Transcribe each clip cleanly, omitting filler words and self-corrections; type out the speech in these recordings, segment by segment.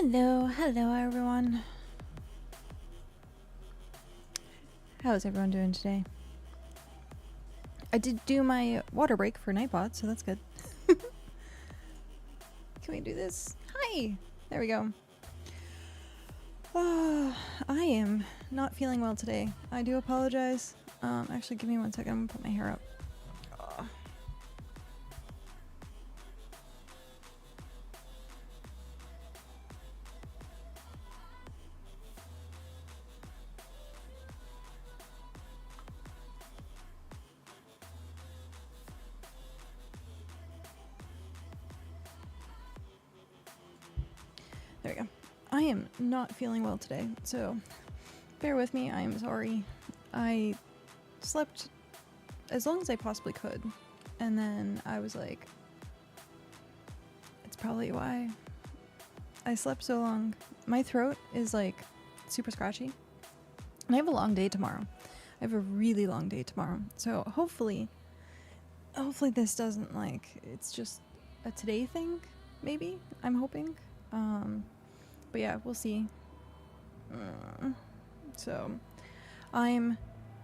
Hello everyone. How is everyone doing today? I did do my water break for Nightbot, so that's good. Can we do this? Hi! There we go. I am not feeling well today. I do apologize. Actually, give me 1 second. I'm gonna put my hair up. There we go. I am not feeling well today, so bear with me. I am sorry. I slept as long as I possibly could, and then I was like, it's probably why I slept so long. My throat is like super scratchy, and I have a long day tomorrow. I have a really long day tomorrow, so hopefully this doesn't it's just a today thing, maybe. I'm hoping. But yeah, we'll see. So I'm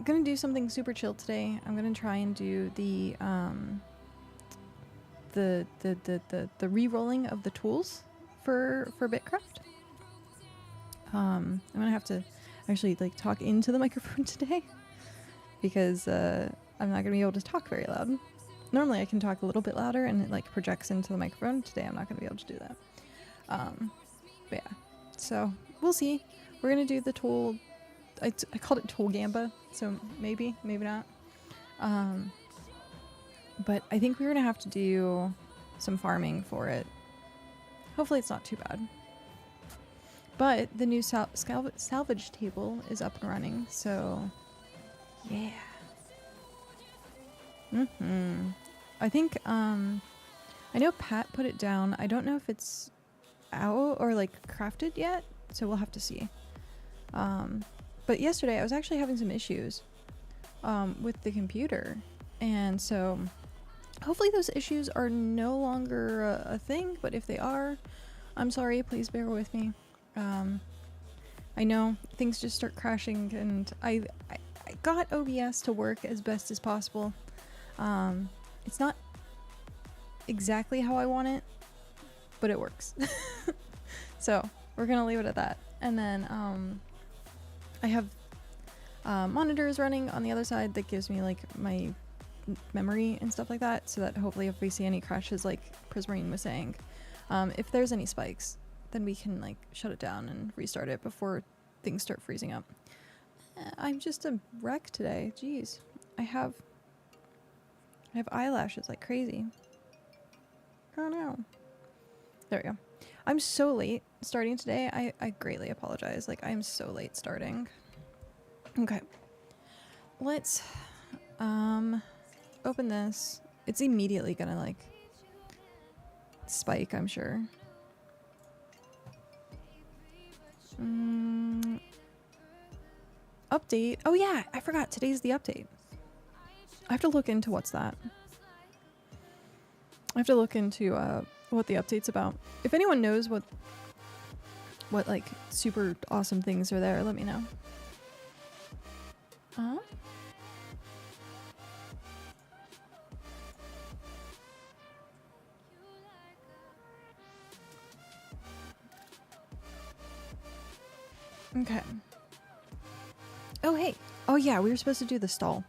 gonna do something super chill today. I'm gonna try and do the re-rolling of the tools for BitCraft. I'm gonna have to actually talk into the microphone today because I'm not gonna be able to talk very loud. Normally I can talk a little bit louder and it projects into the microphone. Today I'm not gonna be able to do that. But yeah, so we'll see. We're gonna do the tool. I called it tool Gamba, so maybe not. But I think we're gonna have to do some farming for it. Hopefully it's not too bad. But the new salvage table is up and running, so yeah. I think I know Pat put it down. I don't know if it's out or crafted yet, so we'll have to see. But yesterday I was actually having some issues with the computer, and so hopefully those issues are no longer a thing, but if they are, I'm sorry, please bear with me. I know things just start crashing, and I got OBS to work as best as possible. It's not exactly how I want it, but it works. So we're gonna leave it at that. And then I have monitors running on the other side that gives me my memory and stuff like that, so that hopefully if we see any crashes like Prismarine was saying, if there's any spikes, then we can shut it down and restart it before things start freezing up. I'm just a wreck today. Jeez. I have eyelashes like crazy. Oh no. There we go. I'm so late starting today. I greatly apologize. I'm so late starting. Okay. Let's open this. It's immediately gonna spike, I'm sure. Update. Oh yeah, I forgot. Today's the update. I have to look into what's that. I have to look into what the update's about. If anyone knows what super awesome things are there, let me know. Okay. Oh hey. Oh yeah, we were supposed to do the stall.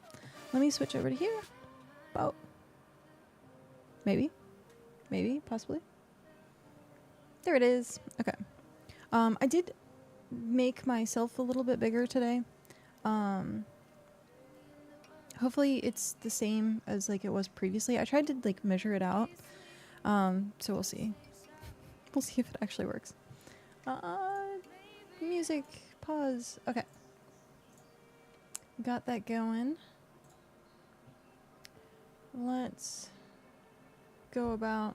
Let me switch over to here. Oh. Maybe, possibly. There it is. Okay. I did make myself a little bit bigger today. Hopefully it's the same as it was previously. I tried to measure it out. So we'll see. We'll see if it actually works. Music, pause. Okay. Got that going. Let's go about.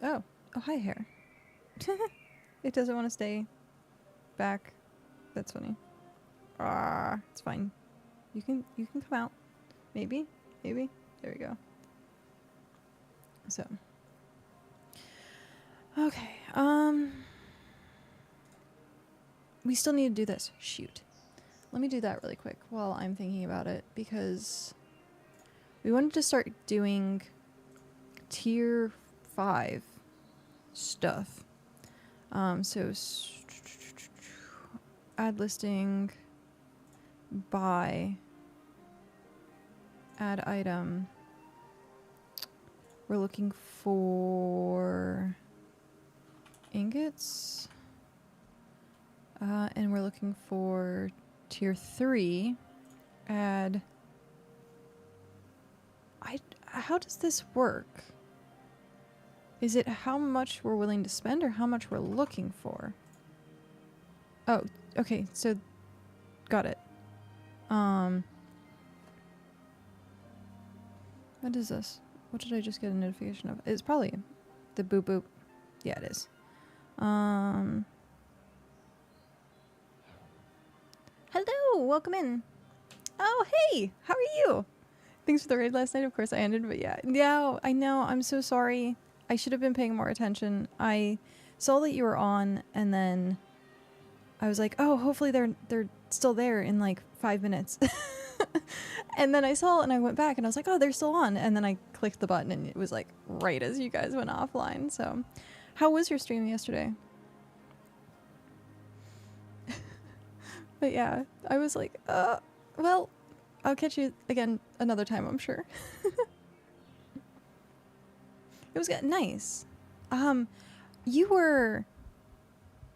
Oh, hi, hair. It doesn't want to stay back. That's funny. It's fine. You can come out. Maybe. There we go. So Okay. We still need to do this. Shoot. Let me do that really quick while I'm thinking about it, because we wanted to start doing tier 5 stuff. So add listing, buy, add item. We're looking for ingots. And we're looking for tier 3. Add... How does this work? Is it how much we're willing to spend or how much we're looking for? Oh, okay, so got it. What is this? What did I just get a notification of? It's probably the boop boop. Yeah, it is. Hello, welcome in. Oh, hey, how are you? Thanks for the raid last night. Of course I ended, but yeah. Yeah, I know. I'm so sorry. I should have been paying more attention. I saw that you were on, and then I was like, oh, hopefully they're still there in like 5 minutes. And then I saw it and I went back and I was like, oh, they're still on. And then I clicked the button and it was like right as you guys went offline. So how was your stream yesterday? But yeah, I was like, well, I'll catch you again another time, I'm sure. It was nice. You were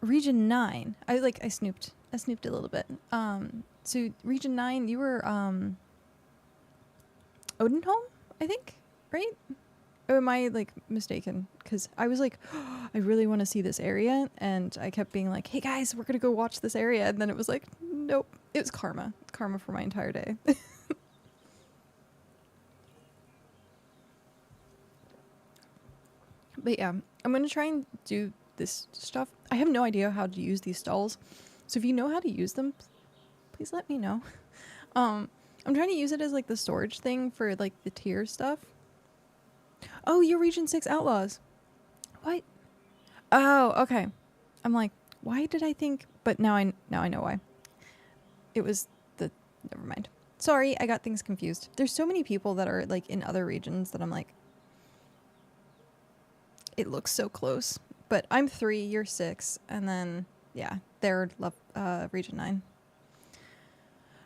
region 9. I snooped a little bit. So region 9, you were Odenholm, I think, right? Or am I like mistaken? Because I was like, oh, I really want to see this area, and I kept being like, hey guys, we're gonna go watch this area, and then it was like, nope, it was karma for my entire day. But yeah, I'm gonna try and do this stuff. I have no idea how to use these stalls, so if you know how to use them, please let me know. I'm trying to use it as like the storage thing for like the tier stuff. Oh, you're region 6 outlaws. What? Oh, okay. I'm like, why did I think? But now I know why. It was the... Never mind. Sorry, I got things confused. There's so many people that are like in other regions that I'm like, it looks so close. But I'm 3, you're 6, and then yeah, they're region 9.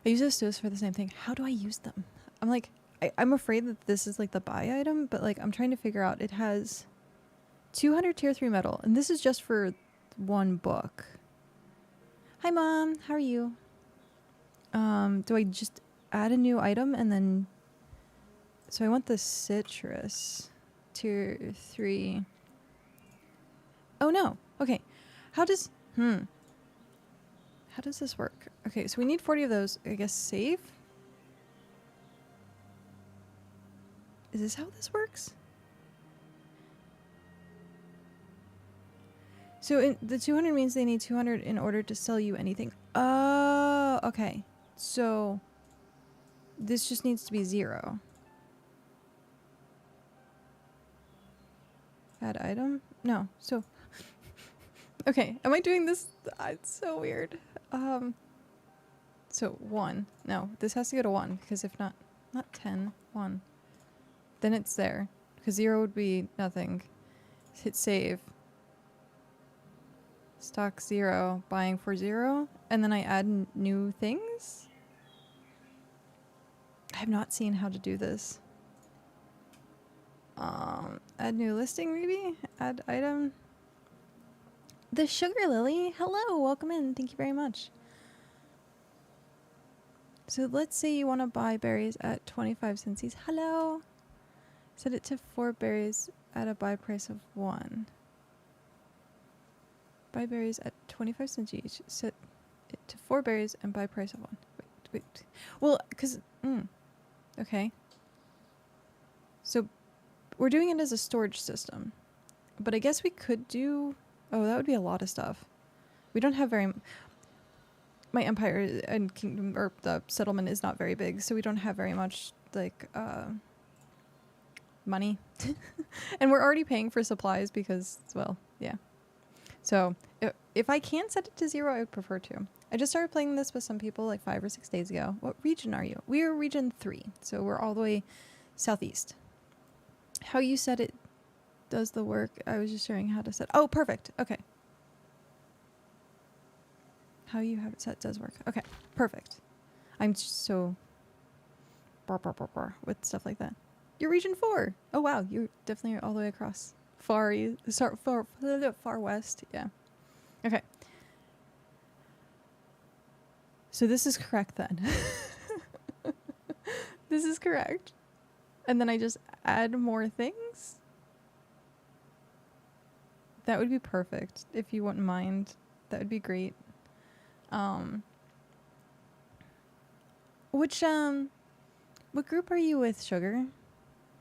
I use those for the same thing. How do I use them? I'm like, I'm afraid that this is like the buy item, but like I'm trying to figure out. It has 200 tier 3 metal, and this is just for one book. Hi mom, how are you? Do I just add a new item and then... So I want the citrus tier 3. Oh no, okay. How does this work? Okay, so we need 40 of those. I guess save? Is this how this works? So the 200 means they need 200 in order to sell you anything. Oh, okay. So this just needs to be 0. Add item? No. So okay, am I doing this? It's so weird. So 1. No, this has to go to 1 because if not 10, 1. Then it's there because 0 would be nothing. Hit save. Stock 0, buying for 0, and then I add new things? I have not seen how to do this. Add new listing maybe? Add item? The Sugar Lily, hello, welcome in, thank you very much. So let's say you want to buy berries at 25 cents each. Hello! Set it to 4 berries at a buy price of 1. Buy berries at 25 cents each. Set it to 4 berries and buy price of 1. Wait. Well, because... okay. So, we're doing it as a storage system. But I guess we could do... Oh, that would be a lot of stuff. We don't have very... My empire and kingdom, or the settlement is not very big, so we don't have very much, like, money. And we're already paying for supplies because, well, yeah. So if I can set it to 0, I would prefer to. I just started playing this with some people like 5 or 6 days ago. What region are you? We are region 3, so we're all the way southeast. How you set it does the work. I was just showing how to set. Oh, perfect. Okay. How you have it set does work. Okay, perfect. I'm so with stuff like that. You're region 4. Oh wow, you're definitely all the way across. Far west. Yeah. Okay. So this is correct then. This is correct. And then I just add more things. That would be perfect if you wouldn't mind. That would be great. What group are you with, Sugar?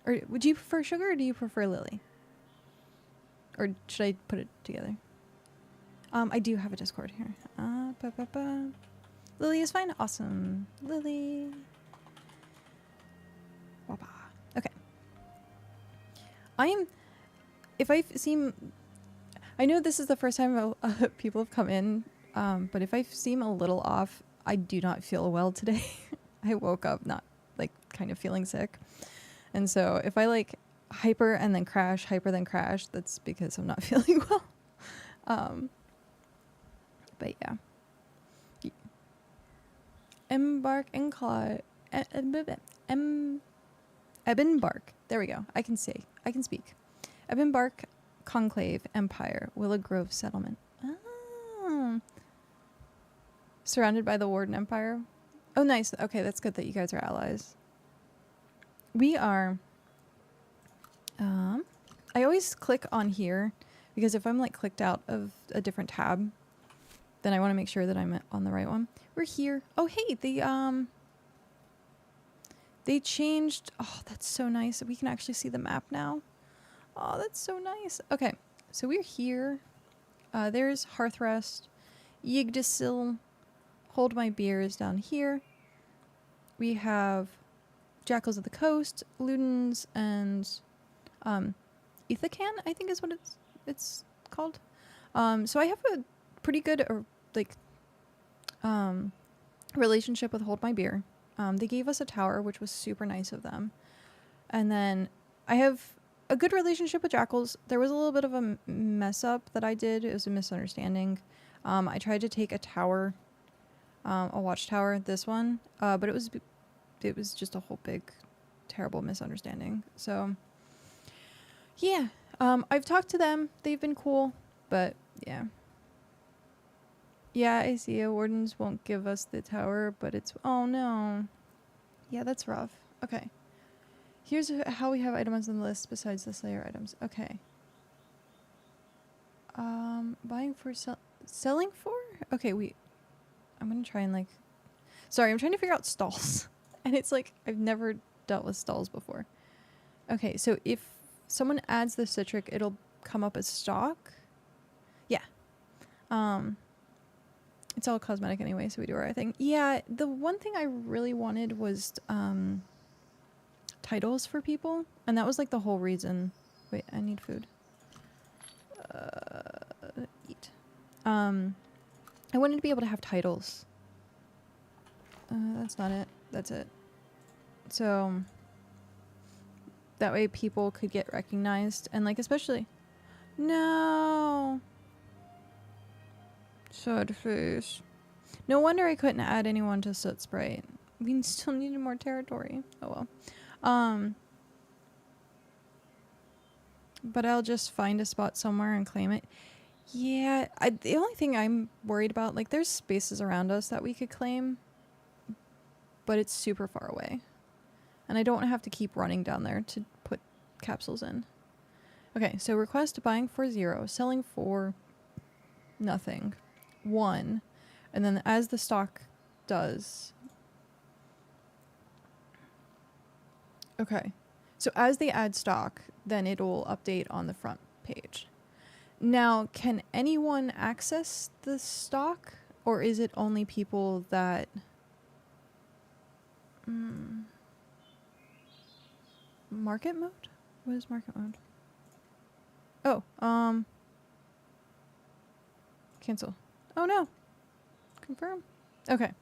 Or would you prefer Sugar or do you prefer Lily? Or should I put it together? I do have a Discord here. Lily is fine. Awesome. Lily. Okay. I know this is the first time people have come in, but if I seem a little off, I do not feel well today. I woke up not like kind of feeling sick. And so if I like hyper and then crash, that's because I'm not feeling well. But yeah. emberKat. Ebonbark. There we go. I can speak. Ebonbark Conclave Empire. Willow Grove Settlement. Oh. Surrounded by the Warden Empire. Oh, nice. Okay, that's good that you guys are allies. We are... I always click on here because if I'm like clicked out of a different tab, then I want to make sure that I'm on the right one. We're here. Oh, hey, they changed. Oh, that's so nice. We can actually see the map now. Oh, that's so nice. Okay, so we're here. There's Hearth, Yggdrasil, Hold My Beer is down here. We have Jackals of the Coast, Ludens, and Ithacan, I think is what it's called. So I have a pretty good relationship with Hold My Beer. They gave us a tower, which was super nice of them. And then I have a good relationship with Jackals. There was a little bit of a mess up that I did. It was a misunderstanding. I tried to take a tower, a watchtower, this one, but it was just a whole big, terrible misunderstanding. So, yeah, I've talked to them. They've been cool, but yeah. Yeah, I see. Wardens won't give us the tower, but it's... Oh, no. Yeah, that's rough. Okay. Here's how we have items on the list besides the Slayer items. Okay. Buying for... Selling for? Okay, I'm going to try and, like... Sorry, I'm trying to figure out stalls. And it's like, I've never dealt with stalls before. Okay, so if someone adds the citric, it'll come up as stock. Yeah. It's all cosmetic anyway, so we do our thing. Yeah, the one thing I really wanted was titles for people, and that was like the whole reason. Wait, I need food. Eat. I wanted to be able to have titles. That's not it. That's it. So that way people could get recognized, and like especially... No! Sad face. No wonder I couldn't add anyone to Soot Sprite. We still needed more territory. Oh well. But I'll just find a spot somewhere and claim it. Yeah, the only thing I'm worried about, like there's spaces around us that we could claim, but it's super far away. And I don't want to have to keep running down there to put capsules in. Okay, so request buying for 0, selling for nothing. 1, and then as the stock does. Okay, so as they add stock, then it'll update on the front page. Now, can anyone access the stock, or is it only people that... Market mode? What is market mode? Oh, cancel. Oh no. Confirm. Okay.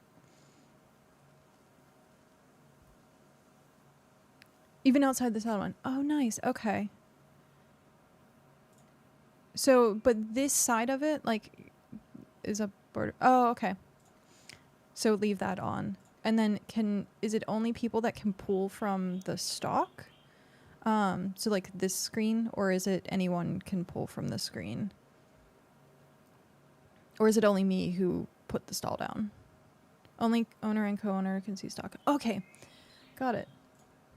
Even outside the settlement. Oh, nice. Okay. So, but this side of it, like, is a border. Oh, okay. So leave that on. And then is it only people that can pull from the stock? So like this screen, or is it anyone can pull from the screen? Or is it only me who put the stall down? Only owner and co-owner can see stock. Okay. Got it.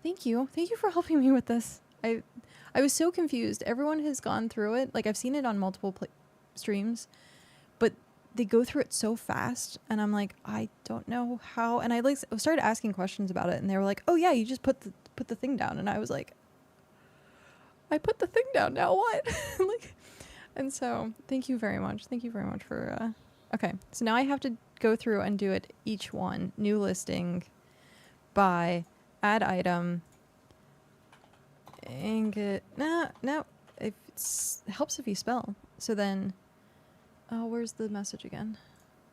Thank you. Thank you for helping me with this. I was so confused. Everyone has gone through it. Like, I've seen it on multiple streams, but they go through it so fast, and I'm like, I don't know how. And I like started asking questions about it, and they were like, "Oh yeah, you just put the thing down." And I was like, "I put the thing down. Now what?" Like, and so thank you very much. Thank you very much for. Okay, so now I have to go through and do it each one. New listing, buy, add item. Ingot. No. If it helps if you spell. So then, oh, where's the message again?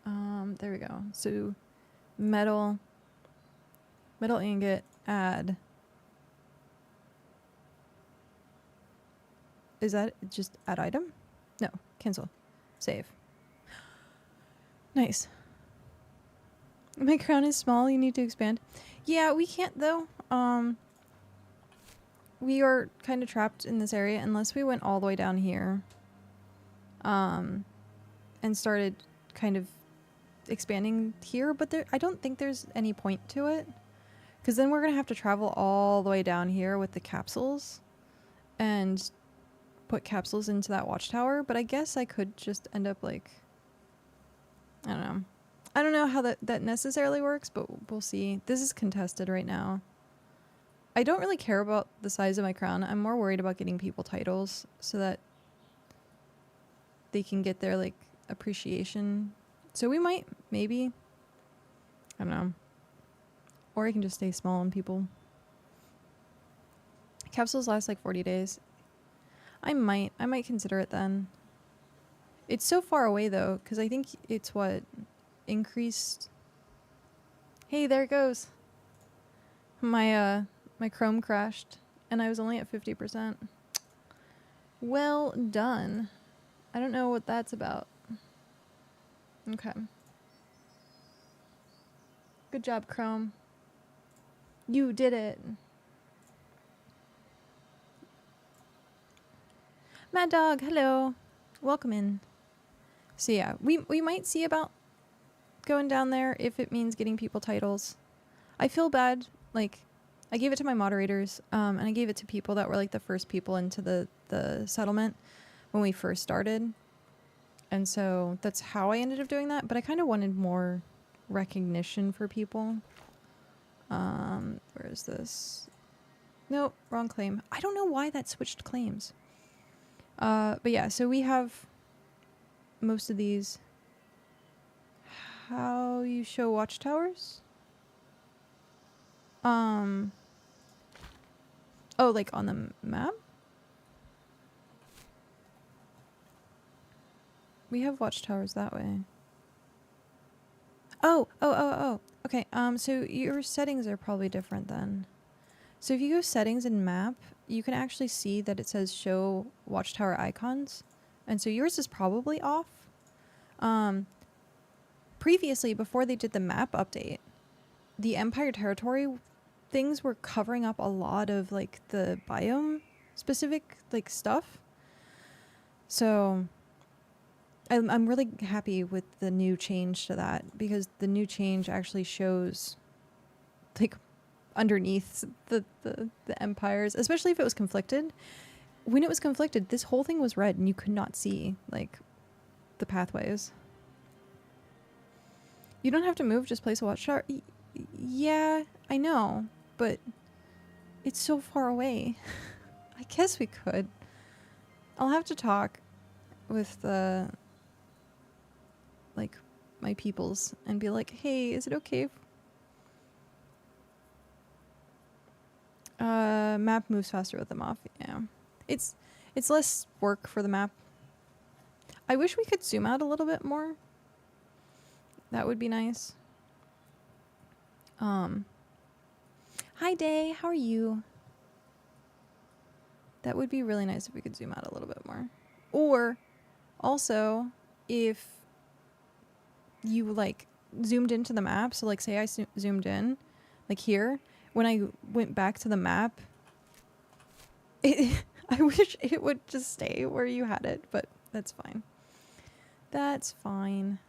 There we go. So, metal ingot, add. Is that just add item? No, cancel. Save. Nice. My crown is small. You need to expand. Yeah, we can't though. We are kind of trapped in this area unless we went all the way down here and started kind of expanding here, but I don't think there's any point to it, because then we're going to have to travel all the way down here with the capsules and put capsules into that watchtower. But I guess I could just end up like, I don't know how that necessarily works, but we'll see. This is contested right now. I don't really care about the size of my crown. I'm more worried about getting people titles so that they can get their, like, appreciation. So we might, maybe, I don't know. Or I can just stay small and people. Capsules last like 40 days. I might consider it then. It's so far away though, because I think it's what? Increased. Hey, there it goes. My Chrome crashed, and I was only at 50%. Well done. I don't know what that's about. Okay. Good job, Chrome. You did it. Mad Dog, hello. Welcome in. So yeah, we might see about going down there if it means getting people titles. I feel bad, like, I gave it to my moderators, and I gave it to people that were like the first people into the settlement when we first started. And so that's how I ended up doing that. But I kind of wanted more recognition for people. Where is this? Nope, wrong claim. I don't know why that switched claims. But yeah, so we have most of these. How you show watchtowers? Oh, like on the map? We have watchtowers that way. Oh. Okay, so your settings are probably different then. So if you go settings in map, you can actually see that it says show watchtower icons. And so yours is probably off. Previously, before they did the map update, the Empire territory things were covering up a lot of like the biome specific like stuff. So I'm really happy with the new change to that, because the new change actually shows like underneath the empires, especially if it was conflicted. When it was conflicted, this whole thing was red and you could not see like the pathways. You don't have to move, just place a watchtower. Yeah, I know, but it's so far away. I guess we could. I'll have to talk with the like my peoples and be like, hey, is it okay if the map moves faster with them off. Yeah. It's less work for the map. I wish we could zoom out a little bit more. That would be nice. Hi Day, how are you? That would be really nice if we could zoom out a little bit more. Or also if you like zoomed into the map, so like say I zoomed in like here, when I went back to the map, I wish it would just stay where you had it, but that's fine. That's fine.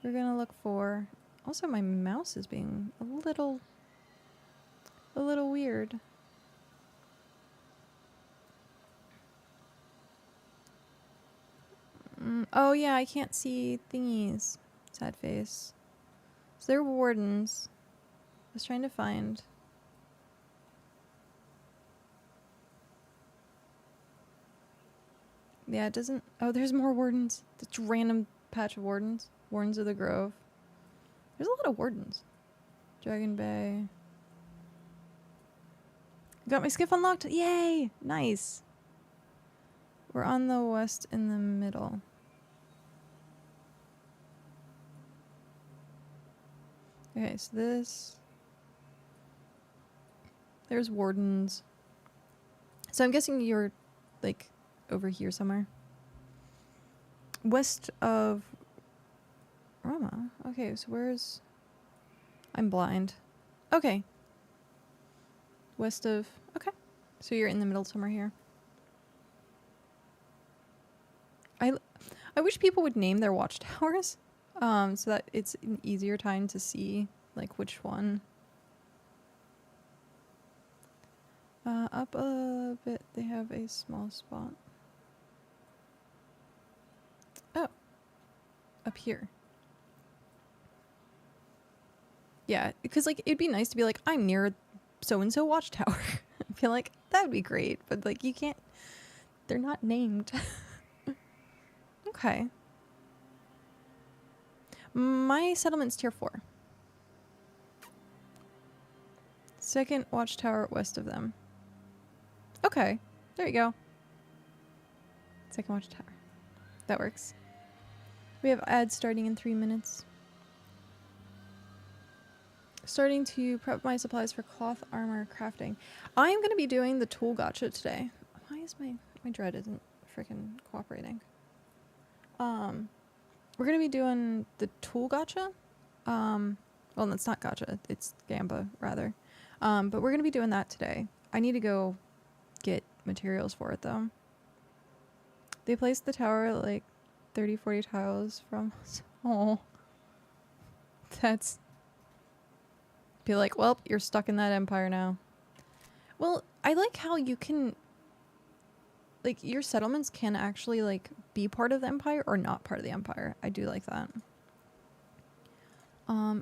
We're gonna look for, also my mouse is being a little weird. Oh yeah, I can't see thingies. Sad face. So they're wardens. I was trying to find. Yeah, it doesn't. Oh, there's more wardens. It's a random patch of wardens. Wardens of the Grove. There's a lot of wardens. Dragon Bay. Got my skiff unlocked. Yay! Nice. We're on the west in the middle. Okay, so this. There's wardens. So I'm guessing you're like over here somewhere. West of Roma. Okay, so where's... I'm blind. Okay. West of... Okay. So you're in the middle somewhere here. I wish people would name their watchtowers, so that it's an easier time to see, like, which one. Up a bit, they have a small spot. Oh. Up here. Yeah, because, like, it'd be nice to be like, I'm near so-and-so watchtower. I feel like that would be great, but, like, you can't... They're not named. Okay. My settlement's tier 4. Second watchtower west of them. Okay. There you go. Second watchtower. That works. We have ads starting in 3 minutes. Starting to prep my supplies for cloth armor crafting. I'm going to be doing the tool gacha today. Why is my dread isn't freaking cooperating? We're going to be doing the tool gacha. Well, it's not gacha. It's Gamba, rather. But we're going to be doing that today. I need to go get materials for it, though. They placed the tower at, like, 30, 40 tiles from... Oh. That's... Be like, well, you're stuck in that empire now. Well, I like how you can... Like, your settlements can actually, like, be part of the empire or not part of the empire. I do like that.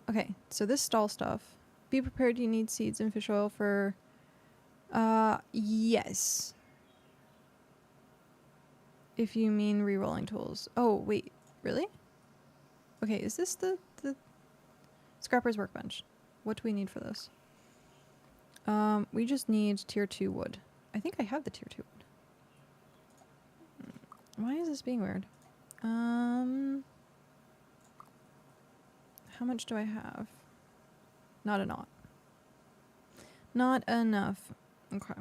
Okay, so this stall stuff. Be prepared, you need seeds and fish oil for... yes. If you mean re-rolling tools. Oh, wait, really? Okay, is this the Scrapper's Workbench? What do we need for this? We just need tier 2 wood. I think I have the tier 2 wood. Why is this being weird? How much do I have? Not enough. Not enough. Okay.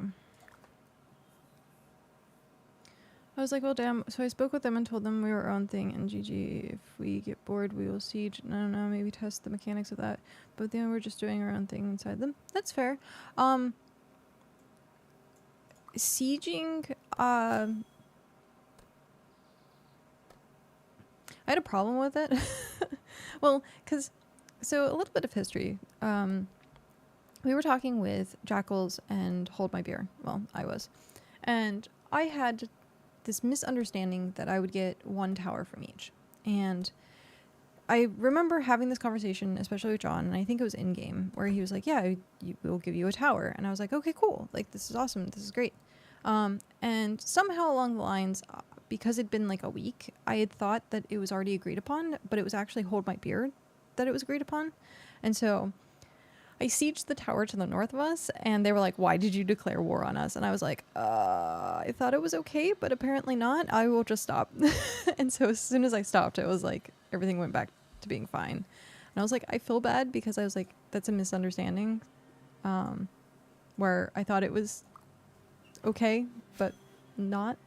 I was like, well, damn. So I spoke with them and told them we were our own thing and GG. If we get bored, we will siege. No, maybe test the mechanics of that. But then we're just doing our own thing inside them. That's fair. Sieging, I had a problem with it. Well, so a little bit of history. We were talking with Jackals and Hold My Beer. Well, I was. And I had this misunderstanding that I would get one tower from each. And I remember having this conversation, especially with John, and I think it was in-game, where he was like, yeah, we'll give you a tower. And I was like, okay, cool. Like, this is awesome. This is great. And somehow along the lines, because it'd been like a week, I had thought that it was already agreed upon, but it was actually Hold My Beer that it was agreed upon. And so I sieged the tower to the north of us, and they were like, why did you declare war on us? And I was like, I thought it was okay, but apparently not. I will just stop. And so as soon as I stopped, it was like everything went back to being fine. And I was like, I feel bad because I was like, that's a misunderstanding, where I thought it was okay, but not.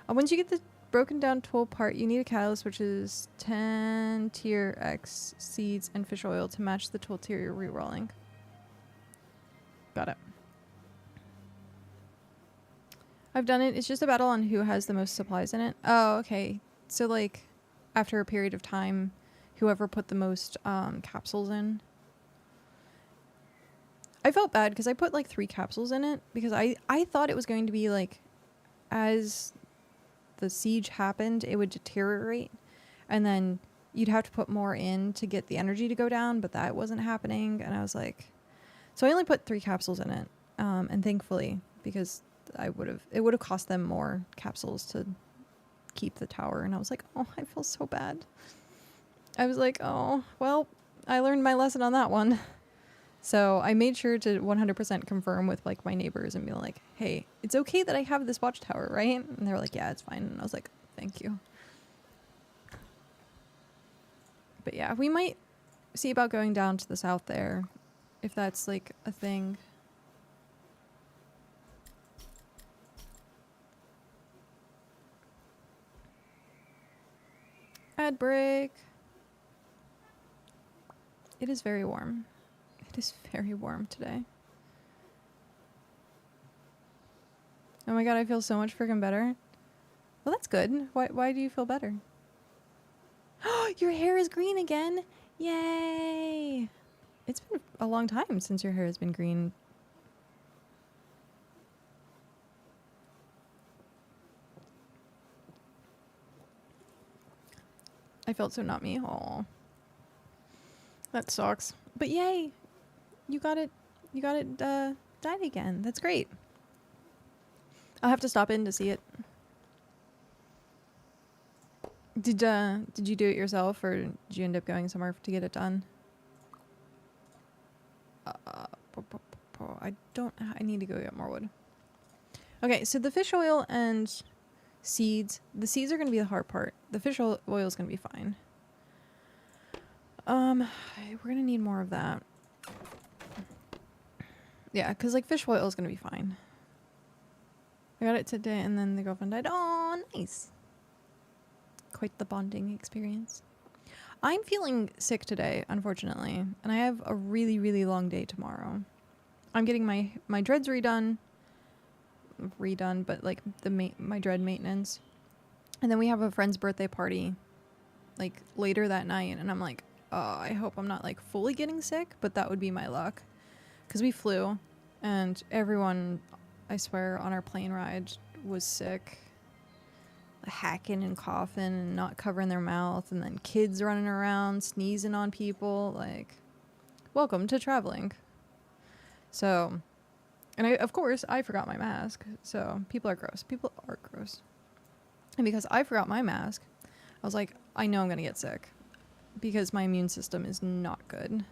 Once you get the broken down tool part, you need a catalyst, which is 10 tier X seeds and fish oil to match the tool tier you're re-rolling. Got it. I've done it. It's just a battle on who has the most supplies in it. Oh, okay. So like after a period of time, whoever put the most capsules in. I felt bad because I put like 3 capsules in it because I thought it was going to be like as the siege happened, it would deteriorate, and then you'd have to put more in to get the energy to go down, but that wasn't happening. And I was like, so I only put 3 capsules in it, and thankfully, because it would have cost them more capsules to keep the tower. And I was like, oh, I feel so bad. I was like, oh, well, I learned my lesson on that one. So I made sure to 100% confirm with like my neighbors and be like, hey, it's okay that I have this watchtower, right? And they were like, yeah, it's fine. And I was like, thank you. But yeah, we might see about going down to the south there, if that's like a thing. Ad break. It is very warm. It is very warm today. Oh my god, I feel so much freaking better. Well, that's good. Why do you feel better? Your hair is green again. Yay. It's been a long time since your hair has been green. I felt so not me. Aw. That sucks. But yay. You got it dyed again. That's great. I'll have to stop in to see it. Did you do it yourself, or did you end up going somewhere to get it done? I need to go get more wood. Okay, so the fish oil and seeds. The seeds are going to be the hard part. The fish oil is going to be fine. We're going to need more of that. Yeah, because like fish oil is going to be fine. I got it today, and then the girlfriend died. Oh, nice. Quite the bonding experience. I'm feeling sick today, unfortunately, and I have a really, really long day tomorrow. I'm getting my dreads redone, but like my dread maintenance, and then we have a friend's birthday party, like later that night, and I'm like, oh, I hope I'm not like fully getting sick, but that would be my luck, because we flew, and everyone, I swear, on our plane ride was sick. Hacking and coughing and not covering their mouth, and then kids running around sneezing on people. Like, welcome to traveling. So, and of course I forgot my mask, so people are gross. And because I forgot my mask, I was like, I know I'm gonna get sick because my immune system is not good.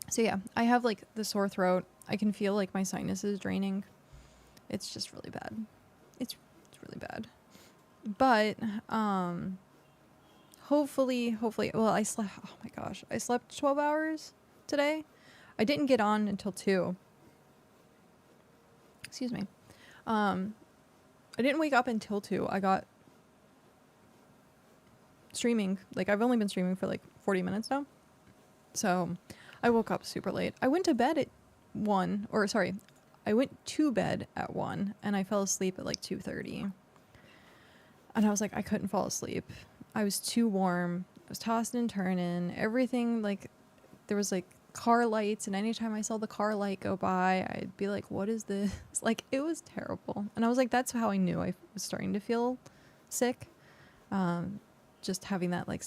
So yeah, I have like the sore throat. I can feel like my sinuses draining. It's just really bad. It's really bad. But hopefully, well, I slept, oh my gosh, I slept 12 hours today. I didn't get on until 2. Excuse me. I didn't wake up until 2. I got streaming. Like, I've only been streaming for like 40 minutes now. So I woke up super late. I went to bed at 1, or sorry, I went to bed at 1, and I fell asleep at like 2:30. And I was like, I couldn't fall asleep. I was too warm. I was tossing and turning. Everything, like, there was like car lights, and anytime I saw the car light go by, I'd be like, what is this? Like, it was terrible. And I was like, that's how I knew I was starting to feel sick. Just having that, like,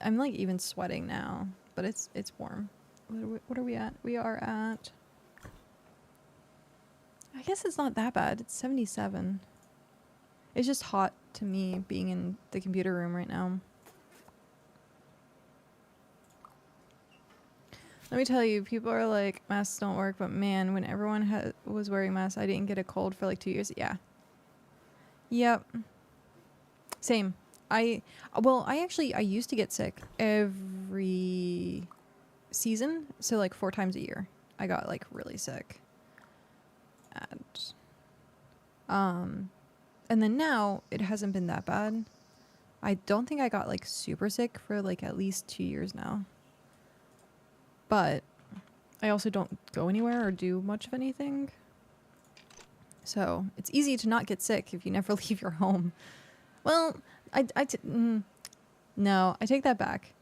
I'm like even sweating now, but it's warm. What are we at? We are at, I guess it's not that bad. It's 77. It's just hot to me being in the computer room right now. Let me tell you, people are like, masks don't work, but man, when everyone was wearing masks, I didn't get a cold for like 2 years. Yeah. Yep. Same. I used to get sick every season. So like 4 times a year, I got like really sick. And then now it hasn't been that bad. I don't think I got like super sick for like at least 2 years now. But I also don't go anywhere or do much of anything. So it's easy to not get sick if you never leave your home. Well, no, I take that back.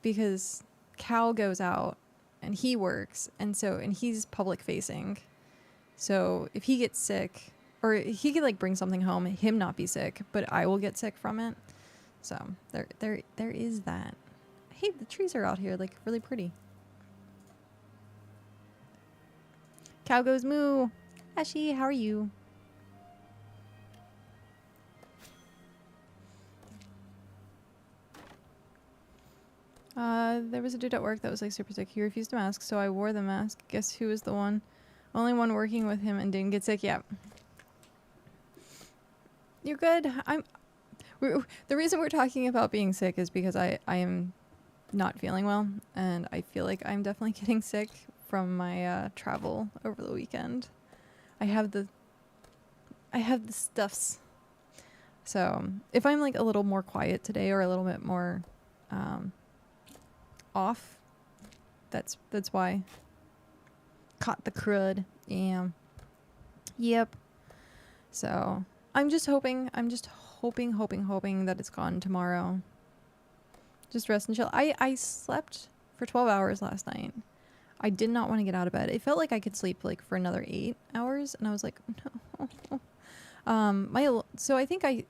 Because Cal goes out and he works. And he's public facing. So if he gets sick, or he could like bring something home, him not be sick, but I will get sick from it. So there is that. Hey, the trees are out here like really pretty. Cow goes moo. Ashy, how are you? There was a dude at work that was like super sick. He refused to mask, so I wore the mask. Guess who was the only one working with him and didn't get sick? Yeah. You're good. The reason we're talking about being sick is because I am not feeling well, and I feel like I'm definitely getting sick from my travel over the weekend. I have the stuffs. So if I'm like a little more quiet today or a little bit more off, that's why. Caught the crud. Yeah. Yep. So I'm just hoping that it's gone tomorrow. Just rest and chill. I slept for 12 hours last night. I did not want to get out of bed. It felt like I could sleep like for another 8 hours, and I was like, no. So I think I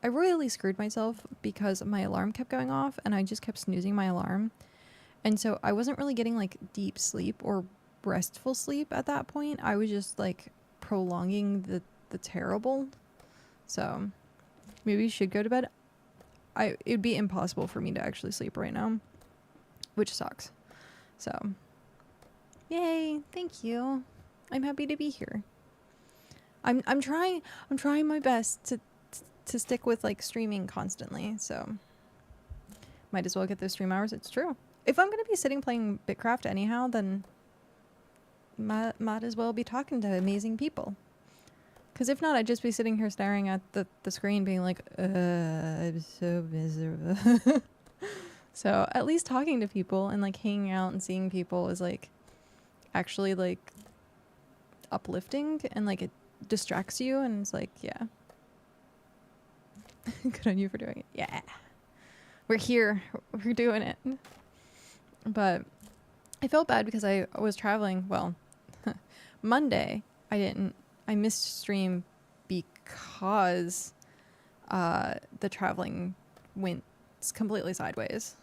royally screwed myself because my alarm kept going off, and I just kept snoozing my alarm, and so I wasn't really getting like deep sleep or restful sleep at that point. I was just like prolonging the terrible. So maybe you should go to bed. It'd be impossible for me to actually sleep right now, which sucks. So yay, thank you. I'm happy to be here. I'm trying my best to stick with like streaming constantly, so might as well get those stream hours. It's true. If I'm gonna be sitting playing BitCraft anyhow, then might as well be talking to amazing people. Because if not, I'd just be sitting here staring at the screen being like, I'm so miserable. So at least talking to people and like hanging out and seeing people is like actually like uplifting, and like it distracts you, and it's like, yeah. Good on you for doing it. Yeah. We're here. We're doing it. But I felt bad because I was traveling. Well, Monday I missed stream because the traveling went completely sideways.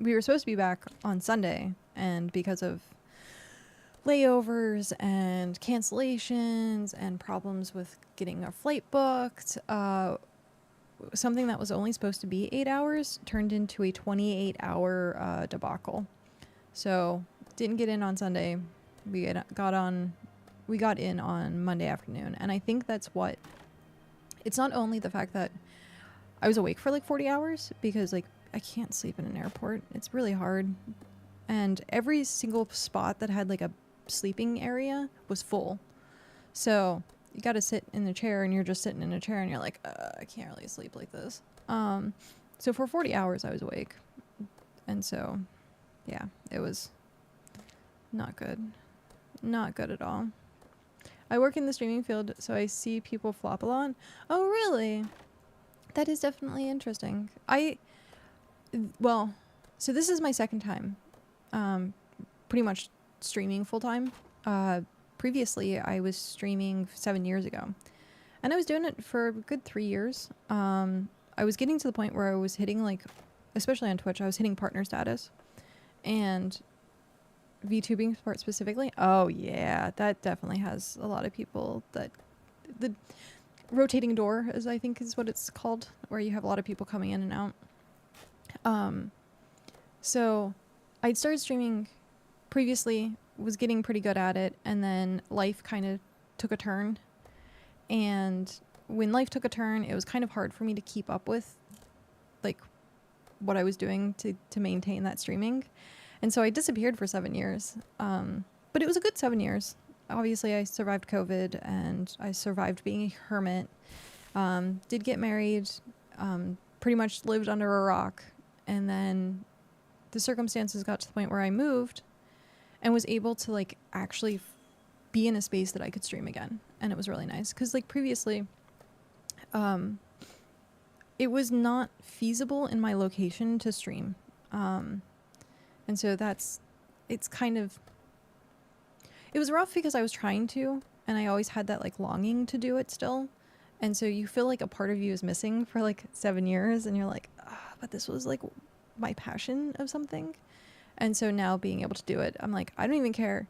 We were supposed to be back on Sunday, and because of layovers and cancellations and problems with getting our flight booked, something that was only supposed to be 8 hours turned into a 28-hour debacle. So didn't get in on Sunday. We got in on Monday afternoon, and I think that's what. It's not only the fact that I was awake for like 40 hours, because like I can't sleep in an airport. It's really hard, and every single spot that had like a sleeping area was full. So you got to sit in the chair, and you're just sitting in a chair, and you're like, I can't really sleep like this. So for 40 hours I was awake, and so yeah, it was not good. Not good at all. I work in the streaming field, so I see people flop a lot. Oh, really? That is definitely interesting. So this is my second time, pretty much streaming full time. Previously, I was streaming 7 years ago, and I was doing it for a good 3 years. I was getting to the point where I was hitting, like, especially on Twitch, I was hitting partner status, and VTubing part specifically. Oh yeah, that definitely has a lot of people. That the rotating door, as I think is what it's called, where you have a lot of people coming in and out. So I'd started streaming previously, was getting pretty good at it, and then life kind of took a turn. And when life took a turn, it was kind of hard for me to keep up with like what I was doing to maintain that streaming. And so I disappeared for 7 years. But it was a good 7 years. Obviously, I survived COVID and I survived being a hermit. Did get married, pretty much lived under a rock. And then the circumstances got to the point where I moved and was able to like actually be in a space that I could stream again. And it was really nice because like previously, it was not feasible in my location to stream. And so it's kind of, it was rough because I was trying to, and I always had that like longing to do it still. And so you feel like a part of you is missing for like 7 years and you're like, but this was like my passion of something. And so now being able to do it, I'm like, I don't even care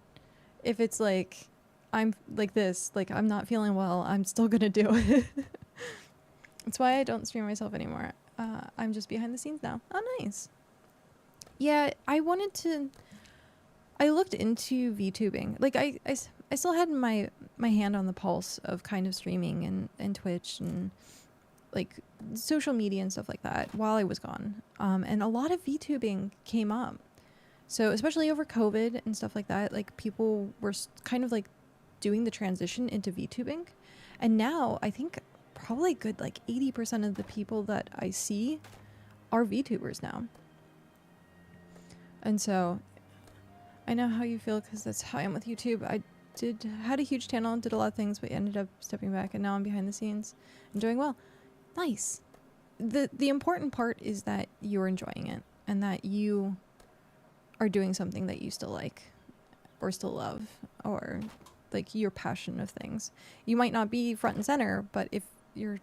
if it's like, I'm like this, like I'm not feeling well, I'm still gonna do it. That's why I don't stream myself anymore. I'm just behind the scenes now. Oh, nice. Yeah, I looked into VTubing. Like I still had my hand on the pulse of kind of streaming and Twitch and like social media and stuff like that while I was gone. And a lot of VTubing came up. So especially over COVID and stuff like that, like people were kind of like doing the transition into VTubing. And now I think probably good like 80% of the people that I see are VTubers now. And so I know how you feel because that's how I am with YouTube. I had a huge channel, did a lot of things, but ended up stepping back, and now I'm behind the scenes and doing well. Nice. The important part is that you're enjoying it and that you are doing something that you still like or still love or like your passion of things. You might not be front and center, but if you're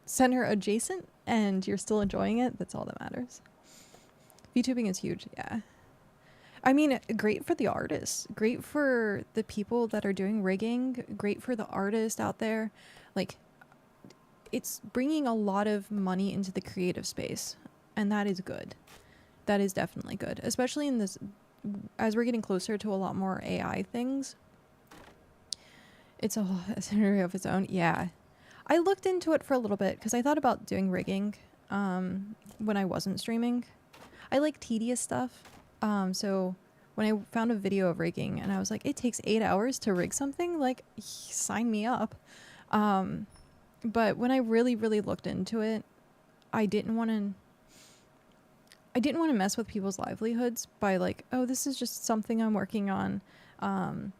center adjacent and you're still enjoying it, that's all that matters. VTubing is huge, yeah. I mean, great for the artists, great for the people that are doing rigging, great for the artist out there. Like, it's bringing a lot of money into the creative space, and that is good. That is definitely good, especially in this, as we're getting closer to a lot more AI things. It's a whole scenario of its own. Yeah. I looked into it for a little bit because I thought about doing rigging when I wasn't streaming. I like tedious stuff. So when I found a video of rigging and I was like, it takes 8 hours to rig something, like, sign me up. But when I really, really looked into it, I didn't want to mess with people's livelihoods by like, oh, this is just something I'm working on. And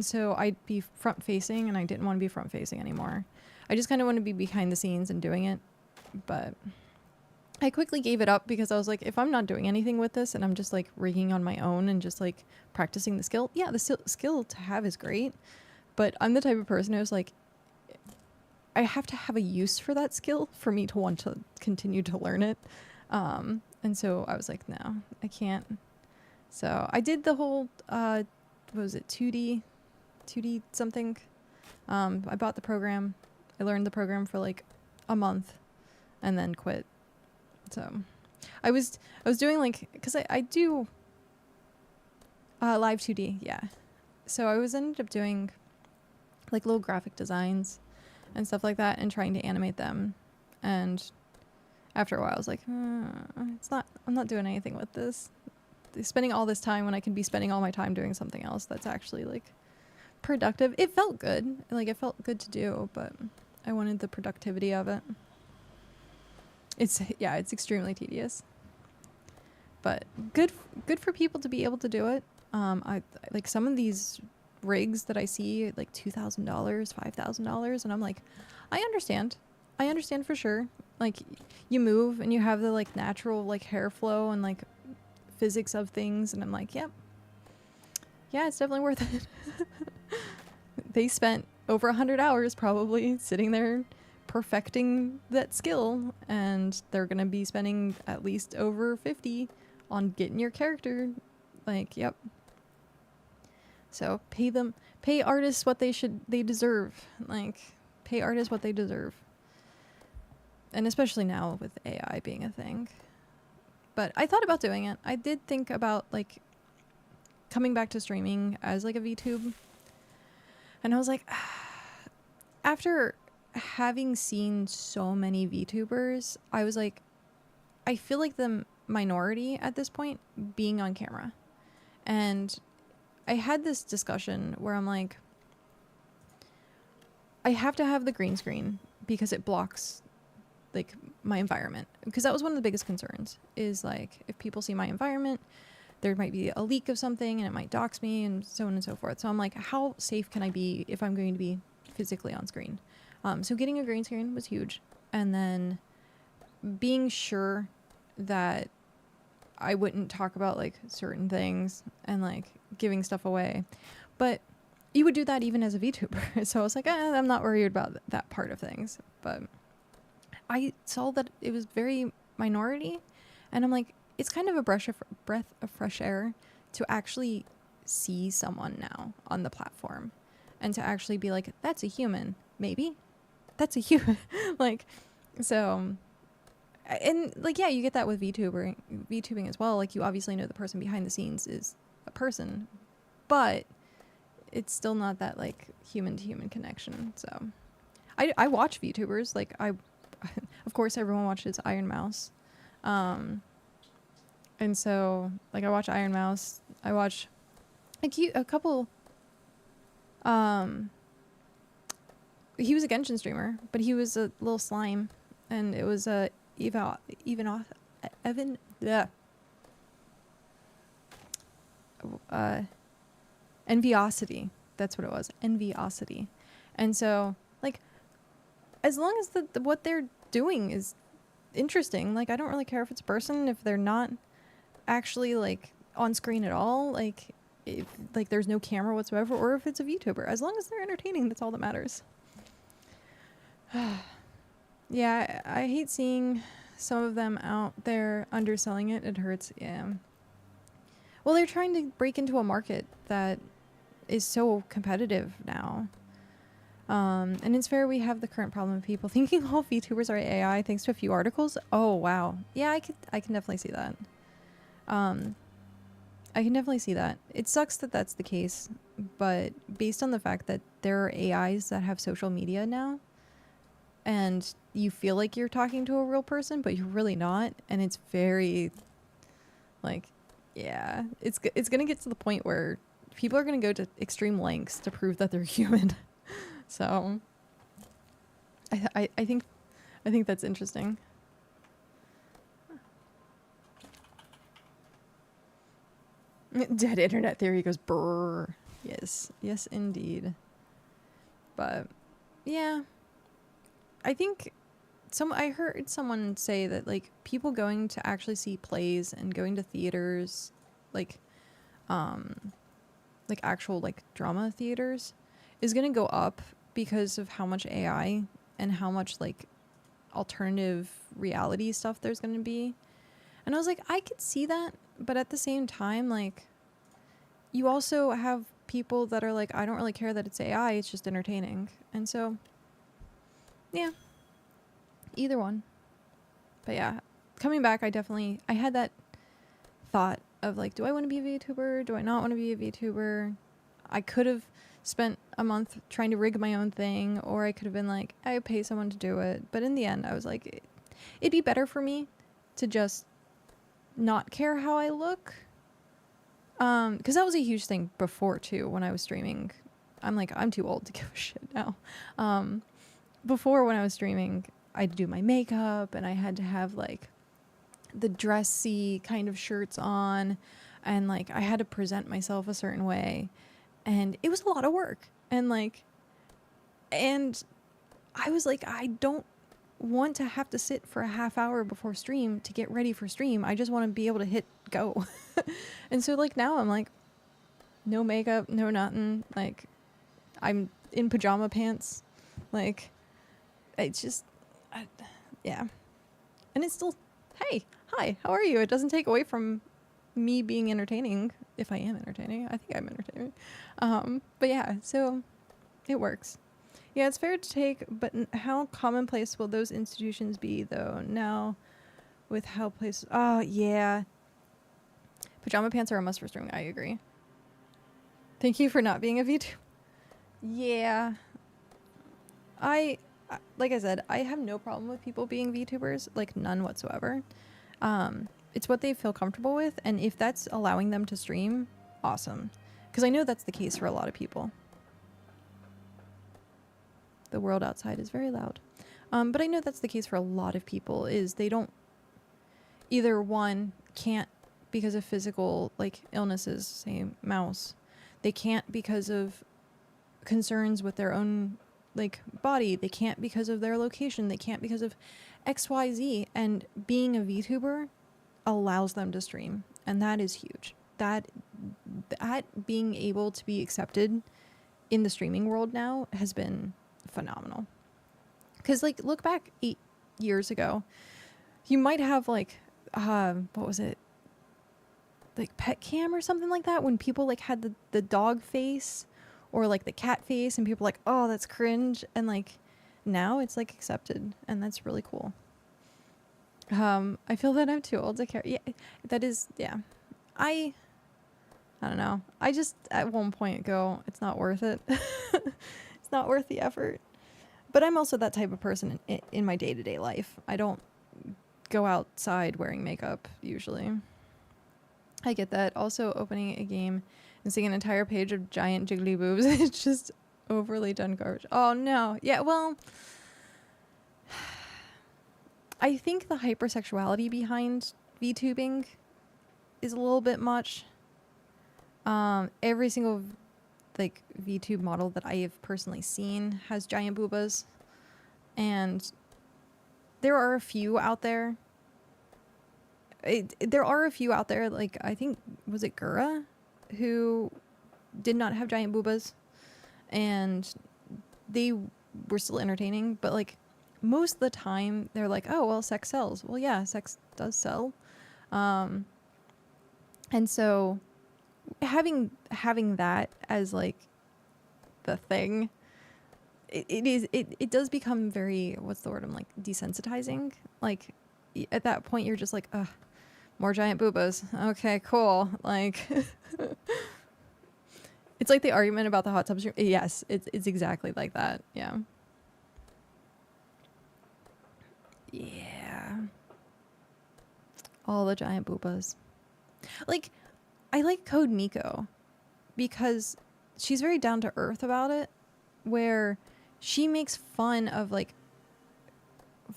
so I'd be front facing and I didn't want to be front facing anymore. I just kind of want to be behind the scenes and doing it. But I quickly gave it up because I was like, if I'm not doing anything with this and I'm just like rigging on my own and just like practicing the skill, yeah, the skill to have is great. But I'm the type of person who's like, I have to have a use for that skill for me to want to continue to learn it. And so I was like, no, I can't. So I did the whole, what was it, 2D something. I bought the program. I learned the program for like a month and then quit. So I was doing like, because I do live 2D, yeah. So I ended up doing like little graphic designs and stuff like that and trying to animate them. And after a while I was like, I'm not doing anything with this. Spending all this time when I can be spending all my time doing something else that's actually like productive. It felt good. Like, it felt good to do, but I wanted the productivity of it. It's extremely tedious, but good for people to be able to do it. I like some of these rigs that I see like $2,000, $5,000, and I'm like, I understand for sure. Like, you move and you have the like natural like hair flow and like physics of things, and I'm like, yep, yeah, it's definitely worth it. They spent over 100 hours probably sitting there perfecting that skill, and they're gonna be spending at least over 50 on getting your character. Like, yep. So pay artists what they deserve. Like, pay artists what they deserve. And especially now with AI being a thing. But I thought about doing it. I did think about like coming back to streaming as like a VTube. And I was like, after having seen so many VTubers, I was like, I feel like the minority at this point being on camera. And I had this discussion where I'm like, I have to have the green screen because it blocks like my environment. Because that was one of the biggest concerns, is like if people see my environment, there might be a leak of something and it might dox me and so on and so forth. So I'm like, how safe can I be if I'm going to be physically on screen? So getting a green screen was huge. And then being sure that I wouldn't talk about like certain things and like giving stuff away. But you would do that even as a VTuber. So I was like, I'm not worried about that part of things. But I saw that it was very minority. And I'm like, it's kind of a breath of fresh air to actually see someone now on the platform. And to actually be like, that's a human. Maybe. That's a human. Like, so... And like, yeah, you get that with VTubing as well. Like, you obviously know the person behind the scenes is a person, but it's still not that like human to human connection. So I watch VTubers. Like of course everyone watches Iron Mouse. And so like I watch Iron Mouse. I watch like a couple, he was a Genshin streamer, but he was a little slime, and it was a Enviosity. That's what it was. Enviosity. And so, like, as long as what they're doing is interesting, like, I don't really care if it's a person, if they're not actually, like, on screen at all, like, if, like, there's no camera whatsoever, or if it's a VTuber. As long as they're entertaining, that's all that matters. Yeah, I hate seeing some of them out there underselling it. It hurts, yeah. Well, they're trying to break into a market that is so competitive now. And it's fair we have the current problem of people thinking all VTubers are AI thanks to a few articles. Oh, wow. Yeah, I can definitely see that. I can definitely see that. It sucks that that's the case, but based on the fact that there are AIs that have social media now, and you feel like you're talking to a real person, but you're really not. And it's very, like, yeah, it's going to get to the point where people are going to go to extreme lengths to prove that they're human. So I think that's interesting. Dead internet theory goes brrr. Yes, yes, indeed. But yeah. I think I heard someone say that like people going to actually see plays and going to theaters, like actual like drama theaters, is going to go up because of how much AI and how much like alternative reality stuff there's going to be. And I was like, I could see that, but at the same time, like, you also have people that are like, I don't really care that it's AI, it's just entertaining. And so yeah, either one. But yeah, coming back, I had that thought of like, do I want to be a VTuber? Do I not want to be a VTuber? I could have spent a month trying to rig my own thing, or I could have been like, I pay someone to do it. But in the end, I was like, it'd be better for me to just not care how I look. Because that was a huge thing before too, when I was streaming. I'm like, I'm too old to give a shit now. Before, when I was streaming, I'd do my makeup and I had to have like the dressy kind of shirts on, and like I had to present myself a certain way, and it was a lot of work. And I was like, I don't want to have to sit for a half hour before stream to get ready for stream. I just want to be able to hit go. And so like now I'm like, no makeup, no nothing. Like, I'm in pajama pants. Like, it's just, yeah. And it's still, hey, hi, how are you? It doesn't take away from me being entertaining, if I am entertaining. I think I'm entertaining. But yeah, so it works. Yeah, it's fair to take, but how commonplace will those institutions be, though? Now, with how places. Oh yeah, pajama pants are a must for streaming. I agree. Thank you for not being a VTuber. Yeah, like I said, I have no problem with people being VTubers, like none whatsoever. It's what they feel comfortable with, and if that's allowing them to stream, awesome. Because I know that's the case for a lot of people. The world outside is very loud. But I know that's the case for a lot of people, is they don't, either one, can't because of physical, like, illnesses, say, mouse. They can't because of concerns with their own, like, body. They can't because of their location. They can't because of XYZ. And being a VTuber allows them to stream. And that is huge. That being able to be accepted in the streaming world now has been phenomenal. Because, like, look back 8 years ago, you might have, like, what was it? Like, pet cam or something like that, when people, like, had the dog face or, like, the cat face, and people were like, oh, that's cringe. And, like, now it's, like, accepted, and that's really cool. I feel that I'm too old to care. Yeah, that is, yeah. I don't know. I just, at one point, go, it's not worth it. It's not worth the effort. But I'm also that type of person in my day-to-day life. I don't go outside wearing makeup, usually. I get that. Also, opening a game and seeing an entire page of giant jiggly boobs, it's just overly done garbage. Oh, no. Yeah, well, I think the hypersexuality behind VTubing is a little bit much. Every single, like, VTube model that I have personally seen has giant boobas. And there are a few out there. There are a few out there, like, I think, was it Gura, who did not have giant boobas, and they were still entertaining, but, like, most of the time they're like, oh, well, sex sells. Well, yeah, sex does sell. And so having that as, like, the thing, it does become very, what's the word, I'm like, desensitizing. Like, at that point you're just like, ugh, more giant boobas. Okay, cool. Like, it's like the argument about the hot tub stream. Yes, it's exactly like that. Yeah. Yeah. All the giant boobas. Like, I like Code Miko because she's very down to earth about it, where she makes fun of, like,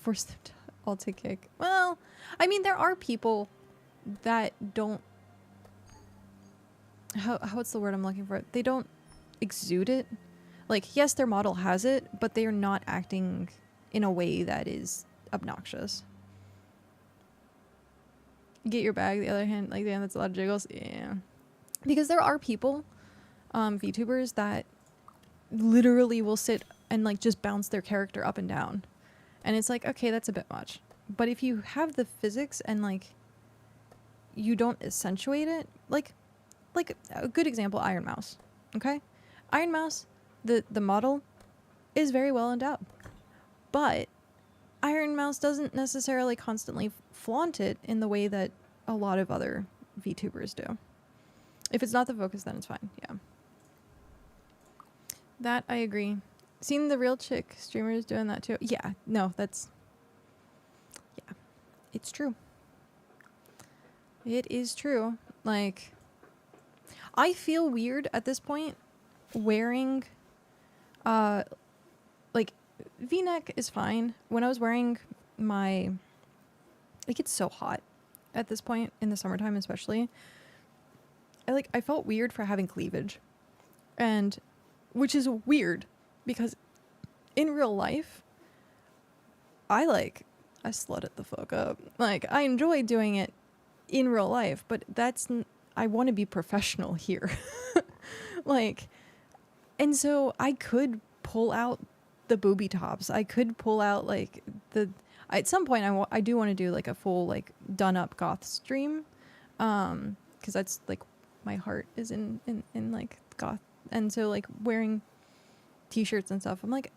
force them to all to kick. Well, I mean, there are people that don't, what's the word I'm looking for? They don't exude it. Like, yes, their model has it, but they are not acting in a way that is obnoxious. Get your bag, the other hand, like, damn, that's a lot of jiggles. Yeah. Because there are people, VTubers, that literally will sit and, like, just bounce their character up and down. And it's like, okay, that's a bit much. But if you have the physics and, like, you don't accentuate it, like a good example, Iron Mouse. Okay? Iron Mouse, the model, is very well endowed. But Iron Mouse doesn't necessarily constantly flaunt it in the way that a lot of other VTubers do. If it's not the focus, then it's fine. Yeah. That I agree. Seen the real chick streamers doing that too. Yeah, no, that's, yeah, it's true. It is true. Like, I feel weird at this point wearing, like, V-neck is fine. When I was wearing my, it gets so hot at this point in the summertime, especially. I felt weird for having cleavage, and which is weird because in real life, I slut it the fuck up. Like, I enjoy doing it in real life, but I want to be professional here. Like, and so I could pull out the booby tops. I could pull out, like, at some point I do want to do, like, a full, like, done up goth stream. Cause that's, like, my heart is in like goth. And so, like, wearing t-shirts and stuff, I'm like,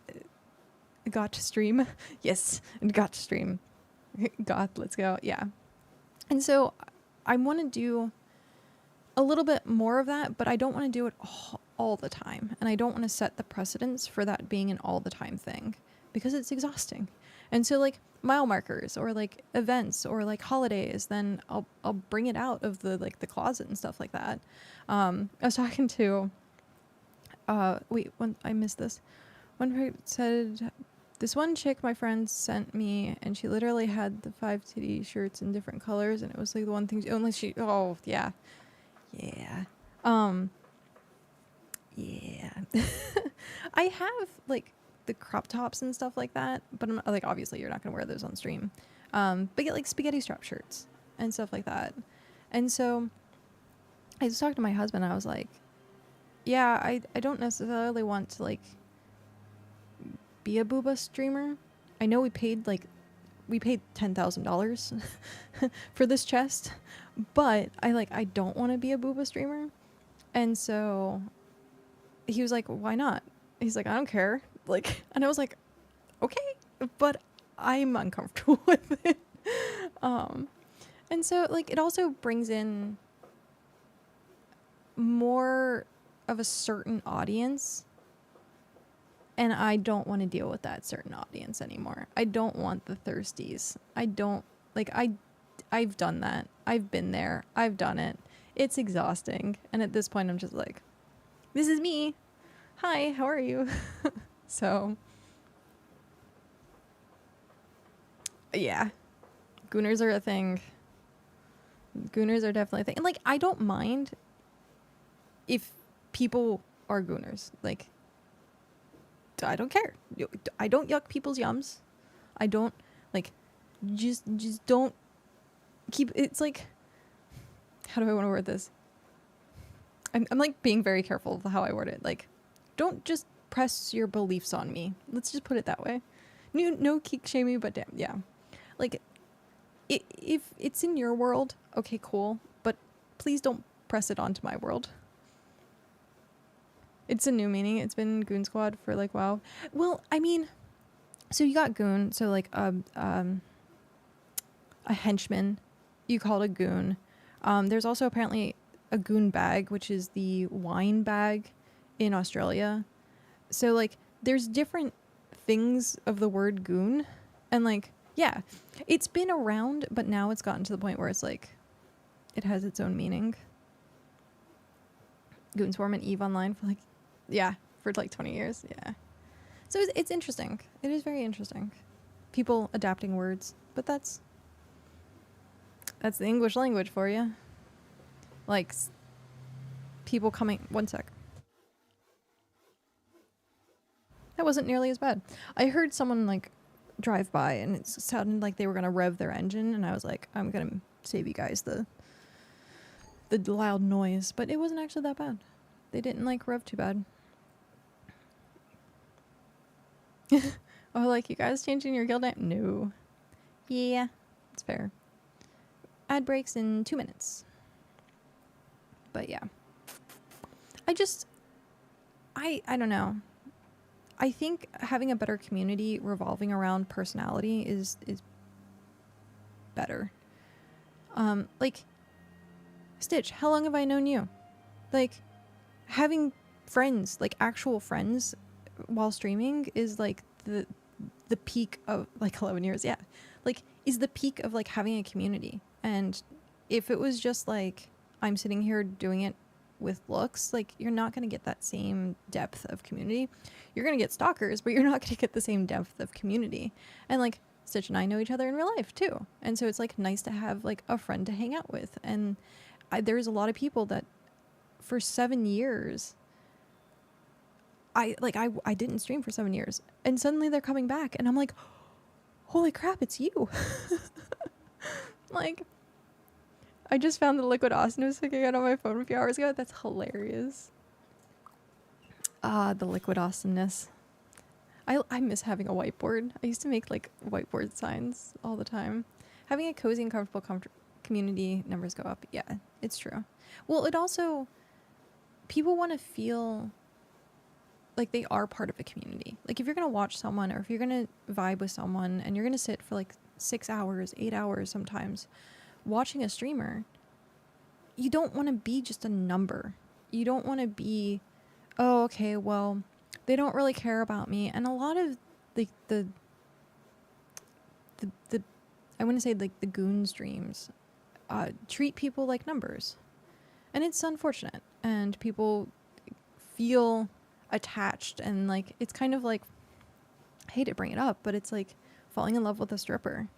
I got to stream. Yes, I got to stream. Goth, let's go. Yeah. And so I want to do a little bit more of that, but I don't want to do it all the time. And I don't want to set the precedence for that being an all the time thing because it's exhausting. And so like mile markers or like events or like holidays, then I'll bring it out of the like the closet and stuff like that. I was talking to I missed this. One person said, this one chick my friend sent me, and she literally had the 5 titty shirts in different colors, and it was like the one thing, only she, oh, yeah. Yeah. Yeah. I have, like, the crop tops and stuff like that, but I'm not, like, obviously you're not going to wear those on stream. But get, like, spaghetti strap shirts and stuff like that. And so I just talked to my husband, and I was like, yeah, I don't necessarily want to, like, be a booba streamer. I know we paid $10,000 for this chest, but I don't want to be a booba streamer. And so he was like, why not? He's like, I don't care. Like, and I was like, okay, but I'm uncomfortable with it. And so like it also brings in more of a certain audience, and I don't want to deal with that certain audience anymore. I don't want the thirsties. I don't like I've done that. I've been there. I've done it. It's exhausting. And at this point I'm just like, this is me. Hi, how are you? So yeah. Gooners are a thing. Gooners are definitely a thing. And like I don't mind if people are gooners. Like I don't care. I don't yuck people's yums. I don't like just don't keep, it's like, how do I want to word this? I'm like being very careful of how I word it. Like, don't just press your beliefs on me. Let's just put it that way. No kink shaming, but damn, yeah. Like, if it's in your world, okay, cool. But please don't press it onto my world. It's a new meaning. It's been Goon Squad for like, wow. Well, I mean, so you got goon. So like a henchman, you call it a goon. There's also apparently a goon bag, which is the wine bag in Australia. So like there's different things of the word goon, and like, yeah, it's been around, but now it's gotten to the point where it's like, it has its own meaning. Goon Swarm and Eve Online for like, yeah, for like 20 years. Yeah. So it's interesting. It is very interesting. People adapting words, but that's the English language for you. Like people coming, one sec. That wasn't nearly as bad. I heard someone like drive by and it sounded like they were going to rev their engine, and I was like, I'm going to save you guys the loud noise, but it wasn't actually that bad. They didn't like rev too bad. Oh, like, you guys changing your guild name? No. Yeah, it's fair. Ad breaks in 2 minutes. But yeah. I don't know. I think having a better community revolving around personality is better. Like, Stitch, how long have I known you? Like, having friends, like actual friends while streaming is like the peak of like 11 years. Yeah. Like, is the peak of like having a community. And if it was just like, I'm sitting here doing it with looks, like, you're not going to get that same depth of community. You're going to get stalkers, but you're not going to get the same depth of community. And like, Stitch and I know each other in real life too. And so it's like nice to have like a friend to hang out with. And there's a lot of people that for 7 years, I didn't stream for 7 years, and suddenly they're coming back, and I'm like, holy crap, it's you. Like, I just found the liquid awesomeness sticking out on my phone a few hours ago. That's hilarious. The liquid awesomeness. I miss having a whiteboard. I used to make like whiteboard signs all the time. Having a cozy and comfortable community, numbers go up. Yeah, it's true. Well, it also, people want to feel like they are part of a community. Like, if you're going to watch someone, or if you're going to vibe with someone and you're going to sit for like 6 hours, 8 hours sometimes watching a streamer, you don't want to be just a number. You don't want to be, oh, okay, well, they don't really care about me. And a lot of the I want to say like the goon streams treat people like numbers. And it's unfortunate. And people feel attached, and like it's kind of like, I hate to bring it up, but it's like falling in love with a stripper.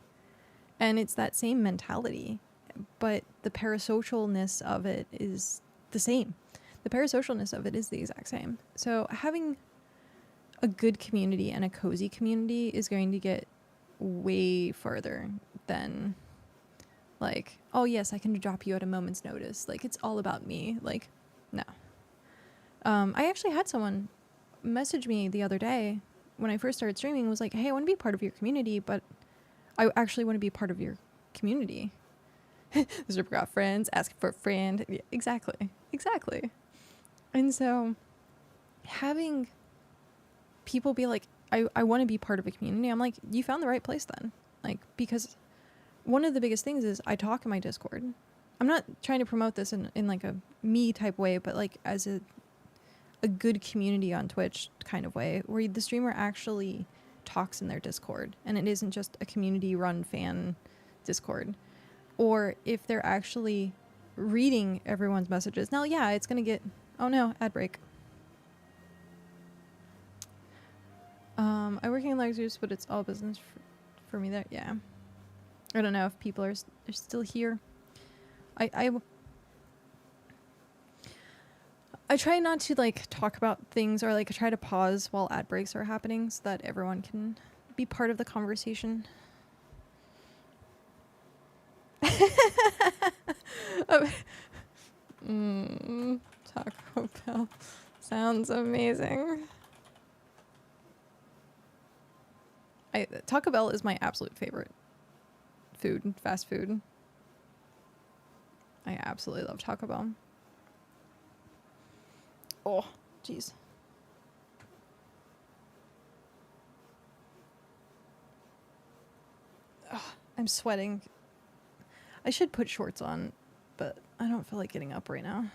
And it's that same mentality, but the parasocialness of it is the same. The parasocialness of it is the exact same. So having a good community and a cozy community is going to get way farther than like, oh yes, I can drop you at a moment's notice. Like, it's all about me. Like, no. I actually had someone message me the other day when I first started streaming, was like, hey, I want to be part of your community, but I actually want to be part of your community. Zip got friends, ask for a friend. Yeah, exactly. And so having people be like, I want to be part of a community, I'm like, you found the right place then. Like, because one of the biggest things is I talk in my Discord. I'm not trying to promote this in like a me type way, but like as a good community on Twitch kind of way, where the streamer actually talks in their Discord and it isn't just a community run fan Discord. Or if they're actually reading everyone's messages. Now, yeah, it's going to get, oh no, ad break. I work in large groups, but it's all business for me there. Yeah. I don't know if people are still here. I try not to like talk about things, or like I try to pause while ad breaks are happening so that everyone can be part of the conversation. Taco Bell sounds amazing. Taco Bell is my absolute favorite food, fast food. I absolutely love Taco Bell. Oh, jeez. I'm sweating. I should put shorts on, but I don't feel like getting up right now.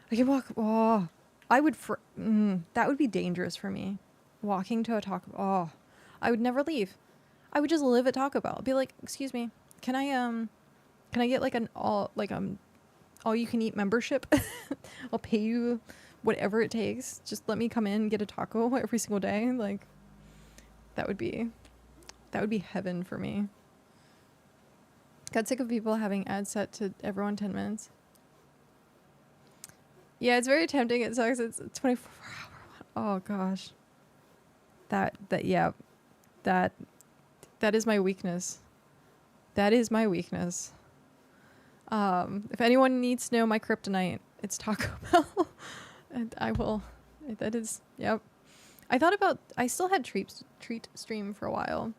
I can walk. Oh, I would. That would be dangerous for me. Walking to a Taco. Oh, I would never leave. I would just live at Taco Bell. Be like, excuse me, can I get like an all you can eat membership? I'll pay you whatever it takes. Just let me come in and get a taco every single day. Like, that would be heaven for me. Got sick of people having ads set to everyone 10 minutes. Yeah, it's very tempting. It sucks. It's a 24-hour one. Oh gosh. That is my weakness. That is my weakness. If anyone needs to know my kryptonite, it's Taco Bell. And I will. That is, yep. I still had treat stream for a while.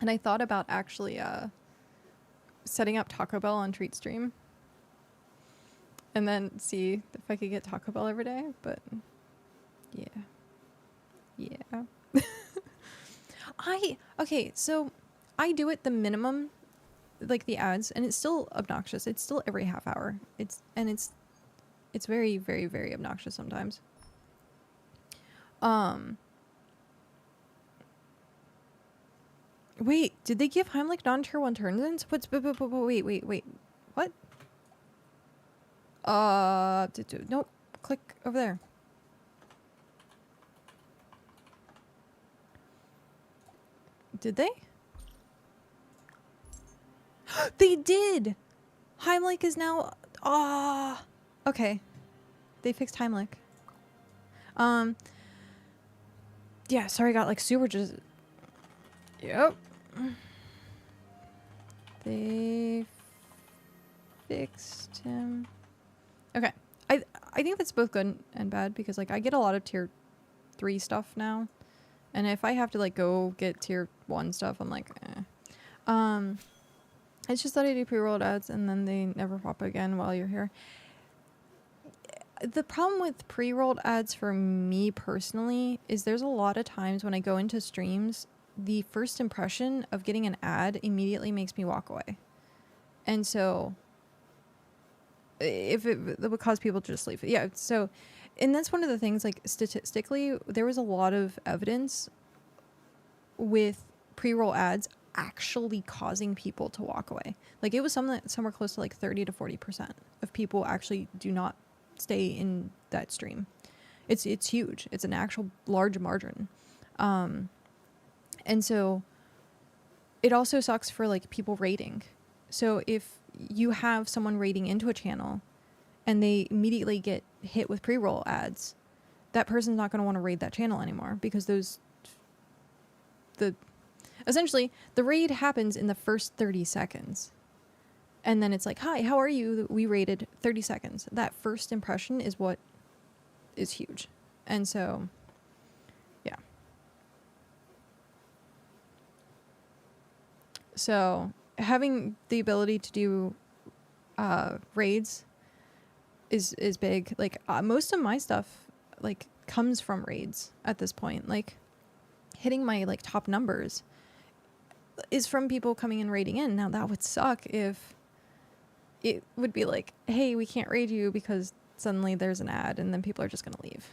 And I thought about actually setting up Taco Bell on treat stream. And then see if I could get Taco Bell every day. But yeah. Okay, so I do it the minimum, like the ads, and it's still obnoxious. It's still every half hour. It's very, very, very obnoxious sometimes. Wait, did they give Heimlich non-tier 1 turn-ins? Wait. What? Nope. Click over there. Did they? They did! Heimlich is now... okay. They fixed Heimlich. Yeah, sorry, I got like super just... Yep. They fixed him. Okay. I think that's both good and bad, because like I get a lot of tier 3 stuff now. And if I have to like go get tier 1 stuff, I'm like, eh. It's just that I do pre-rolled ads and then they never pop again while you're here. The problem with pre-rolled ads for me personally is there's a lot of times when I go into streams the first impression of getting an ad immediately makes me walk away. And so if it would cause people to just leave. Yeah. So, and that's one of the things, like statistically, there was a lot of evidence with pre-roll ads actually causing people to walk away. Like it was somewhere close to like 30 to 40% of people actually do not stay in that stream. It's huge. It's an actual large margin. And so it also sucks for like people rating. So if you have someone rating into a channel and they immediately get hit with pre-roll ads, that person's not going to want to raid that channel anymore, because essentially the raid happens in the first 30 seconds. And then it's like, hi, how are you? We raided 30 seconds. That first impression is what is huge. And so, yeah. So having the ability to do raids is big. Like most of my stuff like comes from raids at this point. Like hitting my like top numbers is from people coming and raiding in. Now that would suck if it would be like, hey, we can't raid you because suddenly there's an ad and then people are just going to leave.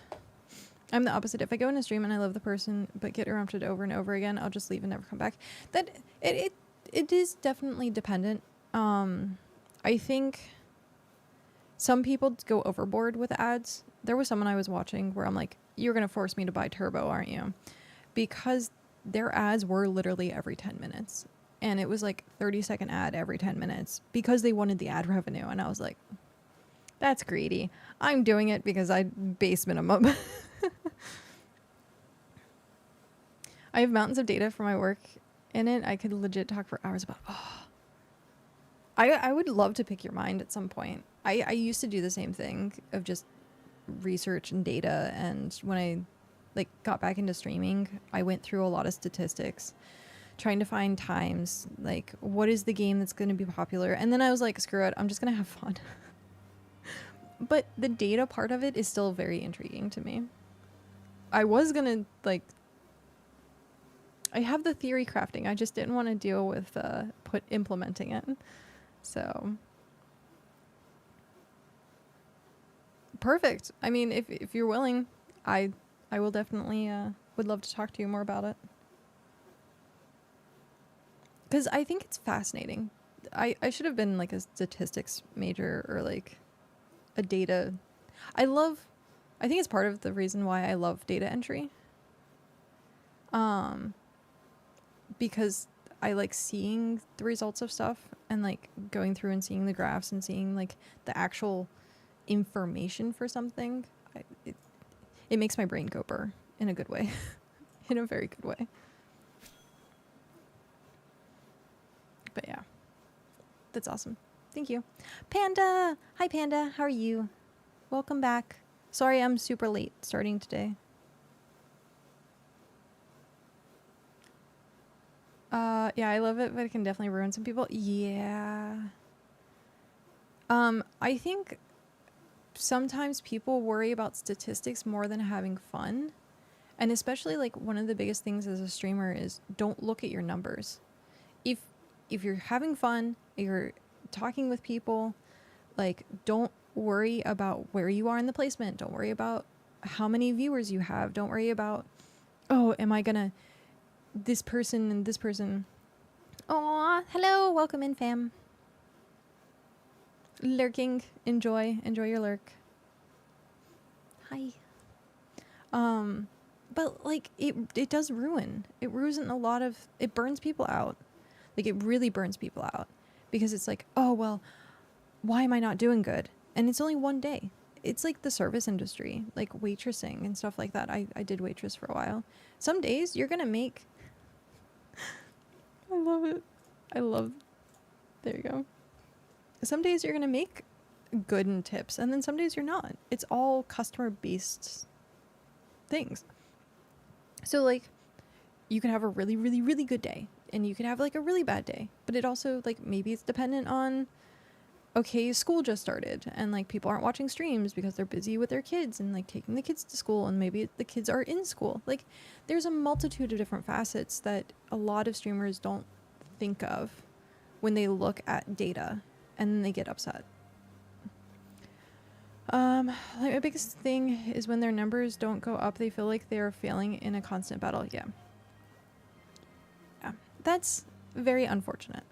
I'm the opposite. If I go in a stream and I love the person but get interrupted over and over again, I'll just leave and never come back. That it is definitely dependent. I think some people go overboard with ads. There was someone I was watching where I'm like, you're going to force me to buy Turbo, aren't you? Because their ads were literally every 10 minutes. And it was like 30-second ad every 10 minutes because they wanted the ad revenue. And I was like, that's greedy. I'm doing it because I base minimum. I have mountains of data for my work in it. I could legit talk for hours about, I would love to pick your mind at some point. I used to do the same thing of just research and data. And when I like got back into streaming, I went through a lot of statistics, trying to find times, like what is the game that's going to be popular. And then I was like, screw it, I'm just going to have fun. But the data part of it is still very intriguing to me. I was going to like, I have the theory crafting. I just didn't want to deal with implementing it. So perfect. I mean, if you're willing, I will definitely would love to talk to you more about it. Because I think it's fascinating. I should have been like a statistics major or like a data. I think it's part of the reason why I love data entry. Because I like seeing the results of stuff and like going through and seeing the graphs and seeing like the actual information for something. It makes my brain go burr in a good way. In a very good way. But yeah, that's awesome. Thank you. Panda! Hi, Panda. How are you? Welcome back. Sorry I'm super late starting today. Yeah, I love it, but it can definitely ruin some people. Yeah. I think sometimes people worry about statistics more than having fun. And especially like one of the biggest things as a streamer is don't look at your numbers. If you're having fun, you're talking with people, like don't worry about where you are in the placement. Don't worry about how many viewers you have. Don't worry about, oh, am I gonna this person and this person. Aw, hello, welcome in, fam. Lurking, enjoy your lurk. Hi. But like it does ruin. It ruins it burns people out. Like it really burns people out because it's like, oh, well, why am I not doing good? And it's only one day. It's like the service industry, like waitressing and stuff like that. I did waitress for a while. Some days you're going to make, I love it. There you go. Some days you're going to make good in tips and then some days you're not. It's all customer based things. So like you can have a really, really, really good day and you can have like a really bad day, but it also like maybe it's dependent on okay, school just started and like people aren't watching streams because they're busy with their kids and like taking the kids to school, and maybe the kids are in school. Like there's a multitude of different facets that a lot of streamers don't think of when they look at data, and then they get upset. Like my biggest thing is when their numbers don't go up, they feel like they're failing in a constant battle. Yeah. Yeah. That's very unfortunate.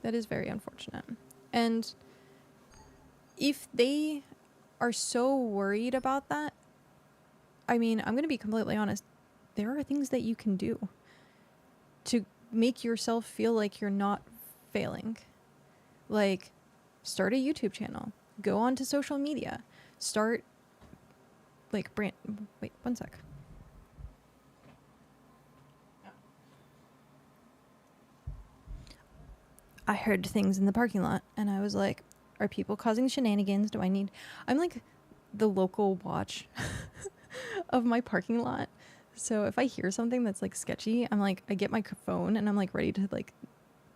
That is very unfortunate. And if they are so worried about that, I mean, I'm going to be completely honest. There are things that you can do to make yourself feel like you're not failing. Like, start a YouTube channel. Go onto social media. Start, like, wait, one sec. I heard things in the parking lot, and I was like, are people causing shenanigans? I'm like the local watch of my parking lot. So if I hear something that's like sketchy, I'm like, I get my phone and I'm like ready to like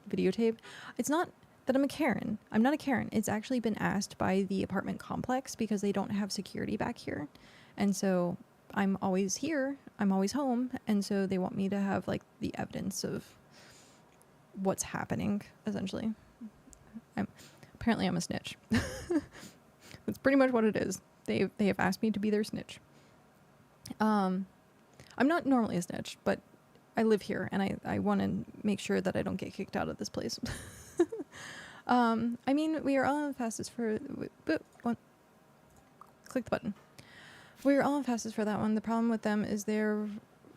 videotape. It's not that I'm a Karen. I'm not a Karen. It's actually been asked by the apartment complex because they don't have security back here. And so I'm always here. I'm always home. And so they want me to have like the evidence of what's happening, essentially. Apparently I'm a snitch. That's pretty much what it is. They have asked me to be their snitch. I'm not normally a snitch, but I live here and I want to make sure that I don't get kicked out of this place. I mean, we are all on fastest for... Click the button. We are all on fastest for that one. The problem with them is they're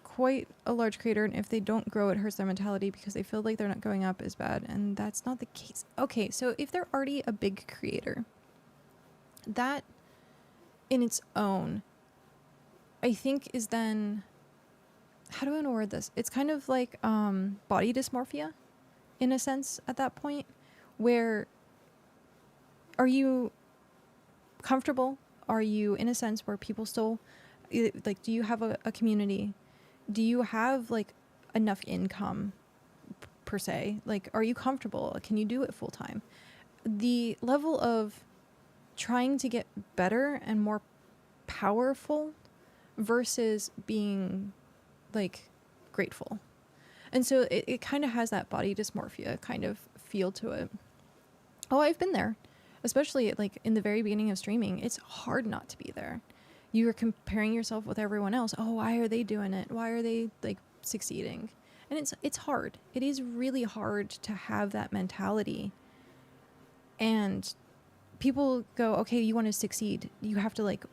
quite a large creator, and if they don't grow, it hurts their mentality because they feel like they're not going up is bad, and that's not the case. Okay, so if they're already a big creator, that in its own, I think is then... How do I want to word this? It's kind of like body dysmorphia, in a sense, at that point, where are you comfortable? Are you in a sense where people still, like, do you have a community? Do you have, like, enough income, per se? Like, are you comfortable? Can you do it full time? The level of trying to get better and more powerful versus being, like, grateful. And so it kind of has that body dysmorphia kind of feel to it. Oh, I've been there. Especially, like, in the very beginning of streaming. It's hard not to be there. You are comparing yourself with everyone else. Oh, why are they doing it? Why are they, like, succeeding? And it's hard. It is really hard to have that mentality. And people go, okay, you want to succeed. You have to, like,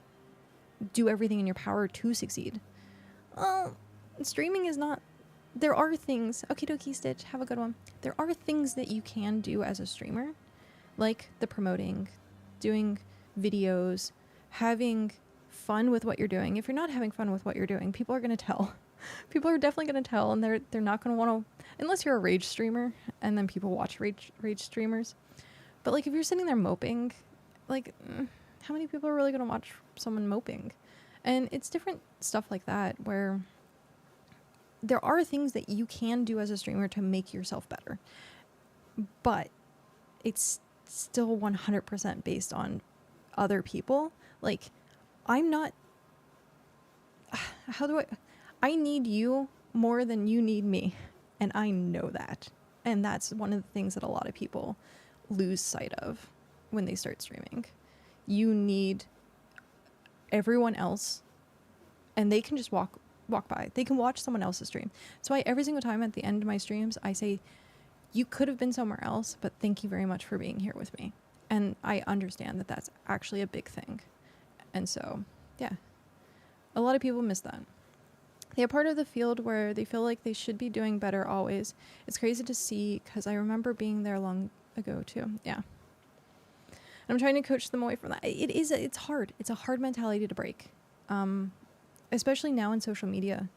do everything in your power to succeed. Well, streaming is not... There are things... Okie dokie, Stitch. Have a good one. There are things that you can do as a streamer. Like the promoting, doing videos, having fun with what you're doing. If you're not having fun with what you're doing, people are going to tell. People are definitely going to tell, and they're not going to want to... Unless you're a rage streamer, and then people watch rage streamers. But, like, if you're sitting there moping, like, how many people are really going to watch someone moping? And it's different stuff like that, where there are things that you can do as a streamer to make yourself better. But it's still 100% based on other people. Like, I'm not... I need you more than you need me. And I know that. And that's one of the things that a lot of people lose sight of when they start streaming. You need everyone else, and they can just walk by. They can watch someone else's stream. So every single time at the end of my streams, I say, you could have been somewhere else, but thank you very much for being here with me. And I understand that that's actually a big thing. And so, yeah, a lot of people miss that. They're part of the field where they feel like they should be doing better always. It's crazy to see, because I remember being there long ago too. Yeah. And I'm trying to coach them away from that. It's hard. It's a hard mentality to break. Especially now in social media,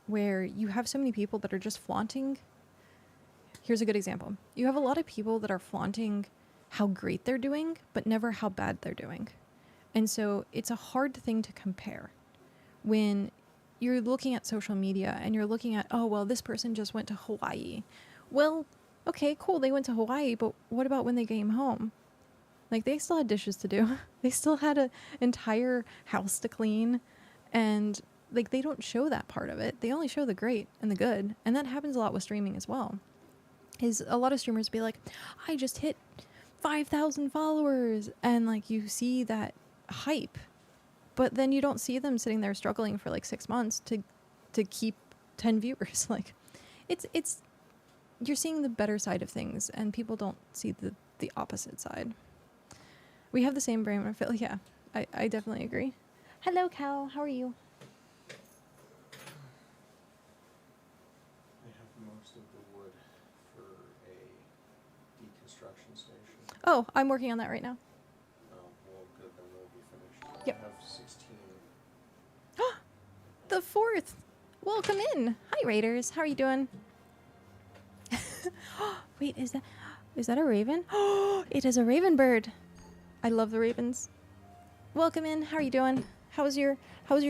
where you have so many people that are just flaunting. Here's a good example. You have a lot of people that are flaunting how great they're doing, but never how bad they're doing. And so it's a hard thing to compare when you're looking at social media and you're looking at, oh, well, this person just went to Hawaii. Well, okay, cool, they went to Hawaii, but what about when they came home? Like, they still had dishes to do. They still had an entire house to clean. And, like, they don't show that part of it. They only show the great and the good. And that happens a lot with streaming as well. Is a lot of streamers be like, I just hit 5,000 followers. And, like, you see that hype. But then you don't see them sitting there struggling for, like, 6 months to keep 10 viewers. Like, it's you're seeing the better side of things. And people don't see the opposite side. We have the same brain. I feel, yeah, I definitely agree. Hello, Cal. How are you? I have most of the wood for a deconstruction station. Oh, I'm working on that right now. Oh, well, good, then we'll be finished. Yep. I have 16. The 4th. Welcome in. Hi, Raiders. How are you doing? Wait, is that a raven? Oh, it is a raven bird. I love the ravens. Welcome in. How are you doing? How was your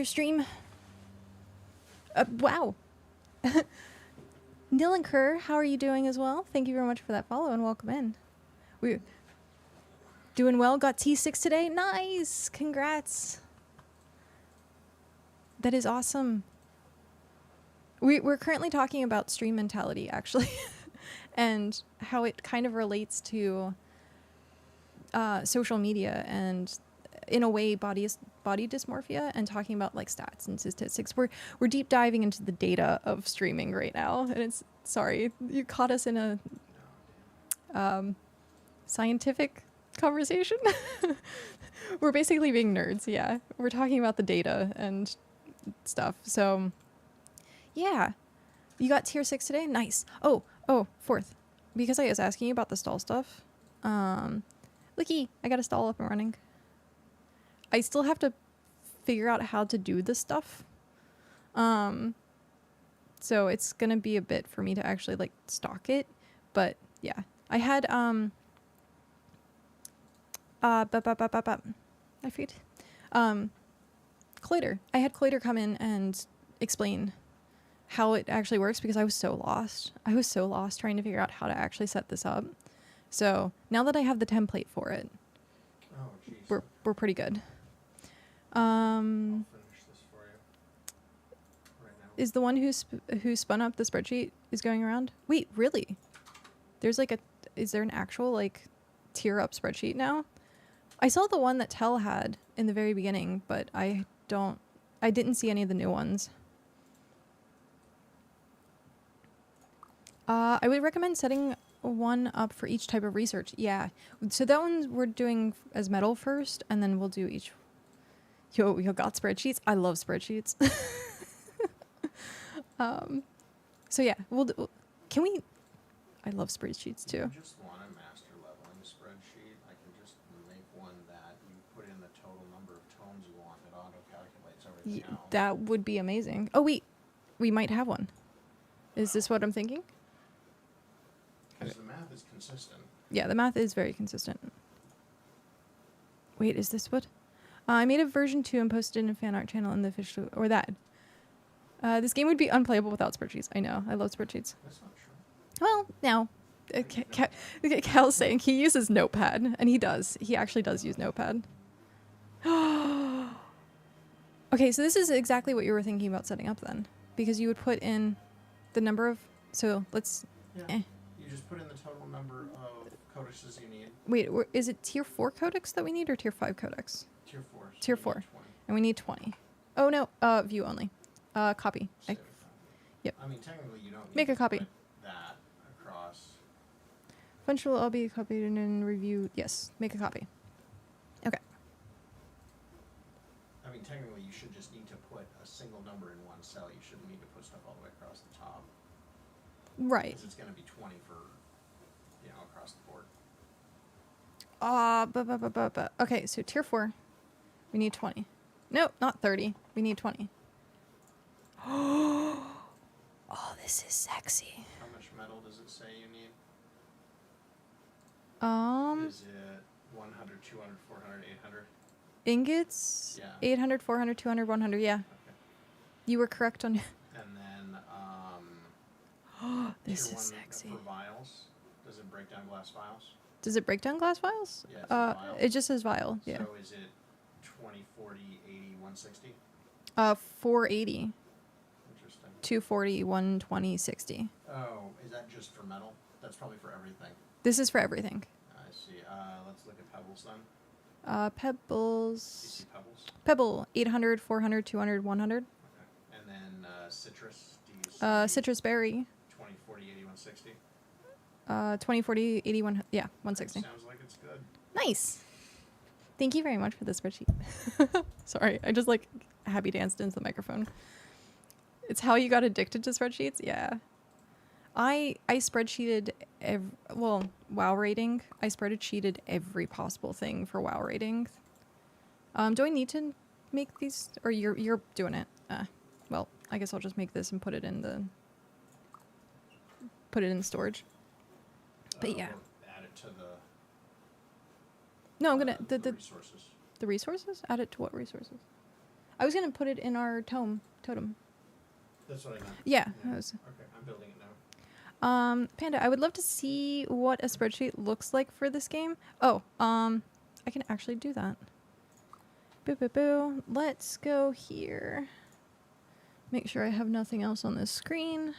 stream? Wow. Neil and Kerr, how are you doing as well? Thank you very much for that follow and welcome in. We're doing well. Got T6 today. Nice. Congrats. That is awesome. We're currently talking about stream mentality, actually, and how it kind of relates to social media and, in a way, body dysmorphia, and talking about like stats and statistics. We're deep diving into the data of streaming right now, and it's, sorry, you caught us in a scientific conversation. We're basically being nerds. Yeah, we're talking about the data and stuff. So yeah, you got tier 6 today. Nice. Oh, 4th, because I was asking you about the stall stuff. Looky, I got a stall up and running. I still have to figure out how to do this stuff. So it's gonna be a bit for me to actually like stock it. But yeah, I had I forget. Cloyter. I had Cloyter come in and explain how it actually works, because I was so lost. I was so lost trying to figure out how to actually set this up. So now that I have the template for it, we're pretty good. I'll finish this for you right now. Is the one who spun up the spreadsheet is going around? Wait, really? There's like is there an actual like tier up spreadsheet now? I saw the one that Tell had in the very beginning, but I didn't see any of the new ones. I would recommend setting one up for each type of research. Yeah. So that one we're doing as metal first, and then we'll do each. Yo, got spreadsheets. I love spreadsheets. So yeah, can we? I love spreadsheets too. If you just want a master leveling spreadsheet, I can just make one that you put in the total number of tones you want. It auto calculates everything else. That would be amazing. Oh wait, we might have one. Is this what I'm thinking? Because the math is consistent. Yeah, the math is very consistent. Wait, is this what? I made a version 2 and posted in a fan art channel in the official, or that. This game would be unplayable without spreadsheets. I know, I love spreadsheets. That's not true. Well, now, Cal's saying he uses Notepad, and he does. He actually does use Notepad. Okay, so this is exactly what you were thinking about setting up then, because you would put in the number of. So let's. Yeah. You just put in the total number of codexes you need. Wait, is it tier 4 codex that we need, or tier 5 codex? Tier 4. So Tier 4. And we need 20. Oh no, view only. Copy. Save a copy. Yep. I mean, technically you don't need Make a to copy. put that across. Bunch will all be copied and then reviewed. Yes, make a copy. Okay. I mean, technically you should just need to put a single number in one cell. You shouldn't need to put stuff all the way across the top. Right. Because it's going to be 20 for, across the board. Okay, so tier 4, we need 20. No, not 30. We need 20. Oh, this is sexy. How much metal does it say you need? Is it 100, 200, 400, 800? Ingots? Yeah. 800, 400, 200, 100, yeah. Okay. You were correct on. And then, This tier is 1 sexy. for vials. Does it break down glass vials? Does it break down glass vials? Yeah, it's a vial. It just says vial. Yeah. So is it 20, 40, 80, 160? 480, Interesting. 240, 120, 60. Oh, is that just for metal? That's probably for everything. This is for everything. I see. Let's look at pebbles then. Do you Pebbles. see pebbles? Pebble, 800, 400, 200, 100. Okay. And then citrus. Do you see Citrus berry, 20, 40, 80, 160? 20, 40, 81, yeah, 160. Sounds like it's good. Nice. Thank you very much for the spreadsheet. Sorry, I just like happy danced into the microphone. It's how you got addicted to spreadsheets? Yeah. I spreadsheeted WoW rating. I spreadsheeted every possible thing for WoW rating. Do I need to make these, or you're doing it? Well, I guess I'll just make this and put it in storage. But yeah. Add it to the. No, I'm gonna the resources. the resources. Add it to what resources? I was gonna put it in our totem. That's what I meant. Yeah. Yeah. I was. Okay, I'm building it now. Panda, I would love to see what a spreadsheet looks like for this game. Oh, I can actually do that. Boo boo boo. Let's go here. Make sure I have nothing else on this screen.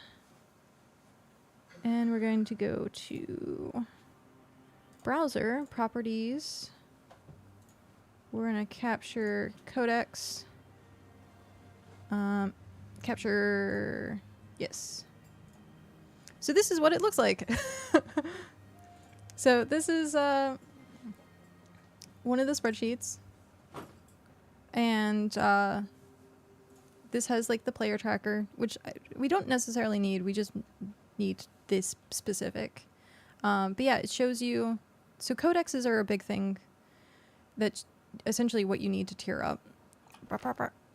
And we're going to go to browser, properties. We're going to capture codex. Capture, yes. So this is what it looks like. So this is one of the spreadsheets. And this has like the player tracker, which we don't necessarily need. We just need this specific. But yeah, it shows you. So codexes are a big thing. That's essentially what you need to tier up.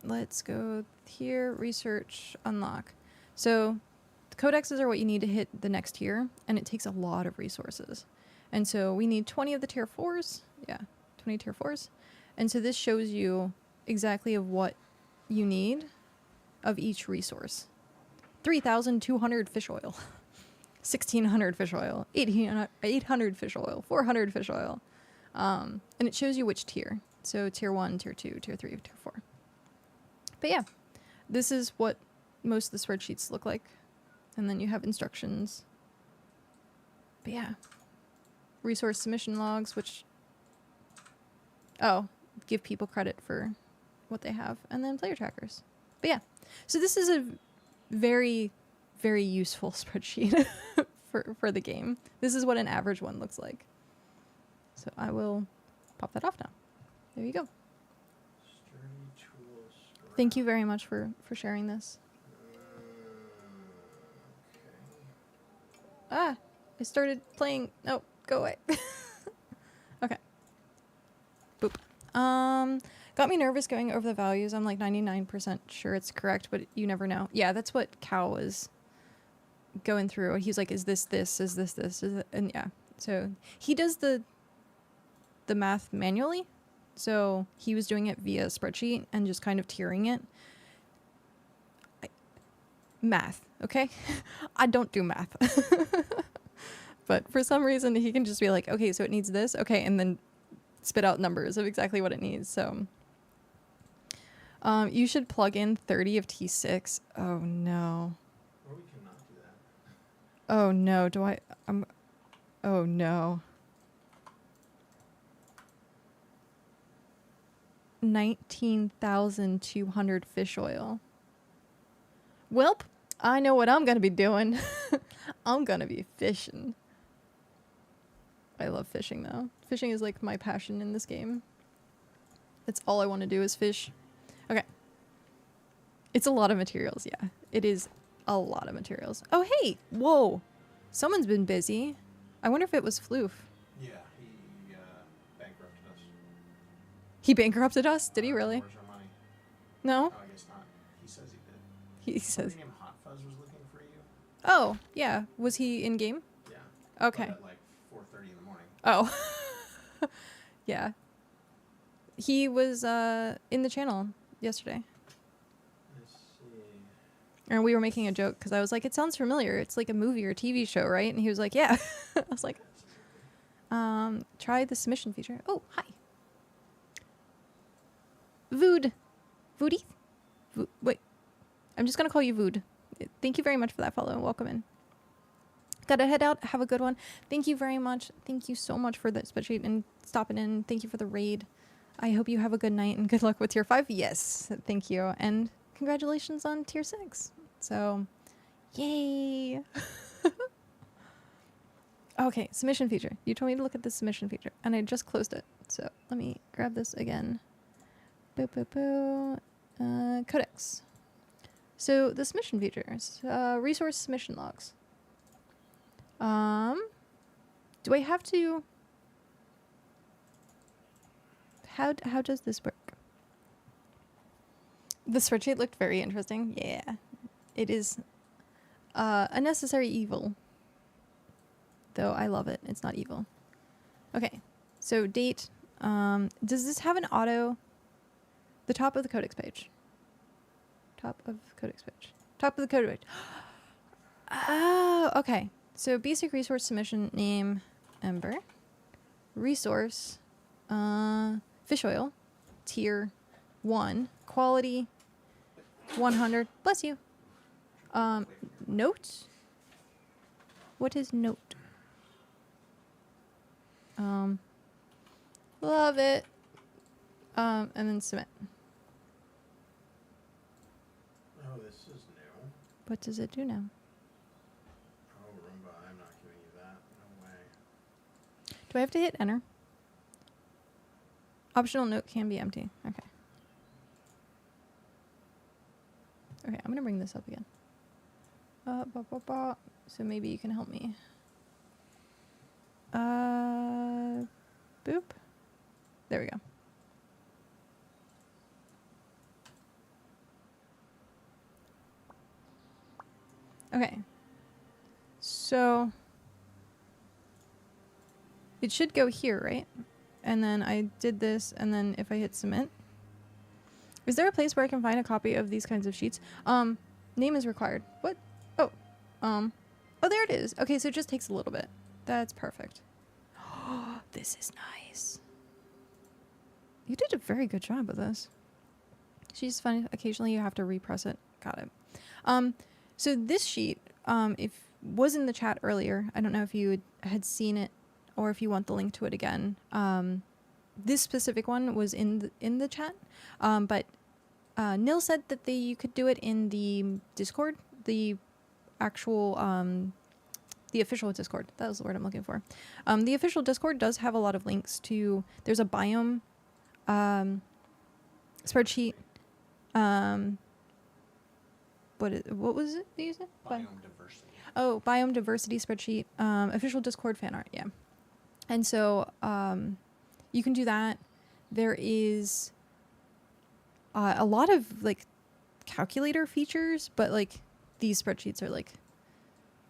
Let's go here, research, unlock. So the codexes are what you need to hit the next tier, and it takes a lot of resources. And so we need 20 of the tier 4s. Yeah, 20 tier 4s. And so this shows you exactly of what you need of each resource. 3,200 fish oil. 1,600 fish oil. 800 fish oil. 400 fish oil. And it shows you which tier. So tier 1, tier 2, tier 3, tier 4. But yeah, this is what most of the spreadsheets look like. And then you have instructions. But yeah. Resource submission logs, which... Oh, give people credit for what they have. And then player trackers. But yeah. So this is a very, very useful spreadsheet for the game. This is what an average one looks like. So I will pop that off now. There you go. Sturdy tools. Thank you very much for sharing this. Okay. Ah, I started playing. No, go away. Okay. Boop. Got me nervous going over the values. I'm like 99% sure it's correct, but you never know. Yeah, that's what Cal was going through. He's like, is this, is this, is it? And yeah. So he does the math manually. So he was doing it via spreadsheet and just kind of tiering it. Math, okay? I don't do math. But for some reason, he can just be like, okay, so it needs this. Okay, and then spit out numbers of exactly what it needs. So you should plug in 30 of T6. Oh, no. Or we cannot do that. Oh, no. Oh, no. 19,200 fish oil. Welp, I know what I'm going to be doing. I'm going to be fishing. I love fishing, though. Fishing is like my passion in this game. That's all I want to do is fish. Okay. It's a lot of materials, yeah. It is a lot of materials. Oh, hey! Whoa! Someone's been busy. I wonder if it was Floof. Yeah, he bankrupted us. He bankrupted us? Did he really? Where's our money? No? Oh, I guess not. He says he did. He says... Somebody named Hot Fuzz was looking for you. Oh, yeah. Was he in game? Yeah. Okay. But at like 4:30 in the morning. Oh. Yeah. He was in the channel yesterday. Let's see. And we were making a joke because I was like, it sounds familiar. It's like a movie or TV show, right? And he was like, yeah. I was like, Try the submission feature. Oh, hi. Vood. Voody? Wait. I'm just going to call you Vood. Thank you very much for that follow and welcome in. Gotta head out. Have a good one. Thank you very much. Thank you so much for the spreadsheet and stopping in. Thank you for the raid. I hope you have a good night and good luck with tier 5. Yes, thank you. And congratulations on tier 6. So, yay. Okay, submission feature. You told me to look at the submission feature and I just closed it. So let me grab this again. Boo, boo, boo. Codex. So the submission features, resource submission logs. Do I have to, how does this work? The spreadsheet looked very interesting. Yeah, it is a necessary evil, though I love it. It's not evil. Okay, so date. Does this have an auto? The top of the codex page. Top of codex page. Top of the codex page. Oh, okay. So basic resource submission name, Ember. Resource, fish oil, tier 1, quality 100. Bless you. Note. What is note? Love it. And then submit. Oh, this is new. What does it do now? Oh, Roomba, I'm not giving you that. No way. Do I have to hit enter? Optional note can be empty. Okay. Okay, I'm gonna bring this up again. So maybe you can help me. Boop. There we go. Okay. So it should go here, right? And then I did this, and then if I hit submit. Is there a place where I can find a copy of these kinds of sheets? Name is required. What? Oh. Oh, there it is. Okay, so it just takes a little bit. That's perfect. This is nice. You did a very good job with this. She's fun. Occasionally you have to repress it. Got it. So this sheet, if was in the chat earlier, I don't know if you had seen it or if you want the link to it again. This specific one was in the chat, but Nil said that you could do it in the Discord, the actual the official Discord. That was the word I'm looking for. The official Discord does have a lot of links to. There's a biome spreadsheet. What was it that you said? Biome diversity. Oh, biome diversity spreadsheet. Official Discord fan art. Yeah, and so you can do that. There is a lot of like calculator features, but like these spreadsheets are like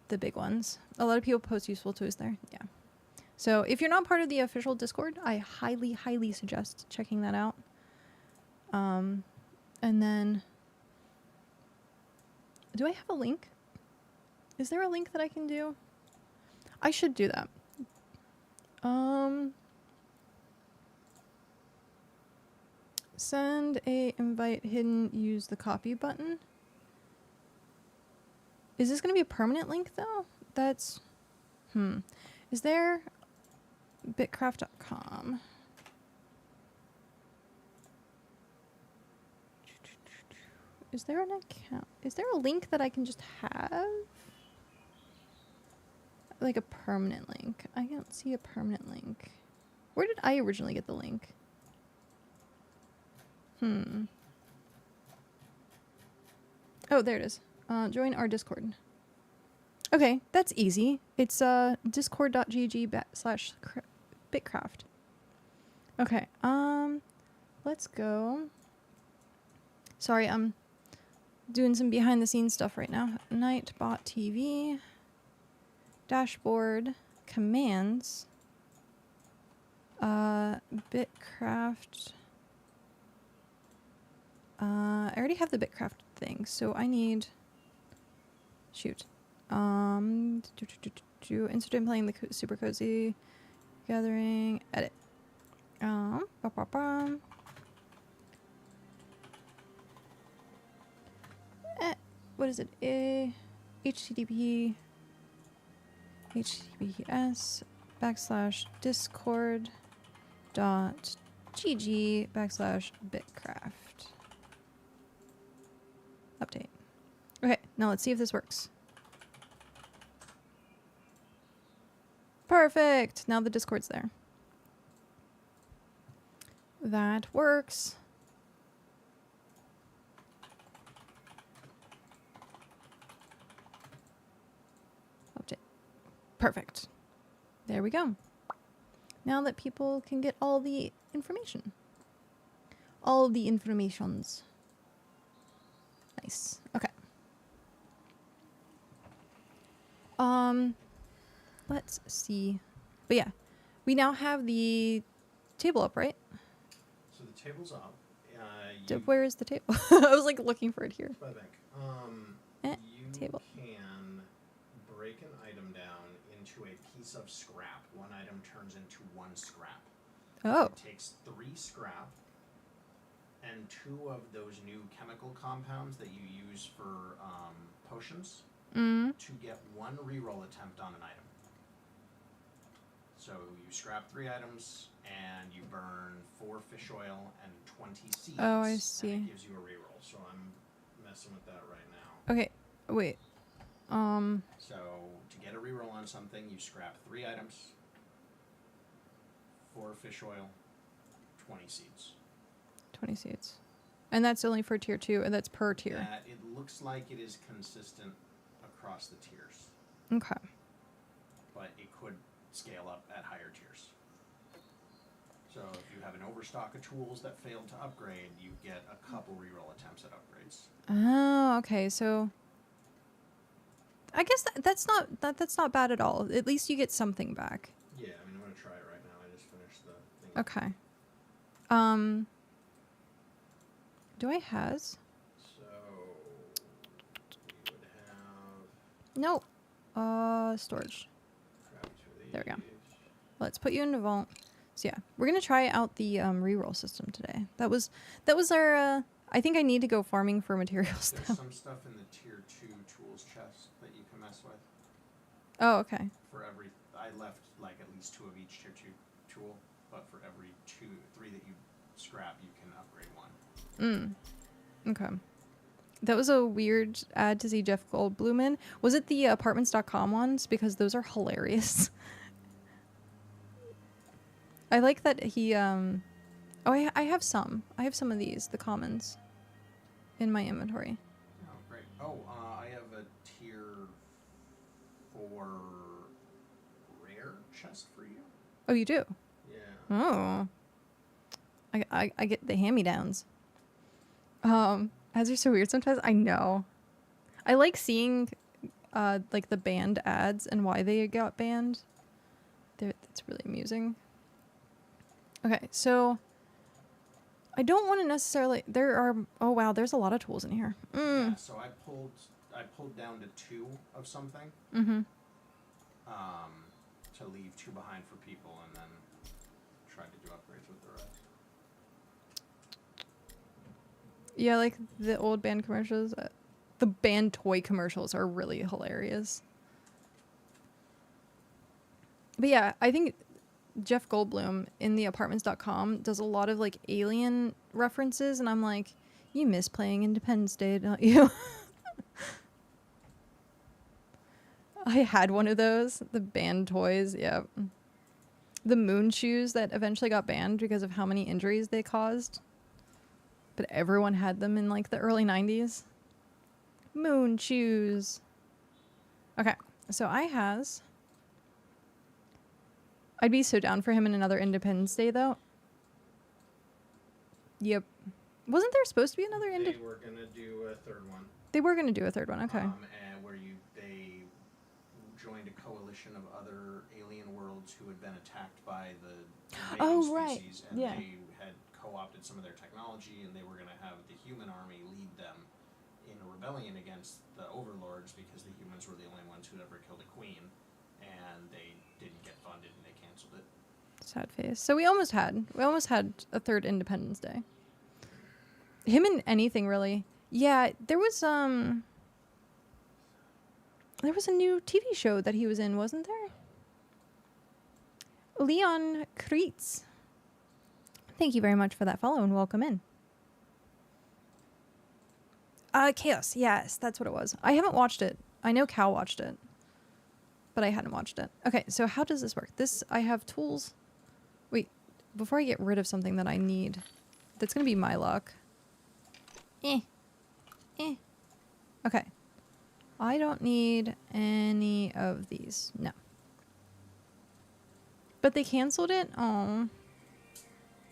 the big ones. A lot of people post useful tools there. Yeah. So if you're not part of the official Discord, I highly, highly suggest checking that out. And then, do I have a link? Is there a link that I can do? I should do that. Send a invite hidden, use the copy button. Is this going to be a permanent link though? That's, Is there BitCraft.com? Is there an account? Is there a link that I can just have? Like a permanent link. I don't see a permanent link. Where did I originally get the link? Oh, there it is. Join our Discord. Okay, that's easy. It's discord.gg/BitCraft. Okay, let's go. Sorry, I'm doing some behind the scenes stuff right now. Nightbot TV, dashboard, commands, BitCraft. I already have the BitCraft thing, so I need, shoot. Insert in playing the super cozy Gathering, edit. Ba -ba -ba. What is it? HTTP HTTPS /discord .gg /BitCraft. Update. Okay, now let's see if this works. Perfect! Now the Discord's there. That works. Update. Perfect. There we go. Now that people can get all the information. All the informations. Nice. Okay. Let's see. But yeah, we now have the table up, right? So the table's up. Where is the table? I was like looking for it here. I think. You Table. can break an item down into a piece of scrap. One item turns into 1 scrap. Oh. It takes 3 scrap and 2 of those new chemical compounds that you use for potions to get 1 reroll attempt on an item. So you scrap 3 items and you burn 4 fish oil and 20 seeds. Oh, I see. And it gives you a reroll. So I'm messing with that right now. Okay. Wait. So to get a reroll on something, you scrap 3 items, 4 fish oil, 20 seeds. 20 seeds. And that's only for tier 2, and that's per tier. It looks like it is consistent across the tiers. Okay. But it could scale up at higher tiers. So if you have an overstock of tools that failed to upgrade, you get a couple reroll attempts at upgrades. Oh, okay. So I guess that's not bad at all. At least you get something back. Yeah, I mean, I'm gonna try it right now. I just finished the thing. Okay. Do I has? So we would have Storage. grab 2 of There we go. these. Let's put you in the vault. So yeah, we're gonna try out the reroll system today. That was our. I think I need to go farming for materials There's now. some stuff in the tier 2 tools chest that you can mess with. Oh, okay. For every, I left like at least 2 of each tier 2 tool, but for every 3 that you scrap, you can upgrade 1. Okay. That was a weird ad to see Jeff Goldblum in. Was it the apartments.com ones? Because those are hilarious. I like that he, oh, I have some. I have some of these, the commons, in my inventory. Oh, great. Oh, I have a tier 4 rare chest for you. Oh, you do? Yeah. Oh. I get the hand-me-downs. Ads are so weird sometimes. I know. I like seeing, like, the banned ads and why they got banned. It's really amusing. Okay, so I don't want to necessarily. Oh wow, there's a lot of tools in here. Yeah, so I pulled down to 2 of something. To leave 2 behind for people, and then tried to do upgrades with the rest. Yeah, like the old band commercials. The band toy commercials are really hilarious. But yeah, I think Jeff Goldblum in the apartments.com does a lot of like alien references, and I'm like, you miss playing Independence Day, don't you? I had one of those, the band toys, yeah. The moon shoes that eventually got banned because of how many injuries they caused. But everyone had them in like the early 90s. Moon shoes. Okay, so I'd be so down for him in another Independence Day, though. Yep. Wasn't there supposed to be another They were gonna do a 3rd one. They were gonna do a 3rd one, okay. And where they joined a coalition of other alien worlds who had been attacked by the invading species, and yeah. they had co-opted some of their technology, and they were gonna have the human army lead them in a rebellion against the overlords because the humans were the only ones who'd ever killed a queen, and they didn't get funded and they canceled it. Sad face. So we almost had a third Independence Day. Him in anything really. Yeah, there was a new TV show that he was in, wasn't there? Leon Kreitz. Thank you very much for that follow and welcome in. Chaos. Yes, that's what it was. I haven't watched it. I know Cal watched it, but I hadn't watched it. Okay, so how does this work? I have tools. Wait, before I get rid of something that I need, that's going to be my luck. Okay. I don't need any of these. No. But they canceled it? Oh.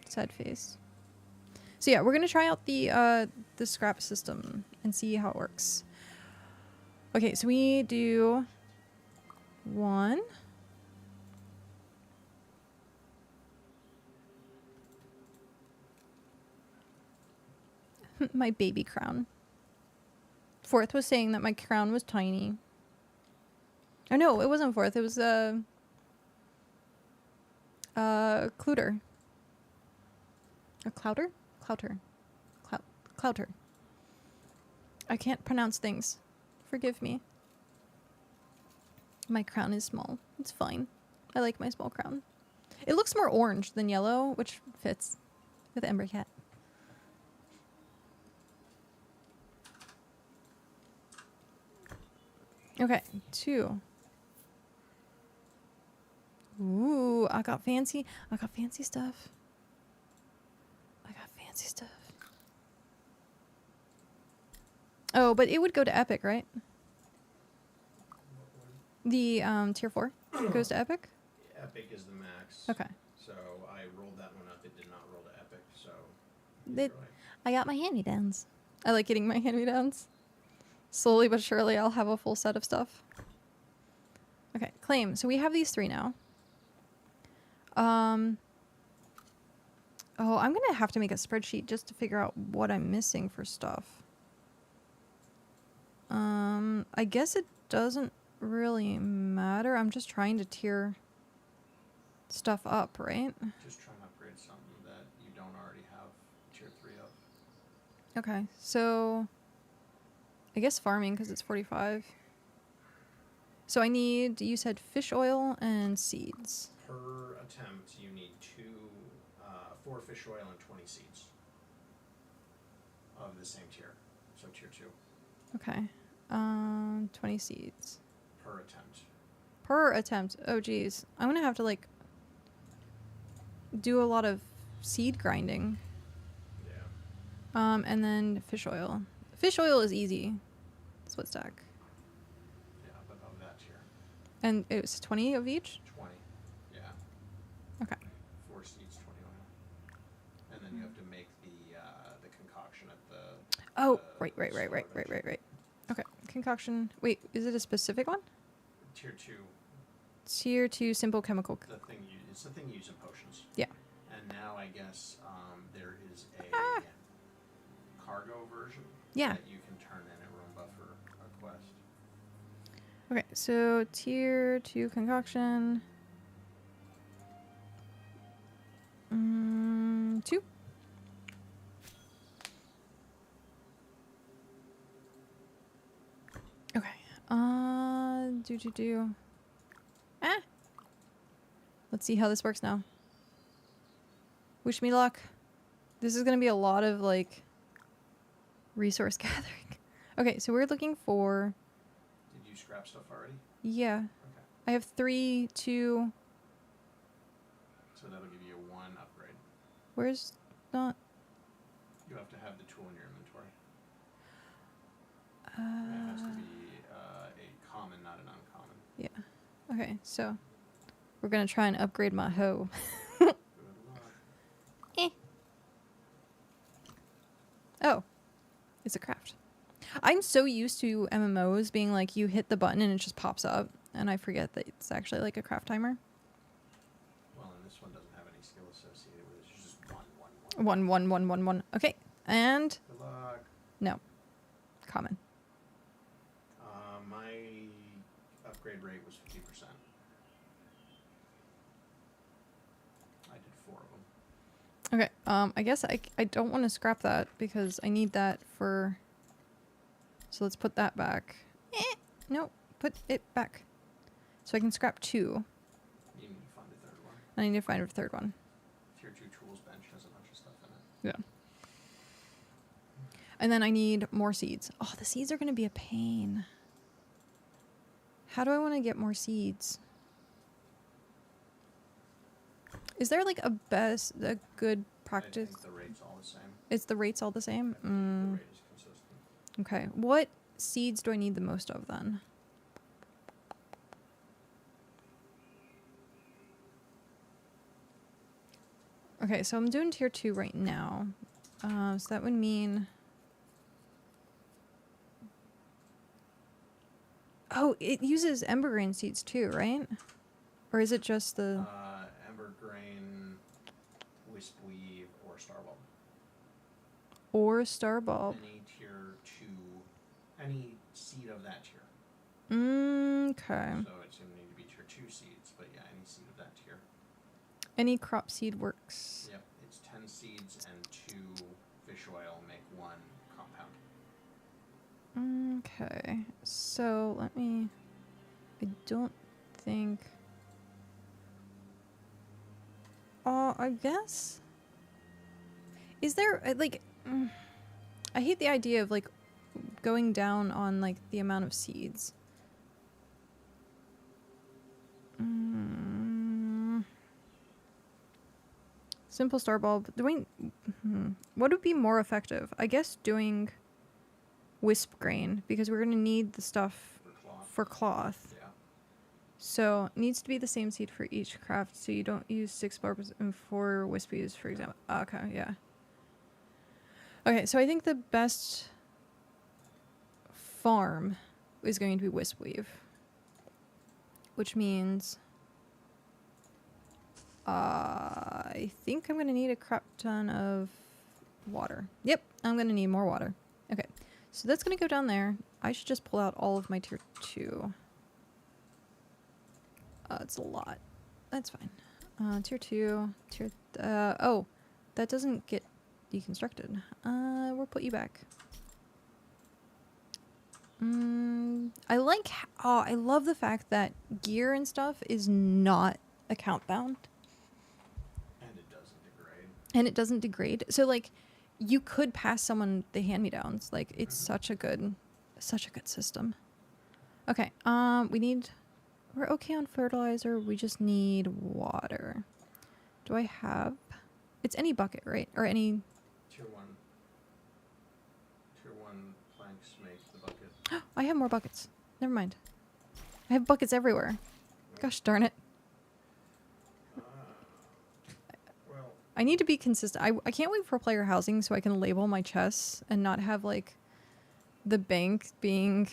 Sad face. So yeah, we're going to try out the scrap system and see how it works. Okay, so we do 1. My baby crown. Fourth was saying that my crown was tiny. Oh no, it wasn't Fourth. It was Cluter. A Clouter? Clouter. I can't pronounce things. Forgive me. My crown is small. It's fine. I like my small crown. It looks more orange than yellow, which fits with emberKat. Okay, 2. Ooh, I got fancy stuff. Oh, but it would go to Epic, right? The tier 4 goes to Epic? Epic is the max. Okay. So I rolled that one up. It did not roll to Epic, so... I got my hand-me-downs. I like getting my hand-me-downs. Slowly but surely, I'll have a full set of stuff. Okay, claim. So we have these 3 now. Oh, I'm going to have to make a spreadsheet just to figure out what I'm missing for stuff. I guess it doesn't really matter. I'm just trying to tier stuff up, right? Just trying to upgrade something that you don't already have tier 3 of. Okay, so I guess farming because it's 45. So I need, you said fish oil and seeds. Per attempt, you need 4 fish oil and 20 seeds of the same tier. So tier 2. Okay. 20 seeds. Per attempt. Per attempt. Oh, geez. I'm going to have to, like, do a lot of seed grinding. Yeah. And then fish oil. Fish oil is easy. Split stack. Yeah, but of that tier. And it was 20 of each? 20. Yeah. Okay. 4 seeds, 20 oil. And then you have to make the concoction at the... Oh, right. Okay, concoction. Wait, is it a specific one? Tier 2. Tier 2 simple chemical. It's the thing you use in potions. Yeah. And now I guess there is a cargo version that you can turn in at Roomba for a quest. Okay, so tier 2 concoction. 2. Okay. Let's see how this works now. Wish me luck. This is going to be a lot of, like, resource gathering. Okay, so we're looking for... Did you scrap stuff already? Yeah. Okay. I have 3, 2... So that'll give you 1 upgrade. Where's not... You have to have the tool in your inventory. It has to be a common, not an uncommon. Yeah. Okay, so we're going to try and upgrade my hoe. Good luck. Oh, it's a craft. I'm so used to MMOs being like you hit the button and it just pops up, and I forget that it's actually like a craft timer. Well, and this one doesn't have any skill associated with it. It's just 1. Okay, and Good luck. no, common. My upgrade rate was 50%. Okay, I guess I don't want to scrap that because I need that for... So let's put that back. No, put it back. So I can scrap 2. You need to find a third one. I need to find a third one. Tier 2 tools bench has a bunch of stuff in it. Yeah. And then I need more seeds. Oh, the seeds are going to be a pain. How do I want to get more seeds? Is there like a good practice? I think the rate's all the same. Is the rates all the same? The rate is consistent. Okay. What seeds do I need the most of then? Okay, so I'm doing tier 2 right now. So that would mean... Oh, it uses ember grain seeds too, right? Or is it just the... Ember grain, wisp weave, or starbulb. Or starbulb. Any tier 2, any seed of that tier. Okay. So it's going to need to be tier 2 seeds, but yeah, any seed of that tier. Any crop seed works. Yep, it's 10 seeds and 2 fish oil make 1 compound. Okay. So let me... I don't think... I guess... Is there, like... I hate the idea of, like, going down on, like, the amount of seeds. Simple star bulb. Doing... What would be more effective? I guess doing wisp grain, because we're going to need the stuff for cloth. Yeah. So, it needs to be the same seed for each craft, so you don't use 6 barbs and 4 wispies, for example. Okay, yeah. Okay, so I think the best farm is going to be wisp weave. Which means... I think I'm going to need a crap ton of water. Yep, I'm going to need more water. Okay, so that's going to go down there. I should just pull out all of my tier 2. It's a lot. That's fine. Tier 2, tier... oh, that doesn't get deconstructed. We'll put you back. I like... Oh, I love the fact that gear and stuff is not account bound. And it doesn't degrade. And it doesn't degrade. So, like, you could pass someone the hand-me-downs. Like, it's such a good system. Okay, we need... We're okay on fertilizer. We just need water. Do I have... It's any bucket, right? Or any... Tier 1 planks make the bucket. I have more buckets. Never mind. I have buckets everywhere. Gosh darn it. Well, I need to be consistent. I can't wait for player housing so I can label my chests and not have, like, the bank being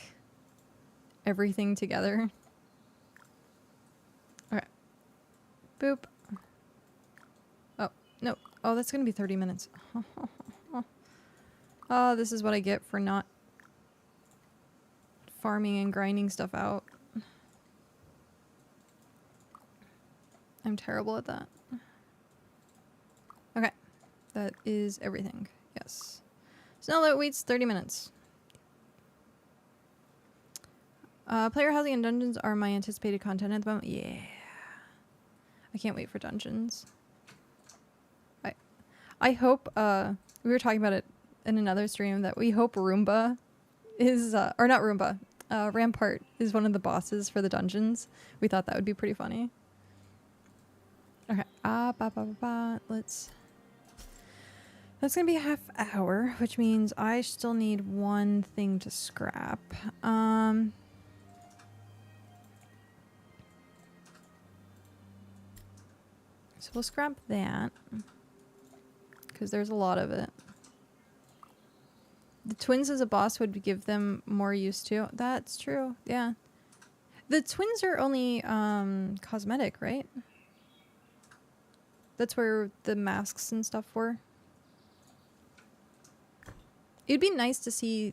everything together. Okay. Boop. Oh, no. Oh, that's going to be 30 minutes. Oh, this is what I get for not farming and grinding stuff out. I'm terrible at that. Okay. That is everything. Yes. So now that waits 30 minutes. Player housing and dungeons are my anticipated content at the moment. Yeah. I can't wait for dungeons. I hope, we were talking about it in another stream, that we hope Roomba is, or not Roomba, Rampart is one of the bosses for the dungeons. We thought that would be pretty funny. Okay, let's... That's gonna be a half hour, which means I still need one thing to scrap. So we'll scrap that, because there's a lot of it. The twins as a boss would give them more use too. That's true, yeah. The twins are only cosmetic, right? That's where the masks and stuff were. It'd be nice to see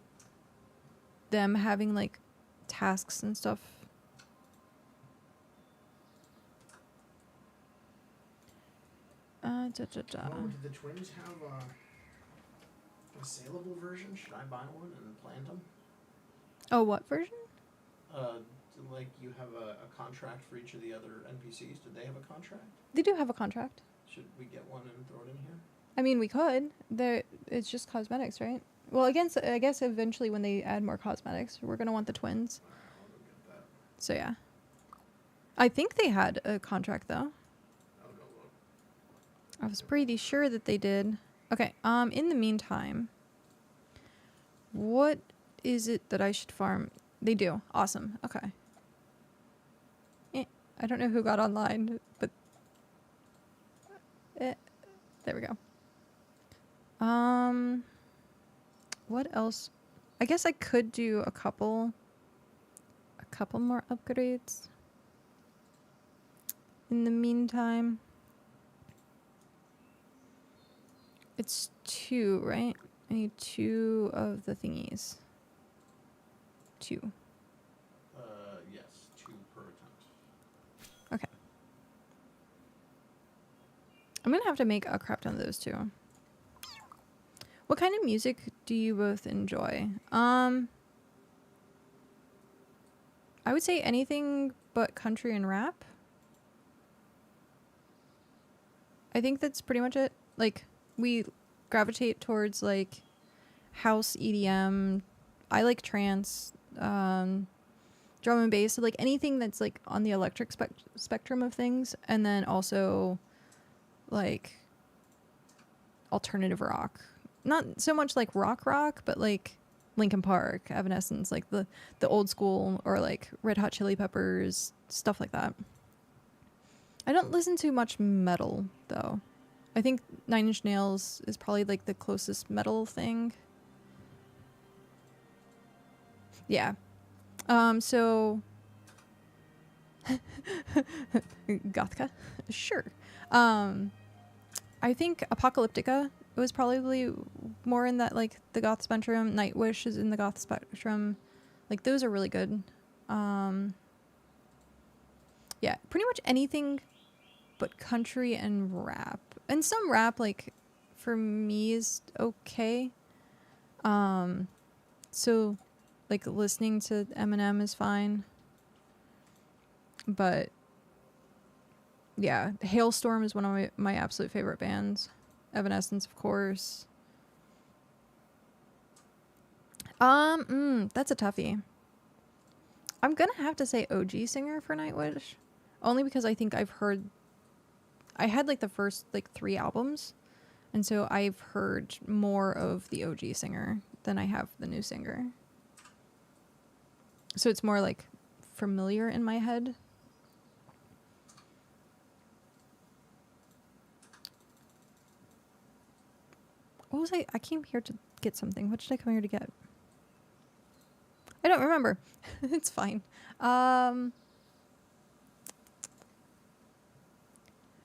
them having, like, tasks and stuff. Oh, did the twins have a saleable version? Should I buy one and plant them? Oh, what version? Like you have a contract for each of the other NPCs. Did they have a contract? They do have a contract. Should we get one and throw it in here? I mean, we could. It's just cosmetics, right? Well, I guess eventually when they add more cosmetics, we're going to want the twins. Alright, I'll go get that. So, yeah. I think they had a contract, though. I'll go look. I was pretty sure that they did. Okay, in the meantime, what is it that I should farm? They do. Awesome. Okay. I don't know who got online, but... there we go. What else? I guess I could do a couple more upgrades. In the meantime, it's 2, right? I need 2 of the thingies. 2. Yes, 2 per attempt. Okay. I'm gonna have to make a crap ton of those too. What kind of music do you both enjoy? I would say anything but country and rap. I think that's pretty much it. Like, we gravitate towards, like, house, EDM. I like trance, drum and bass. So, like, anything that's, like, on the electric spectrum of things. And then also, like, alternative rock. Not so much, like, rock, but, like, Linkin Park, Evanescence, like, the old school, or, like, Red Hot Chili Peppers, stuff like that. I don't listen to much metal, though. I think Nine Inch Nails is probably, like, the closest metal thing. Yeah. So... Gothka? Sure. I think Apocalyptica was probably more in that, like, the goth spectrum. Nightwish is in the goth spectrum. Like, those are really good. Yeah, pretty much anything but country and rap. And some rap, like, for me is okay. So, like, listening to Eminem is fine. But, yeah, Hailstorm is one of my absolute favorite bands. Evanescence, of course. That's a toughie. I'm gonna have to say OG singer for Nightwish. Only because I think I had, like, the first, like, 3 albums. And so I've heard more of the OG singer than I have the new singer. So it's more, like, familiar in my head. What was I came here to get something. What did I come here to get? I don't remember. It's fine.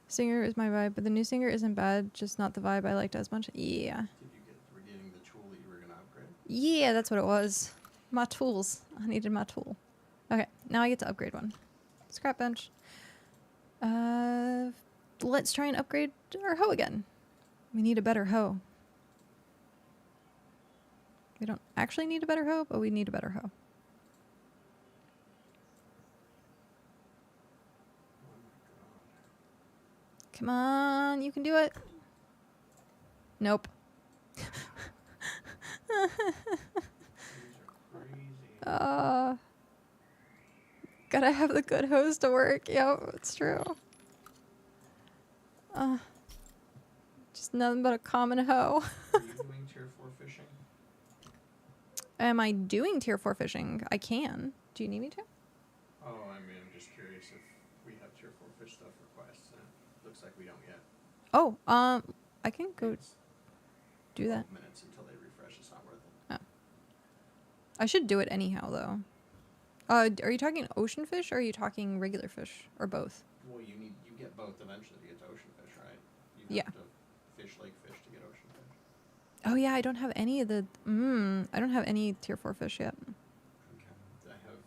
Singer is my vibe, but the new singer isn't bad, just not the vibe I liked as much. Yeah. Did you get we're getting the tool that you were gonna upgrade? Yeah, that's what it was. My tools. I needed my tool. Okay, now I get to upgrade one. Scrap bench. Let's try and upgrade our hoe again. We need a better hoe. We don't actually need a better hoe, but we need a better hoe. Oh my god. Come on, you can do it. Nope. These are crazy. Gotta have the good hose to work. Yep, it's true. Just nothing but a common hoe. Are you doing tier 4 fishing? Am I doing tier 4 fishing? I can. Do you need me to? Oh, I mean, I'm just curious if we have tier 4 fish stuff requests. Looks like we don't yet. Oh, I can go It's do that. 12 minutes until they refresh. It's not worth it. Oh. I should do it anyhow, though. Are you talking ocean fish or are you talking regular fish? Or both? Well, you get both eventually to get to ocean fish, right? You Yeah. have to fish lake fish to get ocean fish. Oh, yeah, I don't have any of the... I don't have any tier 4 fish yet. Okay. I have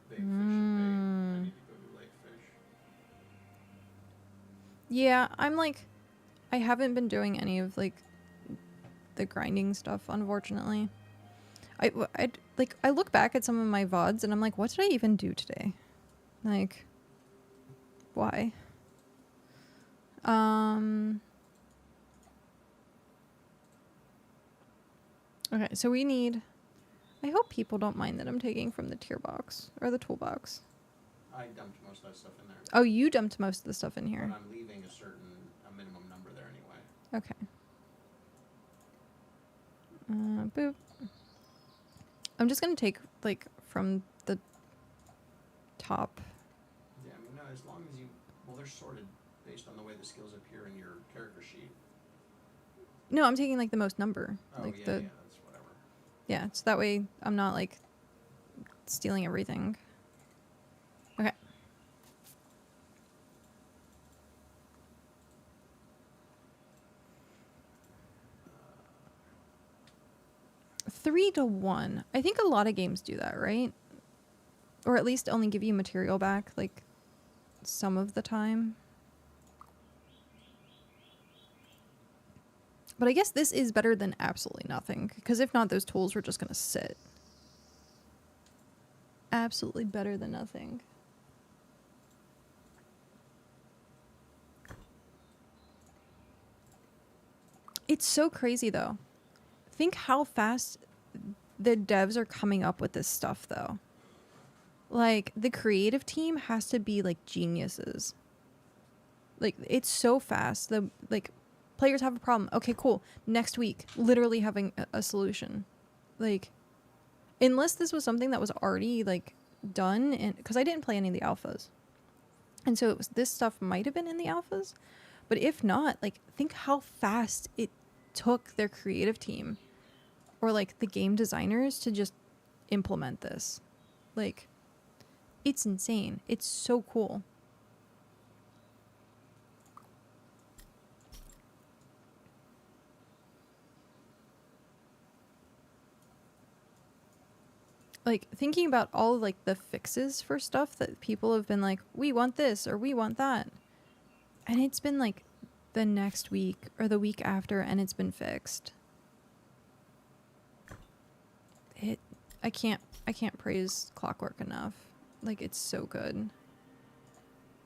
big fish and bait. I need to go do lake fish. Yeah, I'm I haven't been doing any of like the grinding stuff, unfortunately. I look back at some of my VODs and I'm like, what did I even do today? Like, why? Okay, so we need... I hope people don't mind that I'm taking from the tier box or the toolbox. I dumped most of that stuff in there. Oh, you dumped most of the stuff in here. But I'm leaving a minimum number there anyway. Okay. Boop. I'm just gonna take like from the top. Yeah, I mean, no, as long as you... Well, they're sorted based on the way the skills appear in your character sheet. No, I'm taking like the most number. Oh, like yeah, the... yeah, that's whatever. Yeah, so that way I'm not like stealing everything. Okay. Uh, 3-1. I think a lot of games do that, right? Or at least only give you material back like some of the time. But I guess this is better than absolutely nothing, because if not, those tools were just going to sit. Absolutely better than nothing. It's so crazy, though. Think how fast the devs are coming up with this stuff, though. Like, the creative team has to be, like, geniuses. Like, it's so fast. Players have a problem. Okay, cool. Next week, literally having a solution. Like, unless this was something that was already, like, done, and because I didn't play any of the alphas. And so this stuff might have been in the alphas. But if not, like, think how fast it took their creative team or, like, the game designers to just implement this. Like, it's insane. It's so cool. Like, thinking about all of, like, the fixes for stuff that people have been like, we want this or we want that. And it's been, like, the next week or the week after, and it's been fixed. I can't praise Clockwork enough. Like, it's so good.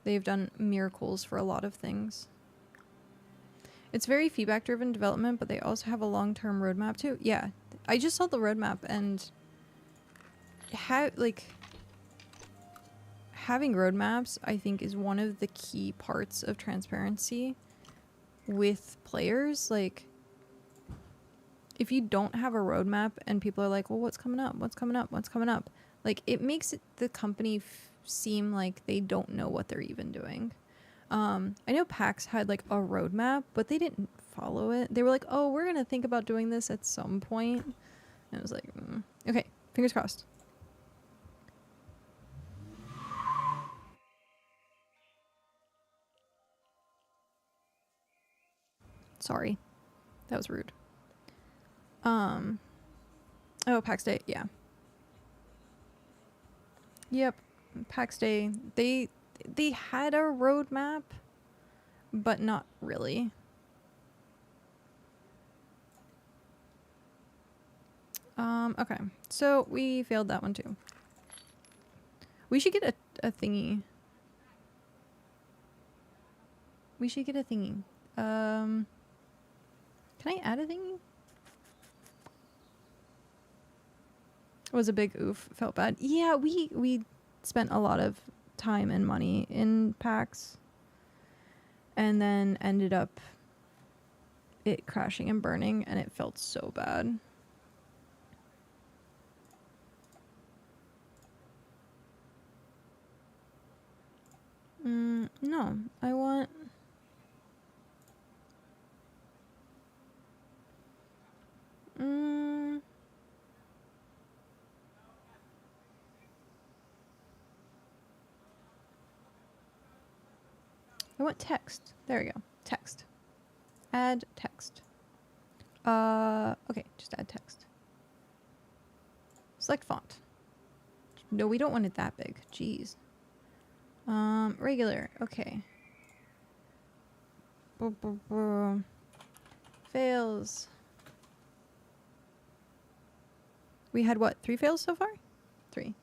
They've done miracles for a lot of things. It's very feedback-driven development, but they also have a long-term roadmap, too. Yeah, I just saw the roadmap, and... having roadmaps, I think, is one of the key parts of transparency with players. Like, if you don't have a roadmap and people are like, well, what's coming up? What's coming up? What's coming up? Like, it makes the company seem like they don't know what they're even doing. I know PAX had, like, a roadmap, but they didn't follow it. They were like, oh, we're going to think about doing this at some point. And I was like, okay, fingers crossed. Sorry. That was rude. Oh, PAX Day, yeah. Yep, PAX Day. They had a roadmap, but not really. Okay. So we failed that one too. We should get a thingy. We should get a thingy. Can I add a thingy? It was a big oof. Felt bad. Yeah, we spent a lot of time and money in PAX. And then ended up it crashing and burning, and it felt so bad. No, I want... I want text. There we go. Text. Add text. Okay, just add text. Select font. No, we don't want it that big. Jeez. Regular. Okay. Fails. We had what? 3 fails so far? 3.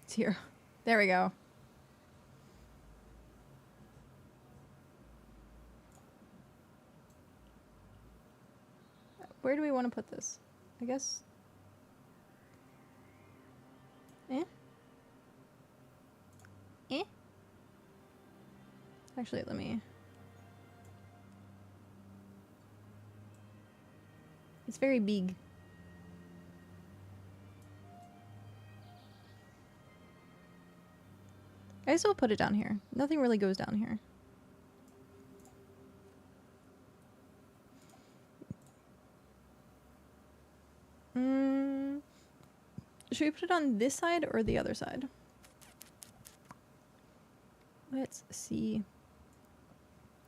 It's here. There we go. Where do we want to put this? I guess. Eh? Eh? Actually, let me... It's very big. I guess we'll put it down here. Nothing really goes down here. Should we put it on this side or the other side? Let's see.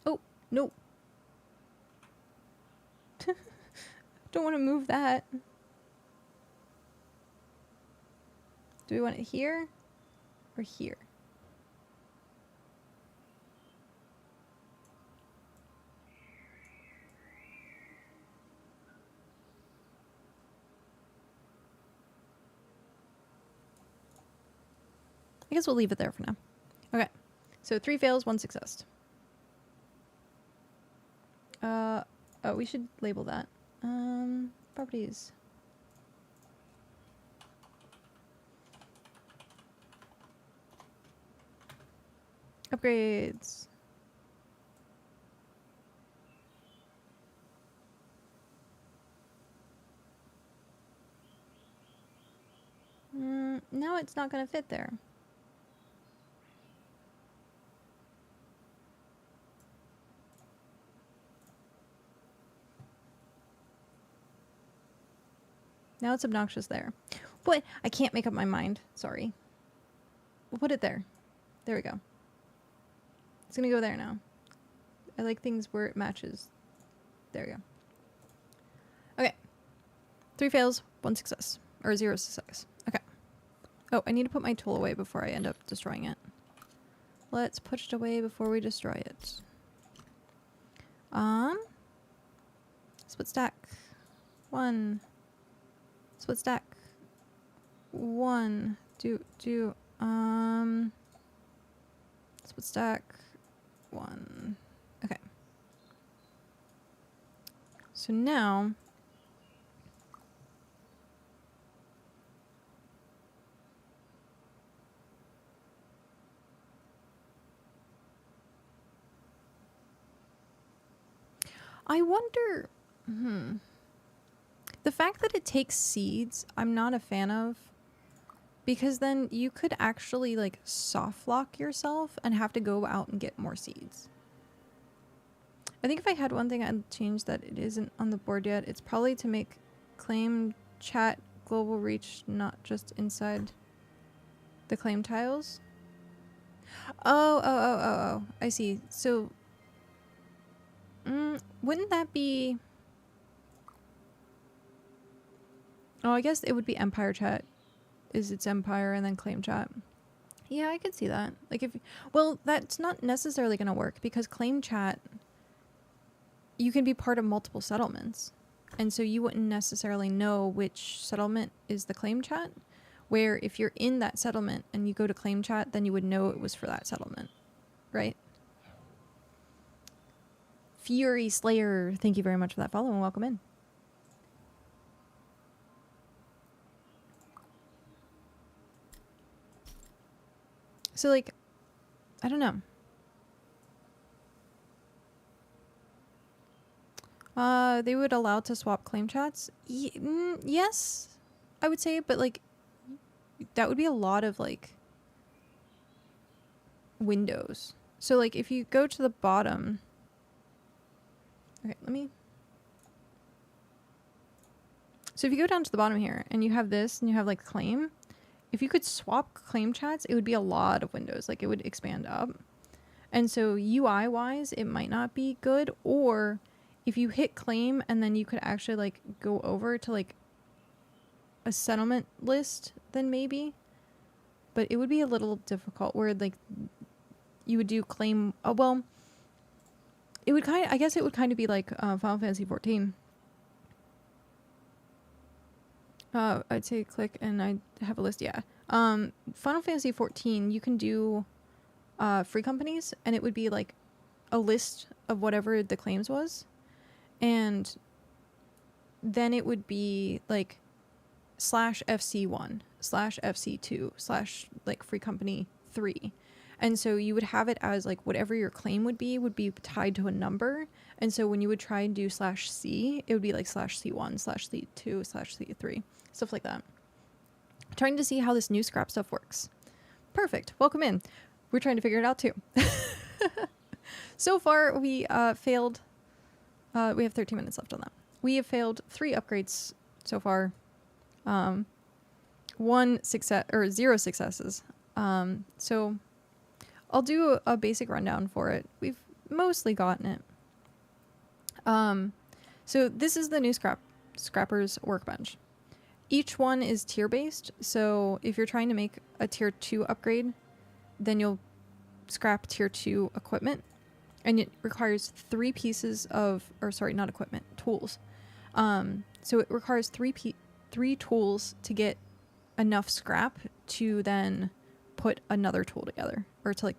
Oh, no. Don't want to move that. Do we want it here or here? I guess we'll leave it there for now. Okay. So 3 fails, 1 success. Oh, we should label that. Properties. Upgrades. Now it's not going to fit there. Now it's obnoxious there. What? I can't make up my mind. Sorry. We'll put it there. There we go. It's gonna go there now. I like things where it matches. There we go. Okay. 3 fails, 1 success. Or 0 success. Okay. Oh, I need to put my tool away before I end up destroying it. Let's put it away before we destroy it. Split stack. 1. Split stack. 1. Split stack. 1. Okay. So now I wonder, the fact that it takes seeds, I'm not a fan of. Because then you could actually, like, soft lock yourself and have to go out and get more seeds. I think if I had one thing I'd change that it isn't on the board yet, it's probably to make claim chat global reach not just inside the claim tiles. Oh. I see. So, wouldn't that be... Oh, I guess it would be Empire chat. Is its Empire and then claim chat. Yeah, I could see that. Like if... Well, that's not necessarily going to work because claim chat, you can be part of multiple settlements. And so you wouldn't necessarily know which settlement is the claim chat. Where if you're in that settlement and you go to claim chat, then you would know it was for that settlement. Right? Fury Slayer, thank you very much for that follow and welcome in. So, like, I don't know. They would allow to swap claim chats? Yes, I would say, but, like, that would be a lot of, like, windows. So, like, if you go to the bottom... Okay, let me... So if you go down to the bottom here, and you have this, and you have, like, claim... If you could swap claim chats, it would be a lot of windows. Like, it would expand up. And so UI-wise, it might not be good. Or if you hit claim and then you could actually, like, go over to, like, a settlement list, then maybe. But it would be a little difficult where like you would do claim. Oh, well, it would I guess it would kind of be like Final Fantasy 14. I'd say click and I have a list. Yeah. Final Fantasy 14, you can do free companies, and it would be like a list of whatever the claims was, and then it would be like /FC1 /FC2 / like free company 3. And so you would have it as like whatever your claim would be tied to a number. And so when you would try and do /C, it would be like /C1 /C2 /C3, stuff like that. Trying to see how this new scrap stuff works. Perfect. Welcome in. We're trying to figure it out too. So far we failed. We have 13 minutes left on that. We have failed 3 upgrades so far. 1 success or 0 successes. So I'll do a basic rundown for it. We've mostly gotten it. So this is the new scrapper's workbench. Each one is tier based. So if you're trying to make a tier 2 upgrade, then you'll scrap tier 2 equipment, and it requires 3 pieces of, or sorry, not equipment, tools. So it requires 3 tools to get enough scrap to then put another tool together, or to like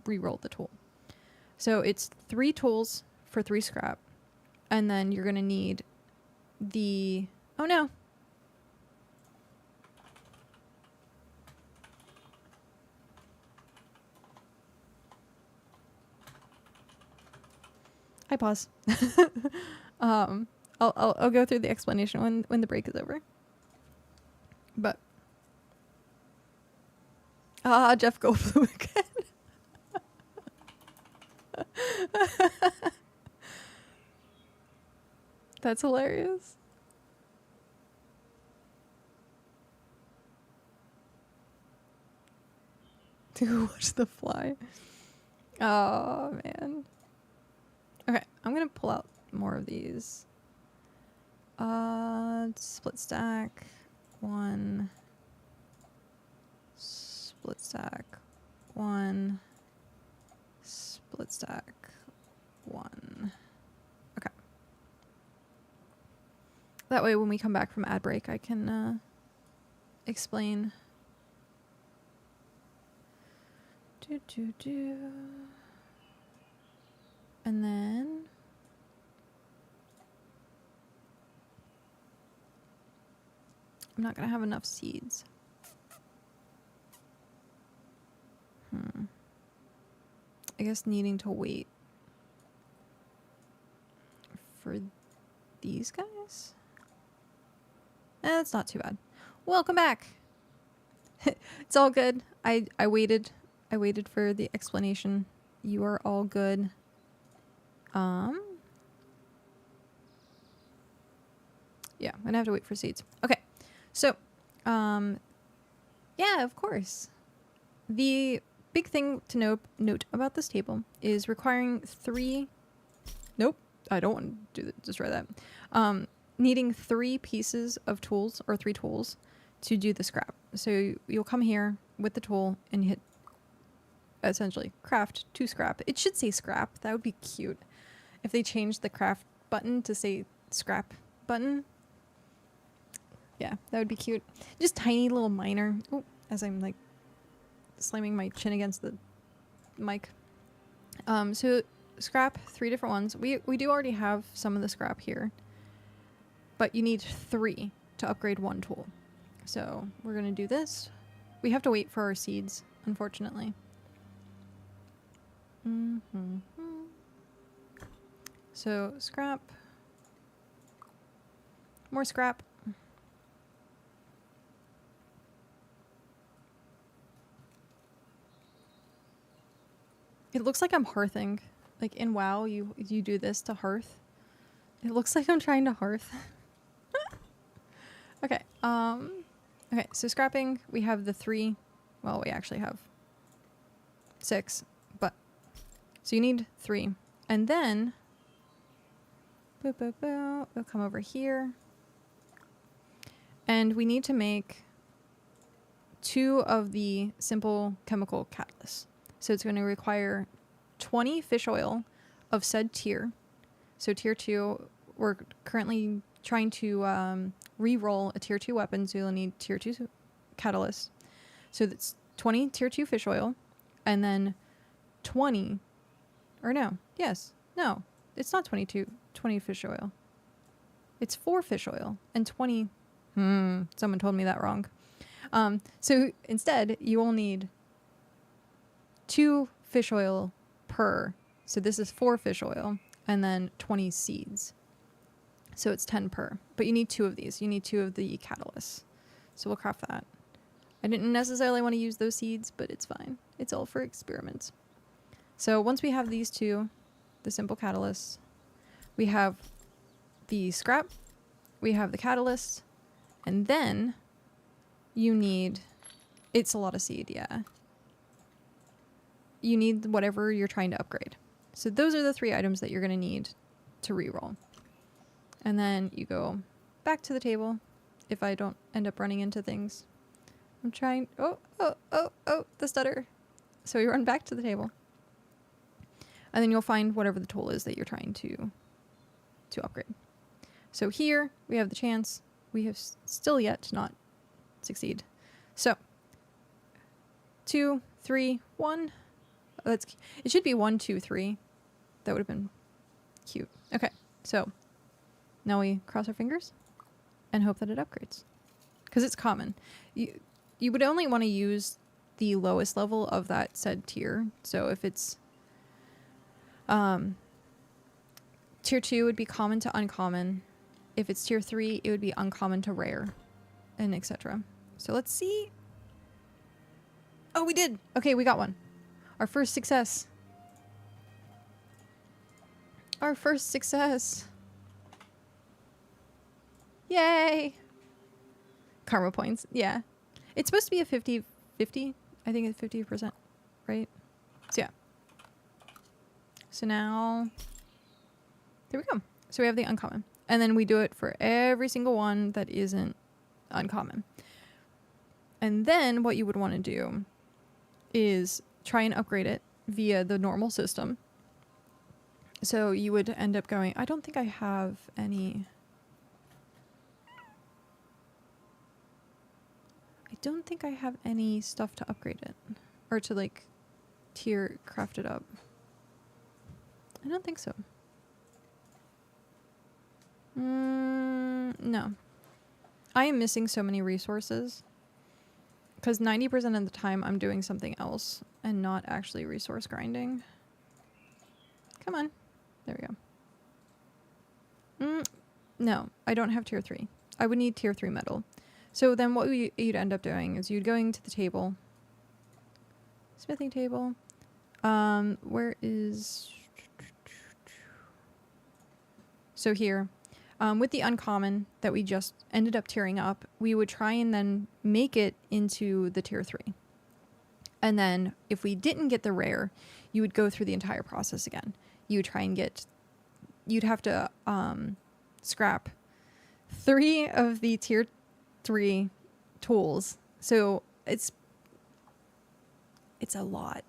re-roll the tool. So it's 3 tools for 3 scrap, and then you're gonna need the, oh no. I pause. I'll go through the explanation when the break is over. But Jeff Goldblum again. That's hilarious. To watch The Fly. Oh man. Okay, I'm gonna pull out more of these. Split stack 1. Split stack 1. Split stack 1. Okay. That way when we come back from ad break, I can explain. And then I'm not gonna have enough seeds. I guess needing to wait for these guys. That's not too bad. Welcome back. It's all good. I waited for the explanation. You are all good. Yeah, I'm gonna have to wait for seeds. Okay, so, yeah, of course. The big thing to note about this table is requiring 3. Nope, I don't want to destroy that. Needing 3 pieces of tools, or 3 tools, to do the scrap. So you'll come here with the tool and hit, essentially, craft to scrap. It should say scrap. That would be cute if they changed the craft button to say scrap button. Yeah, that would be cute. Just tiny little minor. Oh, as I'm like slamming my chin against the mic. So scrap 3 different ones. We do already have some of the scrap here, but you need 3 to upgrade 1 tool. So we're gonna do this. We have to wait for our seeds, unfortunately. So scrap, more scrap. It looks like I'm hearthing. Like in WoW, you do this to Hearth. It looks like I'm trying to Hearth. Okay. Okay, so scrapping, we have the 3. Well, we actually have 6, but so you need 3. And then we'll come over here. And we need to make 2 of the simple chemical catalysts. So it's going to require 20 fish oil of said tier. So tier 2, we're currently trying to re-roll a tier 2 weapon, so you'll need tier 2 catalyst. So that's 20 tier 2 fish oil, and then 20, or no, yes, no, it's not 20 fish oil. It's 4 fish oil and 20, someone told me that wrong. So instead, you will need 2 fish oil per. So this is 4 fish oil and then 20 seeds. So it's 10 per. But you need 2 of these. You need 2 of the catalysts. So we'll craft that. I didn't necessarily want to use those seeds, but it's fine. It's all for experiments. So once we have these 2, the simple catalysts, we have the scrap, we have the catalyst, and then you need, it's a lot of seed, yeah. You need whatever you're trying to upgrade. So those are the 3 items that you're going to need to reroll. And then you go back to the table if I don't end up running into things. I'm trying, the stutter. So we run back to the table. And then you'll find whatever the tool is that you're trying to upgrade. So here we have the chance. We have still yet to not succeed. So 2, 3, 1. It should be 1, 2, 3. That would have been cute. Okay, so now we cross our fingers and hope that it upgrades, because it's common. You would only want to use the lowest level of that said tier. So if it's tier 2 would be common to uncommon. If it's tier 3, it would be uncommon to rare, and etc. So let's see. Oh, we did. Okay, we got one. Our first success. Our first success. Yay. Karma points. Yeah. It's supposed to be a 50-50. I think it's 50%, right? So yeah. So now, there we go. So we have the uncommon. And then we do it for every single one that isn't uncommon. And then what you would want to do is try and upgrade it via the normal system. So you would end up going, I don't think I have any. I don't think I have any stuff to upgrade it. Or to like tier craft it up. I don't think so. No. I am missing so many resources. Because 90% of the time I'm doing something else and not actually resource grinding. Come on. There we go. No, I don't have tier 3. I would need tier 3 metal. So then what you'd end up doing is you'd going to the table. Smithing table. Where is... So here. With the uncommon that we just ended up tiering up, we would try and then make it into the tier 3. And then if we didn't get the rare, you would go through the entire process again. You would try and get, you'd have to scrap 3 of the tier 3 tools. So it's a lot.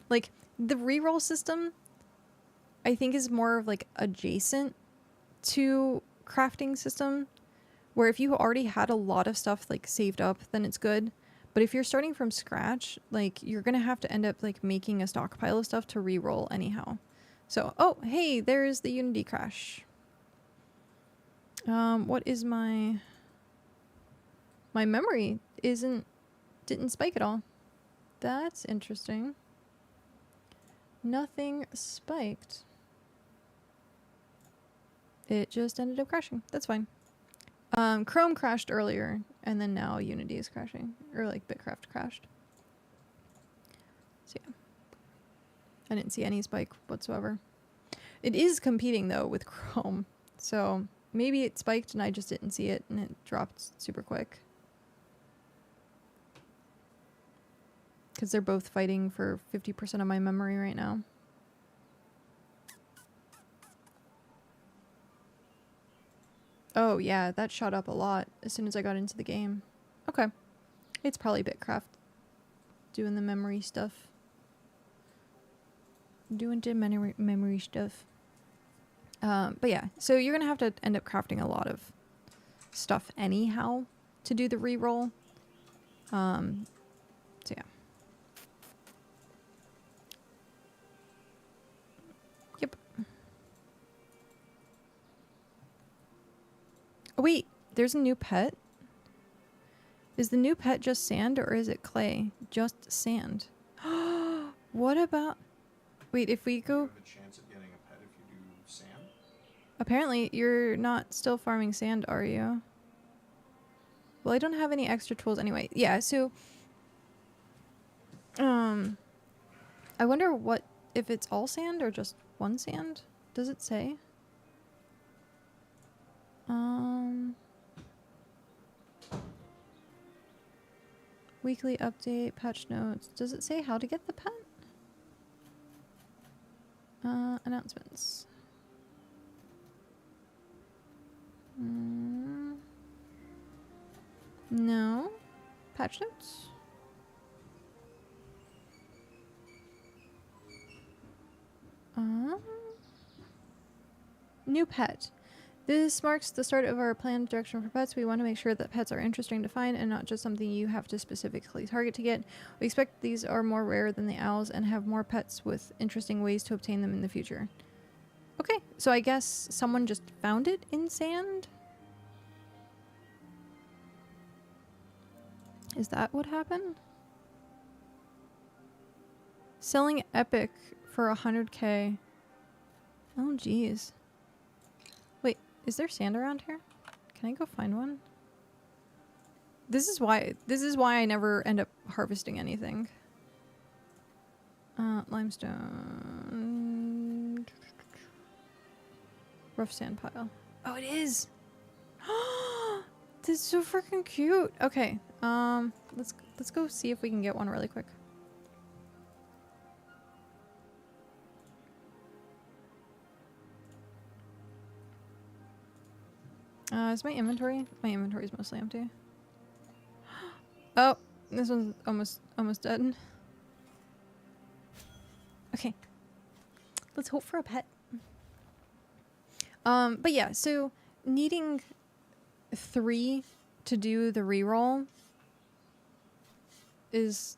Like the reroll system, I think is more of like adjacent to crafting system, where if you already had a lot of stuff like saved up, then it's good. But if you're starting from scratch, like you're gonna have to end up like making a stockpile of stuff to re-roll anyhow. So, oh hey, there's the Unity crash. What is my memory didn't spike at all. That's interesting. Nothing spiked. It just ended up crashing. That's fine. Chrome crashed earlier, and then now Unity is crashing. Or like BitCraft crashed. So yeah. I didn't see any spike whatsoever. It is competing though with Chrome. So maybe it spiked and I just didn't see it and it dropped super quick. Because they're both fighting for 50% of my memory right now. Oh, yeah, that shot up a lot as soon as I got into the game. Okay. It's probably BitCraft doing the memory stuff. Doing the memory stuff. But yeah, so you're going to have to end up crafting a lot of stuff anyhow to do the reroll. So yeah. Yep. Oh, wait, there's a new pet. Is the new pet just sand or is it clay? Just sand. What about... Wait, if we go... You have a chance of getting a pet if you do sand? Apparently, you're not still farming sand, are you? Well, I don't have any extra tools anyway. Yeah, so... I wonder what... If it's all sand or just one sand? Does it say? Weekly update, patch notes. Does it say how to get the pet? Announcements. No. Patch notes? New pet. This marks the start of our planned direction for pets. We want to make sure that pets are interesting to find and not just something you have to specifically target to get. We expect these are more rare than the owls and have more pets with interesting ways to obtain them in the future. Okay, so I guess someone just found it in sand? Is that what happened? Selling epic for 100k. Oh, geez. Wait, is there sand around here? Can I go find one? This is why I never end up harvesting anything. Limestone. Rough sand pile. Oh, it is. This is so freaking cute. Okay. Let's go see if we can get one really quick. Is my inventory? My inventory is mostly empty. Oh, this one's almost dead. Okay. Let's hope for a pet. But yeah, so needing 3 to do the reroll is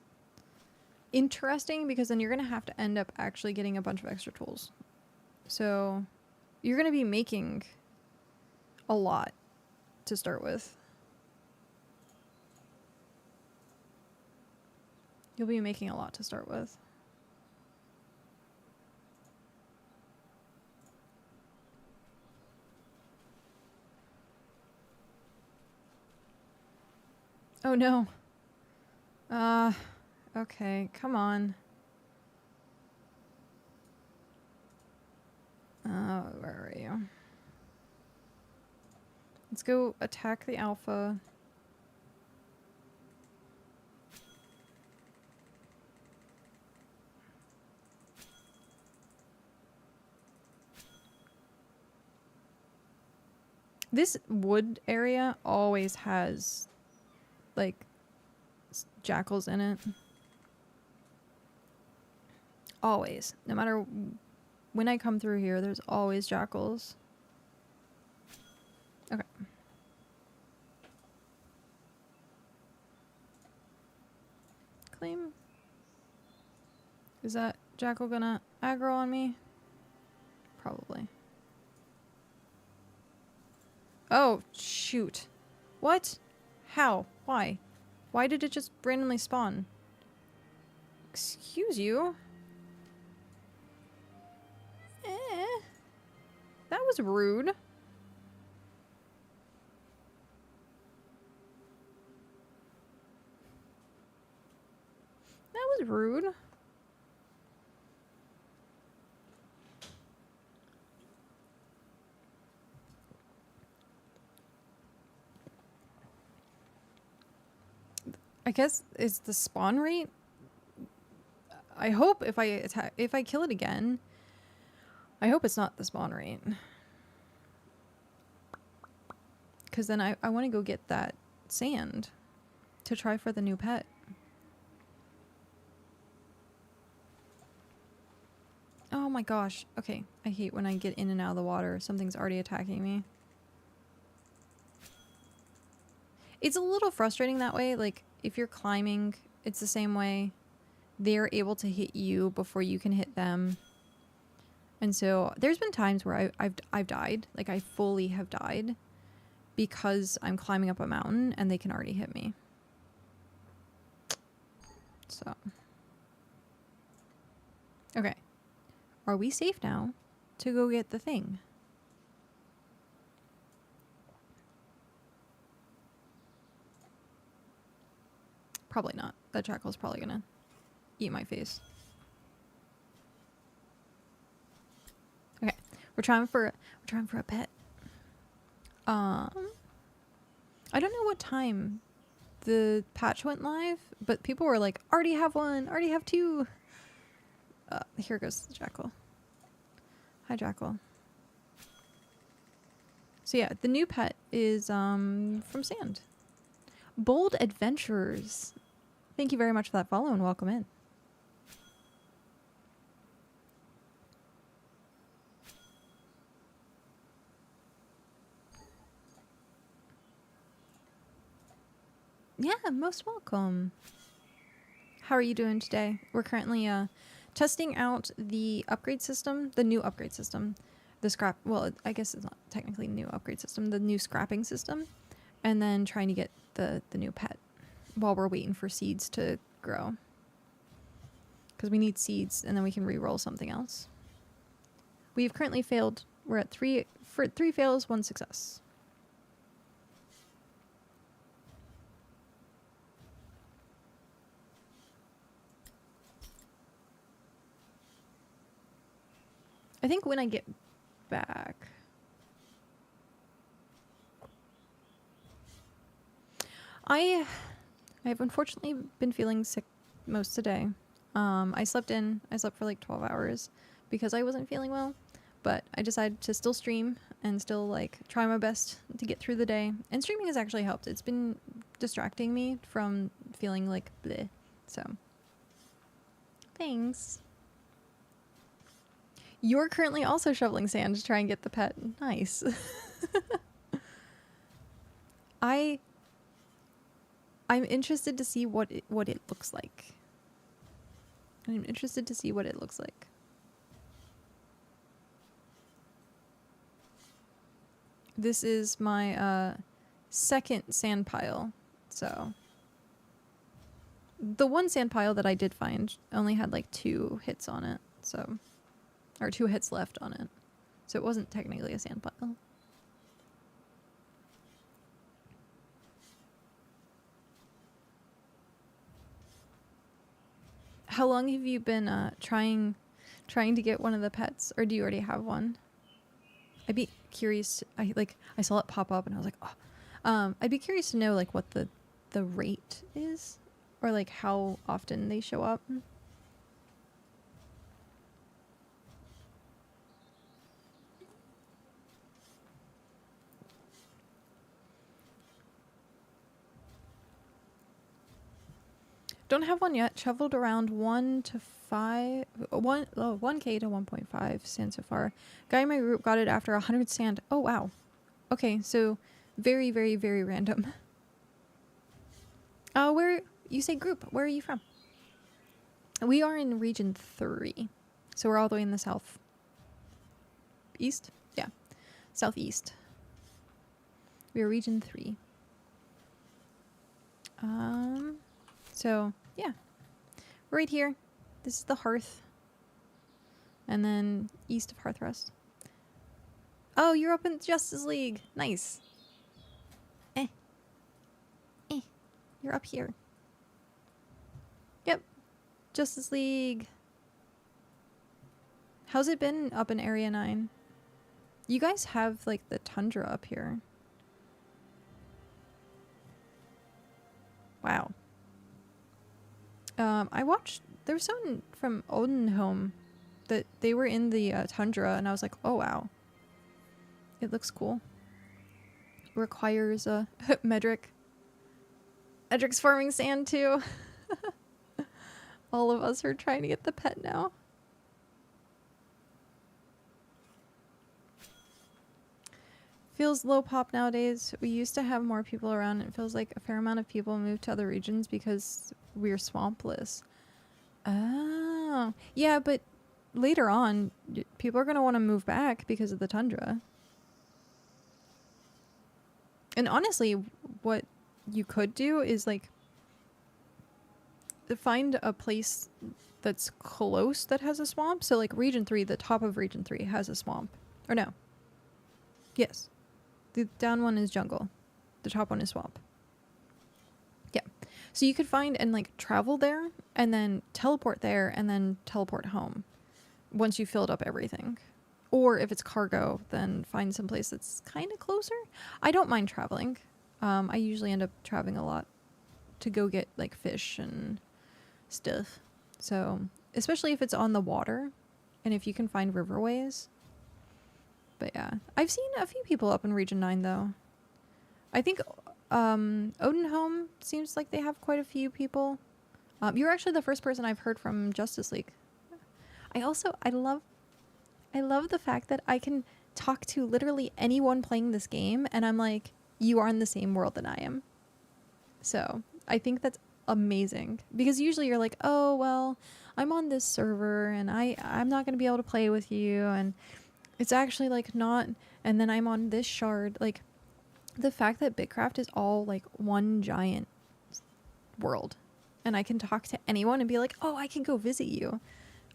interesting because then you're going to have to end up actually getting a bunch of extra tools. So you're going to be making a lot to start with. You'll be making a lot to start with. Oh no. Okay, come on. Where are you? Let's go attack the alpha. This wood area always has, like, jackals in it. Always. No matter when I come through here, there's always jackals. Okay. Claim. Is that jackal gonna aggro on me? Probably. Oh, shoot. What? How? Why? Why did it just randomly spawn? Excuse you? That was rude. That was rude. I guess it's the spawn rate. I hope if I kill it again, I hope it's not the spawn rate. Because then I want to go get that sand to try for the new pet. Oh my gosh. Okay, I hate when I get in and out of the water. Something's already attacking me. It's a little frustrating that way. Like, if you're climbing, it's the same way. They're able to hit you before you can hit them. And so there's been times where I've died. Like, I fully have died because I'm climbing up a mountain and they can already hit me. So. Okay. Are we safe now to go get the thing? Probably not. That jackal's probably gonna eat my face. Okay, we're trying for a pet. I don't know what time the patch went live, but people were like, "Already have one. Already have two." Here goes the jackal. Hi, jackal. So yeah, the new pet is from Sand. Bold Adventurers. Thank you very much for that follow and welcome in. Yeah, most welcome. How are you doing today? We're currently testing out the upgrade system, the new upgrade system. The scrap, well, I guess it's not technically new upgrade system, the new scrapping system, and then trying to get the new pet while we're waiting for seeds to grow. Because we need seeds and then we can re-roll something else. We've currently failed. We're at 3 fails, 1 success. I think when I get back, I have unfortunately been feeling sick most of the day. I slept for like 12 hours because I wasn't feeling well, but I decided to still stream and still like try my best to get through the day. And streaming has actually helped. It's been distracting me from feeling like bleh. So, thanks. You're currently also shoveling sand to try and get the pet. Nice. I'm interested to see what it looks like. I'm interested to see what it looks like. This is my second sand pile. So the one sand pile that I did find only had like 2 hits on it. So, or 2 hits left on it. So it wasn't technically a sand pile. How long have you been trying to get one of the pets, or do you already have one? I'd be curious. I saw it pop up and I was like, oh. I'd be curious to know like what the rate is, or like how often they show up. Don't have one yet. Shoveled around 1 to 5, 1K to 1.5 sand so far. Guy in my group got it after 100 sand. Oh wow. Okay, so very, very, very random. Where you say group? Where are you from? We are in region 3, so we're all the way in the south. East? Yeah, southeast. We are region 3. So, yeah. We're right here. This is the Hearth. And then east of Hearth Rest. Oh, you're up in Justice League. Nice. You're up here. Yep. Justice League. How's it been up in Area 9? You guys have, like, the tundra up here. Wow. I watched, there was someone from Odenholm that they were in the tundra, and I was like, oh wow, it looks cool. requires a Medric. Medric's farming sand too. All of us are trying to get the pet now. Feels low pop nowadays. We used to have more people around. It feels like a fair amount of people moved to other regions because we're swampless. Oh. Yeah, but later on, people are going to want to move back because of the tundra. And honestly, what you could do is like find a place that's close that has a swamp. So like region 3, the top of region 3 has a swamp. Or no. Yes. The down one is jungle. The top one is swamp. Yeah. So you could find and like travel there and then teleport there and then teleport home once you filled up everything. Or if it's cargo, then find some place that's kind of closer. I don't mind traveling. I usually end up traveling a lot to go get like fish and stuff. So, especially if it's on the water and if you can find riverways. But yeah, I've seen a few people up in Region 9 though. I think Odenholm seems like they have quite a few people. You're actually the first person I've heard from Justice League. I love the fact that I can talk to literally anyone playing this game and I'm like, you are in the same world that I am. So I think that's amazing because usually you're like, oh, well, I'm on this server and I'm not going to be able to play with you. And it's actually like not, and then I'm on this shard. Like the fact that BitCraft is all like one giant world and I can talk to anyone and be like, oh, I can go visit you.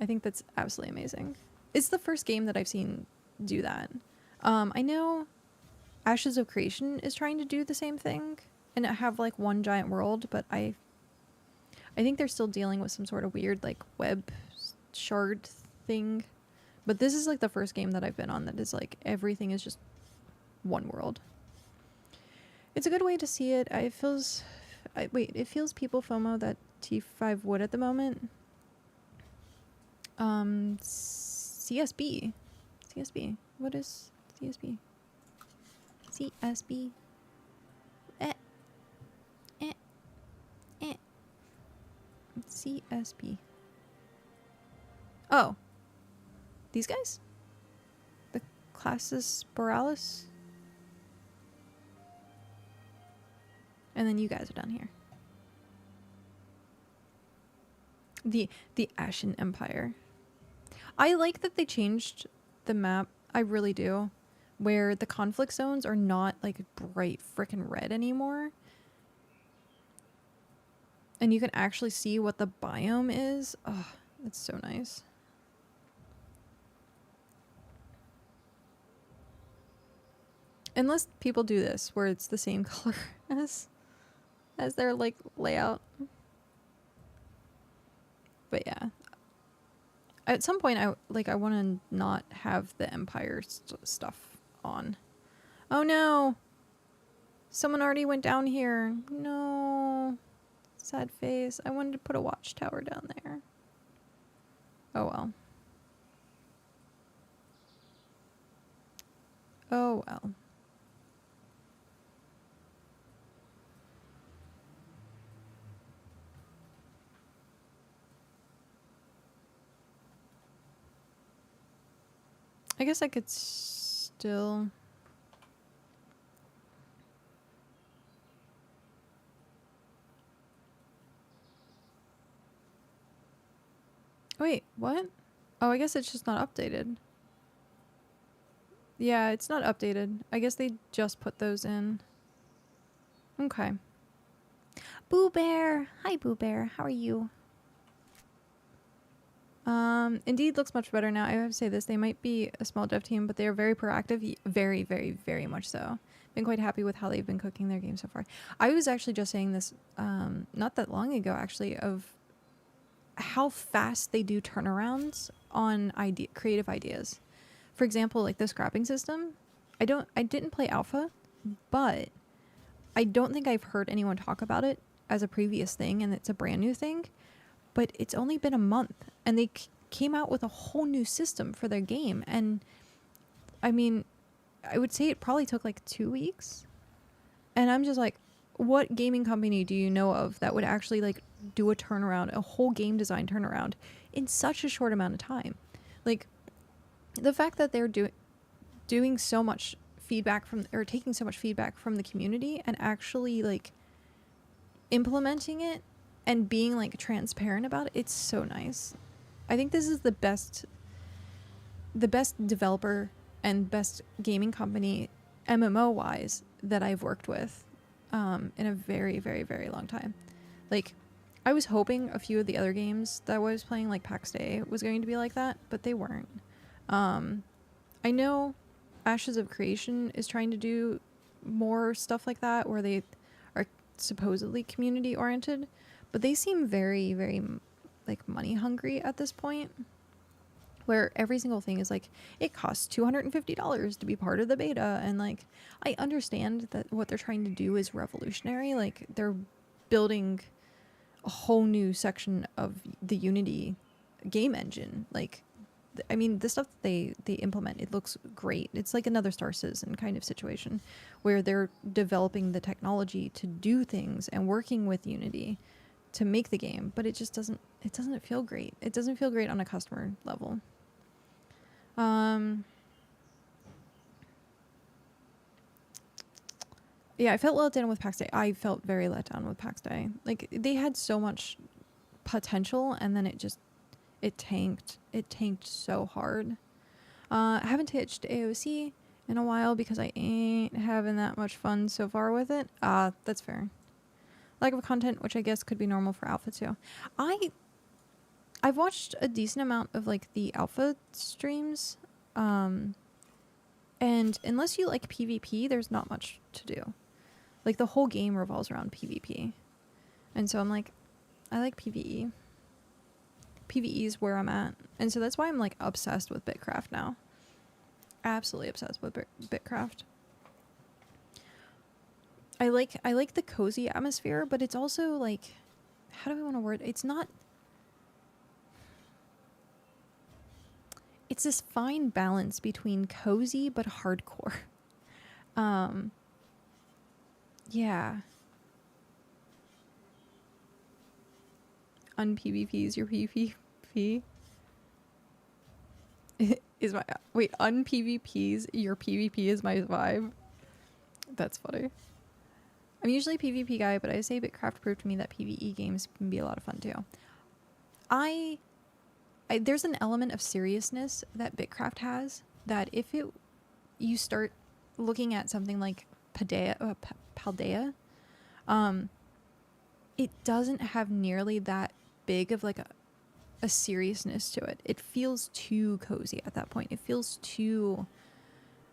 I think that's absolutely amazing. It's the first game that I've seen do that. I know Ashes of Creation is trying to do the same thing and have like one giant world, but I think they're still dealing with some sort of weird like web shard thing. But this is like the first game that I've been on that is like everything is just one world. It's a good way to see it. It feels people FOMO that T5 would at the moment. CSB. What is CSB? CSB. CSB. Oh. These guys? The classes Borealis? And then you guys are down here. The Ashen Empire. I like that they changed the map. I really do. Where the conflict zones are not like bright frickin' red anymore. And you can actually see what the biome is. Oh, that's so nice. Unless people do this where it's the same color as their like layout. But yeah. At some point I want to not have the Empire stuff on. Oh no. Someone already went down here. No. Sad face. I wanted to put a watchtower down there. Oh well. Oh well. I guess I could still... Wait, what? Oh, I guess it's just not updated. Yeah, it's not updated. I guess they just put those in. Okay. Boo Bear! Hi, Boo Bear. How are you? Indeed looks much better now. I have to say this. They might be a small dev team, but they are very proactive. Very, very, very much so. Been quite happy with how they've been cooking their game so far. I was actually just saying this not that long ago, actually, of how fast they do turnarounds on creative ideas. For example, like the scrapping system. I didn't play alpha, but I don't think I've heard anyone talk about it as a previous thing, and it's a brand new thing. But it's only been a month, and they came out with a whole new system for their game. And I mean, I would say it probably took like 2 weeks And I'm just like, what gaming company do you know of that would actually like do a turnaround, a whole game design turnaround in such a short amount of time? Like, the fact that they're doing so much feedback from, or taking so much feedback from the community and actually like implementing it and being like transparent about it, it's so nice. I think this is the best developer and best gaming company MMO wise that I've worked with in a very, very, very long time. Like, I was hoping a few of the other games that I was playing, like PAX Day, was going to be like that, but they weren't. I know Ashes of Creation is trying to do more stuff like that, where they are supposedly community oriented, but they seem very, very like money hungry at this point, where every single thing is like, it costs $250 to be part of the beta. And like, I understand that what they're trying to do is revolutionary. Like, they're building a whole new section of the Unity game engine. Like, I mean, the stuff that they implement, it looks great. It's like another Star Citizen kind of situation, where they're developing the technology to do things and working with Unity to make the game, but it just doesn't feel great. It doesn't feel great on a customer level. Yeah, I felt let down with PAX Day. I felt very let down with PAX Day. Like, they had so much potential, and then it tanked. It tanked so hard. I haven't touched AOC in a while because I ain't having that much fun so far with it. That's fair. Lack of content, which I guess could be normal for alpha too. I've watched a decent amount of like the alpha streams, and unless you like PvP, there's not much to do. Like, the whole game revolves around PvP, and so I'm like, I like PvE. PvE is where I'm at, and so that's why I'm like obsessed with BitCraft now. Absolutely obsessed with BitCraft. I like the cozy atmosphere, but it's also like, how do I want to word it? It's this fine balance between cozy but hardcore. Yeah. Un-PvP is your PvP? Is my... Wait, un-PvP's your PvP is my vibe? That's funny. I'm usually a PvP guy, but I say BitCraft proved to me that PvE games can be a lot of fun too. There's an element of seriousness that BitCraft has that if you start looking at something like Paldea, it doesn't have nearly that big of like a seriousness to it. It feels too cozy at that point. It feels too,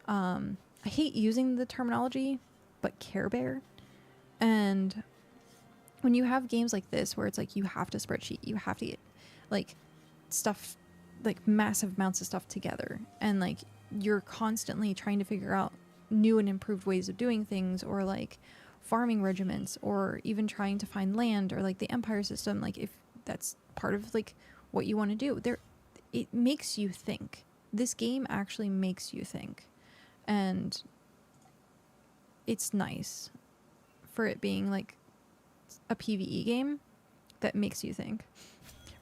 I hate using the terminology, but Care Bear. And when you have games like this, where it's like, you have to spreadsheet, you have to get like stuff, like massive amounts of stuff together, and like you're constantly trying to figure out new and improved ways of doing things, or like farming regiments, or even trying to find land, or like the empire system, like if that's part of like what you want to do there, it makes you think. This game actually makes you think, and it's nice for it being like a PvE game that makes you think.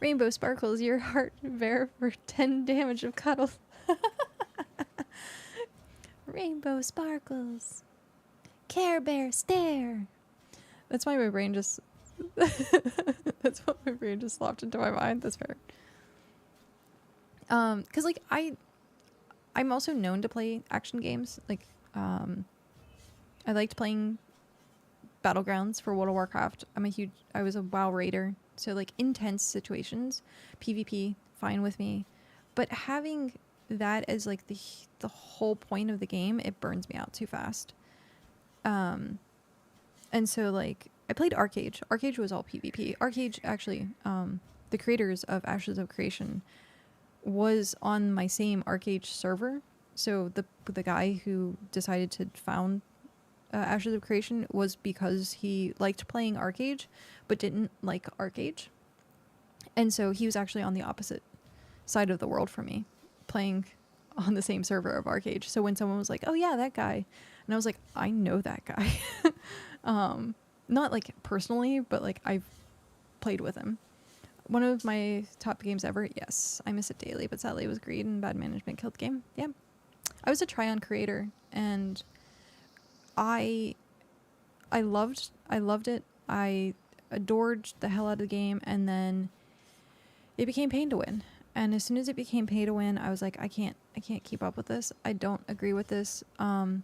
Rainbow sparkles your heart bear for 10 damage of cuddle. Rainbow sparkles. Care Bear stare. That's why my brain just... That's what my brain just slopped into my mind. That's fair. Because like I'm also known to play action games. Like I liked playing Battlegrounds for World of Warcraft. I was a WoW raider, so like intense situations, PvP, fine with me. But having that as like the whole point of the game, it burns me out too fast. And so like I played Arcade. Arcade was all PvP. Arcade actually, the creators of Ashes of Creation was on my same Arcade server. So the guy who decided to found Ashes of Creation was because he liked playing Arcade, but didn't like Arcade. And so he was actually on the opposite side of the world from me, playing on the same server of Arcade. So when someone was like, oh yeah, that guy, and I was like, I know that guy. Not like personally, but like I've played with him. One of my top games ever. Yes, I miss it daily, but sadly it was greed and bad management killed the game. Yeah. I was a try-on creator, and I loved it. I adored the hell out of the game, and then it became pay to win. And as soon as it became pay to win, I was like, I can't keep up with this. I don't agree with this. When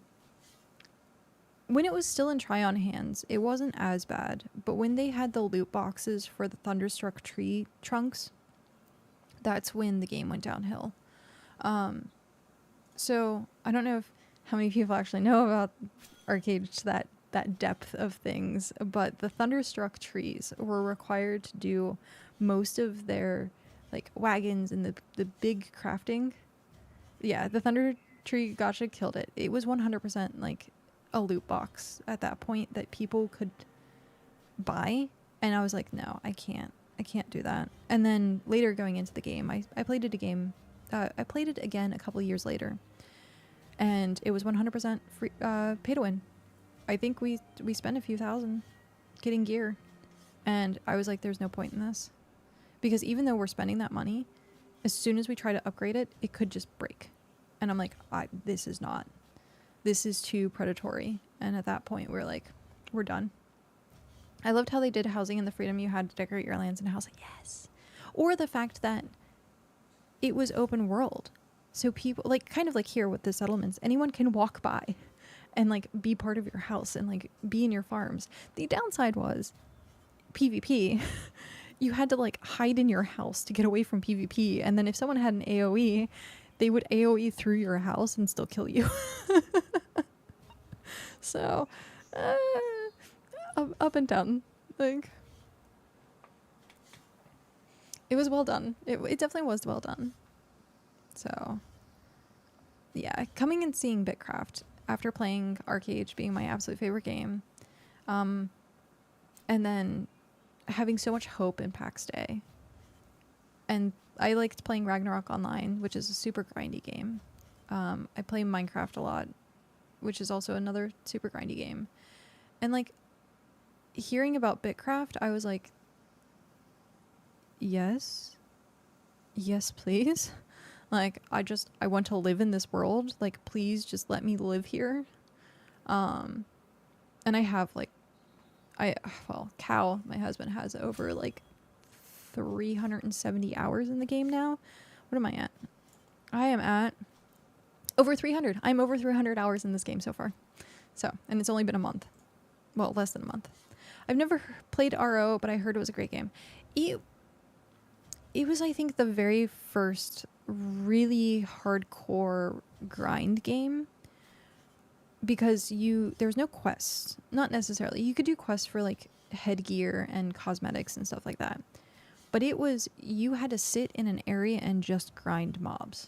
it was still in try-on hands, it wasn't as bad. But when they had the loot boxes for the Thunderstruck tree trunks, that's when the game went downhill. So I don't know how many people actually know about arcade to that depth of things, but the Thunderstruck trees were required to do most of their like wagons and the big crafting. Yeah, the Thunder Tree Gotcha killed it. It was 100% like a loot box at that point that people could buy, and I was like, no, I can't do that. And then later going into the game, I played it I played it again a couple years later, and it was 100% free, pay to win. I think we spent a few thousand getting gear, and I was like, there's no point in this, because even though we're spending that money, as soon as we try to upgrade it, it could just break. And I'm like, this is too predatory. And at that point, we're like, we're done. I loved how they did housing and the freedom you had to decorate your lands in a house. Like, yes. Or the fact that it was open world. So people, like, kind of like here with the settlements, anyone can walk by and like be part of your house and like be in your farms. The downside was PvP. You had to like hide in your house to get away from PvP. And then if someone had an AoE, they would AoE through your house and still kill you. So, up and down. Like, it was well done. It definitely was well done. So, yeah, coming and seeing BitCraft after playing Arcade being my absolute favorite game, and then having so much hope in PAX Day. And I liked playing Ragnarok Online, which is a super grindy game. I play Minecraft a lot, which is also another super grindy game. And like hearing about BitCraft, I was like, yes, please. Like, I want to live in this world. Like, please just let me live here. And I have like, Cal, my husband, has over like 370 hours in the game now. What am I at? I am at over 300. I'm over 300 hours in this game so far. So, and it's only been a month. Well, less than a month. I've never played RO, but I heard it was a great game. It was, I think, the very first really hardcore grind game, because there's no quests. Not necessarily. You could do quests for like headgear and cosmetics and stuff like that. But you had to sit in an area and just grind mobs.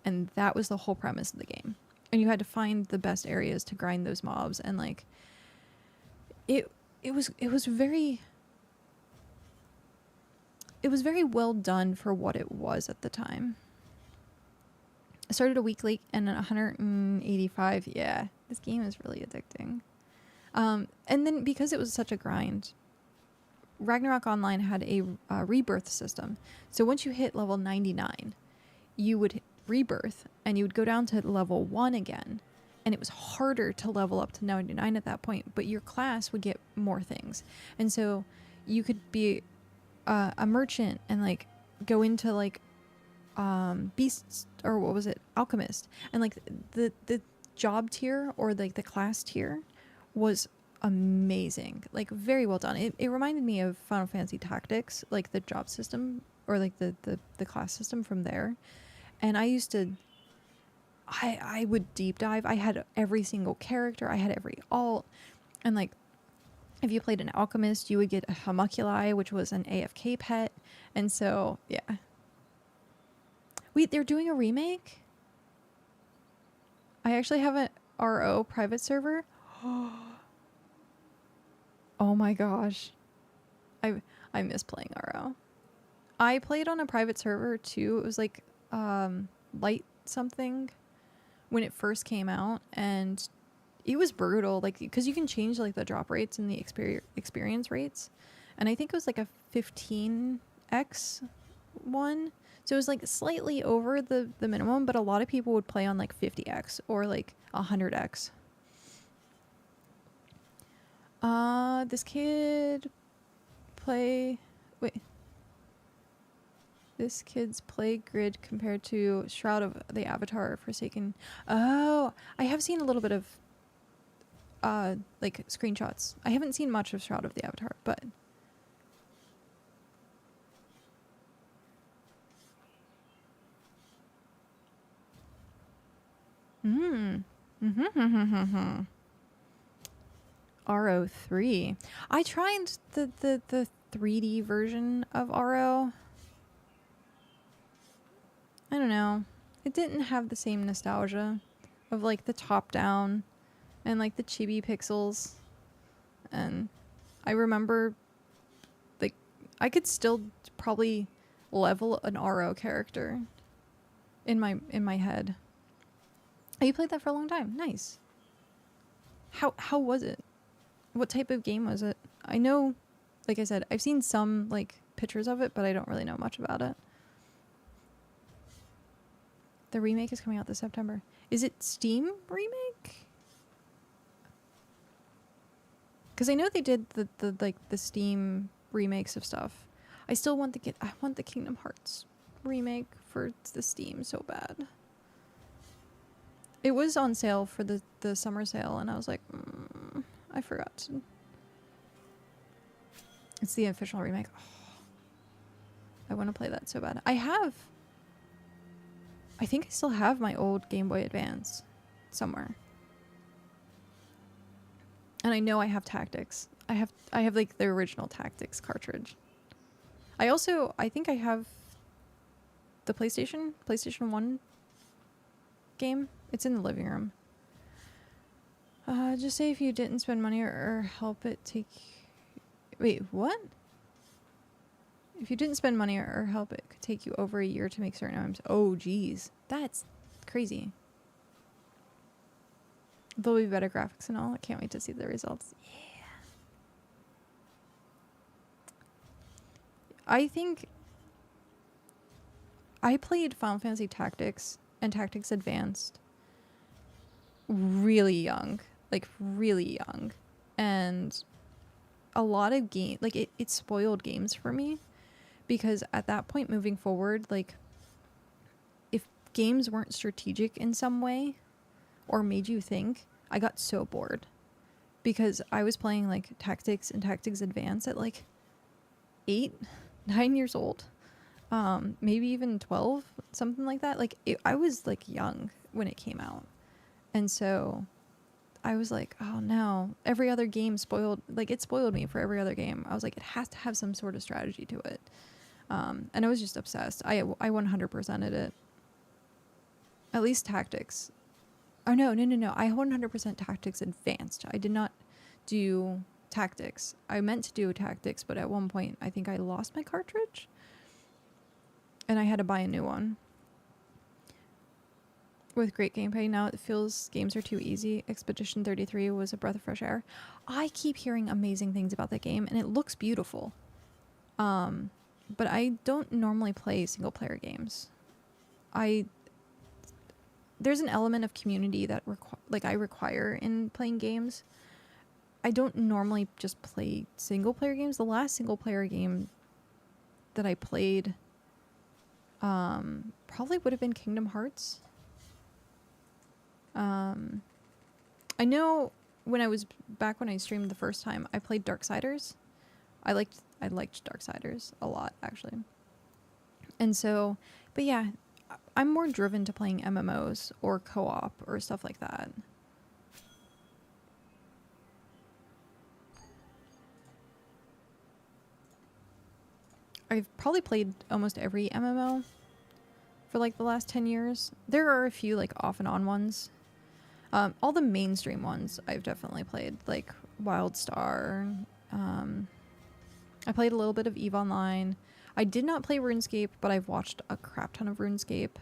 And that was the whole premise of the game. And you had to find the best areas to grind those mobs. And like, it was very well done for what it was at the time. I started a week late and 185. Yeah, this game is really addicting. And then because it was such a grind, Ragnarok Online had a rebirth system. So once you hit level 99, you would rebirth and you would go down to level 1 again. And it was harder to level up to 99 at that point, but your class would get more things. And so you could be a merchant and like go into like beasts, or what was it, alchemist, and like the job tier or like the class tier was amazing, like very well done. It reminded me of Final Fantasy Tactics, like the job system or like the class system from there. And I would deep dive. I had every single character, I had every alt, and like if you played an alchemist, you would get a homunculi, which was an AFK pet. And so yeah, they're doing a remake. I actually have an RO private server. Oh my gosh. I miss playing RO. I played on a private server too. It was like light something when it first came out, and it was brutal, like, because you can change like the drop rates and the experience rates, and I think it was like a 15x one, so it was like slightly over the minimum, but a lot of people would play on like 50x or like 100x. This kid play wait this kid's play grid compared to Shroud of the Avatar Forsaken. Oh, I have seen a little bit of like screenshots. I haven't seen much of Shroud of the Avatar, but RO3. I tried the 3D version of RO. I don't know. It didn't have the same nostalgia of like the top down and like the chibi pixels. And I remember like I could still probably level an RO character in my head. Oh, you played that for a long time. Nice. How was it? What type of game was it? I know, like I said, I've seen some like pictures of it, but I don't really know much about it. The remake is coming out this September. Is it Steam remake? Because I know they did the like the Steam remakes of stuff. I still want I want the Kingdom Hearts remake for the Steam so bad. It was on sale for the summer sale, and I was like, I forgot to. It's the official remake. Oh, I want to play that so bad. I think I still have my old Game Boy Advance somewhere. And I know I have Tactics. I have like the original Tactics cartridge. I think I have the PlayStation 1 game. It's in the living room. Just say if you didn't spend money or help it take... Wait, what? If you didn't spend money or help, it could take you over a year to make certain items. Oh, geez. That's crazy. There'll be better graphics and all. I can't wait to see the results. Yeah. I think I played Final Fantasy Tactics and Tactics Advanced really young. Like, really young. And a lot of like, it spoiled games for me. Because at that point, moving forward, like, if games weren't strategic in some way or made you think, I got so bored. Because I was playing, like, Tactics and Tactics Advance at, like, 8, 9 years old. Maybe even 12, something like that. Like, I was, like, young when it came out. And so I was like, oh, no. Every other game spoiled... Like, it spoiled me for every other game. I was like, it has to have some sort of strategy to it. And I was just obsessed. I 100%ed it. At least Tactics. Oh, no. I 100% Tactics Advanced. I did not do Tactics. I meant to do Tactics, but at one point, I think I lost my cartridge. And I had to buy a new one. With great gameplay, now it feels games are too easy. Expedition 33 was a breath of fresh air. I keep hearing amazing things about that game, and it looks beautiful. But I don't normally play single-player games. There's an element of community that I require in playing games. I don't normally just play single-player games. The last single-player game that I played probably would have been Kingdom Hearts. I know when I streamed the first time, I played Darksiders. I liked Darksiders a lot, actually. And so, but yeah, I'm more driven to playing MMOs or co-op or stuff like that. I've probably played almost every MMO for like the last 10 years. There are a few like off and on ones. All the mainstream ones I've definitely played, like WildStar. I played a little bit of EVE Online. I did not play RuneScape, but I've watched a crap ton of RuneScape.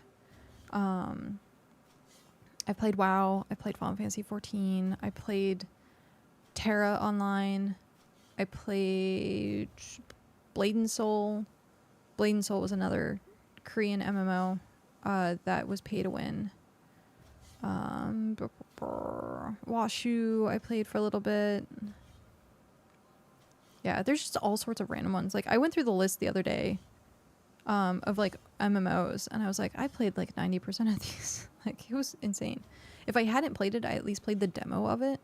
I played WoW. I played Final Fantasy 14. I played Terra Online. I played Blade and Soul. Blade and Soul was another Korean MMO that was pay to win. Washu, I played for a little bit. Yeah, there's just all sorts of random ones. Like, I went through the list the other day of like MMOs, and I was like, I played like 90% of these. Like, it was insane. If I hadn't played it, I at least played the demo of it,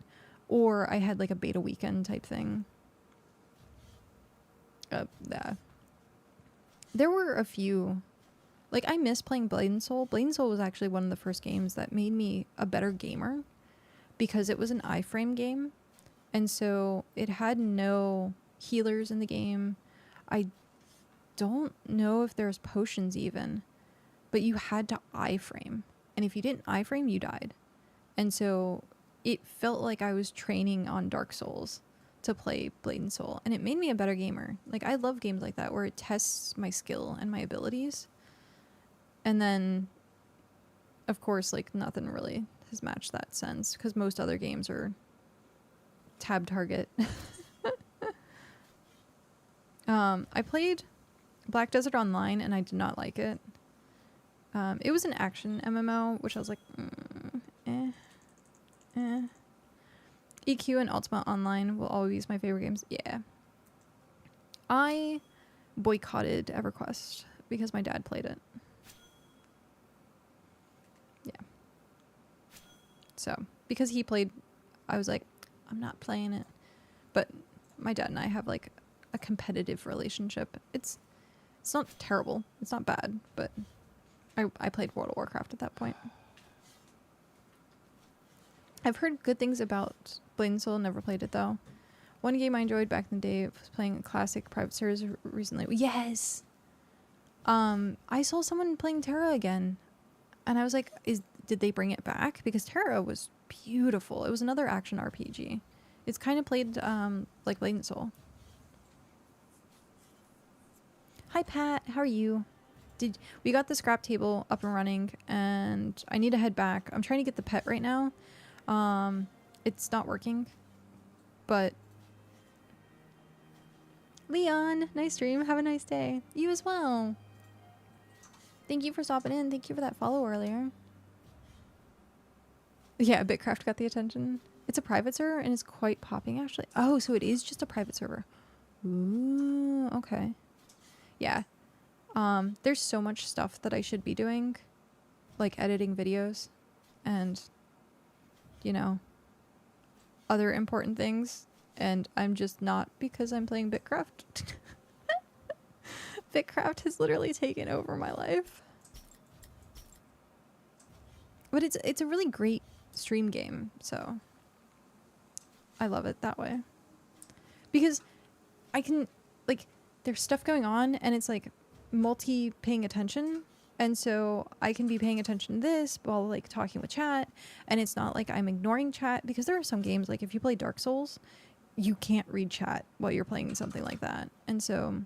or I had like a beta weekend type thing. Yeah. There were a few. Like, I miss playing Blade and Soul. Blade and Soul was actually one of the first games that made me a better gamer because it was an iframe game. And so it had no healers in the game. I don't know if there's potions even, but you had to iframe. And if you didn't iframe, you died. And so it felt like I was training on Dark Souls to play Blade and Soul. And it made me a better gamer. Like, I love games like that where it tests my skill and my abilities. And then, of course, like, nothing really has matched that since, because most other games are tab target. I played Black Desert Online, and I did not like it. It was an action MMO, which I was like, EQ and Ultima Online will always be my favorite games. Yeah. I boycotted EverQuest because my dad played it. Yeah. So, because he played, I was like, I'm not playing it. But my dad and I have like a competitive relationship. It's not terrible. It's not bad, but I played World of Warcraft at that point. I've heard good things about Blade and Soul, never played it though. One game I enjoyed back in the day was playing a classic private servers recently. Yes! I saw someone playing Terra again. And I was like, did they bring it back? Because Terra was beautiful. It was another action RPG. It's kind of played like Blade and Soul. Hi Pat, how are you? We got the scrap table up and running, and I need to head back. I'm trying to get the pet right now. It's not working, but Leon, nice stream. Have a nice day. You as well. Thank you for stopping in. Thank you for that follow earlier. Yeah, BitCraft got the attention. It's a private server and it's quite popping actually. Oh, so it is just a private server. Ooh, okay. Yeah. There's so much stuff that I should be doing, like editing videos and, you know, other important things, and I'm just not, because I'm playing BitCraft. BitCraft has literally taken over my life. But it's a really great stream game, so I love it that way. Because I can, like, there's stuff going on and it's like paying attention, and so I can be paying attention to this while like talking with chat, and it's not like I'm ignoring chat, because there are some games, like if you play Dark Souls, you can't read chat while you're playing something like that. And so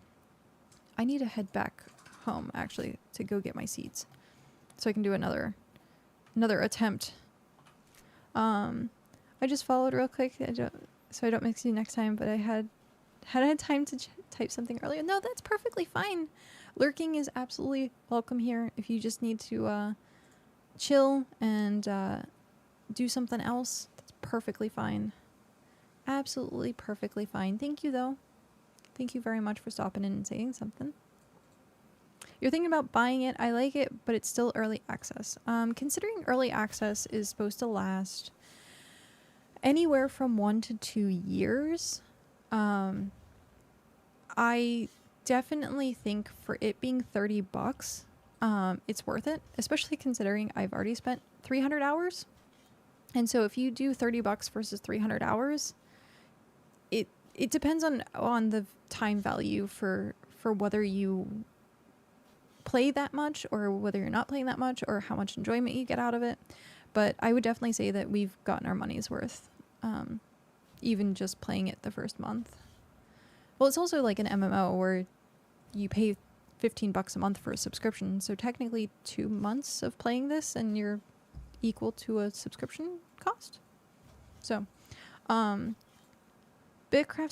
I need to head back home actually to go get my seeds so I can do another attempt. I just followed real quick so I don't mix you next time, but I had time to type something earlier. No, that's perfectly fine. Lurking is absolutely welcome here. If you just need to chill and do something else, that's perfectly fine. Absolutely perfectly fine. Thank you, though. Thank you very much for stopping in and saying something. You're thinking about buying it. I like it, but it's still early access. Considering early access is supposed to last anywhere from 1 to 2 years, I definitely think for it being $30, it's worth it, especially considering I've already spent 300 hours. And so if you do $30 versus 300 hours, it depends on the time value for whether you play that much or whether you're not playing that much, or how much enjoyment you get out of it. But I would definitely say that we've gotten our money's worth, even just playing it the first month. Well, it's also like an MMO where you pay $15 a month for a subscription, so technically 2 months of playing this and you're equal to a subscription cost. So, BitCraft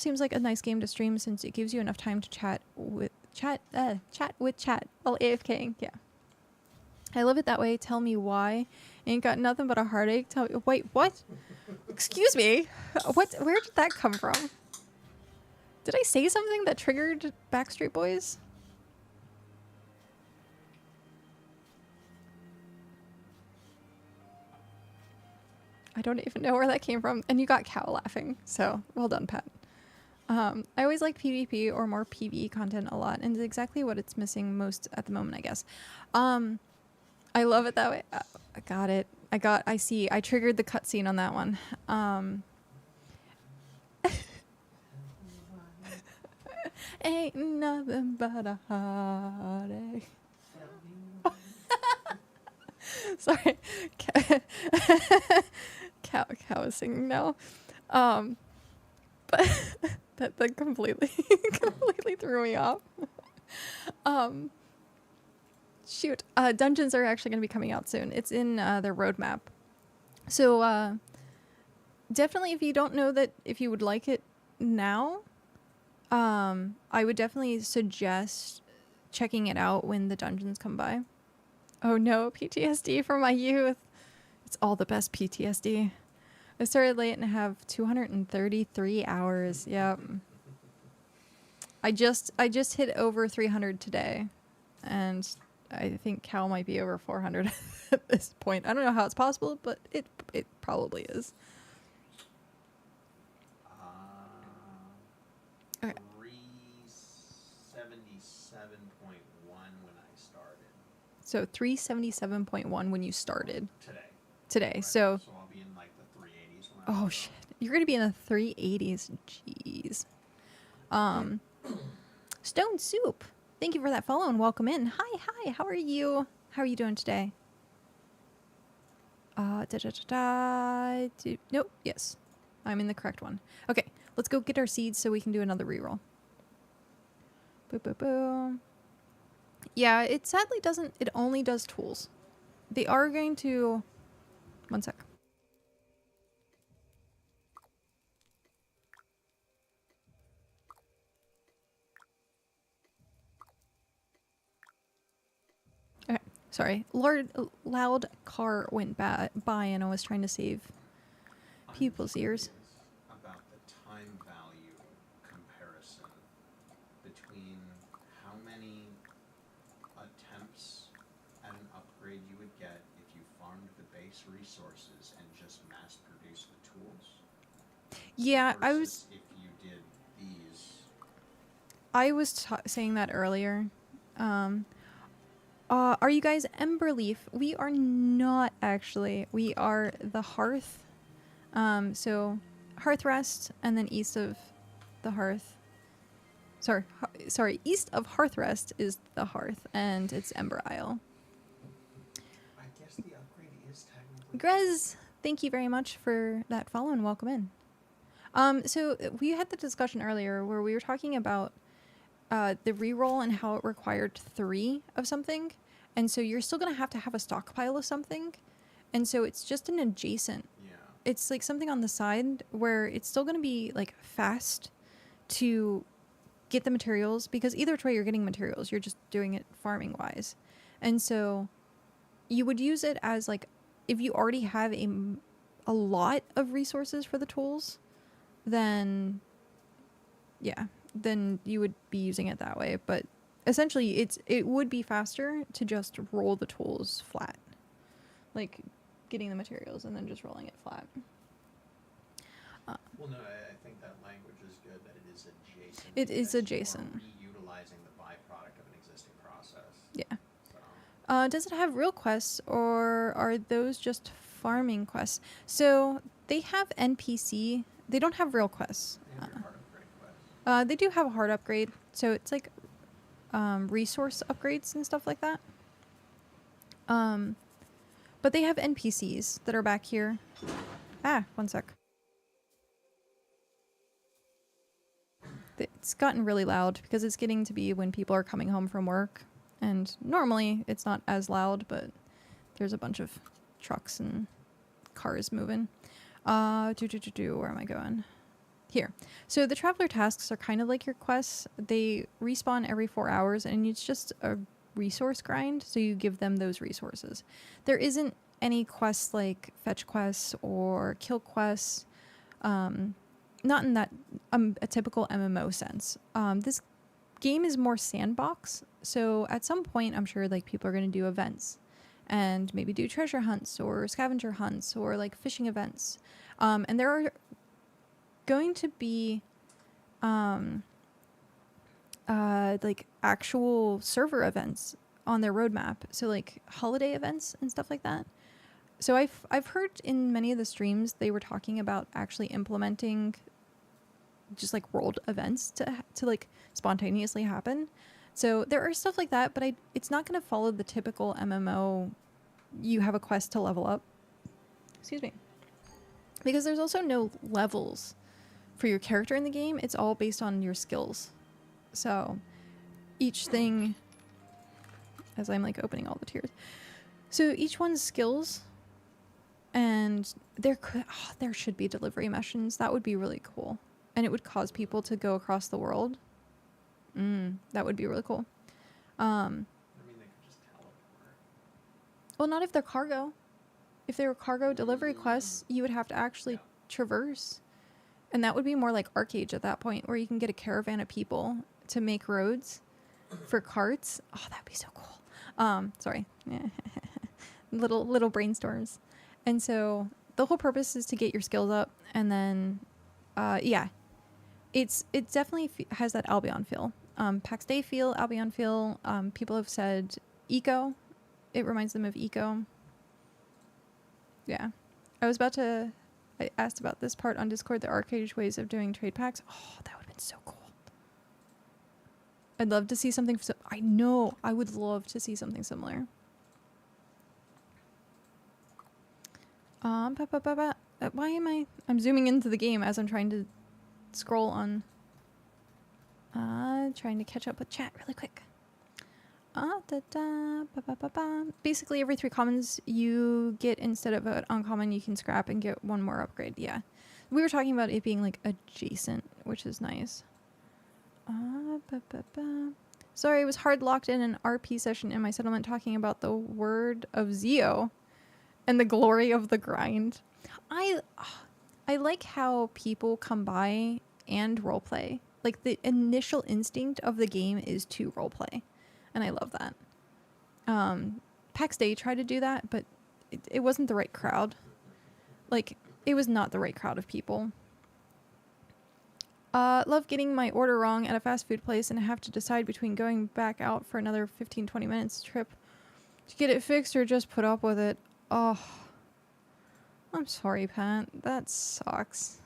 seems like a nice game to stream since it gives you enough time to chat with chat while AFKing. Yeah. I love it that way. Tell me why. Ain't got nothing but a heartache. Wait, what? Excuse me. What? Where did that come from? Did I say something that triggered Backstreet Boys? I don't even know where that came from. And you got Cow laughing. So, well done, Pat. I always like PvP or more PvE content a lot. And it's exactly what it's missing most at the moment, I guess. I love it that way. I got it. I see. I triggered the cutscene on that one. Ain't nothing but a heartache. Sorry. Cow is singing now. But that completely threw me off. Shoot. Dungeons are actually going to be coming out soon. It's in their roadmap. So definitely, if you don't know that, if you would like it now, I would definitely suggest checking it out when the dungeons come by. Oh no, PTSD from my youth. It's all the best PTSD. I started late and have 233 hours. Yep. I just hit over 300 today, and I think Cal might be over 400 at this point. I don't know how it's possible, but it probably is. Okay. 377.1 when I started. So 377.1 when you started. Today. Right. So I'll be in like the 380s. Oh shit! You're gonna be in the 380s. Jeez. Stone Soup. Thank you for that follow and welcome in. Hi. How are you? How are you doing today? Nope. Yes, I'm in the correct one. Okay, let's go get our seeds so we can do another reroll. Boo. Yeah, it sadly doesn't. It only does tools. They are going to. One sec. Okay, sorry. Loud car went by and I was trying to save people's ears. About the time value comparison between how many attempts at an upgrade you would get if you farmed the base resources and just mass produced the tools. Yeah, versus if you did these. I was saying that earlier. Are you guys Emberleaf? We are not actually. We are the Hearth. So Hearth Rest, and then east of the Hearth. Sorry. East of Hearth Rest is the Hearth, and it's Ember Isle. I guess the upgrade is technically. Grez, thank you very much for that follow and welcome in. So we had the discussion earlier where we were talking about the reroll and how it required 3 of something. And so you're still going to have a stockpile of something. And so it's just an adjacent. Yeah. It's like something on the side where it's still going to be like fast to get the materials, because either way you're getting materials. You're just doing it farming wise. And so you would use it as like, if you already have a lot of resources for the tools, then yeah, then you would be using it that way. But essentially it would be faster to just roll the tools flat, like getting the materials and then just rolling it flat. Well, no, I think that language is good, that it is adjacent. It is You are adjacent. reutilizing the byproduct of an existing process. Yeah. So. Does it have real quests, or are those just farming quests? So they have NPC. They don't have real quests. They have your hard upgrade quest. They do have a hard upgrade, so it's like resource upgrades and stuff like that. But they have NPCs that are back here. One sec. It's gotten really loud because it's getting to be when people are coming home from work. And normally it's not as loud, but there's a bunch of trucks and cars moving. Where am I going? Here. So the traveler tasks are kind of like your quests. They respawn every 4 hours, and it's just a resource grind, so you give them those resources. There isn't any quests like fetch quests or kill quests, not in that a typical MMO sense. This game is more sandbox, so at some point I'm sure like people are going to do events and maybe do treasure hunts or scavenger hunts or like fishing events, and there are going to be like actual server events on their roadmap, so like holiday events and stuff like that. So I've heard in many of the streams they were talking about actually implementing just like world events to like spontaneously happen. So there are stuff like that, but it's not going to follow the typical MMO. You have a quest to level up. Excuse me. Because there's also no levels for your character in the game. It's all based on your skills. So each thing, as I'm like opening all the tiers, so each one's skills, and there should be delivery missions. That would be really cool, and it would cause people to go across the world. That would be really cool. I mean, they could just teleport. Well, not if they're cargo. If they were cargo delivery quests, you would have to actually traverse. And that would be more like Arcade at that point, where you can get a caravan of people to make roads for carts. Oh, that'd be so cool. Sorry. little brainstorms. And so the whole purpose is to get your skills up, and then it definitely has that Albion feel. PAX Day feel, Albion feel. People have said Eco. It reminds them of Eco. Yeah. I asked about this part on Discord, the arcade ways of doing trade packs. Oh, that would have been so cool. I'd love to see something. I know. I would love to see something similar. Why am I'm zooming into the game as I'm trying to scroll on. Trying to catch up with chat really quick. Basically, every 3 commons you get, instead of an uncommon, you can scrap and get 1 more upgrade. Yeah. We were talking about it being like adjacent, which is nice. Sorry, I was hard locked in an RP session in my settlement talking about the word of Zeo and the glory of the grind. I like how people come by and roleplay. Like, the initial instinct of the game is to roleplay. And I love that. PAX Day tried to do that, but it wasn't the right crowd. Like, it was not the right crowd of people. Love getting my order wrong at a fast food place and have to decide between going back out for another 15-20 minutes trip to get it fixed or just put up with it. Oh, I'm sorry, Pat. That sucks.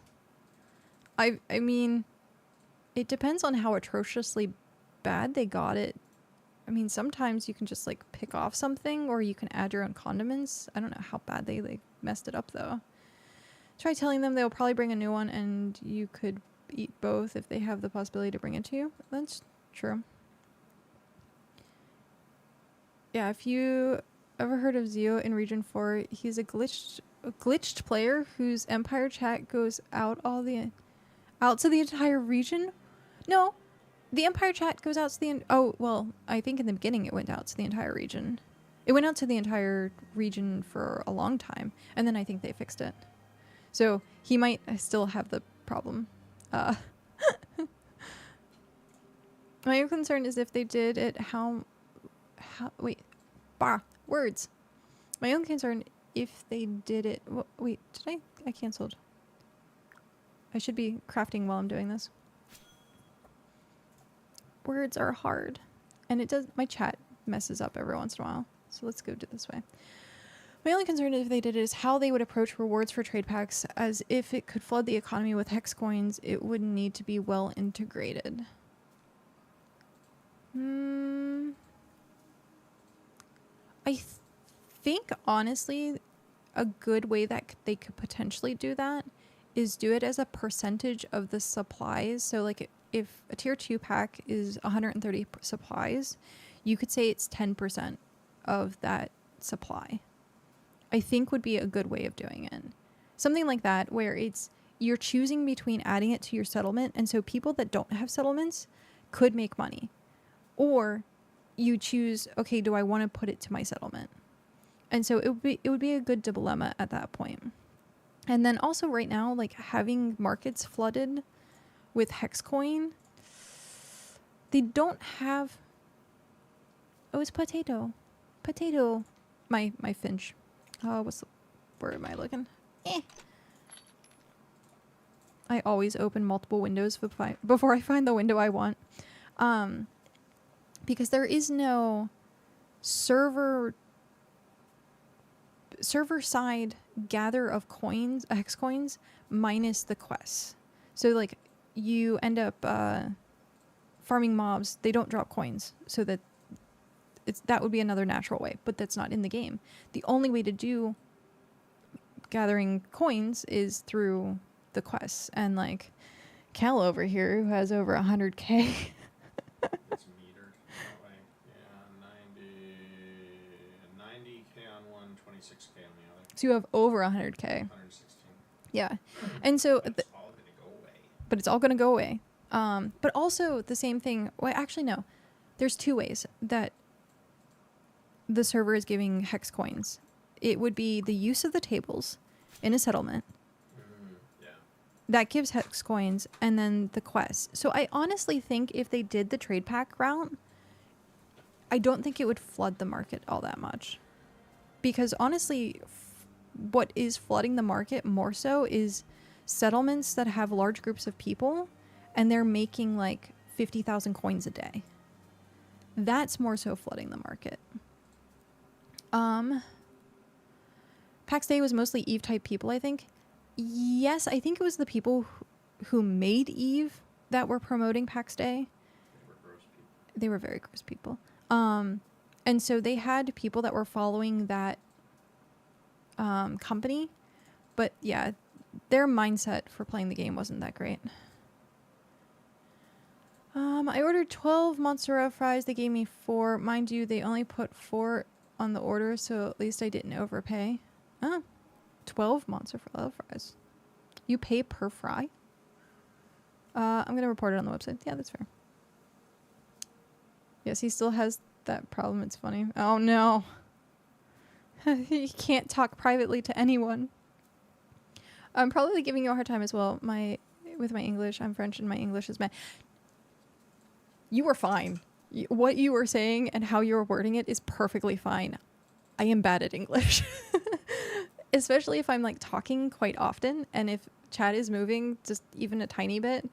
I mean, it depends on how atrociously bad they got it. I mean, sometimes you can just like pick off something, or you can add your own condiments. I don't know how bad they like messed it up though. Try telling them they'll probably bring a new one, and you could eat both if they have the possibility to bring it to you. That's true. Yeah, if you ever heard of Zeo in Region 4, he's a glitched player whose Empire chat goes out to the entire region. No. The Empire chat goes out to I think in the beginning it went out to the entire region. It went out to the entire region for a long time, and then I think they fixed it. So he might still have the problem. My own concern is if they did it, words. My own concern, if they did it, I canceled. I should be crafting while I'm doing this. Words are hard, and my chat messes up every once in a while, so let's go do it this way. My only concern if they did it is how they would approach rewards for trade packs, as if it could flood the economy with hex coins, it would need to be well integrated. I think, honestly, a good way that they could potentially do that is do it as a percentage of the supplies. So, like, if a tier 2 pack is 130 supplies, you could say it's 10% of that supply I think would be a good way of doing it. Something like that where you're choosing between adding it to your settlement, and so people that don't have settlements could make money. Or you choose, okay, do I want to put it to my settlement? And so it would be a good dilemma at that point. And then also right now, like having markets flooded with hex coin, they don't have. Oh, it's potato. My finch. Oh, where am I looking? I always open multiple windows before I find the window I want. Because there is no server side gather of coins, hex coins, minus the quests. So like you end up farming mobs, they don't drop coins, so that that would be another natural way, but that's not in the game. The only way to do gathering coins is through the quests. And like Cal over here, who has over 100k. It's metered that way. Yeah, 90k on one, 26k on the other. So you have over 100k. 116. Yeah. And so It's all gonna go away. But it's all going to go away. But also the same thing. Well, actually, no. There's two ways that the server is giving hex coins. It would be the use of the tables in a settlement. Yeah. That gives hex coins, and then the quests. So I honestly think if they did the trade pack route, I don't think it would flood the market all that much. Because honestly, what is flooding the market more so is settlements that have large groups of people and they're making like 50,000 coins a day. That's more so flooding the market. PAX Day was mostly Eve type people, I think. Yes, I think it was the people who made Eve that were promoting PAX Day. They were gross people. They were very gross people. And so they had people that were following that company. But yeah, their mindset for playing the game wasn't that great. I ordered 12 mozzarella fries. They gave me 4. Mind you, they only put 4 on the order, so at least I didn't overpay. 12 mozzarella fries. You pay per fry? I'm going to report it on the website. Yeah, that's fair. Yes, he still has that problem. It's funny. Oh, no. He can't talk privately to anyone. I'm probably giving you a hard time as well. With my English, I'm French and my English is bad. You were fine. What you were saying and how you were wording it is perfectly fine. I am bad at English. Especially if I'm like talking quite often, and if chat is moving just even a tiny bit,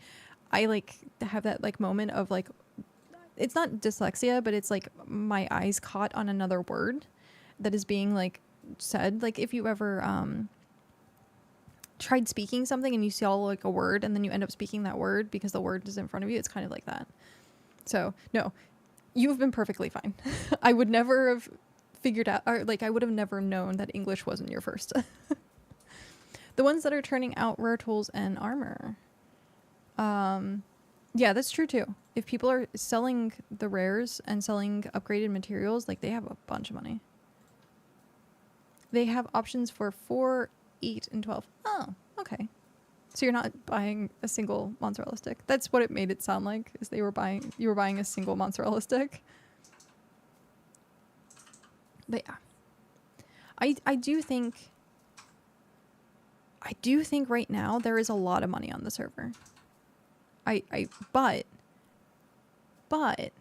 I like have that like moment of like, it's not dyslexia, but it's like my eyes caught on another word that is being like said. Like if you ever tried speaking something and you saw like a word and then you end up speaking that word because the word is in front of you, it's kind of like that. So no, you have been perfectly fine. I would never have figured out, or like I would have never known that English wasn't your first. The ones that are turning out rare tools and armor. Yeah, that's true too. If people are selling the rares and selling upgraded materials, like they have a bunch of money. They have options for 4, 8, and 12. Oh, okay. So you're not buying a single mozzarella stick. That's what it made it sound like, is you were buying a single mozzarella stick. But yeah. I do think right now there is a lot of money on the server. But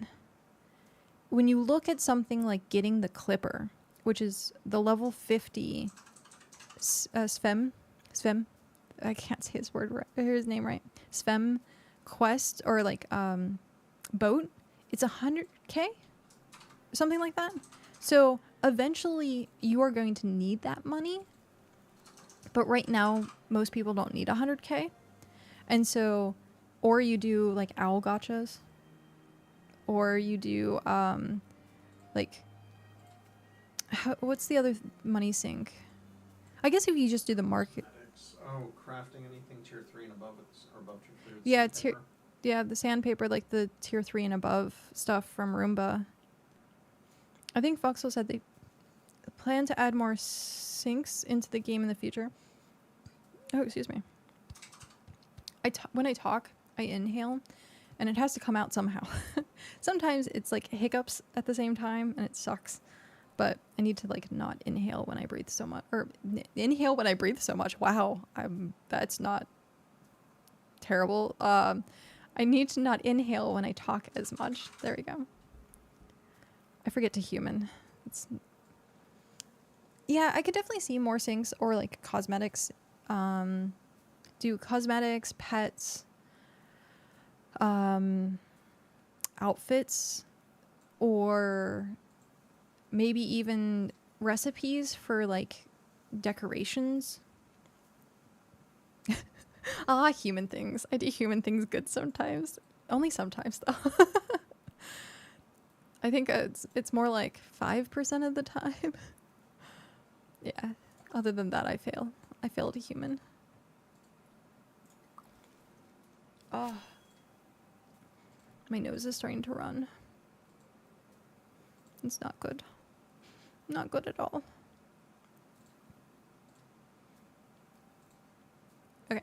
when you look at something like getting the Clipper, which is the level 50 Svem, I can't say his name right. Svem quest, or like boat, it's 100k, something like that. So eventually you are going to need that money, but right now most people don't need 100k, and so, or you do like owl gotchas, or you do what's the other money sink? I guess if you just do the market. Oh, crafting anything tier 3 and above, or above tier 3. Yeah, the sandpaper, like the tier 3 and above stuff from Roomba. I think Foxwell said they plan to add more syncs into the game in the future. Oh, excuse me. When I talk, I inhale, and it has to come out somehow. Sometimes it's like hiccups at the same time, and it sucks. But I need to like not inhale when I breathe so much, or inhale when I breathe so much. Wow, that's not terrible. I need to not inhale when I talk as much. There we go. I forget to human. Yeah, I could definitely see more syncs or like cosmetics. Do cosmetics, pets, outfits, or maybe even recipes for like decorations. Human things. I do human things good sometimes. Only sometimes though. I think it's more like 5% of the time. Yeah. Other than that, I fail. I fail at a human. Oh. My nose is starting to run. It's not good. Not good at all. Okay.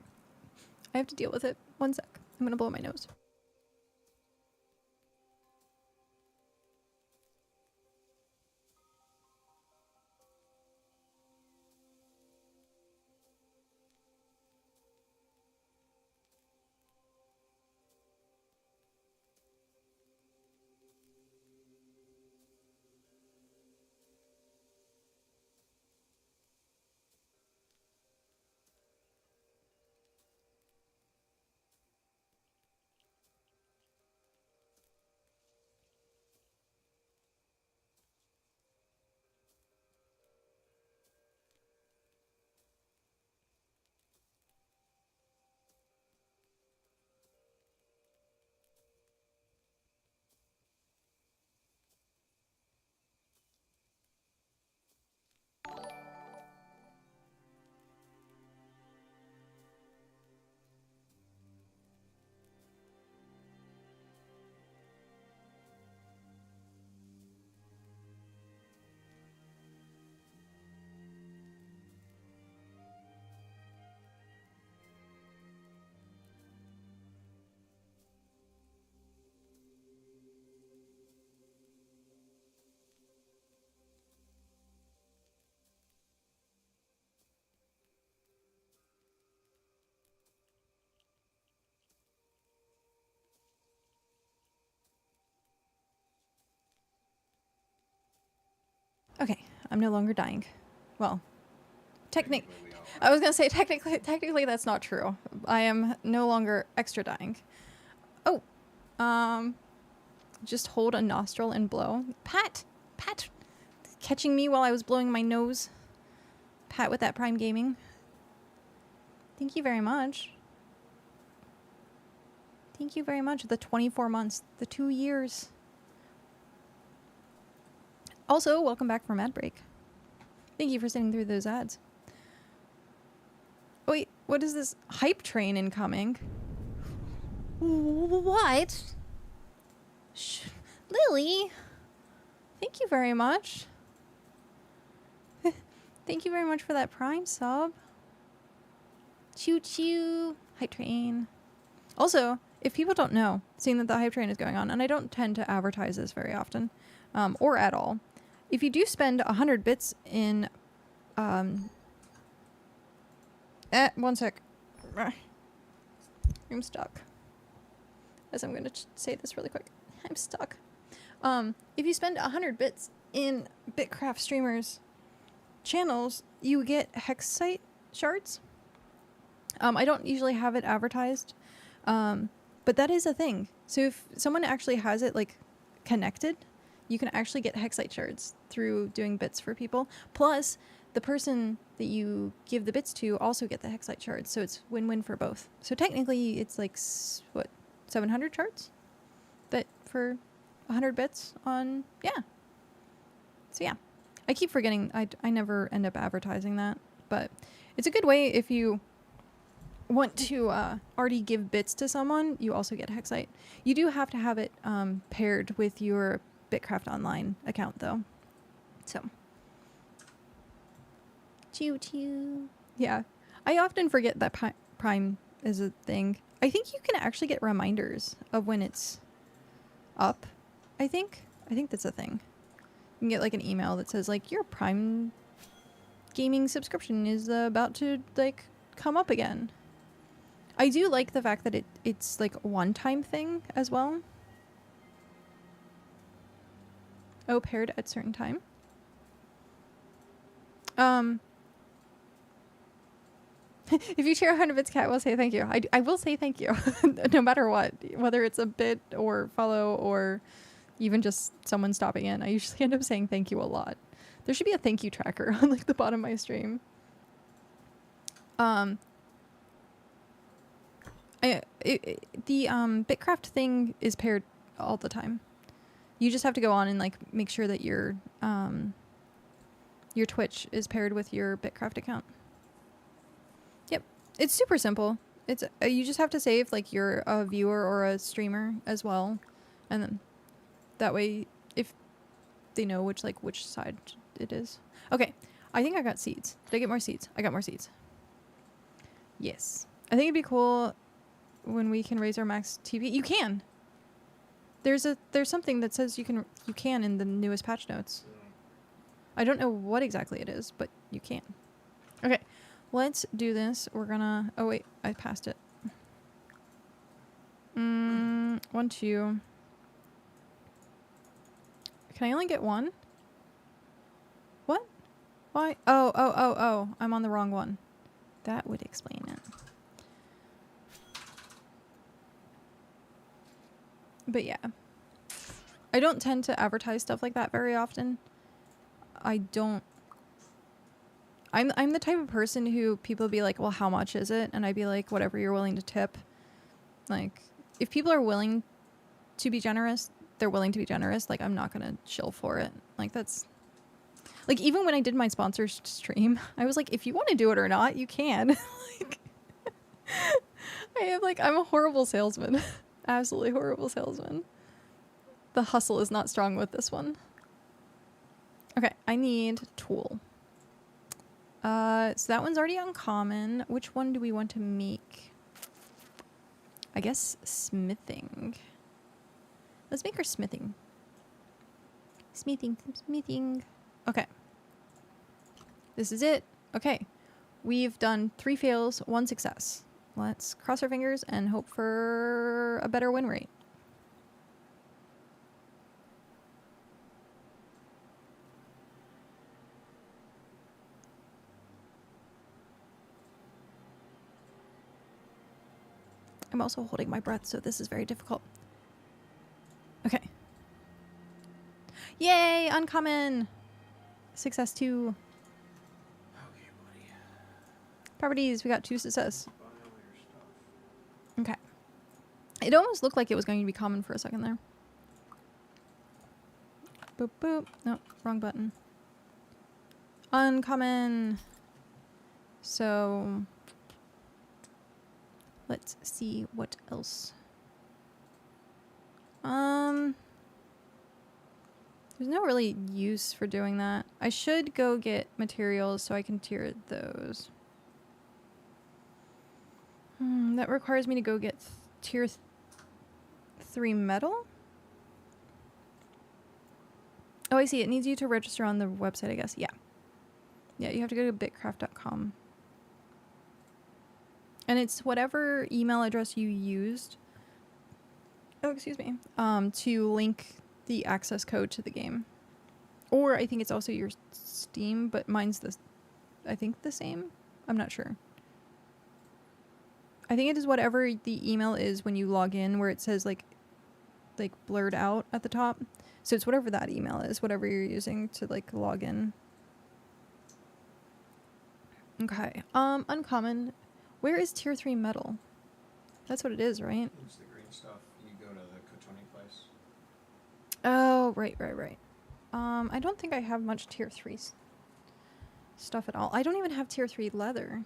I have to deal with it. One sec. I'm gonna blow my nose. Okay, I'm no longer dying. Well, I was gonna say technically that's not true. I am no longer extra dying. Oh, just hold a nostril and blow. Pat, catching me while I was blowing my nose. Pat with that Prime Gaming. Thank you very much. Thank you very much. The 24 months, the 2 years. Also, welcome back from ad break. Thank you for sitting through those ads. Oh, wait, what is this hype train incoming? What? Lily, thank you very much. Thank you very much for that Prime sub. Choo choo. Hype train. Also, if people don't know, seeing that the hype train is going on, and I don't tend to advertise this very often, or at all, if you do spend 100 bits in, one sec. I'm stuck. As I'm going to say this really quick. I'm stuck. If you spend 100 bits in BitCraft streamers' channels, you get hexite shards. I don't usually have it advertised, but that is a thing. So if someone actually has it like connected, you can actually get hexite shards through doing bits for people. Plus, the person that you give the bits to also get the hexite shards, so it's win-win for both. So technically, it's like, what, 700 shards? That for 100 bits on, yeah. So yeah, I keep forgetting, I never end up advertising that, but it's a good way if you want to already give bits to someone, you also get hexite. You do have to have it paired with your BitCraft Online account though. So Choo choo. Yeah. I often forget that Prime is a thing. I think you can actually get reminders of when it's up. I think that's a thing. You can get like an email that says like your Prime gaming subscription is about to like come up again. I do like the fact that it's like a one-time thing as well. Oh, paired at certain time. If you cheer 100 bits, Cat will say thank you. I will say thank you, no matter what, whether it's a bit or follow or even just someone stopping in. I usually end up saying thank you a lot. There should be a thank you tracker on like the bottom of my stream. The BitCraft thing is paired all the time. You just have to go on and like make sure that your Twitch is paired with your BitCraft account. Yep, it's super simple. It's you just have to save like you're a viewer or a streamer as well, and then that way if they know which side it is. Okay, I think I got seeds. Did I get more seeds? I got more seeds. Yes, I think it'd be cool when we can raise our max TV. You can. There's something that says you can in the newest patch notes. I don't know what exactly it is, but you can. Okay, let's do this. We're gonna... Oh, wait. I passed it. 1, 2. Can I only get one? What? Why? Oh. I'm on the wrong one. That would explain it. But yeah. I don't tend to advertise stuff like that very often. I'm the type of person who people be like, well, how much is it? And I'd be like, whatever you're willing to tip. Like, if people are willing to be generous, they're willing to be generous. Like, I'm not gonna chill for it. Like, that's... Like, even when I did my sponsor stream, I was like, if you want to do it or not, you can. Like, I'm a horrible salesman. Absolutely horrible salesman. The hustle is not strong with this one. Okay, I need tool. So that one's already uncommon. Which one do we want to make? I guess smithing. Let's make her smithing. Smithing. Okay. This is it. Okay. We've done 3 fails, 1 success. Let's cross our fingers and hope for a better win rate. I'm also holding my breath, so this is very difficult. Okay. Yay! Uncommon! Success 2. Okay, buddy. Properties, we got 2 success. Okay. It almost looked like it was going to be common for a second there. Boop, boop. No, wrong button. Uncommon. So... let's see what else. There's no really use for doing that. I should go get materials so I can tier those. That requires me to go get tier 3 metal? Oh, I see. It needs you to register on the website, I guess. Yeah. Yeah, you have to go to bitcraft.com. And it's whatever email address you used, to link the access code to the game. Or I think it's also your Steam, but mine's I think the same. I'm not sure. I think it is whatever the email is when you log in, where it says like blurred out at the top. So it's whatever that email is, whatever you're using to like log in. Okay. Uncommon. Where is tier 3 metal? That's what it is, right? It's the green stuff. You go to the Kotoni place. Oh, right. I don't think I have much tier 3 stuff at all. I don't even have tier 3 leather.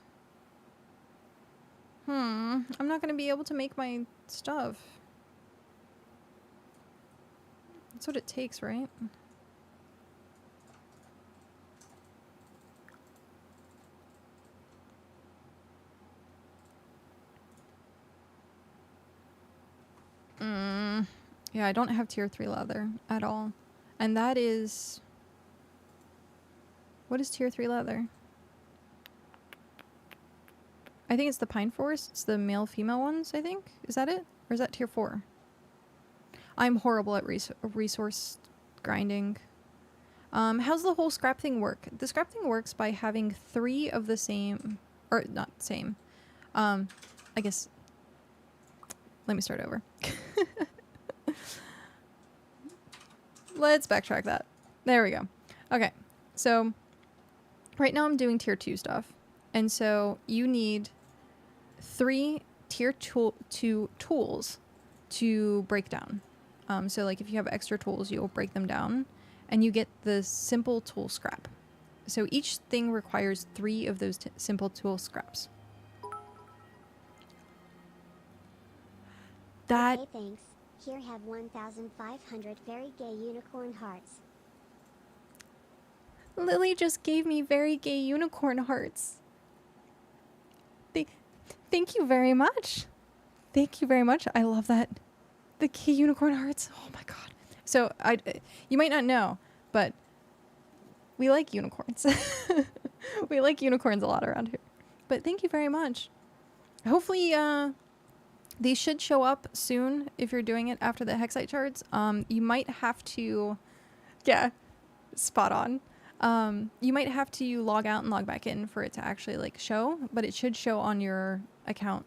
I'm not going to be able to make my stuff. That's what it takes, right? Yeah, I don't have tier 3 leather at all. And that is... What is tier 3 leather? I think it's the pine forest. It's the male-female ones, I think. Is that it? Or is that tier 4? I'm horrible at resource grinding. How's the whole scrap thing work? The scrap thing works by having 3 of the same... Or, not same. I guess... Let me start over. Let's backtrack that. There we go. Okay, so... Right now I'm doing tier 2 stuff. And so you need 3 tier 2 tools to break down. So like if you have extra tools, you'll break them down and you get the simple tool scrap. So each thing requires 3 of those simple tool scraps. That... Okay, thanks. Here have 1,500 very gay unicorn hearts. Lily just gave me very gay unicorn hearts. Thank you very much. Thank you very much. I love that. The gay unicorn hearts. Oh my god. So you might not know, but we like unicorns. We like unicorns a lot around here. But thank you very much. Hopefully these should show up soon if you're doing it after the Hexite shards. You might have to... Yeah, spot on. You might have to log out and log back in for it to actually like show, but it should show on your account.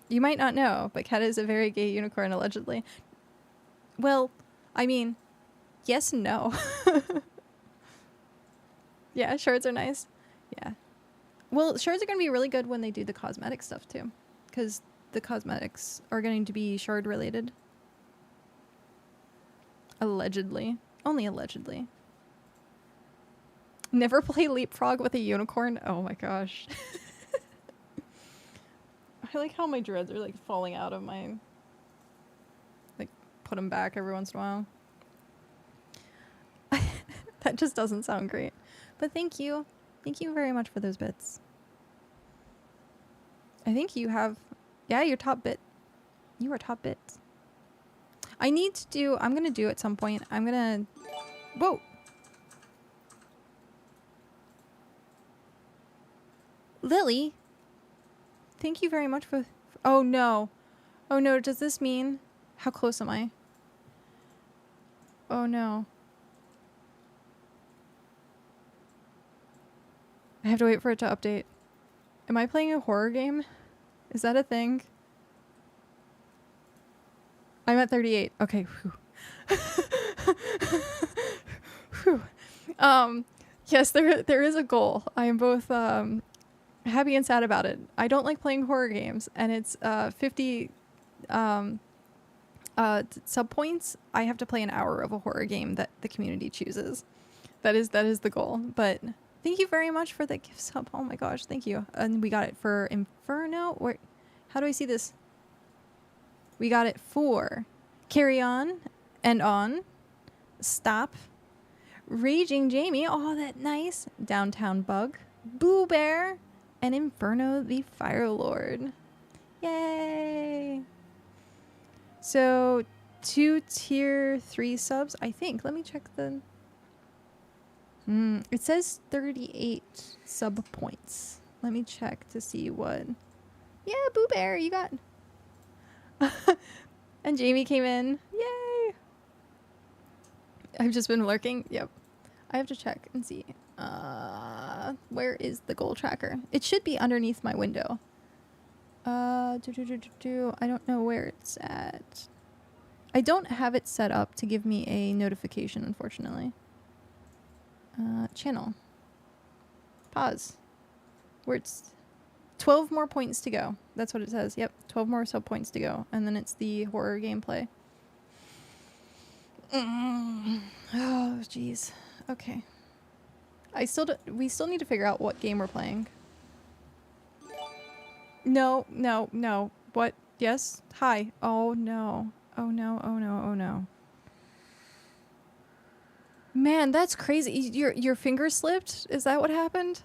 You might not know, but Kat is a very gay unicorn, allegedly. Well, I mean, yes and no. Yeah, shards are nice. Yeah. Well, shards are going to be really good when they do the cosmetic stuff too, because the cosmetics are going to be shard related. Allegedly. Only allegedly. Never play Leapfrog with a unicorn? Oh my gosh. I like how my dreads are like falling out of my... Like, put them back every once in a while. That just doesn't sound great. But thank you. Thank you very much for those bits. I think you have... Yeah, you're top bit. You are top bits. I need to do... I'm going to do at some point. I'm going to... Whoa! Lily, thank you very much for... Oh no. Oh no, does this mean... How close am I? Oh no. I have to wait for it to update. Am I playing a horror game? Is that a thing? I'm at 38. Okay. Whew. Whew. Yes, there is a goal. I am both happy and sad about it. I don't like playing horror games, and it's 50 sub points. I have to play an hour of a horror game that the community chooses. That is the goal. But thank you very much for the gift sub. Oh my gosh, thank you. And we got it for Inferno. Where? How do I see this? We got it for Carry On and On. Stop. Raging Jamie. Oh, that nice. Downtown Bug. Boo Bear. And Inferno the Fire Lord. Yay. So 2 tier 3 subs, I think. Let me check the... It says 38 sub points. Let me check to see what... Yeah, Boo Bear, you got... And Jamie came in. Yay! I've just been lurking. Yep. I have to check and see. Where is the goal tracker? It should be underneath my window. I don't know where it's at. I don't have it set up to give me a notification, unfortunately. Channel. Pause. Where it's 12 more points to go. That's what it says. Yep, 12 more sub points to go. And then it's the horror gameplay. Oh, jeez. Okay. We still need to figure out what game we're playing. No. What? Yes? Hi. Oh, no. Oh, no. Oh, no. Oh, no. Man, that's crazy. Your finger slipped? Is that what happened?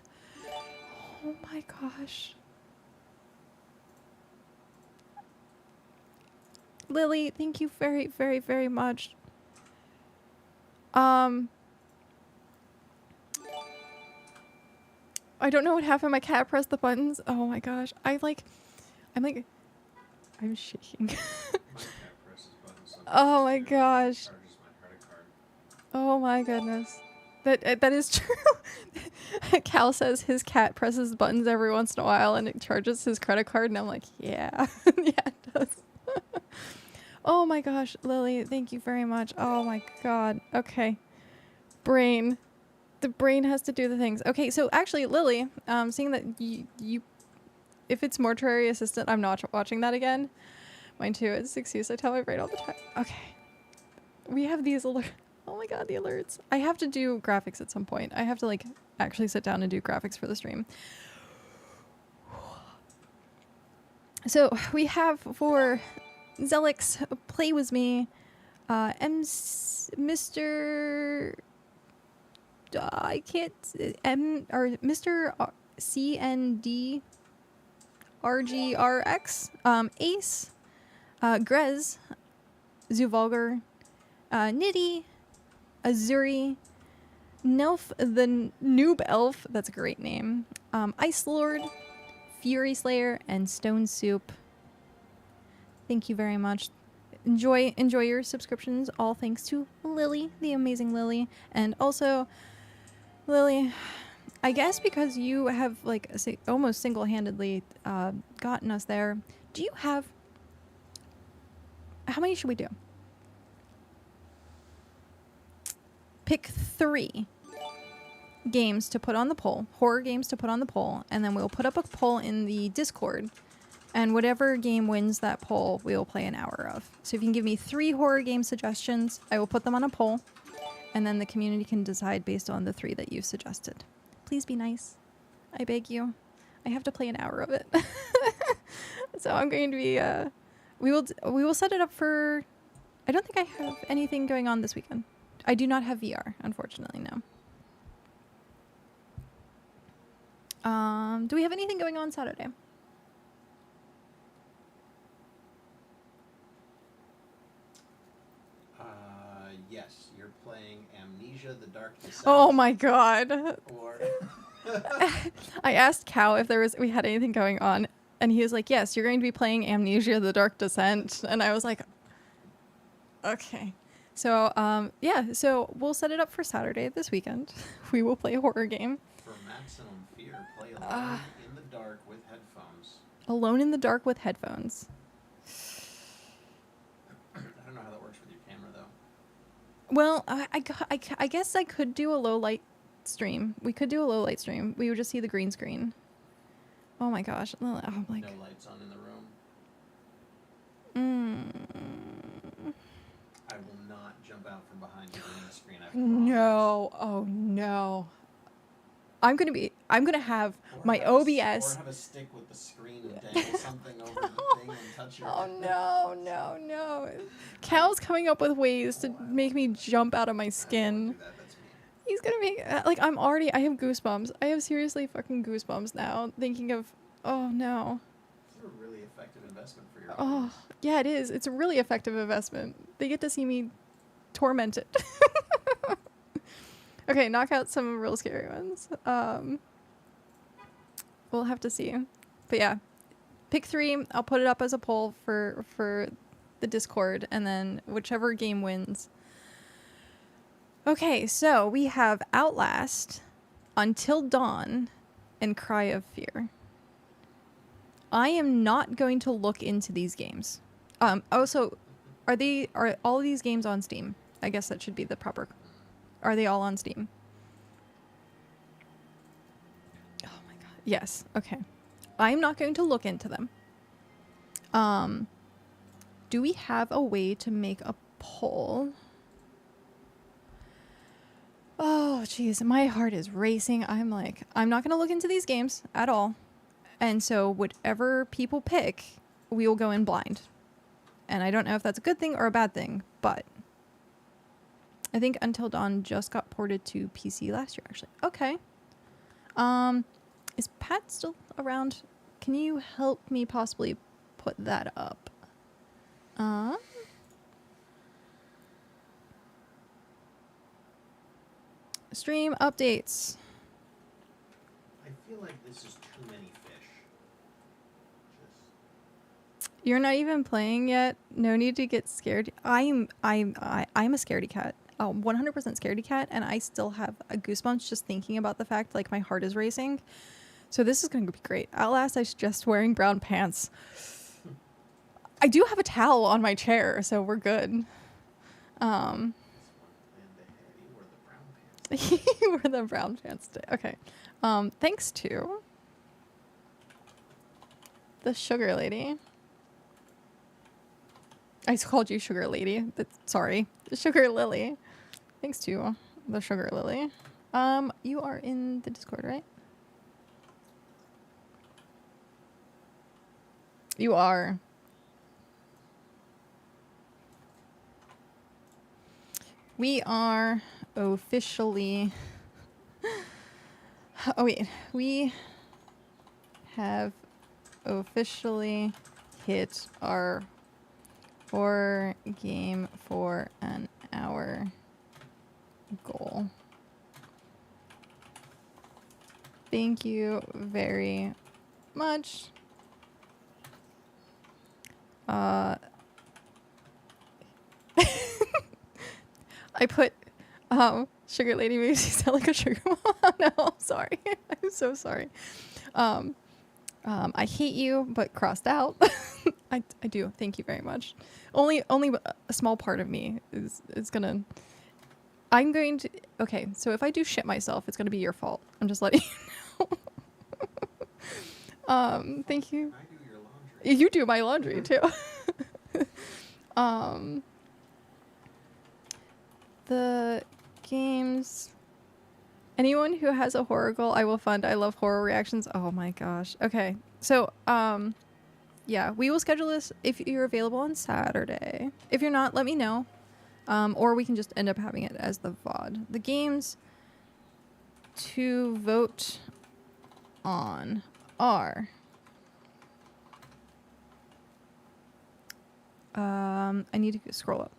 Oh, my gosh. Lily, thank you very, very, very much. I don't know what happened. My cat pressed the buttons. Oh my gosh. I'm shaking. My cat presses buttons sometimes Oh my too, and gosh. charges my credit card. Oh my goodness. That is true. Cal says his cat presses buttons every once in a while and it charges his credit card, and I'm like, yeah. Yeah, it does. Oh my gosh, Lily, thank you very much. Oh my god. Okay. Brain. The brain has to do the things. Okay, so actually, Lily, seeing that you if it's mortuary assistant, I'm not watching that again. Mine too. It's excuse. I tell my brain all the time. Okay. We have these alerts. Oh my god, the alerts. I have to do graphics at some point. I have to like actually sit down and do graphics for the stream. So we have for Zelix, play with me, Mr. I can't or Mr. CND RGRX, Ace, Grez, Zuvulgar, Nitty, Azuri, Nelf the Noob Elf, that's a great name, Ice Lord, Fury Slayer, and Stone Soup. Thank you very much. Enjoy your subscriptions, all thanks to Lily, the amazing Lily. And also, Lily, I guess because you have like almost single-handedly gotten us there, do you have... How many should we do? Pick 3 games to put on the poll, horror games to put on the poll, and then we'll put up a poll in the Discord, and whatever game wins that poll, we will play an hour of. So if you can give me 3 horror game suggestions, I will put them on a poll, and then the community can decide based on the 3 that you've suggested. Please be nice. I beg you. I have to play an hour of it. So I'm going to be, we will set it up for, I don't think I have anything going on this weekend. I do not have VR, unfortunately, no. Do we have anything going on Saturday? Yes, you're playing Amnesia: The Dark Descent. Oh my god. Or I asked Cow if we had anything going on, and he was like, yes, you're going to be playing Amnesia: The Dark Descent. And I was like, okay. So, yeah, so we'll set it up for Saturday this weekend. We will play a horror game. for maximum fear, play Alone in the Dark with headphones. Alone in the Dark with headphones. I don't know how that works with your camera, though. Well, I guess I could do a low light stream. We could do a low light stream. We would just see the green screen. Oh my gosh. Oh, like, No lights on in the room. I will not jump out from behind the green screen. I promise. No. Oh no. I'm gonna have my OBS. Or have a stick with the screen and dangle something over the thing and touch your Oh no. Cal's coming up with ways to make me jump out of my skin. That's me. He's gonna make, like, I have goosebumps. I have seriously fucking goosebumps now, thinking of, oh no. This is a really effective investment for your Oh, audience. yeah, it is. It's a really effective investment. They get to see me tormented. Okay, knock out some real scary ones. We'll have to see. But yeah, pick 3. I'll put it up as a poll for the Discord, and then whichever game wins. Okay, so we have Outlast, Until Dawn, and Cry of Fear. I am not going to look into these games. Also, are all of these games on Steam? I guess that should be the proper. Are they all on Steam? Oh my god. Yes. Okay. I'm not going to look into them. Do we have a way to make a poll? Oh, jeez. My heart is racing. I'm like, I'm not going to look into these games at all. And so whatever people pick, we will go in blind. And I don't know if that's a good thing or a bad thing, but I think Until Dawn just got ported to PC last year, actually. Okay. Is Pat still around? Can you help me possibly put that up? Stream updates. I feel like this is too many fish. Just You're not even playing yet. No need to get scared. I'm a scaredy cat. 100% scaredy cat, and I still have a goosebumps just thinking about the fact like my heart is racing. So this is going to be great. At last, I was just wearing brown pants. I do have a towel on my chair, so we're good. this one and the head. You wore the brown pants. You were the brown pants today. Okay. Thanks to the sugar lady. I called you sugar lady. Sorry. The sugar lily. Thanks to the sugar lily. You are in the Discord, right? You are. We are officially... Oh, wait. We have officially hit our horror game for an hour goal. Thank you very much. I put sugar lady makes you sound like a sugar mom. No, I'm sorry. I'm so sorry. I hate you, but crossed out. I do. Thank you very much. Only a small part of me is gonna. I'm going to. Okay, so if I do shit myself, it's gonna be your fault. I'm just letting you know. Thank you. I do your laundry. You do my laundry too. The games. Anyone who has a horror goal, I will fund. I love horror reactions. Oh my gosh. Okay. So, yeah, we will schedule this if you're available on Saturday. If you're not, let me know. Or we can just end up having it as the VOD. The games to vote on are... I need to scroll up.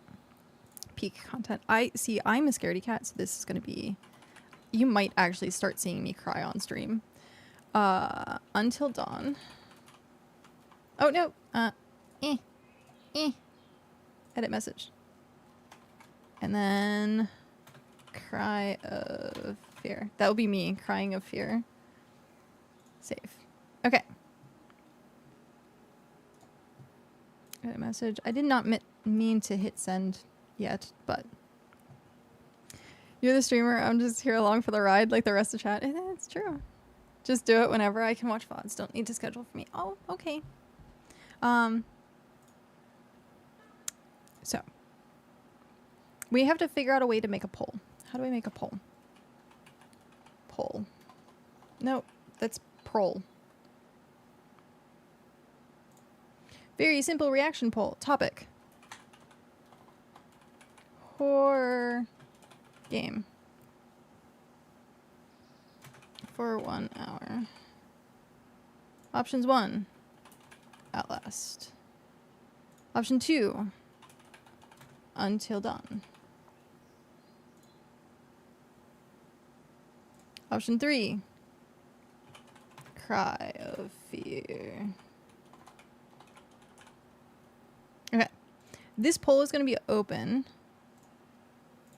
Peak content. I'm a scaredy cat, so this is going to be... You might actually start seeing me cry on stream. Until Dawn. Oh, no. Edit message. And then Cry of Fear. That will be me, crying of fear. Save. Okay. Edit message. I did not mean to hit send yet, but... You're the streamer. I'm just here along for the ride like the rest of chat. It's true. Just do it whenever I can watch VODs. Don't need to schedule for me. Oh, okay. So. We have to figure out a way to make a poll. How do I make a poll? Poll. No, that's prol. Very simple reaction poll. Topic. Horror game. For 1 hour. Options 1. Outlast. Option 2. Until Dawn. Option 3. Cry of Fear. Okay. This poll is going to be open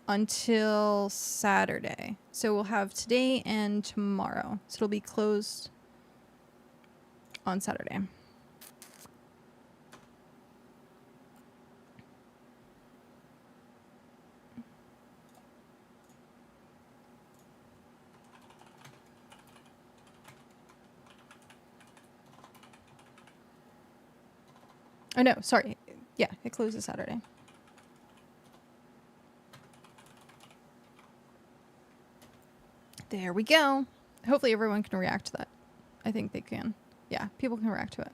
until Saturday. So we'll have today and tomorrow. So it'll be closed on Saturday. Oh no, sorry. Yeah, it closes Saturday. There we go. Hopefully everyone can react to that. I think they can. Yeah, people can react to it.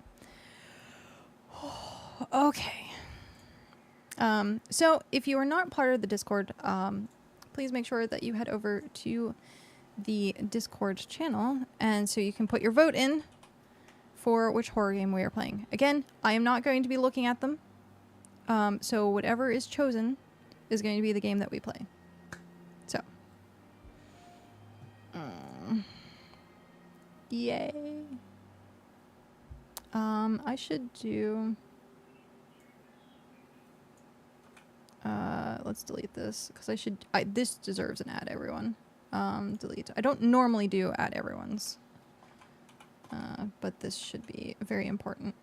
Okay. So if you are not part of the Discord, please make sure that you head over to the Discord channel, and so you can put your vote in for which horror game we are playing. Again, I am not going to be looking at them. So whatever is chosen is going to be the game that we play. So. Yay. I should do... let's delete this, because this deserves an add everyone. Delete. I don't normally do add everyone's. But this should be very important.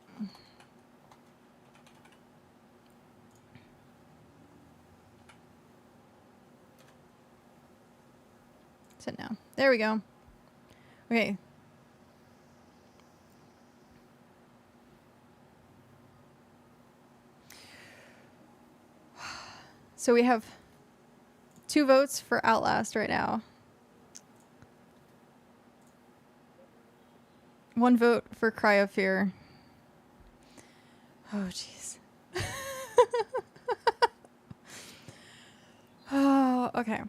Sit now. There we go. Okay. So we have 2 votes for Outlast right now. 1 vote for Cry of Fear. Oh, jeez. Oh, okay.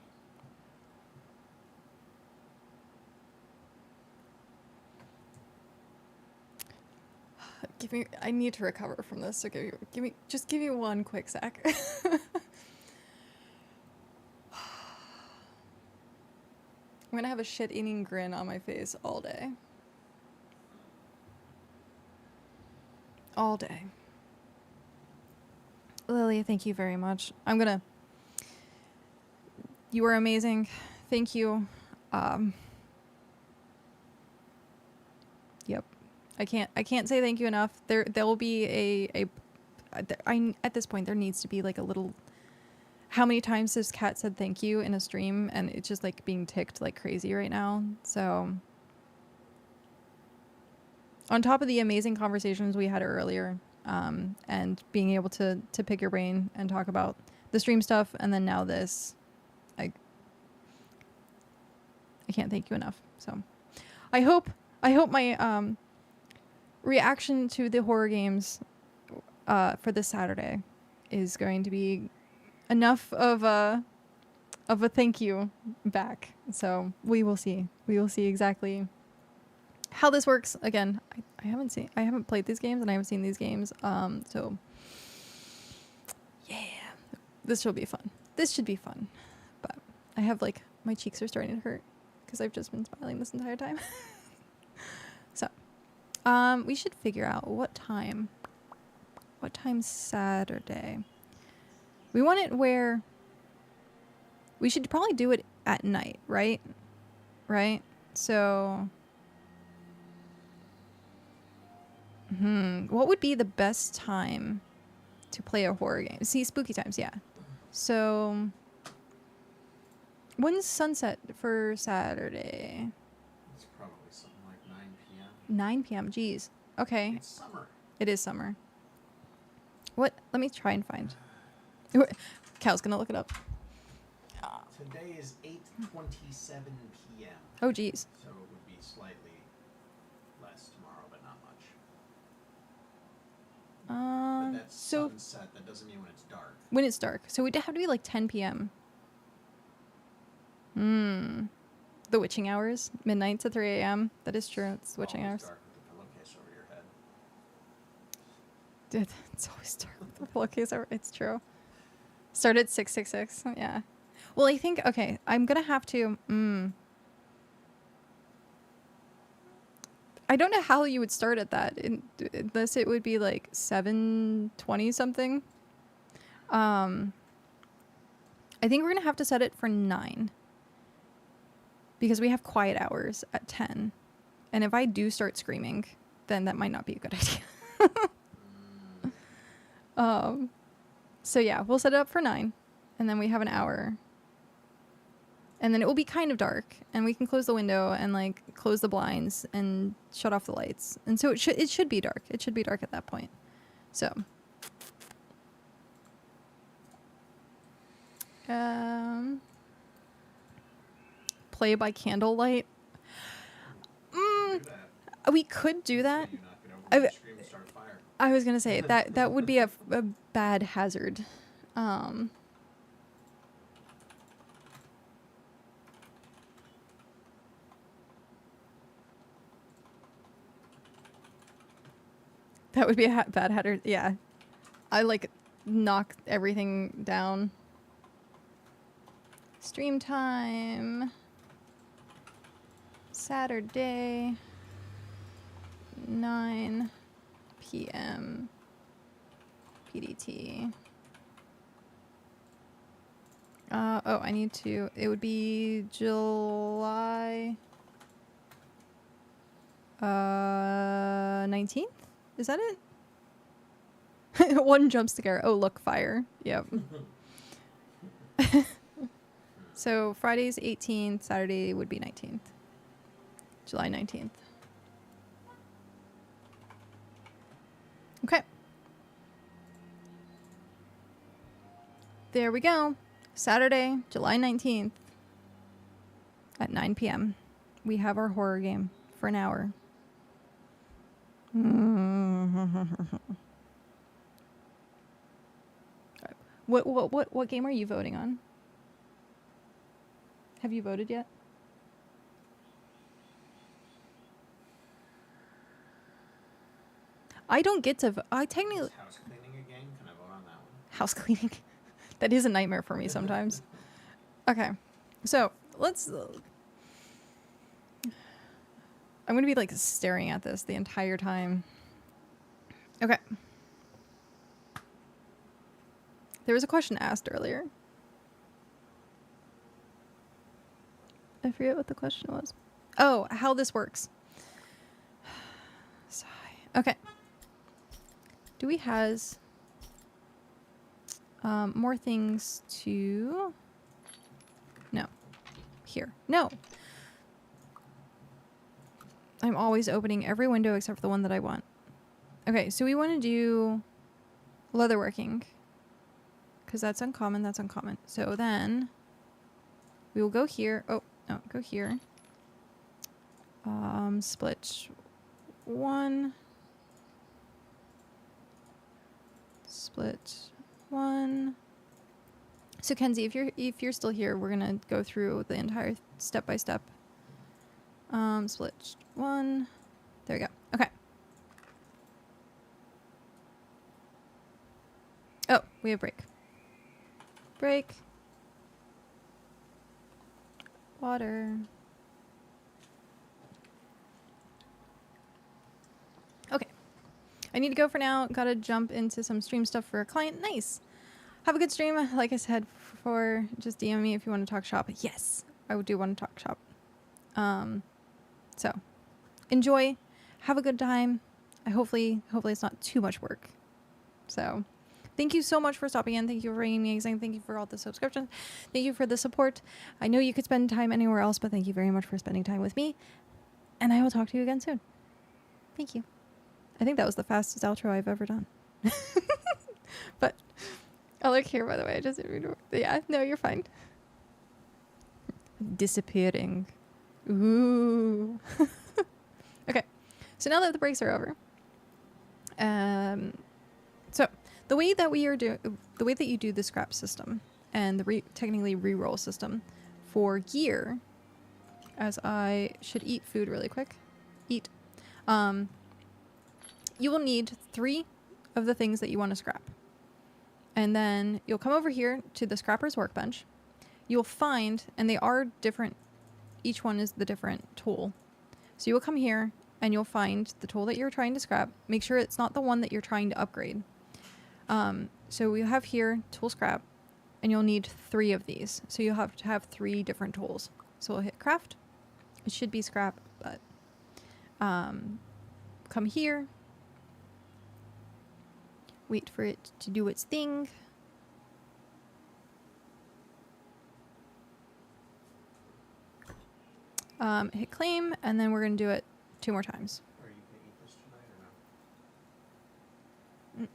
I need to recover from this, so just give me 1 quick sec. I'm gonna have a shit-eating grin on my face all day. All day. Lily, thank you very much. You were amazing. Thank you. Yep. I can't say thank you enough. There will be at this point there needs to be like a little, how many times has Kat said thank you in a stream, and it's just like being ticked like crazy right now. So on top of the amazing conversations we had earlier, and being able to pick your brain and talk about the stream stuff, and then now this, I can't thank you enough. So I hope my reaction to the horror games for this Saturday is going to be enough of a thank you back. So we will see. We will see exactly how this works. Again, I haven't played these games, and I haven't seen these games. So yeah, this should be fun. This should be fun. But I have like, my cheeks are starting to hurt because I've just been smiling this entire time. So we should figure out what time Saturday. We want it where we should probably do it at night, right? Right? So what would be the best time to play a horror game? See, spooky times, yeah. So when's sunset for Saturday? It's probably something like 9 p.m. 9 p.m. Geez. Okay. It's summer. It is summer. What? Let me try and find. Cal's gonna look it up. Today is 8:27 p.m. Oh, geez. So it would be slightly less tomorrow, but not much. But that's So sunset. That doesn't mean when it's dark. when it's dark. So it'd have to be like 10 p.m. The witching hours, midnight to 3 a.m. That is true. It's witching hours. Dark with the pillowcase over your head. Dude, it's always dark with the pillowcase over. It's true. Start at 666. Yeah. Well, I think, okay, I'm gonna have to. I don't know how you would start at that, unless it would be like 7:20 something. I think we're gonna have to set it for 9. Because we have quiet hours at 10. And if I do start screaming, then that might not be a good idea. So yeah, we'll set it up for 9. And then we have an hour. And then it will be kind of dark. And we can close the window and like close the blinds and shut off the lights. And so it should be dark. It should be dark at that point. So. Play by candlelight. We could do that. I was gonna say that would be a bad hazard. That would be a bad hazard. Yeah, I like knock everything down. Stream time. Saturday, 9 p.m. PDT. Oh, I need to. It would be July 19th? Is that it? One jump scare. Oh, look, fire. Yep. So Friday's 18th, Saturday would be 19th. July 19th. Okay. There we go. Saturday, July 19th at 9 p.m. We have our horror game for an hour. What game are you voting on? Have you voted yet? I don't get to vote. I technically... Is house cleaning a game? Can I vote on that one? House cleaning. That is a nightmare for me sometimes. Okay. So, let's... I'm going to be, like, staring at this the entire time. Okay. There was a question asked earlier. I forget what the question was. Oh, how this works. Sigh. Okay. Do we has more things to... No. Here. No. I'm always opening every window except for the one that I want. Okay, so we want to do leatherworking. Because that's uncommon, that's uncommon. So then we will go here. Oh, no, go here. Split one. Split one. So Kenzie, if you're still here, we're gonna go through the entire step by step. Split one. There we go. Okay. Oh, we have break. Break. Water. Okay. I need to go for now. Gotta jump into some stream stuff for a client. Nice. Have a good stream. Like I said before, just DM me if you want to talk shop. Yes, I do want to talk shop. So enjoy. Have a good time. Hopefully it's not too much work. So thank you so much for stopping in. Thank you for being amazing. Thank you for all the subscriptions. Thank you for the support. I know you could spend time anywhere else, but thank you very much for spending time with me. And I will talk to you again soon. Thank you. I think that was the fastest outro I've ever done. But I'll look here, by the way. I just yeah, no, you're fine. Disappearing. Ooh. Okay. So now that the breaks are over, so the way that the way that you do the scrap system and the technically re-roll system for gear, as I should eat food really quick. Eat. You will need 3 of the things that you want to scrap. And then you'll come over here to the scrapper's workbench. You'll find, and they are different, each one is the different tool. So you will come here and you'll find the tool that you're trying to scrap. Make sure it's not the one that you're trying to upgrade. So we have here tool scrap, and you'll need 3 of these. So you'll have to have 3 different tools. So we'll hit craft. It should be scrap, but come here. Wait for it to do its thing. Hit claim, and then we're going to do it 2 more times. Are you going to eat this tonight or no? Okay,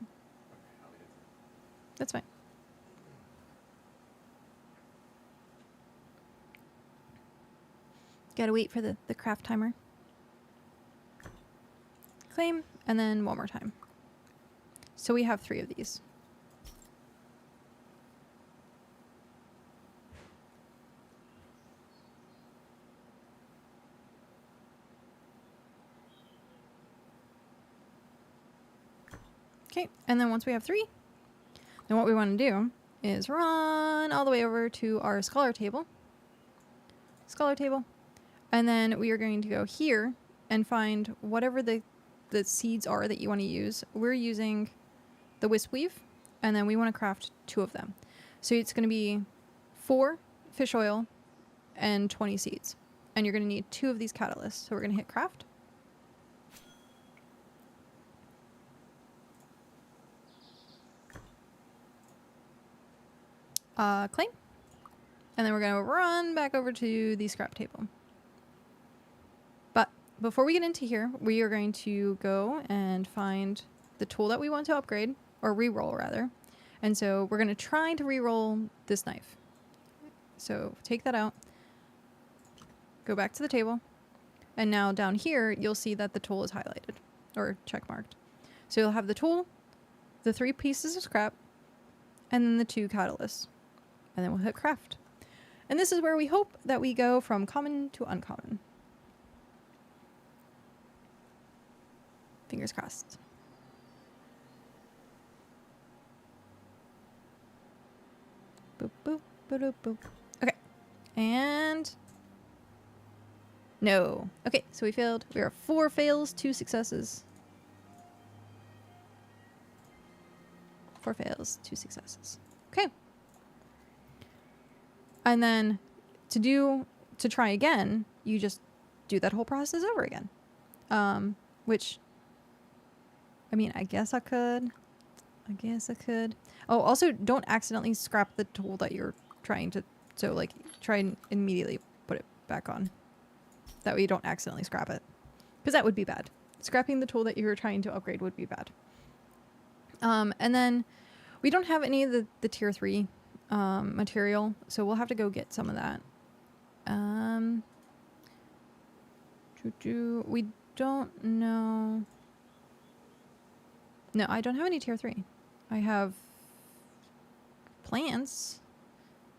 I'll eat it. That's fine. Gotta wait for the craft timer. Claim, and then 1 more time. So we have 3 of these. Okay, and then once we have 3, And what we want to do is run all the way over to our scholar table. And then we are going to go here and find whatever the seeds are that you want to use. We're using the wisp weave, and then we want to craft 2 of them. So it's going to be 4 fish oil and 20 seeds. And you're going to need 2 of these catalysts. So we're going to hit craft. Claim. And then we're going to run back over to the scrap table. But before we get into here, we are going to go and find the tool that we want to upgrade, or re-roll rather. And so we're going to try to re-roll this knife. So take that out. Go back to the table. And now down here, you'll see that the tool is highlighted or check marked. So you'll have the tool, the 3 pieces of scrap, and then the 2 catalysts. And then we'll hit craft. And this is where we hope that we go from common to uncommon. Fingers crossed. Boop, boop, boop, boop. Okay. And no. Okay, so we failed. We are 4 fails, 2 successes. 4 fails, 2 successes. Okay. And then to try again, you just do that whole process over again. Which, I mean, I guess I could. Oh, also don't accidentally scrap the tool that you're trying to, so like try and immediately put it back on. That way you don't accidentally scrap it. Because that would be bad. Scrapping the tool that you're trying to upgrade would be bad. And then we don't have any of the tier 3 material, so we'll have to go get some of that. We don't know. No, I don't have any tier 3. I have plants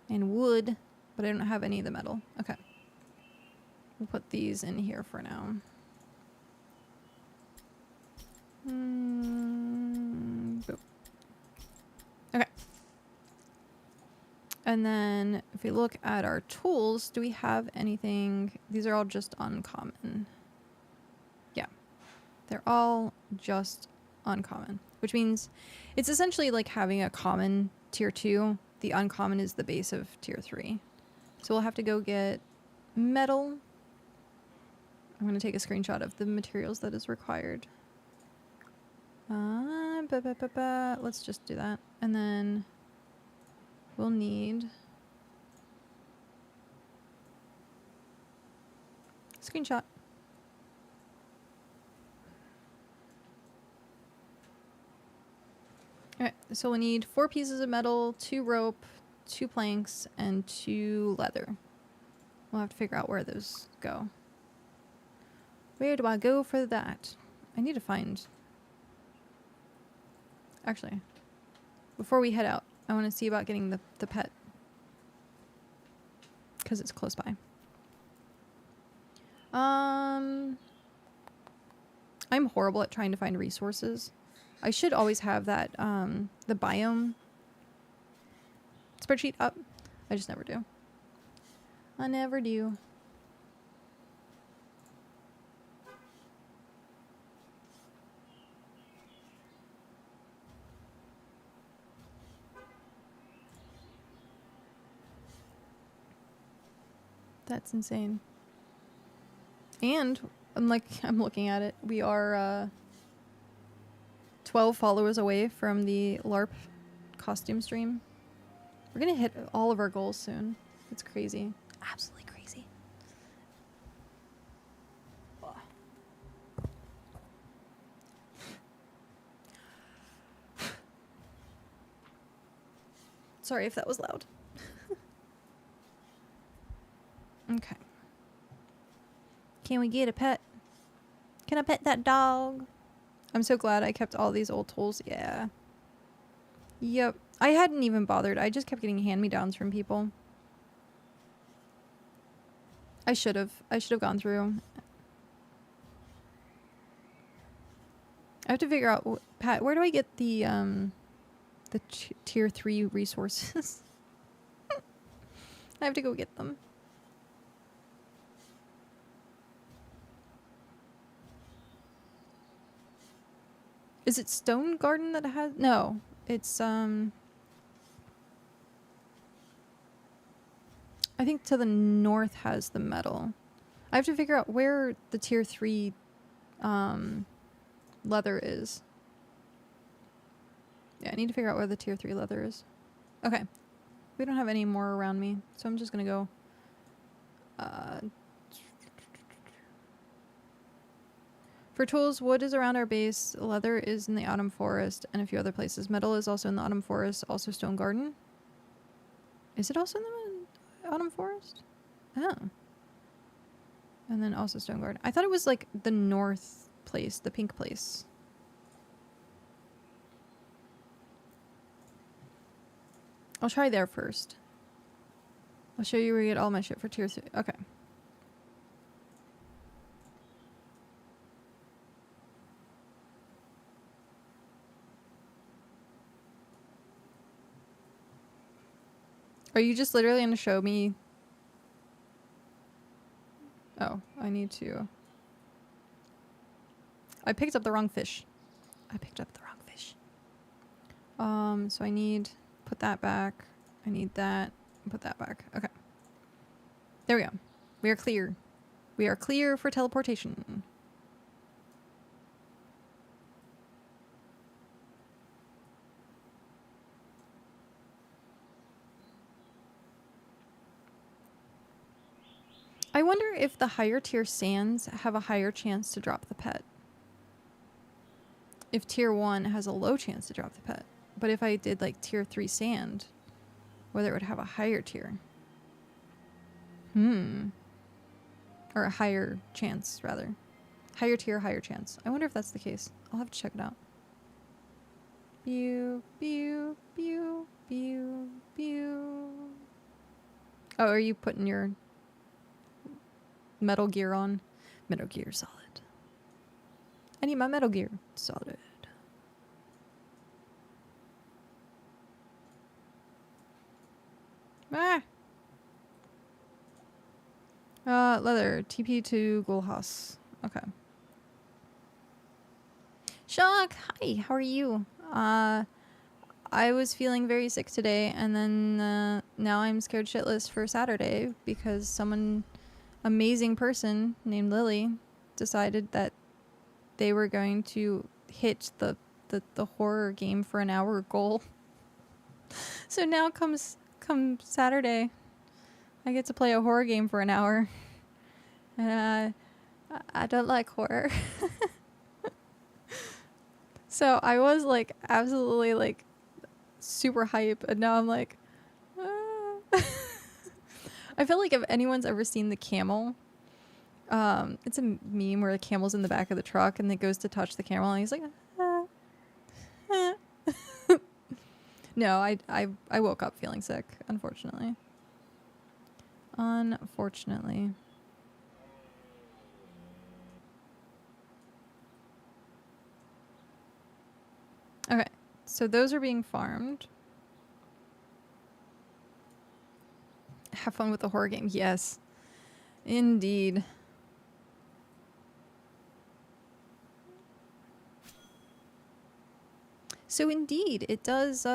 and wood, but I don't have any of the metal. Okay. We'll put these in here for now. Boop. Okay. And then if we look at our tools, do we have anything? These are all just uncommon. Yeah. They're all just uncommon, which means it's essentially like having a common tier 2. The uncommon is the base of tier 3. So we'll have to go get metal. I'm going to take a screenshot of the materials that is required. Let's just do that. And then we'll need screenshot. Alright, so we'll need 4 pieces of metal, 2 rope, 2 planks, and 2 leather. We'll have to figure out where those go. Where do I go for that? I need to find... Actually, before we head out, I want to see about getting the pet. Because it's close by. I'm horrible at trying to find resources. I should always have that, the biome spreadsheet up. I just never do. I never do. That's insane. And I'm looking at it. We are 12 followers away from the LARP costume stream. We're gonna hit all of our goals soon. It's crazy. Absolutely crazy. Ugh. Sorry if that was loud. Okay. Can we get a pet? Can I pet that dog? I'm so glad I kept all these old tools. Yeah. Yep. I hadn't even bothered. I just kept getting hand-me-downs from people. I should have gone through. I have to figure out, Pat, where do I get the the tier 3 resources. I have to go get them. Is it Stone Garden that has... No, it's, I think to the north has the metal. I have to figure out where the tier 3 leather is. Yeah, I need to figure out where the tier 3 leather is. Okay. We don't have any more around me, so I'm just gonna go... For tools, wood is around our base, leather is in the autumn forest, and a few other places. Metal is also in the autumn forest, also Stone Garden. Is it also in the autumn forest? Oh. And then also Stone Garden. I thought it was like the north place, the pink place. I'll try there first. I'll show you where you get all my shit for tier 3. Okay. Are you just literally going to show me? Oh, I need to. I picked up the wrong fish. So I need, put that back. I need that, put that back. Okay. There we go. We are clear. We are clear for teleportation. I wonder if the higher tier sands have a higher chance to drop the pet. If tier 1 has a low chance to drop the pet. But if I did like tier 3 sand, whether it would have a higher tier. Or a higher chance, rather. Higher tier, higher chance. I wonder if that's the case. I'll have to check it out. Pew, pew, pew, pew, pew. Oh, are you putting your Metal Gear on? Metal Gear Solid. I need my Metal Gear Solid. Ah! Leather. TP to Gulhas. Okay. Shock! Hi, how are you? I was feeling very sick today, and then now I'm scared shitless for Saturday because someone, amazing person named Lily, decided that they were going to hit the horror game for an hour goal. So now come Saturday, I get to play a horror game for an hour. And I don't like horror. So I was like absolutely like super hype, and now I'm like I feel like if anyone's ever seen the camel, it's a meme where the camel's in the back of the truck and it goes to touch the camel and he's like No, I woke up feeling sick, unfortunately. Okay, so those are being farmed. Have fun with the horror game. Yes, indeed. So indeed, it does,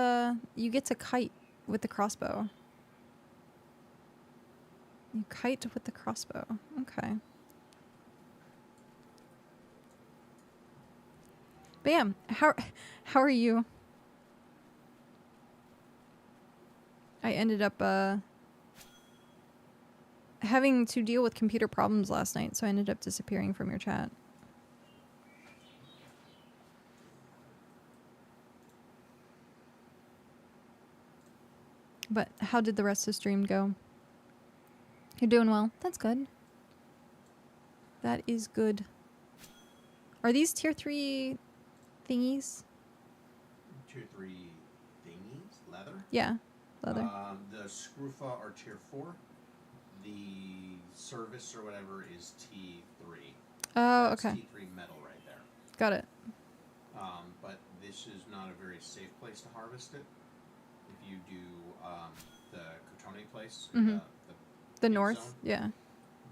you get to kite with the crossbow. You kite with the crossbow. Okay. But yeah, how are you? I ended up having to deal with computer problems last night, so I ended up disappearing from your chat. But how did the rest of the stream go? You're doing well. That's good. That is good. Are these tier 3 thingies? Tier 3 thingies? Leather? Yeah, leather. The Scrufa are tier 4. The service or whatever is T3. Oh, That's okay. T3 metal right there. Got it. But this is not a very safe place to harvest it. If you do the Cotone place, Mm-hmm. The pink north, zone, yeah.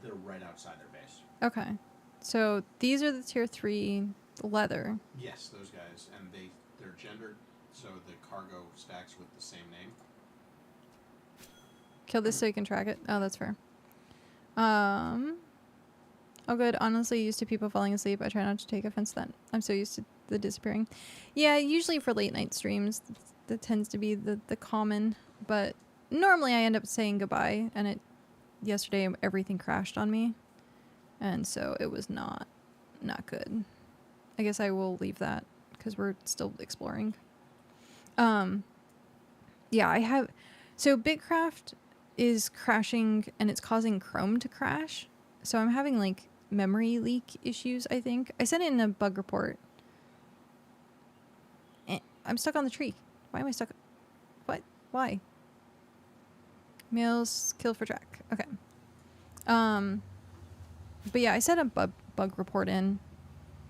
they're right outside their base. Okay. So these are the tier 3 leather. Yes, those guys, and they're gendered, so the cargo stacks with the same name. Kill this so you can track it. Oh, that's fair. Oh, good. Honestly, used to people falling asleep. I try not to take offense to that. I'm so used to the disappearing. Yeah, usually for late night streams, that tends to be the common. But normally I end up saying goodbye, and yesterday everything crashed on me, and so it was not good. I guess I will leave that because we're still exploring. Yeah, I have. So BitCraft is crashing, and it's causing Chrome to crash. So I'm having like memory leak issues, I think. I sent it in a bug report. I'm stuck on the tree. Why am I stuck? What? Why? Meals kill for track. Okay. But yeah, I sent a bug report in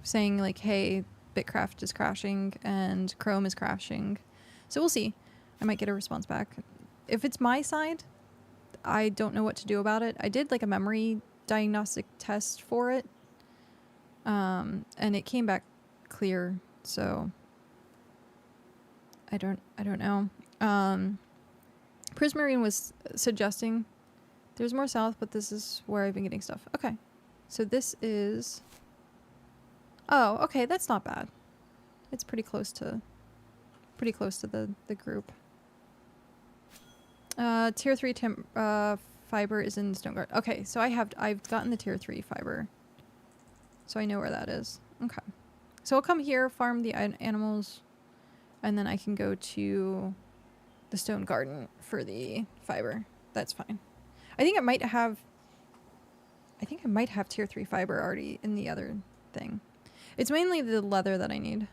saying like, hey, BitCraft is crashing and Chrome is crashing. So we'll see. I might get a response back. If it's my side, I don't know what to do about it. I did like a memory diagnostic test for it. And it came back clear, so I don't know. Prismarine was suggesting there's more south, but this is where I've been getting stuff. Okay. So this is... Oh, okay, that's not bad. It's pretty close to the group. Tier 3 fiber is in Stoneguard. Okay, so I've gotten the tier 3 fiber. So I know where that is. Okay. So I'll come here, farm the animals, and then I can go to the stone garden for the fiber. That's fine. I think I might have tier 3 fiber already in the other thing. It's mainly the leather that I need.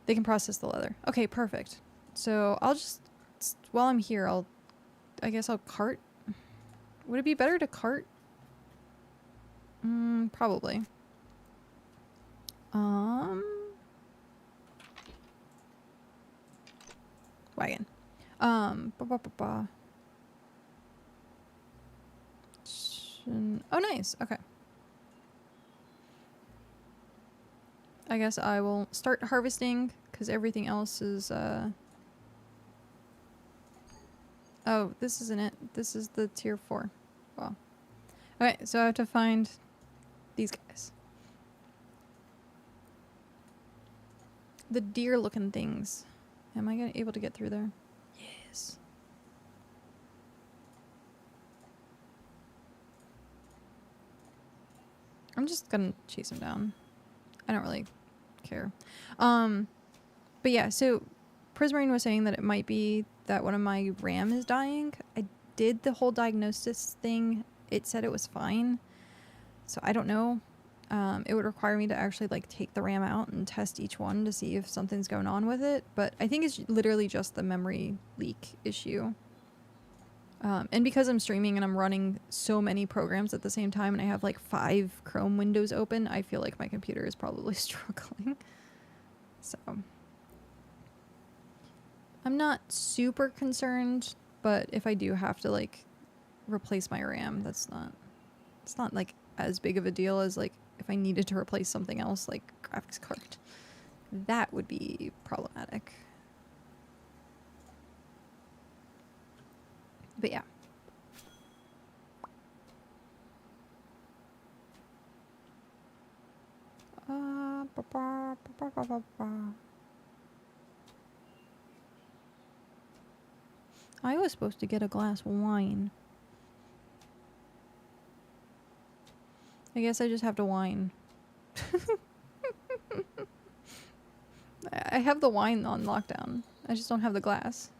They can process the leather. Okay, perfect. So I'll just, while I'm here, I guess I'll cart. Would it be better to cart? Probably. Wagon. Oh, nice. Okay. I guess I will start harvesting because everything else is, Oh, this isn't it. This is the tier 4. Wow. Okay, so I have to find these guys. The deer-looking things. Am I able to get through there? Yes. I'm just gonna chase him down. I don't really care. But yeah, so Prismarine was saying that it might be that one of my RAM is dying. I did the whole diagnosis thing. It said it was fine. So I don't know. It would require me to actually like take the RAM out and test each one to see if something's going on with it. But I think it's literally just the memory leak issue. And because I'm streaming and I'm running so many programs at the same time and I have like 5 Chrome windows open, I feel like my computer is probably struggling. So I'm not super concerned, but if I do have to like replace my RAM, it's not like as big of a deal as like if I needed to replace something else like graphics card. That would be problematic. But yeah. I was supposed to get a glass of wine. I guess I just have to whine. I have the wine on lockdown. I just don't have the glass.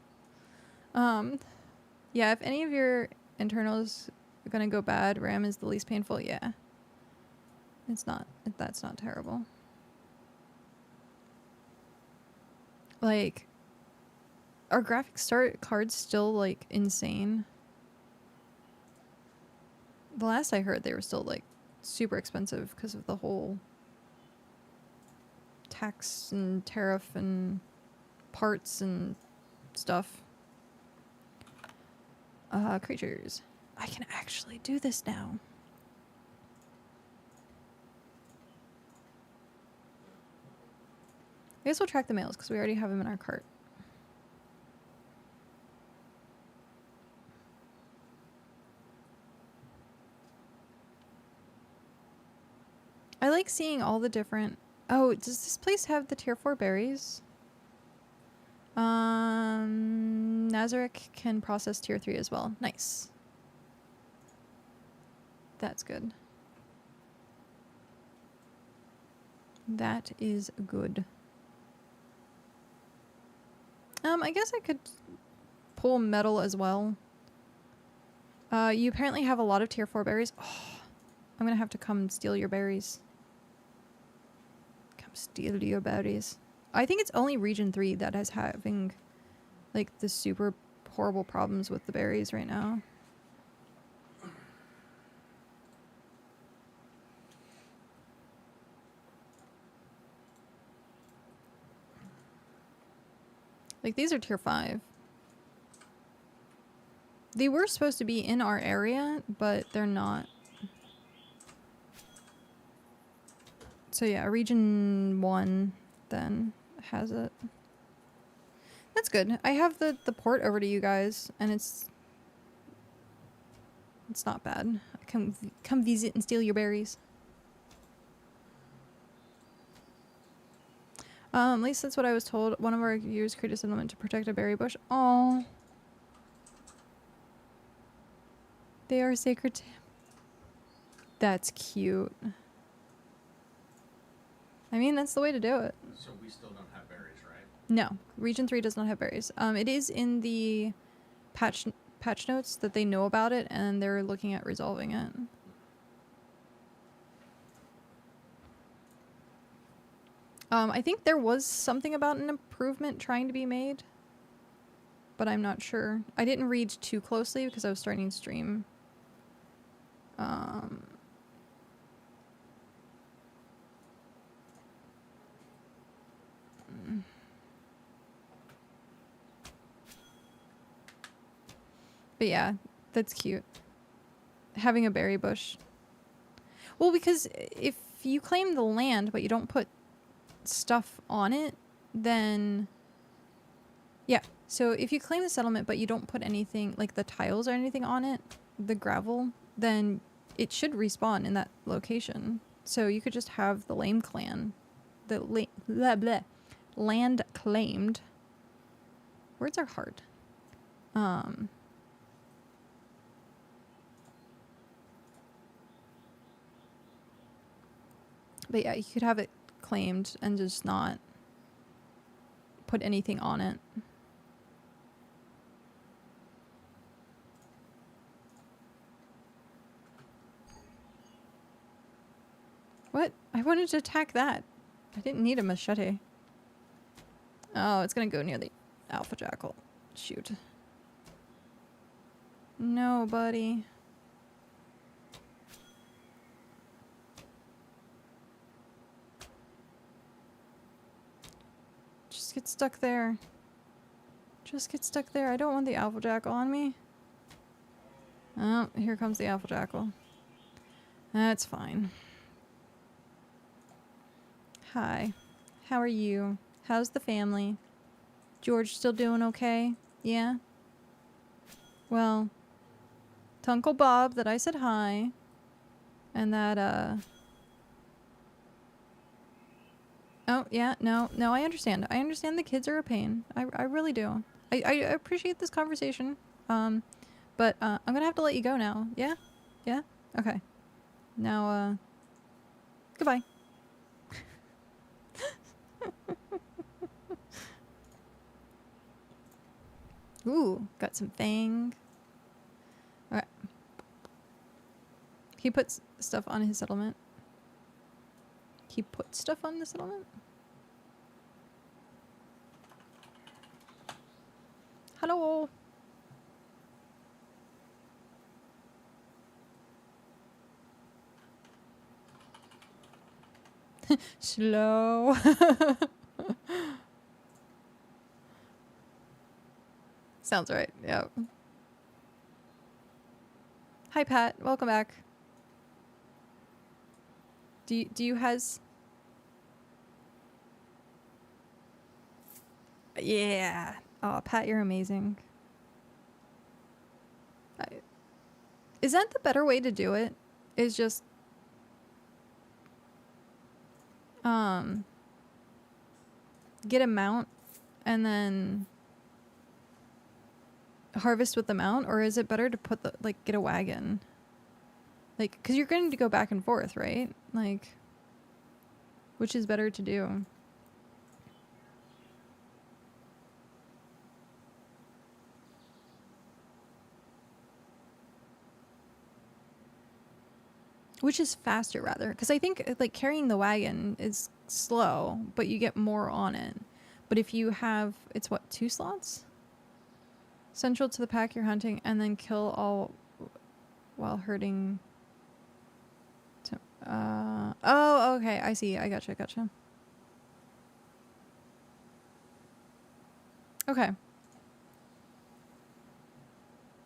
Yeah, if any of your internals are gonna go bad, RAM is the least painful, yeah. That's not terrible. Like, are graphics cards still, like, insane? The last I heard, they were still, like, super expensive because of the whole tax and tariff and parts and stuff. Creatures. I can actually do this now. I guess we'll track the males because we already have them in our cart. I like seeing all the different... Oh, does this place have the tier 4 berries? Nazarick can process tier 3 as well. Nice. That's good. That is good. I guess I could pull metal as well. You apparently have a lot of tier 4 berries. Oh, I'm gonna have to come steal your berries. Come steal your berries. I think it's only region 3 that is having like the super horrible problems with the berries right now. Like these are tier 5. They were supposed to be in our area, but they're not. So yeah, region 1 then has it. That's good. I have the port over to you guys, and it's not bad. Come visit and steal your berries. At least that's what I was told. One of our viewers created a settlement to protect a berry bush. Oh, they are sacred to him. That's cute. I mean, that's the way to do it. So we still don't have berries, right? No, region 3 does not have berries. It is in the patch notes that they know about it, and they're looking at resolving it. I think there was something about an improvement trying to be made, but I'm not sure. I didn't read too closely because I was starting to stream. But yeah, that's cute. Having a berry bush. Well, because if you claim the land but you don't put stuff on it, then yeah, so if you claim the settlement but you don't put anything like the tiles or anything on it, the gravel, then it should respawn in that location. So you could just have the lame clan, the blah, blah, land claimed. Words are hard. But yeah, you could have it claimed and just not put anything on it. What? I wanted to attack that. I didn't need a machete. Oh, it's gonna go near the alpha jackal. Shoot. No, buddy. Just get stuck there. Just get stuck there. I don't want the alpha jackal on me. Oh, here comes the alpha jackal. That's fine. Hi. How are you? How's the family? George still doing okay? Yeah? Well, to Uncle Bob that I said hi. And that, oh, yeah, no, I understand. I understand the kids are a pain. I really do. I appreciate this conversation. But, I'm gonna have to let you go now. Yeah? Yeah? Okay. Now, goodbye. Ooh, got some fang. Alright. He puts stuff on his settlement. He put stuff on the settlement? Hello. Slow. Sounds right. Yep. Hi, Pat. Welcome back. Do you has? Yeah. Oh, Pat, you're amazing. Is that the better way to do it? Is just get a mount and then harvest with the mount, or is it better to put the get a wagon? Like, cuz you're going to go back and forth, right? Like, which is better to do? Which is faster, rather, because I think like carrying the wagon is slow, but you get more on it. But if you have, it's what, 2 slots? Central to the pack you're hunting, and then kill all while herding. Oh, okay, I see. I gotcha. Okay.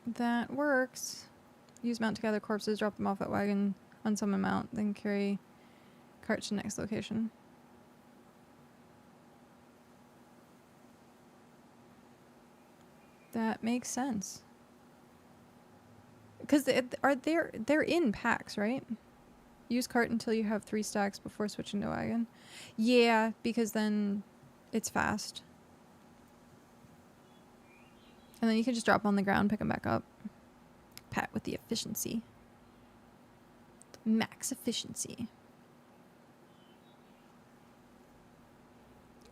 That works. Use mount to gather corpses, drop them off at wagon, unsummon mount, then carry cart to next location. That makes sense. Because they're in packs, right? Use cart until you have 3 stacks before switching to wagon. Yeah, because then it's fast. And then you can just drop them on the ground, pick them back up. Pat with the efficiency. Max efficiency.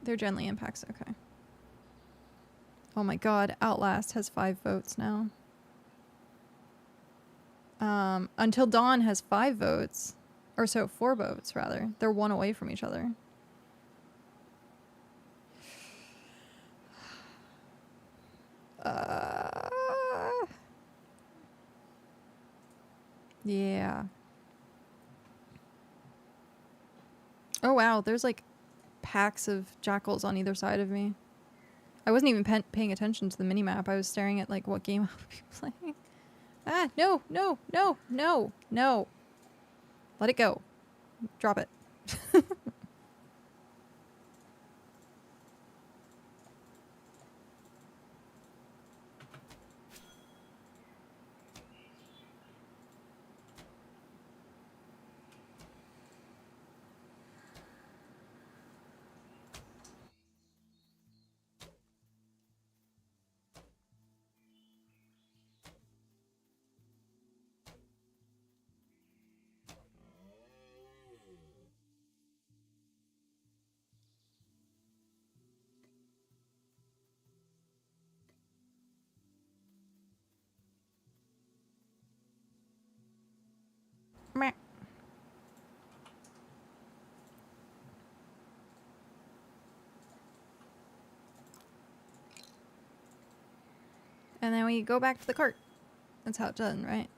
They're generally in packs, okay. Oh my god, Outlast has 5 votes now. Until Dawn has 5 votes. Or so, 4 votes, rather. They're 1 away from each other. Yeah. Oh wow, there's like packs of jackals on either side of me. I wasn't even paying attention to the minimap. I was staring at like what game I would be playing. Ah, no. Let it go. Drop it. Meh. And then we go back to the cart. That's how it's done, right?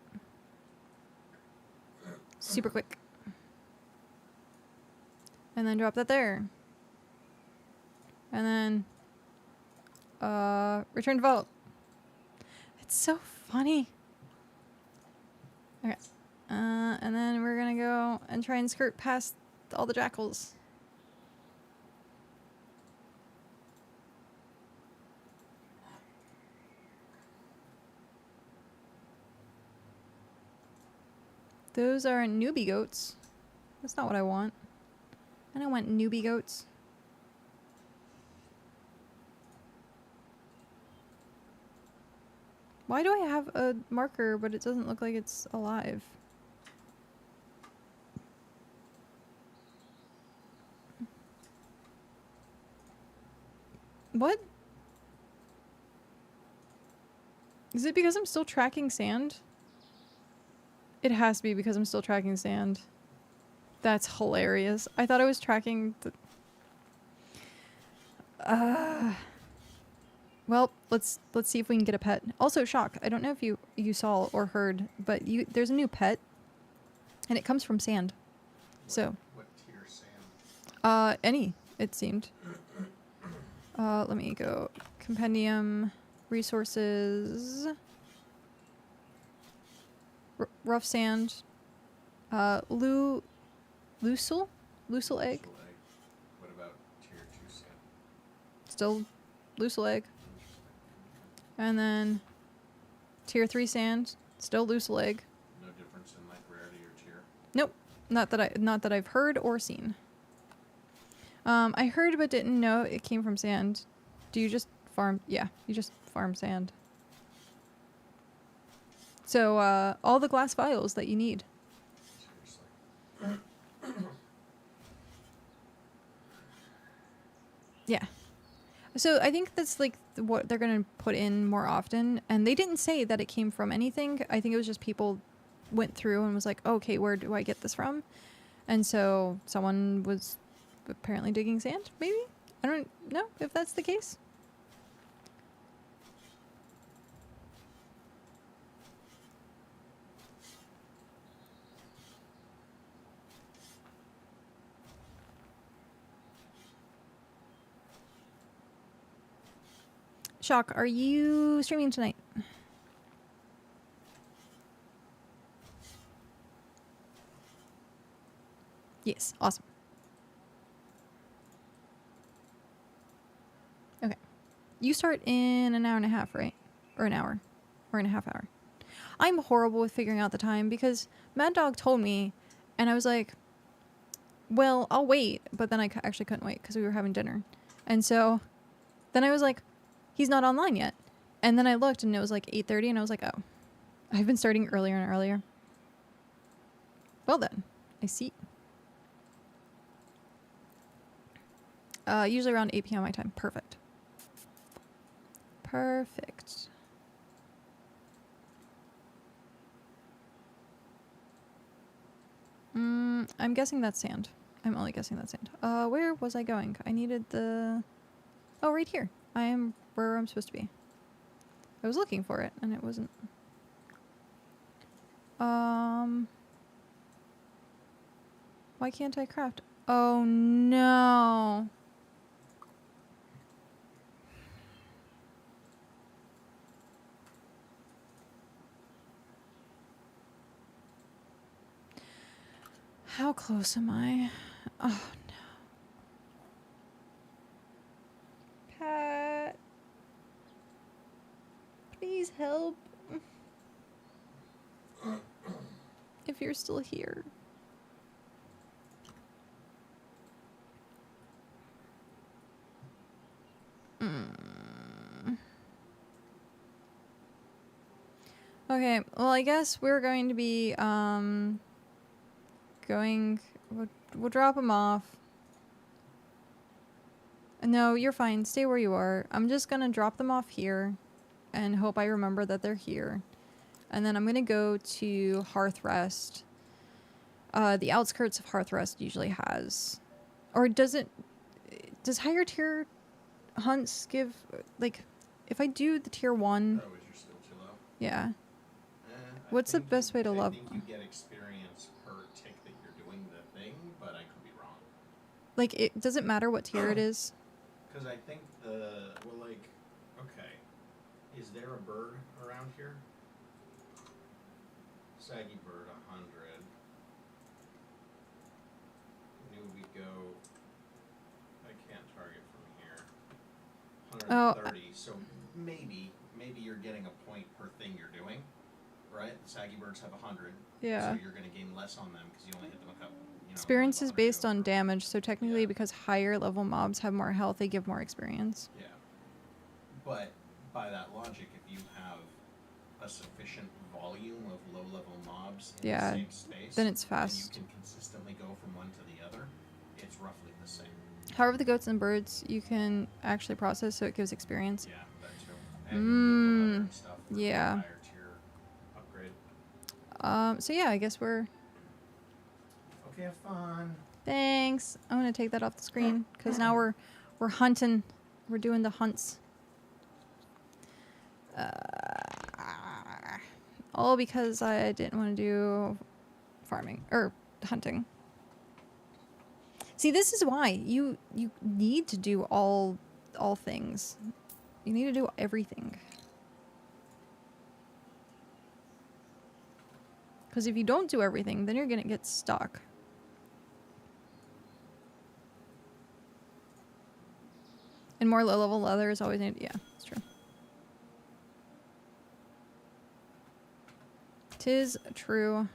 Super quick. And then drop that there. And then return to vault. It's so funny. Okay. And then we're gonna go and try and skirt past all the jackals. Those are newbie goats. That's not what I want. I don't want newbie goats. Why do I have a marker, but it doesn't look like it's alive? What? Is it because I'm still tracking sand? It has to be because I'm still tracking sand. That's hilarious. I thought I was tracking the... Well, let's see if we can get a pet. Also, Shock, I don't know if you saw or heard, but there's a new pet, and it comes from sand. So... What tier sand? Any, it seemed. Let me go. Compendium, resources, rough sand, lucil egg. Lucil egg. What about tier 2 sand? Still lucil egg. Interesting. And then tier 3 sand, still lucil egg. No difference in like rarity or tier? Nope. Not that I've heard or seen. I heard but didn't know it came from sand. Do you just farm? Yeah, you just farm sand. So, all the glass vials that you need. Seriously. Yeah. So I think that's like what they're going to put in more often. And they didn't say that it came from anything. I think it was just people went through and was like, okay, where do I get this from? And so someone was apparently digging sand, maybe? I don't know if that's the case. Shock, are you streaming tonight? Yes, awesome. Okay. You start in an hour and a half, right? Or an hour. Or in a half hour. I'm horrible with figuring out the time because Mad Dog told me, and I was like, well, I'll wait. But then I actually couldn't wait because we were having dinner. And so then I was like, he's not online yet. And then I looked and it was like 8:30 and I was like, oh, I've been starting earlier and earlier. Well then, I see. Usually around 8 p.m. my time. Perfect. Perfect. I'm guessing that's sand. I'm only guessing that's sand. Where was I going? I needed the... Oh, right here. I am where I'm supposed to be. I was looking for it, and it wasn't. Why can't I craft? Oh, no. How close am I? Oh, no. Pat. Please help. If you're still here. Okay, well, I guess we're going to be, we'll drop him off. No, you're fine. Stay where you are. I'm just gonna drop them off here and hope I remember that they're here. And then I'm gonna go to Hearth Rest. The outskirts of Hearth Rest usually has... Or does higher tier hunts give... Like, if I do the tier 1... Oh, is your skill too low? Yeah. What's the best way to level? I think you get experience per tick that you're doing the thing, but I could be wrong. Like, it doesn't matter what tier it is? Because I think okay. Is there a bird around here? Saggy bird, 100. New we go. I can't target from here. 130. So maybe you're getting a point per thing you're doing, right? The saggy birds have 100. Yeah. So you're going to gain less on them because you only hit them a couple. Experience is based on damage, so technically because higher level mobs have more health, they give more experience. Yeah. But by that logic, if you have a sufficient volume of low-level mobs in the same space, then it's fast. And you can consistently go from one to the other, it's roughly the same. However, the goats and birds you can actually process, so it gives experience. Yeah, that too. And stuff for yeah. higher tier upgrade. So yeah, I guess we're... Okay, have fun. Thanks. I'm gonna take that off the screen because now we're hunting. We're doing the hunts. All because I didn't want to do farming or hunting. See, this is why you need to do all things. You need to do everything. Because if you don't do everything, then you're gonna get stuck. And more low-level leather is always needed. Yeah, it's true. 'Tis true.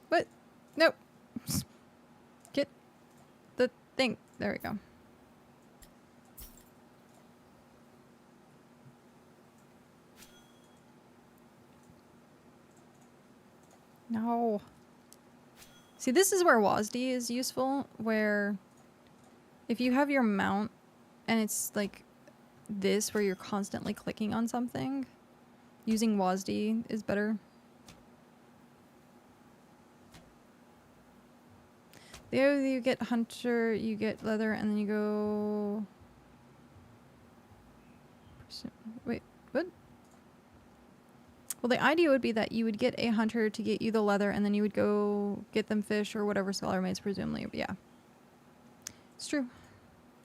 What? Nope. Get the thing. There we go. No. See, this is where WASD is useful, where if you have your mount and it's like this, where you're constantly clicking on something, using WASD is better. There you get hunter, you get leather, and then you go... Wait, what? Well, the idea would be that you would get a hunter to get you the leather, and then you would go get them fish or whatever scholar mates, presumably. But yeah. It's true.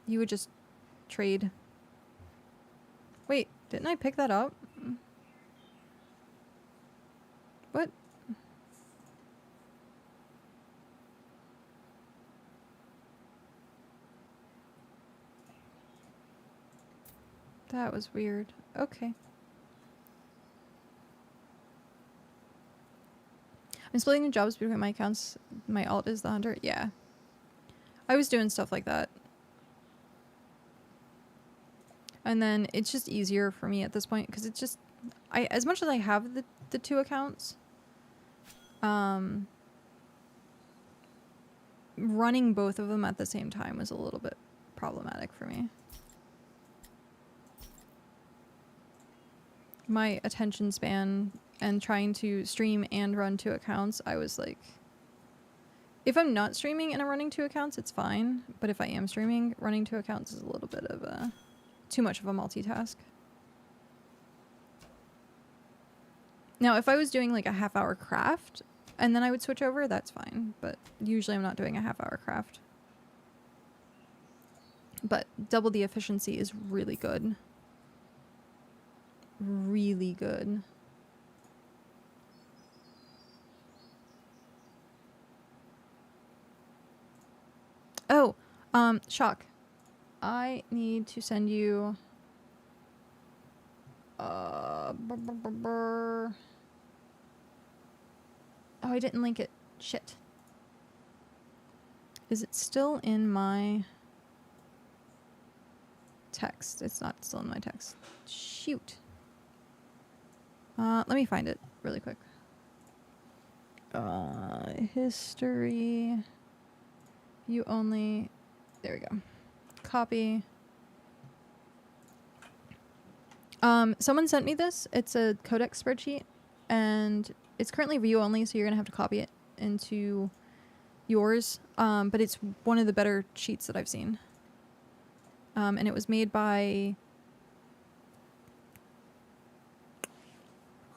You would just trade. Wait, didn't I pick that up? What? That was weird. Okay. I'm splitting the jobs between my accounts. My alt is the hunter. Yeah. I was doing stuff like that. And then it's just easier for me at this point because it's just... as much as I have the two accounts, running both of them at the same time was a little bit problematic for me. My attention span and trying to stream and run two accounts, I was like... If I'm not streaming and I'm running two accounts, it's fine. But if I am streaming, running two accounts is a little bit of a... too much of a multitask. Now, if I was doing like a half-hour craft, and then I would switch over, that's fine. But usually I'm not doing a half-hour craft. But double the efficiency is really good. Really good. Oh, Shock. I need to send you... Oh, I didn't link it. Shit. Is it still in my text? It's not still in my text. Shoot. Let me find it really quick. History. You only... There we go. Copy. Someone sent me this. It's a codex spreadsheet, and it's currently view only, so you're gonna have to copy it into yours. But it's one of the better sheets that I've seen. And it was made by...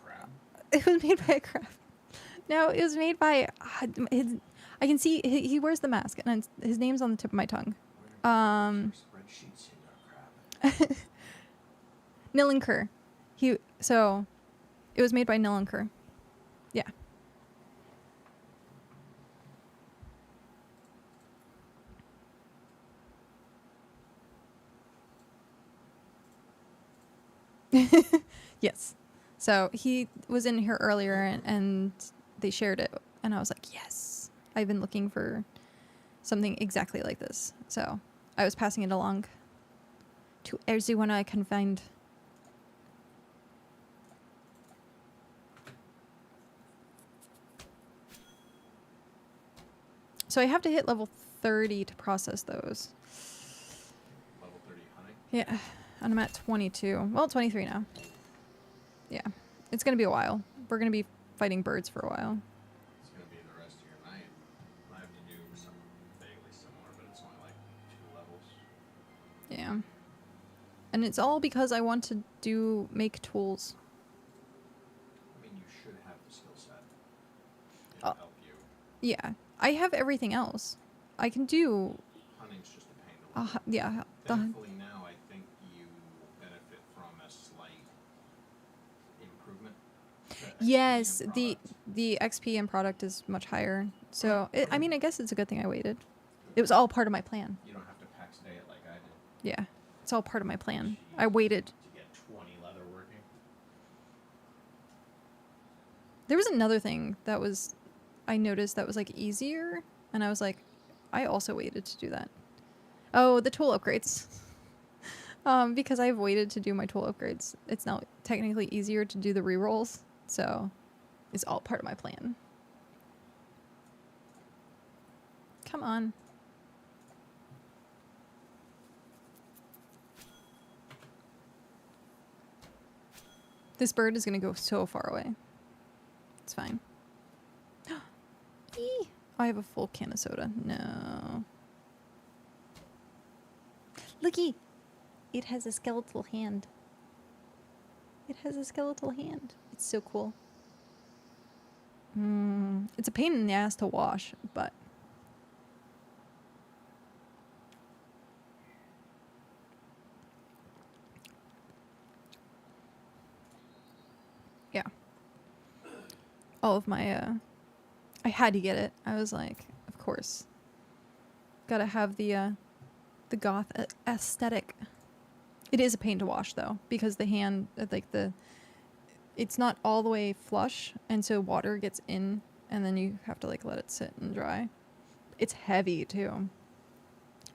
Crap. It was made by a craft. No, it was made by... I can see he wears the mask, and his name's on the tip of my tongue. Spreadsheets in our crap. Nil Kerr. So it was made by Nil Kerr. Yeah. Yes. So he was in here earlier and they shared it, and I was like, yes. I've been looking for something exactly like this. So I was passing it along to everyone I can find. So I have to hit level 30 to process those. Level 30 hunting? Yeah, and I'm at 22. Well, 23 now. Yeah, it's going to be a while. We're going to be fighting birds for a while. It's going to be the rest of your night. And it's all because I want to make tools. I mean, you should have the skill set. Oh. It'll help you. Yeah. I have everything else. I can do... Hunting's just a pain to learn. yeah. Thankfully now, I think you benefit from a slight improvement. to Yes, XP and the product. XP and product is much higher. So, I mean, I guess it's a good thing I waited. It was all part of my plan. You don't have to pack stay it like I did. Yeah. It's all part of my plan. Jeez. I waited. To get 20 leather working. There was another thing that was... I noticed that was, like, easier. And I was like, I also waited to do that. Oh, the tool upgrades. Because I've waited to do my tool upgrades. It's now technically easier to do the rerolls. So, it's all part of my plan. Come on. This bird is going to go so far away. It's fine. Eee. I have a full can of soda. No. Looky! It has a skeletal hand. It has a skeletal hand. It's so cool. It's a pain in the ass to wash, but... yeah. All of my, I had to get it. I was like, of course. Gotta have the goth aesthetic. It is a pain to wash, though, because the hand, like, it's not all the way flush, and so water gets in, and then you have to, like, let it sit and dry. It's heavy, too.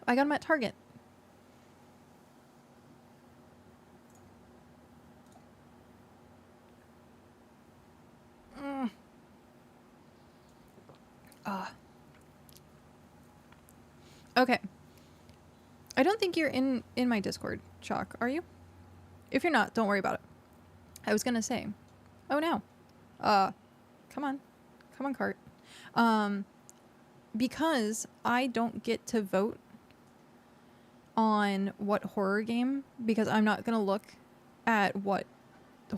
I got them at Target. Okay. I don't think you're in my Discord, Chalk, are you? If you're not, don't worry about it. I was gonna say. Oh no. Come on. Come on, Cart. Because I don't get to vote on what horror game, because I'm not gonna look at what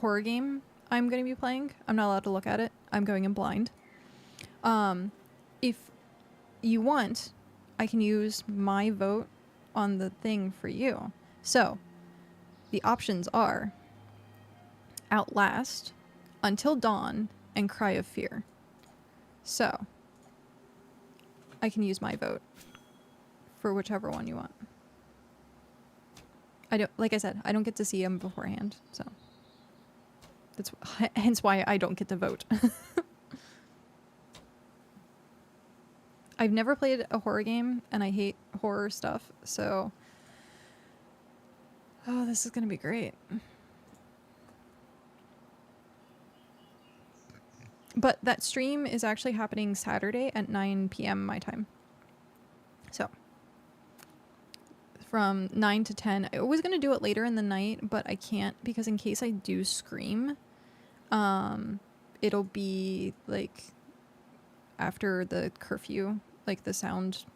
horror game I'm gonna be playing. I'm not allowed to look at it. I'm going in blind. If you want, I can use my vote on the thing for you. So, the options are Outlast, Until Dawn, and Cry of Fear. So, I can use my vote for whichever one you want. I don't, like I said, I don't get to see them beforehand, so that's hence why I don't get to vote. I've never played a horror game, and I hate horror stuff, so... oh, this is gonna be great. But that stream is actually happening Saturday at 9 p.m. my time. So, from 9 to 10. I was gonna do it later in the night, but I can't, because in case I do scream, it'll be, like, after the curfew. Like the sound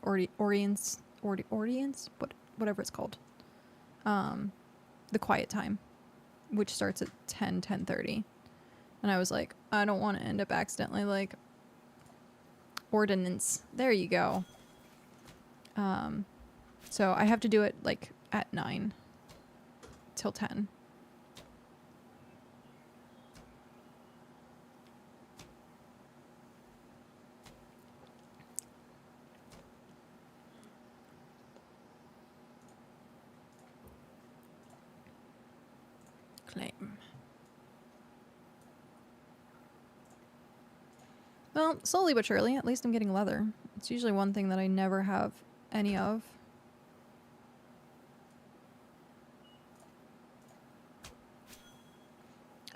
audience, but whatever it's called. The quiet time, which starts at 10:30. And I was like, I don't want to end up accidentally, like, ordinance. There you go. So I have to do it, like, at 9 till 10. Claim. Well, slowly but surely, at least I'm getting leather. It's usually one thing that I never have any of.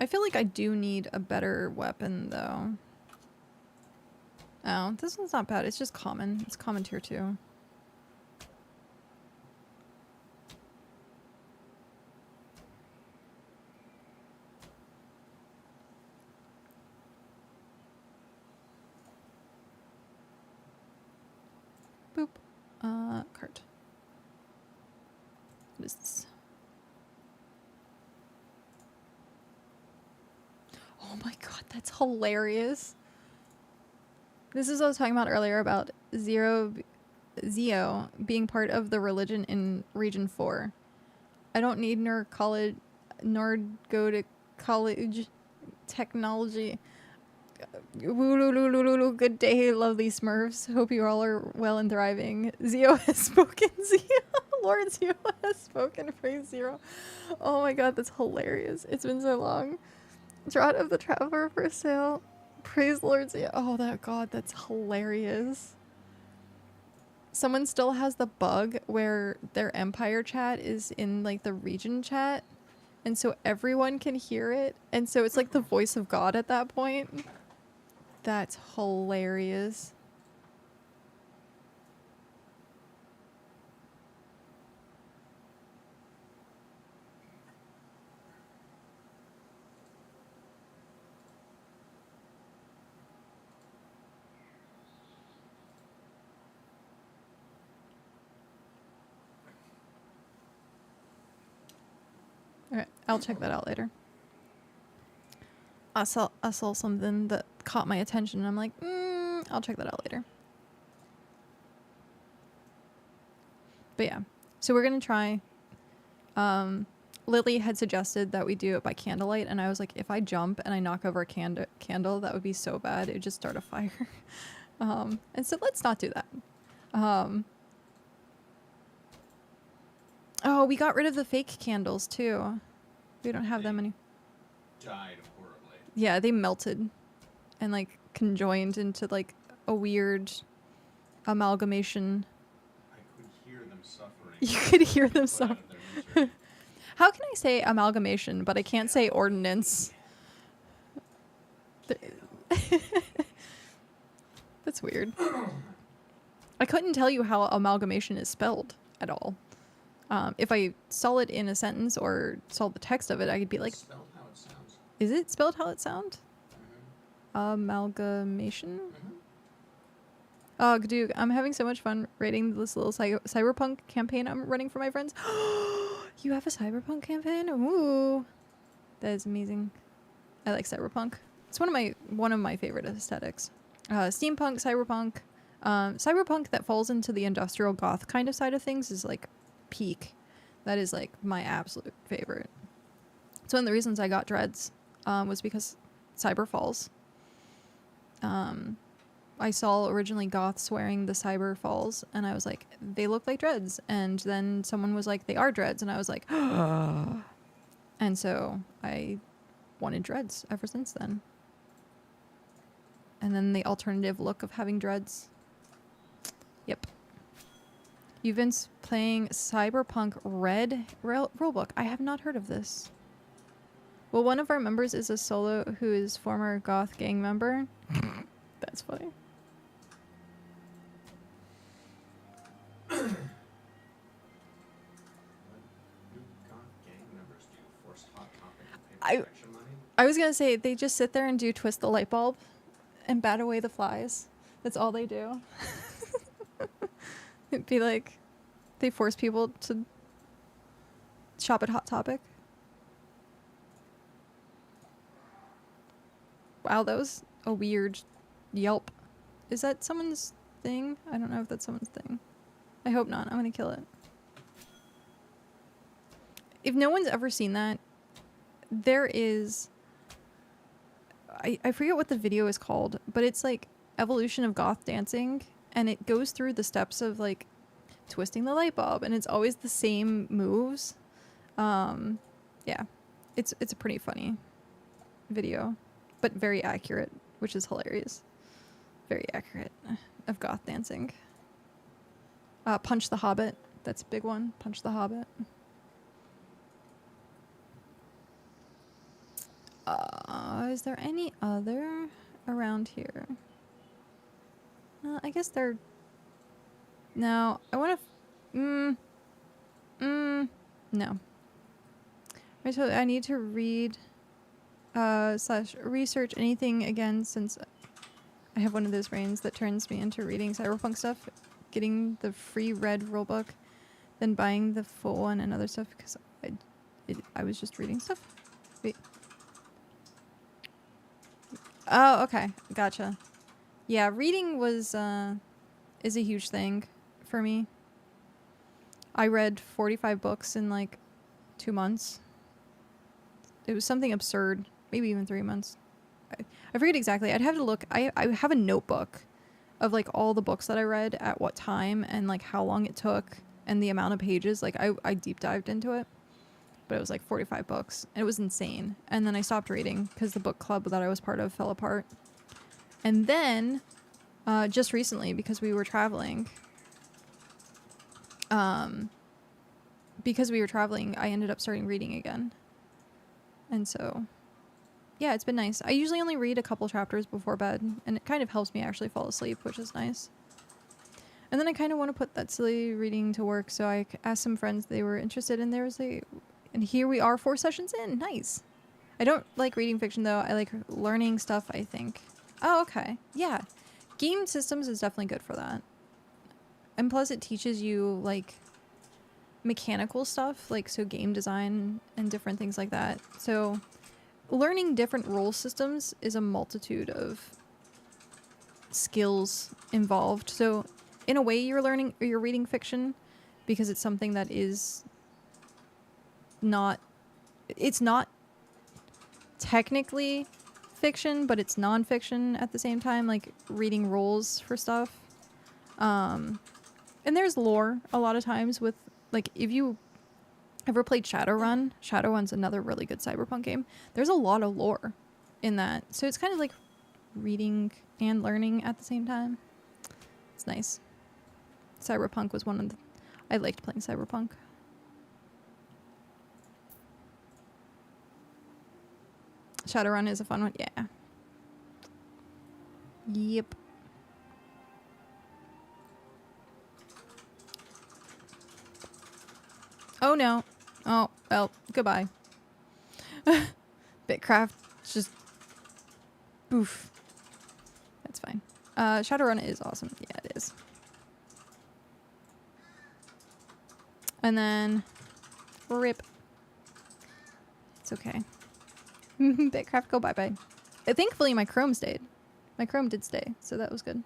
I feel like I do need a better weapon, though. Oh, this one's not bad. It's just common. It's common tier 2. Boop. Cart. What is this? Oh my god, that's hilarious. This is what I was talking about earlier about Zeo being part of the religion in Region 4. I don't need nor college nor go to college technology. Good day, lovely Smurfs. Hope you all are well and thriving. Zeo has spoken. Zeo. Lord Zeo has spoken. Praise Zero. Oh my god, that's hilarious. It's been so long. Draught of the Traveler for sale. Praise Lord Zeo. Oh, that god, that's hilarious. Someone still has the bug where their Empire chat is in like the region chat. And so everyone can hear it. And so it's like the voice of God at that point. That's hilarious. Okay, I'll check that out later. I saw something that caught my attention and I'm like, I'll check that out later. But yeah, so we're gonna try. Lily had suggested that we do it by candlelight, and I was like, if I jump and I knock over a candle, that would be so bad. It would just start a fire. And so let's not do that. Oh, we got rid of the fake candles too. We don't have them any. Died horribly. Yeah, they melted and like conjoined into like a weird amalgamation. I could hear them suffering. You could hear them Put out suffering. of their misery. How can I say amalgamation, but I can't say ordinance? That's weird. I couldn't tell you how amalgamation is spelled at all. If I saw it in a sentence or saw the text of it, I could be like, It's spelled how it sounds. is it spelled how it sounds? Mm-hmm. Amalgamation? Mm-hmm. Oh, Dude, I'm having so much fun writing this little cyberpunk campaign I'm running for my friends. You have a cyberpunk campaign? Ooh. That is amazing. I like cyberpunk. It's one of my favorite aesthetics. Steampunk, cyberpunk. Cyberpunk that falls into the industrial goth kind of side of things is like peak. That is like my absolute favorite. It's one of the reasons I got dreads was because Cyber Falls. I saw originally goths wearing the Cyber Falls and I was like, they look like dreads. And then someone was like, they are dreads. And I was like, and so I wanted dreads ever since then. And then the alternative look of having dreads. Yep. You've been playing Cyberpunk Red rulebook. I have not heard of this. Well, one of our members is a solo who is former goth gang member. That's funny. What do goth gang members do? Force Hot Topic and pay protection money? I was gonna say they just sit there and do twist the light bulb and bat away the flies. That's all they do. It'd be like they force people to shop at Hot Topic. Wow, that was a weird yelp. Is that someone's thing? I don't know if that's someone's thing. I hope not. I'm gonna kill it. If no one's ever seen that, there is... I forget what the video is called, but it's like evolution of goth dancing, and it goes through the steps of like twisting the light bulb, and it's always the same moves. Yeah, it's a pretty funny video, but very accurate, which is hilarious. Very accurate of goth dancing. Punch the Hobbit, that's a big one. Punch the Hobbit. Is there any other around here? I guess they're... No, I want to... No. I need to read / research anything again since I have one of those brains that turns me into reading cyberpunk stuff. Getting the free red rulebook than buying the full one and other stuff because I was just reading stuff. Wait. Oh, okay. Gotcha. Yeah, reading was is a huge thing for me. I read 45 books in like 2 months. It was something absurd. Maybe even 3 months. I forget exactly. I'd have to look. I have a notebook of like all the books that I read at what time and like how long it took and the amount of pages. Like I deep dived into it. But it was like 45 books. It was insane. And then I stopped reading because the book club that I was part of fell apart. And then just recently, because we were traveling, I ended up starting reading again. And so, yeah, it's been nice. I usually only read a couple chapters before bed, and it kind of helps me actually fall asleep, which is nice. And then I kind of want to put that silly reading to work, so I asked some friends they were interested, and and here we are 4 sessions in. Nice. I don't like reading fiction, though. I like learning stuff, I think. Oh, okay. Yeah. Game systems is definitely good for that. And plus it teaches you, like, mechanical stuff, like, so game design and different things like that. So learning different role systems is a multitude of skills involved. So in a way you're reading fiction because it's something that is it's not technically fiction, but it's non-fiction at the same time, like reading rules for stuff. And there's lore a lot of times with, like, if you ever played Shadowrun's another really good cyberpunk game. There's a lot of lore in that. So it's kind of like reading and learning at the same time. It's nice. Cyberpunk was I liked playing Cyberpunk. Shadowrun is a fun one. Yeah. Yep. Oh no. Oh, well, goodbye. BitCraft, just boof. That's fine. Shadowrun is awesome. Yeah, it is. And then rip. It's okay. BitCraft, go bye-bye. Thankfully, my Chrome stayed. My Chrome did stay, so that was good.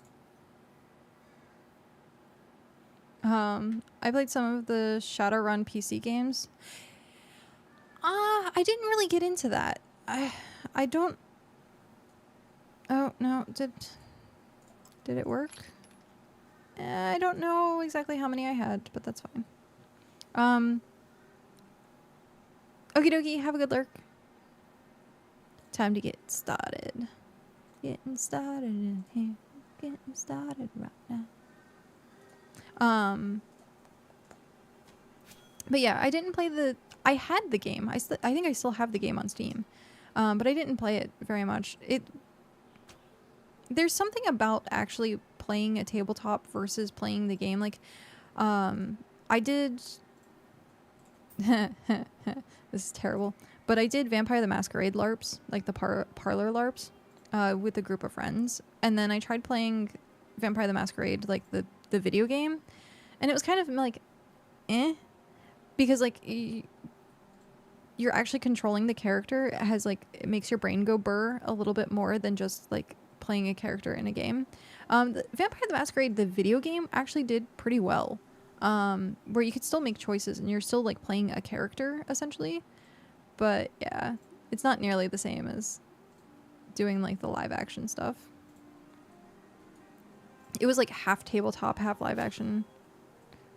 I played some of the Shadowrun PC games. I didn't really get into that. I don't... Oh, no. Did it work? I don't know exactly how many I had, but that's fine. Okie dokie, have a good lurk. Time to get started. Getting started in here. Getting started right now. But yeah, I didn't play I had the game. I think I still have the game on Steam. But I didn't play it very much. There's something about actually playing a tabletop versus playing the game. Like, I did... This is terrible. But I did Vampire the Masquerade LARPs, like the parlor LARPs, with a group of friends. And then I tried playing Vampire the Masquerade, like the video game. And it was kind of like, because like you're actually controlling the character. It makes your brain go burr a little bit more than just like playing a character in a game. The Vampire the Masquerade, the video game, actually did pretty well. Where you could still make choices and you're still like playing a character essentially. But yeah, it's not nearly the same as doing like the live action stuff. It was like half tabletop, half live action.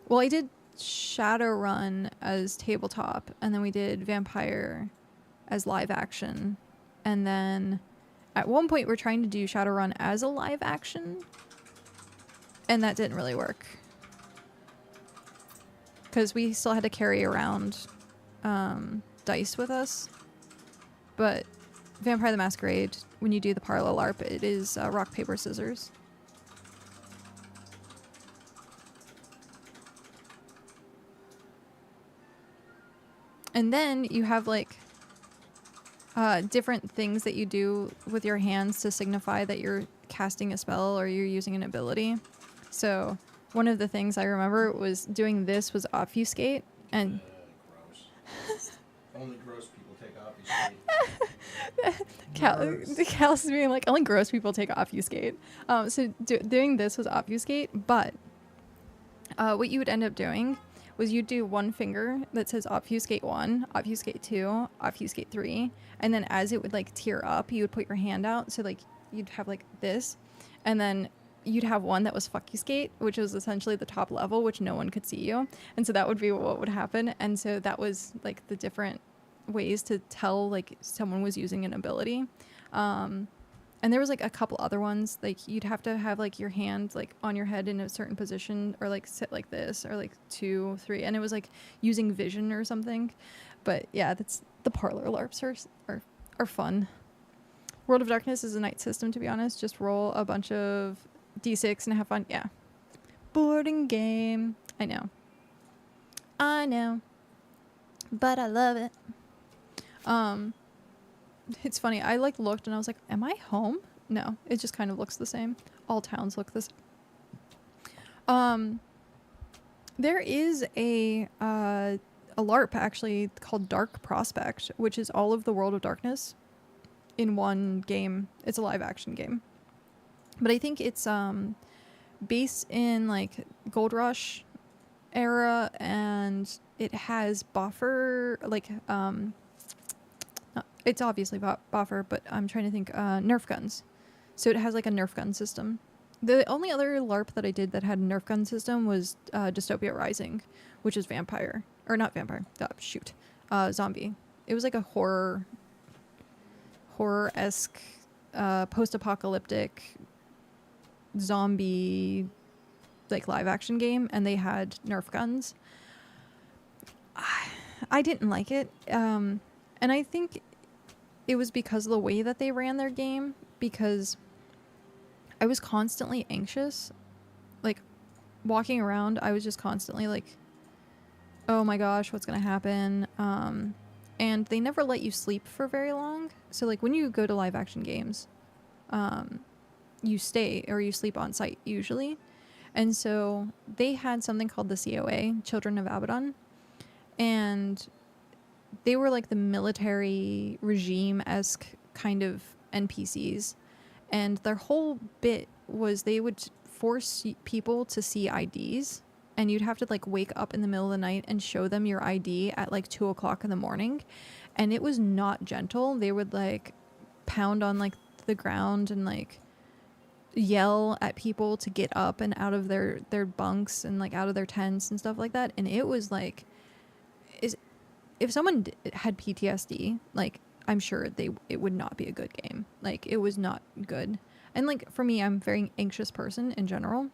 Well, I did Shadowrun as tabletop, and then we did Vampire as live action. And then at one point we're trying to do Shadowrun as a live action, and that didn't really work. Because we still had to carry around dice with us. But Vampire the Masquerade, when you do the parallel LARP, it is rock, paper, scissors. And then you have like different things that you do with your hands to signify that you're casting a spell or you're using an ability. So one of the things I remember was doing this was obfuscate, and Gross. Only gross people take obfuscate. Callus is being like, only gross people take obfuscate. So doing this was obfuscate, but what you would end up doing was you'd do one finger that says obfuscate 1, obfuscate 2, obfuscate 3, and then as it would like tier up, you would put your hand out, so like you'd have like this, and then you'd have one that was fuckuscate, which was essentially the top level, which no one could see you, and so that would be what would happen. And so that was like the different ways to tell like someone was using an ability. And there was like a couple other ones, like you'd have to have like your hand like on your head in a certain position, or like sit like this, or like 2, 3, and it was like using vision or something. But yeah, that's the parlor LARPs are fun. World of Darkness is a night system, to be honest. Just roll a bunch of d6 and have fun. Yeah, boarding game. I know, but I love it. It's funny, I like looked and I was like, am I home? No, it just kind of looks the same. All towns look the same. There is a LARP actually called Dark Prospect, which is all of the World of Darkness in one game. It's a live action game, but I think it's based in like Gold Rush era, and it has buffer like it's obviously buffer, but I'm trying to think, Nerf guns. So it has like a Nerf gun system. The only other LARP that I did that had a Nerf gun system was Dystopia Rising, which is vampire, or not vampire, zombie. It was like a horror-esque, post-apocalyptic zombie like live action game, and they had Nerf guns. I didn't like it, and I think it was because of the way that they ran their game, because I was constantly anxious. Like, walking around, I was just constantly like, oh my gosh, what's gonna happen? And they never let you sleep for very long. So like when you go to live action games, you stay or you sleep on site usually. And so they had something called the COA, Children of Abaddon, and they were like the military regime-esque kind of NPCs. And their whole bit was they would force people to see IDs, and you'd have to like wake up in the middle of the night and show them your ID at like 2 o'clock in the morning. And it was not gentle. They would like pound on like the ground and like yell at people to get up and out of their bunks and like out of their tents and stuff like that. And it was like, if someone had PTSD, like I'm sure it would not be a good game. Like it was not good. And like for me, I'm a very anxious person in general.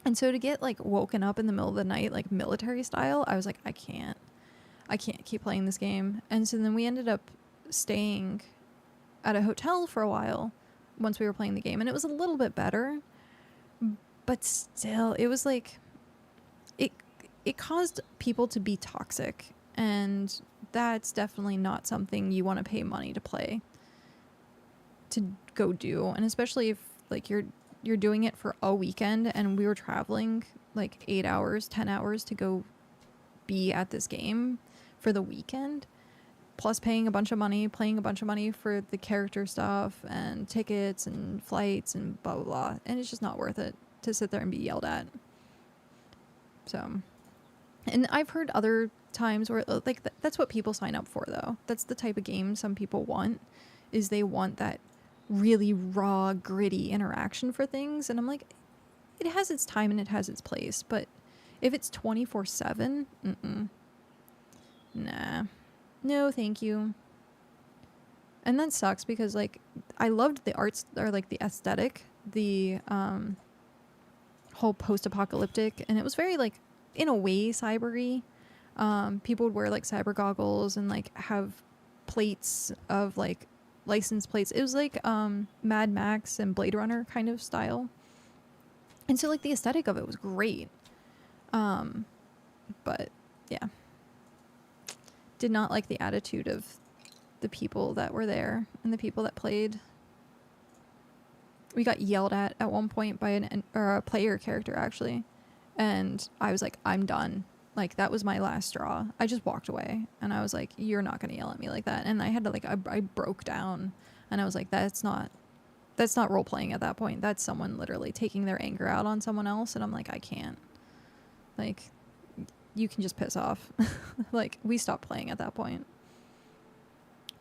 And so to get like woken up in the middle of the night, like military style, I was like, I can't keep playing this game. And so then we ended up staying at a hotel for a while once we were playing the game, and it was a little bit better, but still it was like it caused people to be toxic, and that's definitely not something you want to pay money to play to go do. And especially if like you're doing it for a weekend, and we were traveling like 8 hours, 10 hours to go be at this game for the weekend, plus paying a bunch of money for the character stuff and tickets and flights and blah, blah, blah. And it's just not worth it to sit there and be yelled at. So, and I've heard other times where like that's what people sign up for though. That's the type of game some people want, is they want that really raw, gritty interaction for things. And I'm like, it has its time and it has its place, but if it's 24/7, nah. No, thank you. And that sucks because like I loved the arts, or like the aesthetic, the whole post-apocalyptic, and it was very like in a way cybery. People would wear like cyber goggles and like have plates of like license plates. It was like Mad Max and Blade Runner kind of style. And so like the aesthetic of it was great. But yeah. Did not like the attitude of the people that were there and the people that played. We got yelled at one point by a player character actually, And I was like, I'm done. Like, that was my last straw. I just walked away, and I was like, you're not going to yell at me like that. And I had to, like, I broke down, and I was like, that's not role playing at that point. That's someone literally taking their anger out on someone else. And I'm like, I can't. Like, you can just piss off. Like, we stopped playing at that point.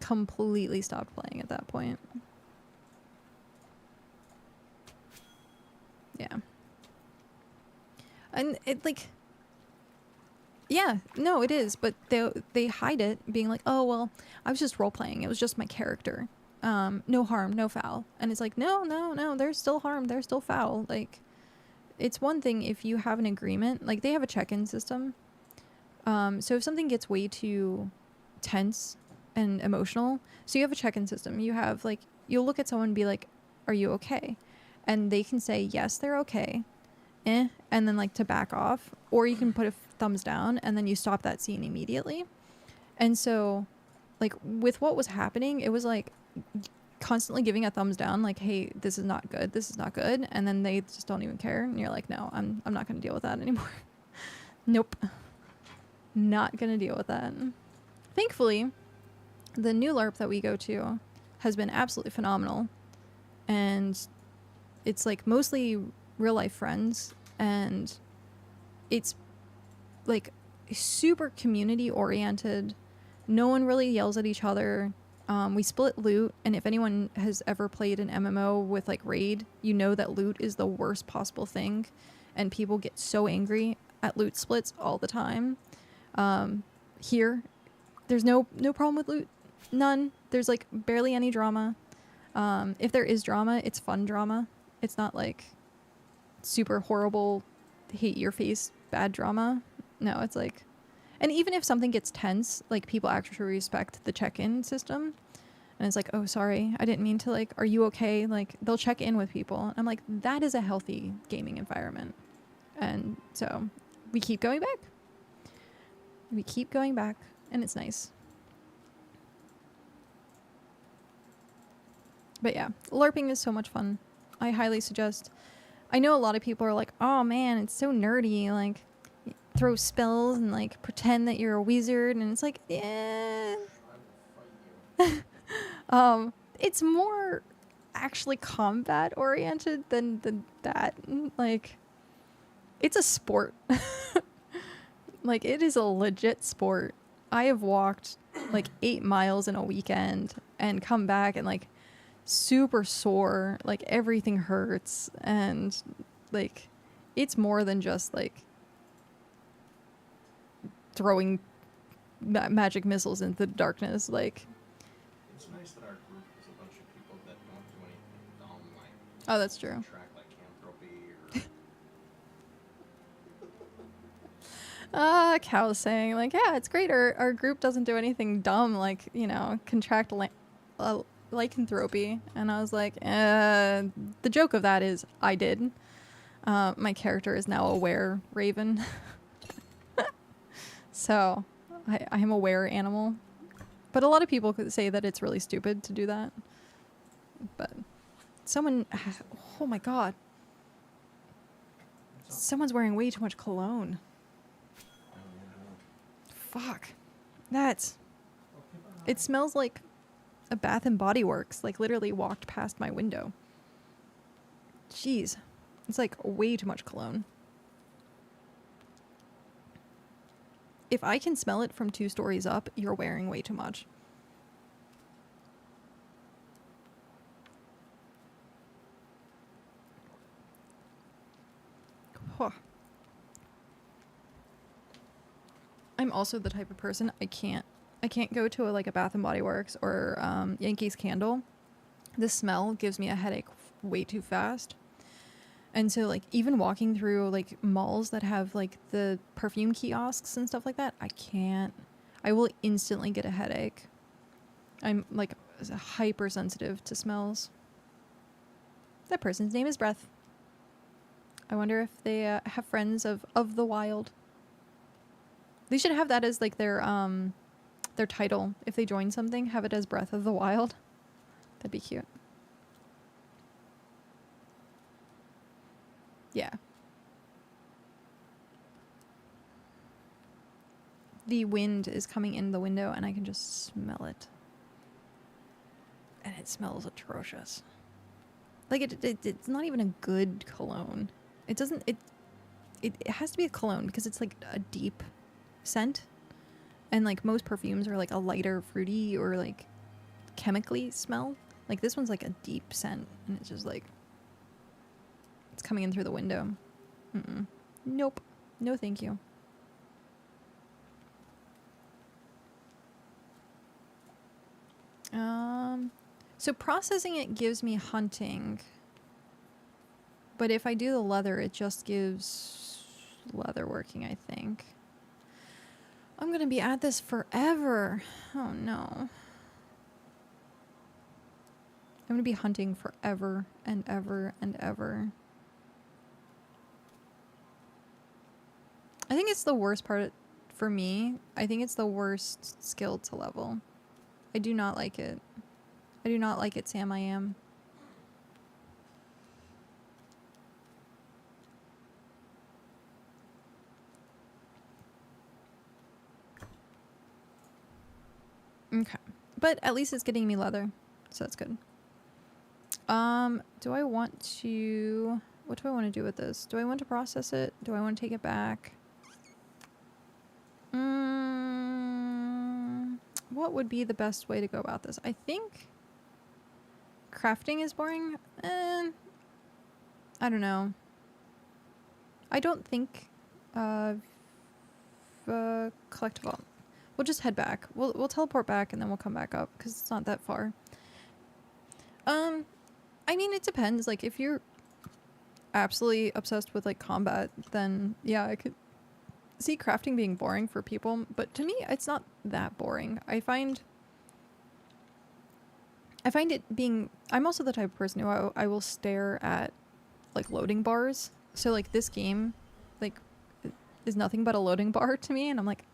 Completely stopped playing at that point. Yeah. And it, like, yeah, no, it is, but they hide it, being like, oh, well, I was just role playing. It was just my character. No harm, no foul. And it's like, no, there's still harm, there's still foul. Like, it's one thing if you have an agreement, like they have a check-in system. So if something gets way too tense and emotional, so you have a check-in system. You have, like, you'll look at someone and be like, are you okay? And they can say, yes, they're okay. And then, like, to back off, or you can put a thumbs down, and then you stop that scene immediately. And so, like, with what was happening, it was like constantly giving a thumbs down, like, hey, this is not good, this is not good. And then they just don't even care, and you're like, no, I'm not going to deal with that anymore. Nope, not going to deal with that. Thankfully, the new LARP that we go to has been absolutely phenomenal, and it's like mostly real life friends, and it's like super community oriented. No one really yells at each other. We split loot, and if anyone has ever played an MMO with, like, raid, you know that loot is the worst possible thing, and people get so angry at loot splits all the time. Here, there's no problem with loot. None. There's, like, barely any drama. If there is drama, it's fun drama. It's not like super horrible, hate your face, bad drama. No, it's like, and even if something gets tense, like, people actually respect the check-in system. And it's like, oh, sorry, I didn't mean to, like, are you okay? Like, they'll check in with people. I'm like, that is a healthy gaming environment. And so we keep going back. We keep going back, and it's nice. But yeah, LARPing is so much fun. I highly suggest. I know a lot of people are like, oh man, it's so nerdy, like, throw spells and, like, pretend that you're a wizard, and it's like, yeah. It's more actually combat oriented than that. Like, it's a sport. Like, it is a legit sport. I have walked like 8 miles in a weekend and come back and, like, super sore, like, everything hurts, and, like, it's more than just, like, throwing magic missiles into the darkness. Like, It's nice that our group is a bunch of people that don't do anything dumb, like, oh, that's true. track lycanthropy or Cal's saying, like, yeah, it's great. Our group doesn't do anything dumb, like, you know, contract lycanthropy. And I was like, the joke of that is I did. My character is now a were raven. So I am a were animal. But a lot of people could say that it's really stupid to do that. But someone, oh my god. Someone's wearing way too much cologne. Fuck. That's... It smells like a Bath and Body Works. Like, literally walked past my window. Jeez. It's like way too much cologne. If I can smell it from 2 stories up, you're wearing way too much. Huh. I'm also the type of person I can't go to a Bath and Body Works or Yankees Candle. The smell gives me a headache way too fast. And so, like, even walking through, like, malls that have, like, the perfume kiosks and stuff like that, I can't. I will instantly get a headache. I'm, like, hypersensitive to smells. That person's name is Breath. I wonder if they have friends of the wild. They should have that as, like, their title. If they join something, have it as Breath of the Wild. That'd be cute. Yeah. the wind is coming in the window and I can just smell it. And it smells atrocious. Like it's not even a good cologne. It doesn't it has to be a cologne because it's like a deep scent. And like most perfumes are like a lighter fruity or like chemically smell. Like this one's like a deep scent and it's just like it's coming in through the window. Mm-mm. Nope. No thank you. So processing it gives me hunting. But if I do the leather, it just gives leather working, I think. I'm going to be at this forever. Oh no. I'm going to be hunting forever and ever and ever. I think it's the worst part for me. I think it's the worst skill to level. I do not like it. I do not like it, Sam. I am. Okay. But at least it's getting me leather. So that's good. Do I want to... What do I want to do with this? Do I want to process it? Do I want to take it back? What would be the best way to go about this? I think crafting is boring. I don't know. I don't think collectible. We'll just head back. We'll teleport back and then we'll come back up because it's not that far. I mean, it depends. Like, if you're absolutely obsessed with like combat, then yeah, I could see crafting being boring for people. But to me, it's not that boring. I find it being. I'm also the type of person who I will stare at like loading bars. So like this game, like, is nothing but a loading bar to me, and I'm like,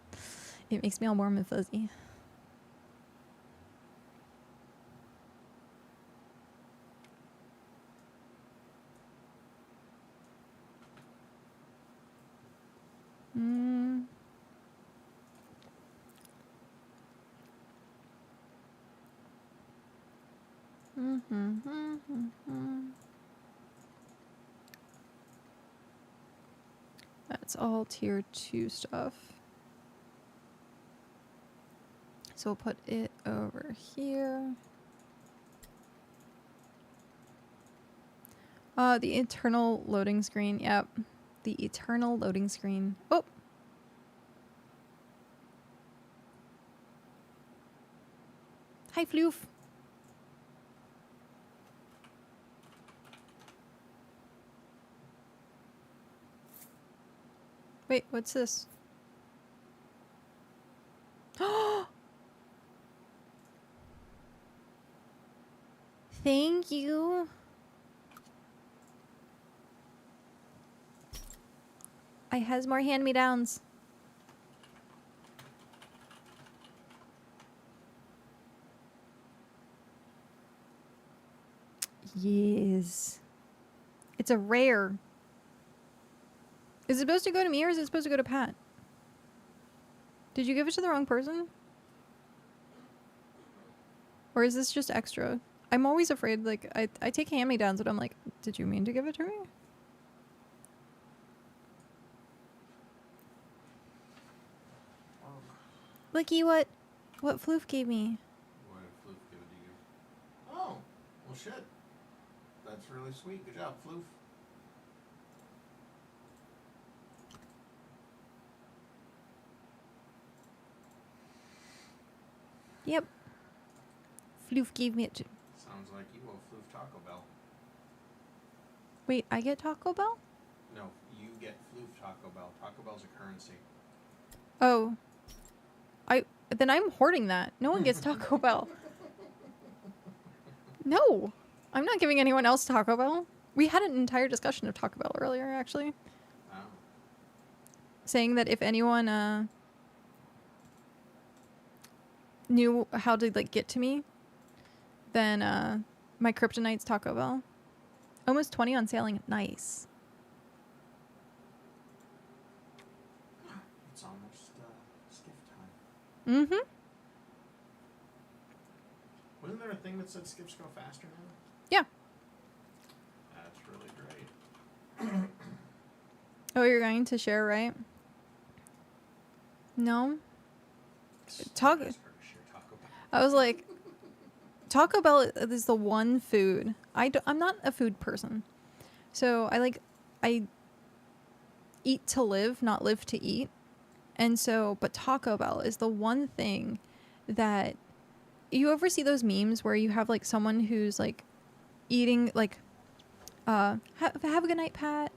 it makes me all warm and fuzzy. That's all tier 2 stuff. So we'll put it over here. The eternal loading screen. Yep. The eternal loading screen. Oh! Hi, Floof. Wait, what's this? Thank you. I has more hand-me-downs. Yes. It's a rare. Is it supposed to go to me or is it supposed to go to Pat? Did you give it to the wrong person? Or is this just extra? I'm always afraid, like, I take hand-me-downs, but I'm like, did you mean to give it to me? Looky what Floof gave me. What did Floof give it to you? Oh, well shit. That's really sweet. Good job, Floof. Yep. Floof gave me it too. Sounds like you owe Floof Taco Bell. Wait, I get Taco Bell? No, you get Floof Taco Bell. Taco Bell's a currency. Oh. Then I'm hoarding that. No one gets Taco Bell. No. I'm not giving anyone else Taco Bell. We had an entire discussion of Taco Bell earlier, actually. Oh. Saying that if anyone knew how to like get to me, then my kryptonite's Taco Bell. Almost 20 on sailing. Nice. It's almost skiff Mm-hmm. Wasn't there a thing that said skips go faster now? Yeah. That's really great. Oh, you're going to share, right? No? Talk. I was like, Taco Bell is the one food. I'm not a food person. So I eat to live, not live to eat. And so, but Taco Bell is the one thing that you ever see those memes where you have like someone who's like eating like, have a good night, Pat.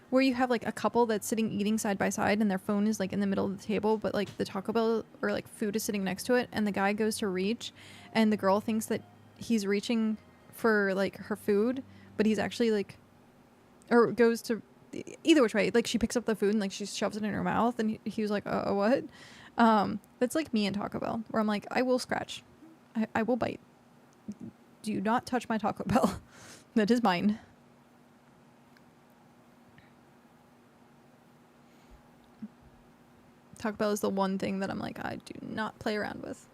Where you have like a couple that's sitting eating side by side and their phone is like in the middle of the table, but like the Taco Bell or like food is sitting next to it, and the guy goes to reach and the girl thinks that he's reaching for like her food, but he's actually like, or goes to, either which way, like she picks up the food and like she shoves it in her mouth, and he was like, what? That's like me and Taco Bell, where I'm like, I will scratch. I will bite. Do not touch my Taco Bell. That is mine. Taco Bell is the one thing that I'm like, I do not play around with.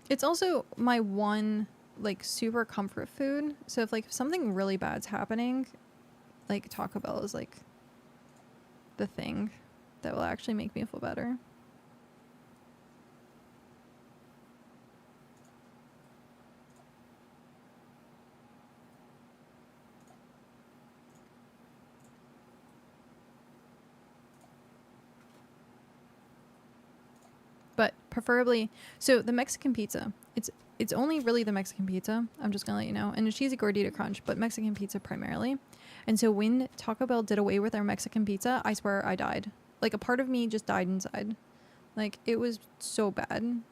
It's also my one like super comfort food. So if like something really bad's happening, like Taco Bell is like the thing that will actually make me feel better. But preferably, so the Mexican pizza, it's only really the Mexican pizza. I'm just gonna let you know, and a cheesy gordita crunch, but Mexican pizza primarily. And so when Taco Bell did away with our Mexican pizza, I swear I died. Like a part of me just died inside. Like it was so bad.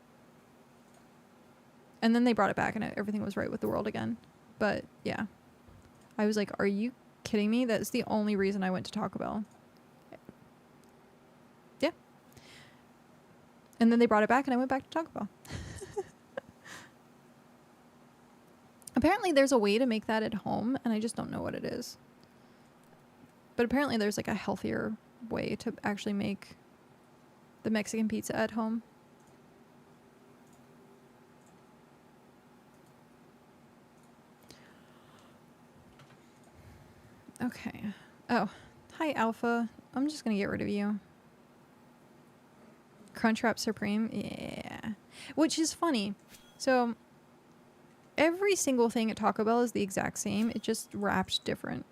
And then they brought it back, and everything was right with the world again. But yeah, I was like, are you kidding me? That's the only reason I went to Taco Bell. Yeah. And then they brought it back, and I went back to Taco Bell. Apparently there's a way to make that at home, and I just don't know what it is. But apparently there's like a healthier way to actually make the Mexican pizza at home. Okay. Oh, hi Alpha. I'm just gonna get rid of you. Crunchwrap Supreme, yeah. Which is funny. So every single thing at Taco Bell is the exact same. It just wrapped different.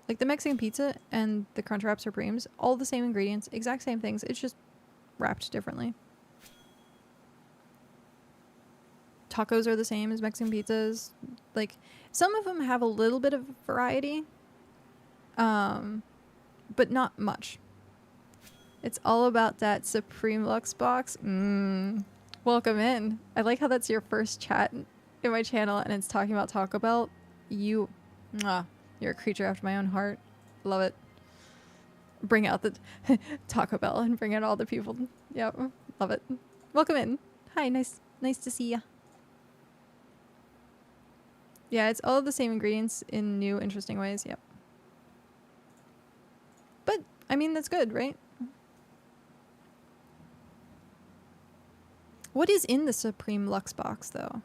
Like the Mexican pizza and the Crunchwrap Supremes, all the same ingredients, exact same things. It's just wrapped differently. Tacos are the same as Mexican pizzas. Like some of them have a little bit of variety, but not much. It's all about that Supreme Lux box. Welcome in. I like how that's your first chat in my channel and it's talking about Taco Bell. You're a creature after my own heart. Love it. Bring out the Taco Bell and bring out all the people. Yep. Love it. Welcome in. Hi, nice to see ya. Yeah, it's all the same ingredients in new, interesting ways. Yep. But, I mean, that's good, right? What is in the Supreme Lux box, though?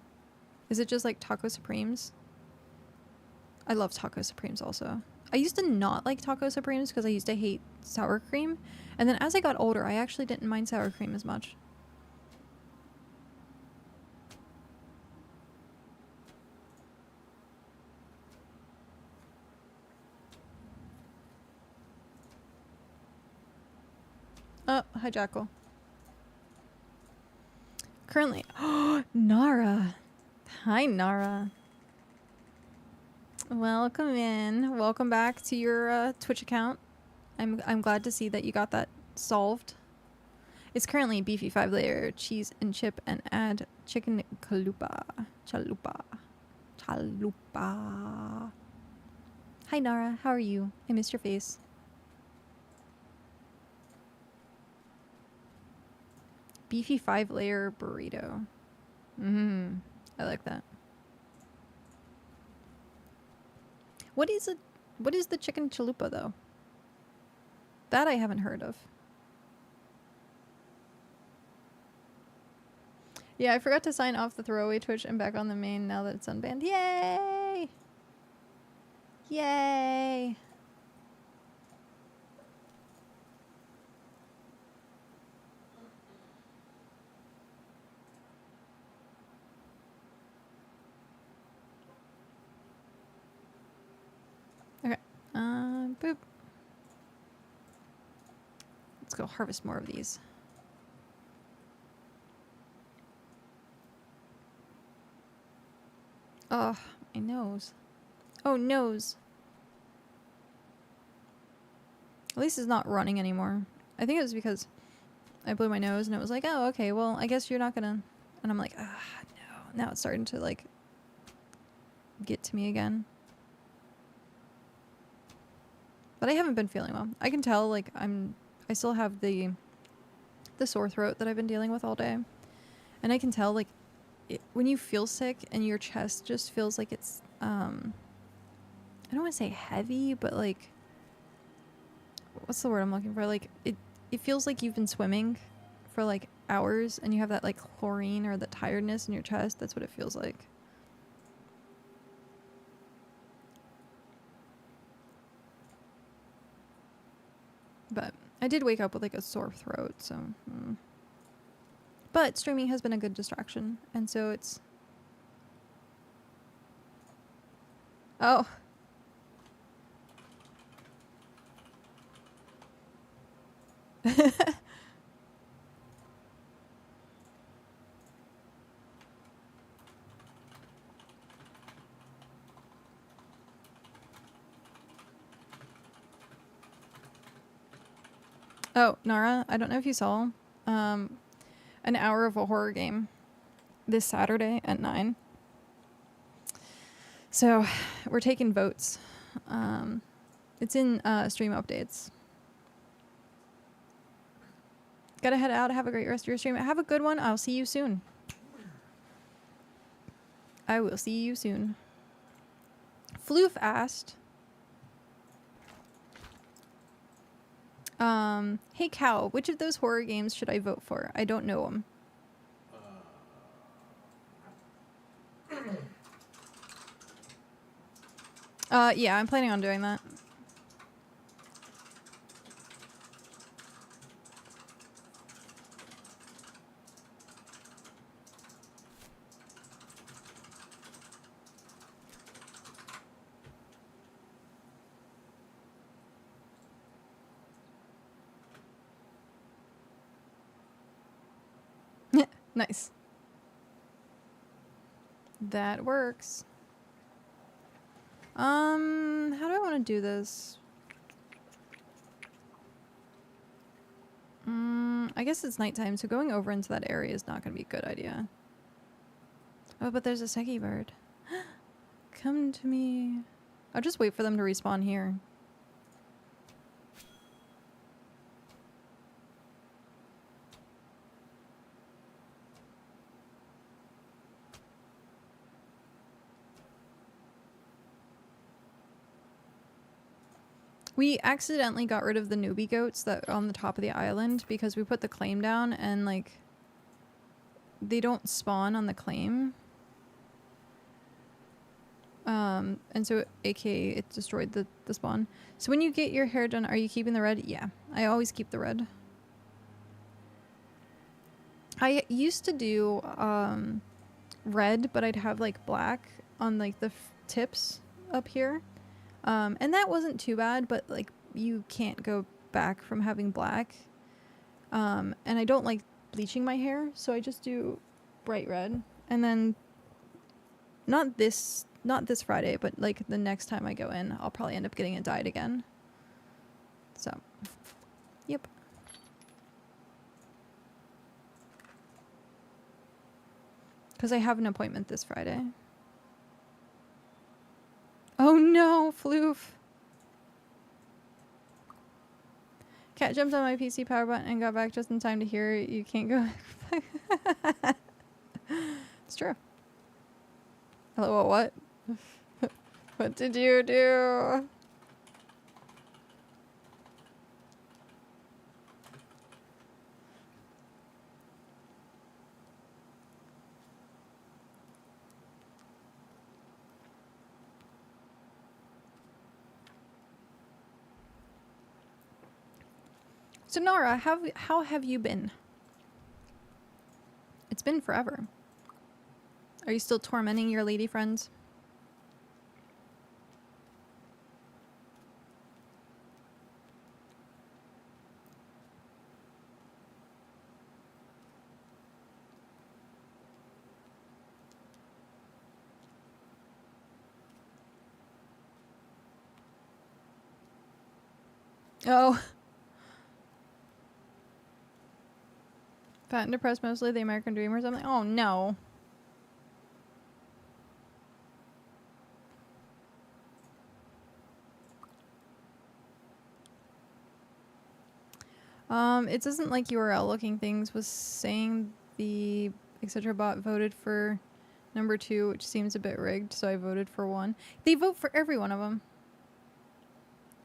Is it just like Taco Supremes? I love Taco Supremes also. I used to not like Taco Supremes because I used to hate sour cream. And then as I got older, I actually didn't mind sour cream as much. Oh, hi Jackal. Currently, Nara. Hi, Nara. Welcome in. Welcome back to your Twitch account. I'm glad to see that you got that solved. It's currently beefy 5-layer cheese and chip and add chicken chalupa. Hi, Nara. How are you? I missed your face. Beefy 5-layer burrito. Mmm. I like that. What is the chicken chalupa though? That I haven't heard of. Yeah, I forgot to sign off the throwaway Twitch and back on the main now that it's unbanned. Yay! Yay! Okay. Boop. Let's go harvest more of these. Oh, my nose. Oh, nose. At least it's not running anymore. I think it was because I blew my nose and it was like, oh, okay, well, I guess you're not gonna... And I'm like, ah, no. Now it's starting to, like, get to me again. But I haven't been feeling well. I can tell, like, I still have the sore throat that I've been dealing with all day. And I can tell, like, when you feel sick and your chest just feels like it's, I don't want to say heavy, but, like, what's the word I'm looking for? Like, it feels like you've been swimming for, like, hours and you have that, like, chlorine or the tiredness in your chest. That's what it feels like. But I did wake up with, like, a sore throat, so... But streaming has been a good distraction, and so it's... Oh. Oh, Nara, I don't know if you saw an hour of a horror game this Saturday at 9. So we're taking votes. It's in stream updates. Gotta head out. Have a great rest of your stream. Have a good one. I'll see you soon. I will see you soon. Floof asked, hey Cow, which of those horror games should I vote for? I don't know them. Yeah, I'm planning on doing that. Nice. That works. How do I want to do this? I guess it's nighttime, so going over into that area is not going to be a good idea. Oh, but there's a Seki bird. Come to me. I'll just wait for them to respawn here. We accidentally got rid of the newbie goats that are on the top of the island because we put the claim down and, like, they don't spawn on the claim. And so, aka, it destroyed the spawn. So when you get your hair done, are you keeping the red? Yeah, I always keep the red. I used to do red, but I'd have, like, black on, like, the tips up here. And that wasn't too bad, but, like, you can't go back from having black. And I don't like bleaching my hair, so I just do bright red. And then not this Friday, but, like, the next time I go in, I'll probably end up getting it dyed again. So, yep. Because I have an appointment this Friday. Oh no, Floof. Cat jumped on my PC power button and got back just in time to hear it. You can't go back. It's true. Hello, what? What did you do? So Nara, how have you been? It's been forever. Are you still tormenting your lady friends? Oh. Fat and depressed, mostly the American dream or something? Oh no. It doesn't like URL looking things was saying the etc bot voted for number 2, which seems a bit rigged, so I voted for 1. They vote for every one of them.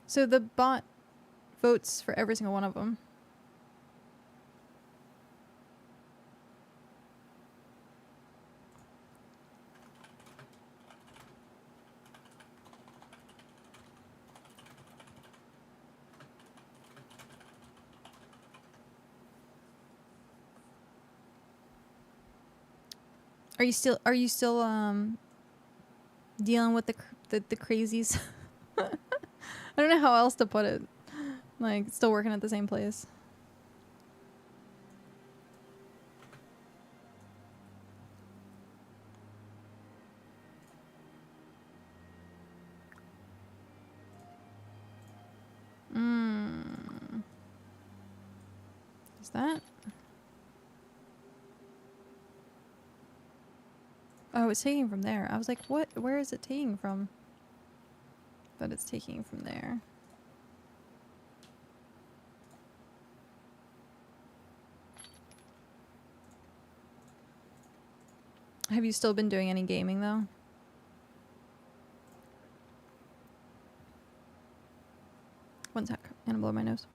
So the bot votes for every single one of them. Are you still dealing with the crazies? I don't know how else to put it. Like, still working at the same place. Is that? Oh, it's taking from there. I was like, what? Where is it taking from? But it's taking from there. Have you still been doing any gaming, though? One sec. I'm gonna blow my nose.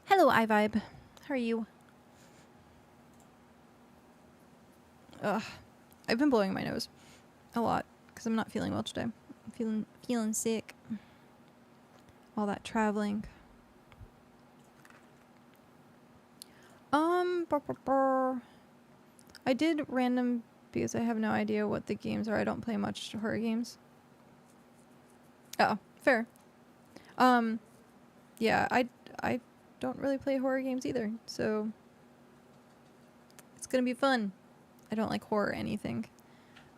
Hello, iVibe. How are you? Ugh. I've been blowing my nose a lot because I'm not feeling well today. I'm feeling sick. All that traveling. I did random because I have no idea what the games are. I don't play much horror games. Oh, fair. Yeah, I don't really play horror games either, so it's gonna be fun. I don't like horror anything.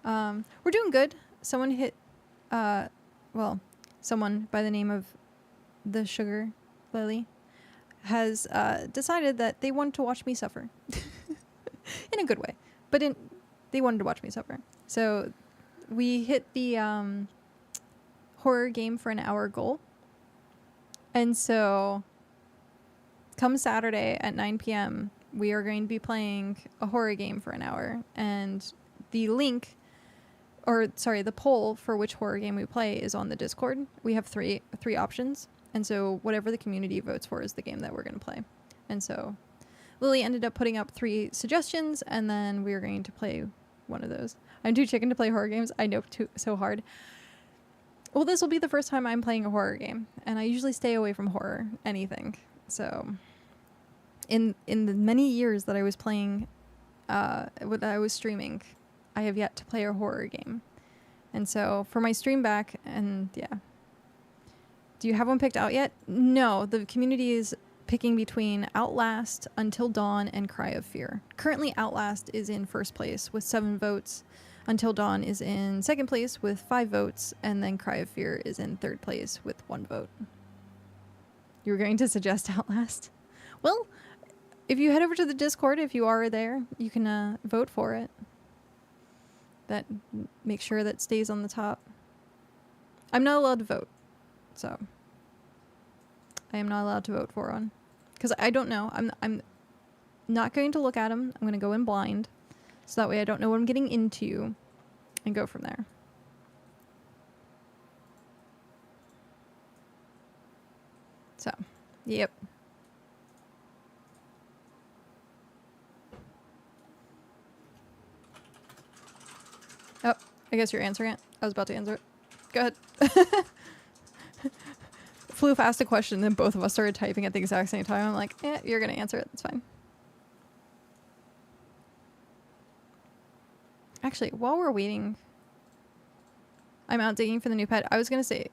We're doing good. Someone hit, well, someone by the name of the Sugar Lily has decided that they wanted to watch me suffer. In a good way, but they wanted to watch me suffer. So we hit the horror game for an hour goal. And so come Saturday at 9 p.m., we are going to be playing a horror game for an hour. And the link, or sorry, the poll for which horror game we play is on the Discord. We have three options. And so whatever the community votes for is the game that we're going to play. And so Lily ended up putting up 3 suggestions, and then we were going to play one of those. I'm too chicken to play horror games. I know, so hard. Well, this will be the first time I'm playing a horror game, and I usually stay away from horror, anything. So in the many years that I was playing, that I was streaming, I have yet to play a horror game. And so for my stream back, and yeah. Do you have one picked out yet? No, the community is picking between Outlast, Until Dawn, and Cry of Fear. Currently, Outlast is in first place with 7 votes. Until Dawn is in second place with 5 votes, and then Cry of Fear is in third place with 1 vote. You were going to suggest Outlast? Well, if you head over to the Discord, if you are there, you can vote for it. That make sure that stays on the top. I'm not allowed to vote, so I am not allowed to vote for one because I don't know. I'm not going to look at them. I'm going to go in blind, so that way I don't know what I'm getting into, and go from there. So, yep. Oh, I guess you're answering it. I was about to answer it. Go ahead. Floof asked a question, then both of us started typing at the exact same time. I'm like, you're going to answer it. That's fine. Actually, while we're waiting, I'm out digging for the new pet. I was going to say,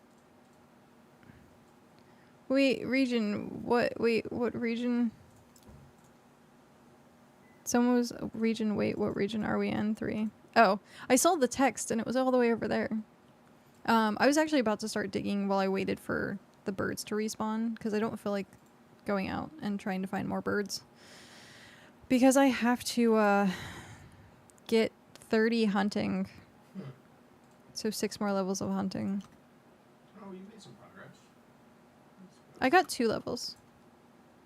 wait, region, what region? Someone was region, wait, what region are we in? 3. Oh, I saw the text and it was all the way over there. I was actually about to start digging while I waited for the birds to respawn because I don't feel like going out and trying to find more birds. Because I have to get 30 hunting. So 6 more levels of hunting. Oh, you made some progress. I got 2 levels.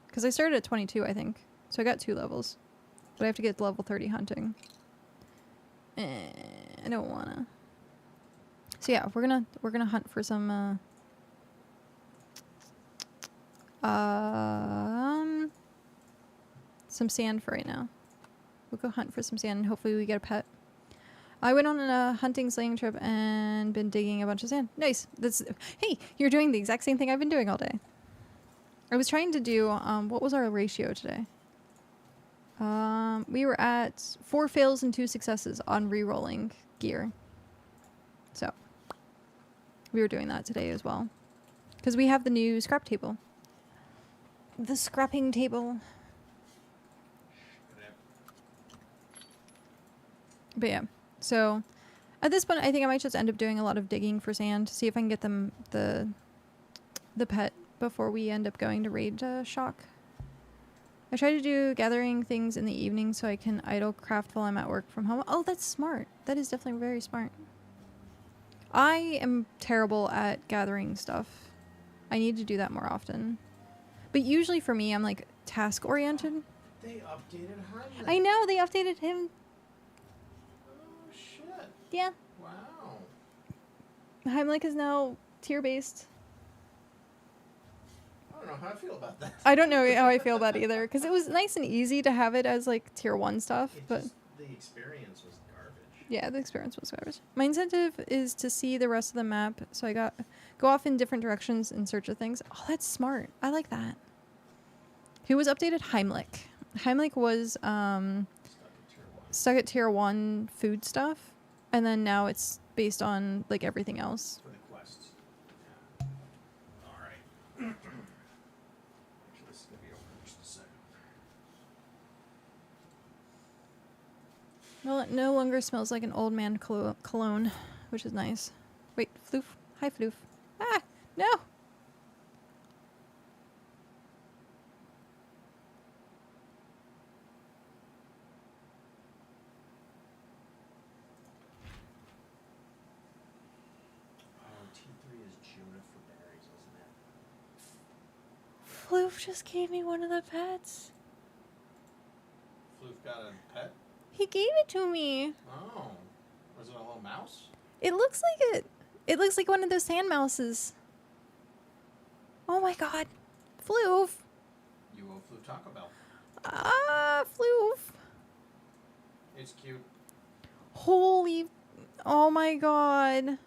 Because I started at 22, I think. So I got 2 levels. But I have to get level 30 hunting. I don't wanna. So yeah, we're gonna hunt for some sand for right now. We'll go hunt for some sand and hopefully we get a pet. I went on a hunting slaying trip and been digging a bunch of sand. Nice. Hey, you're doing the exact same thing I've been doing all day. I was trying to do what was our ratio today? We were at 4 fails and 2 successes on re-rolling gear. So, we were doing that today as well. Because we have the new scrap table. The scrapping table. But yeah, so at this point I think I might just end up doing a lot of digging for sand to see if I can get them the pet before we end up going to raid shock. I try to do gathering things in the evening so I can idle craft while I'm at work from home. Oh, that's smart. That is definitely very smart. I am terrible at gathering stuff. I need to do that more often. But usually for me, I'm like task oriented. They updated Hearth. I know, they updated him. Oh, shit. Yeah. Wow. Heimlich is now tier based. I don't know how I feel about that. I don't know how I feel about it either, because it was nice and easy to have it as like tier 1 stuff, but the experience was garbage. yeah, the experience was garbage. My incentive is to see the rest of the map, so I go off in different directions in search of things. Oh, that's smart. I like that. Who was updated? Heimlich. Heimlich was stuck at tier 1 food stuff, and then now it's based on like everything else. For the quests. Yeah. All right. Actually, this is gonna be over in just a second. Well, it no longer smells like an old man cologne, which is nice. Wait, Floof. Hi, Floof. Ah, no. T3 is juniper berries, isn't it? Floof just gave me one of the pets. Floof got a pet? He gave it to me. Oh. Was it a little mouse? It looks like it. It looks like one of those sand mouses. Oh my god. Floof. You owe Floof Taco Bell. Ah, Floof. It's cute. Holy. Oh my god.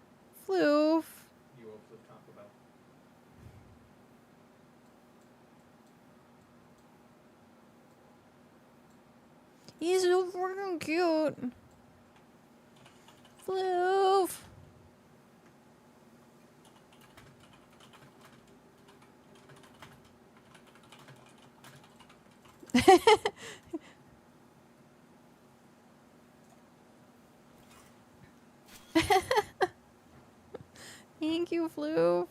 Floof. You owe Floof Taco Bell. He's so freaking cute. Floof. Thank you, Floof.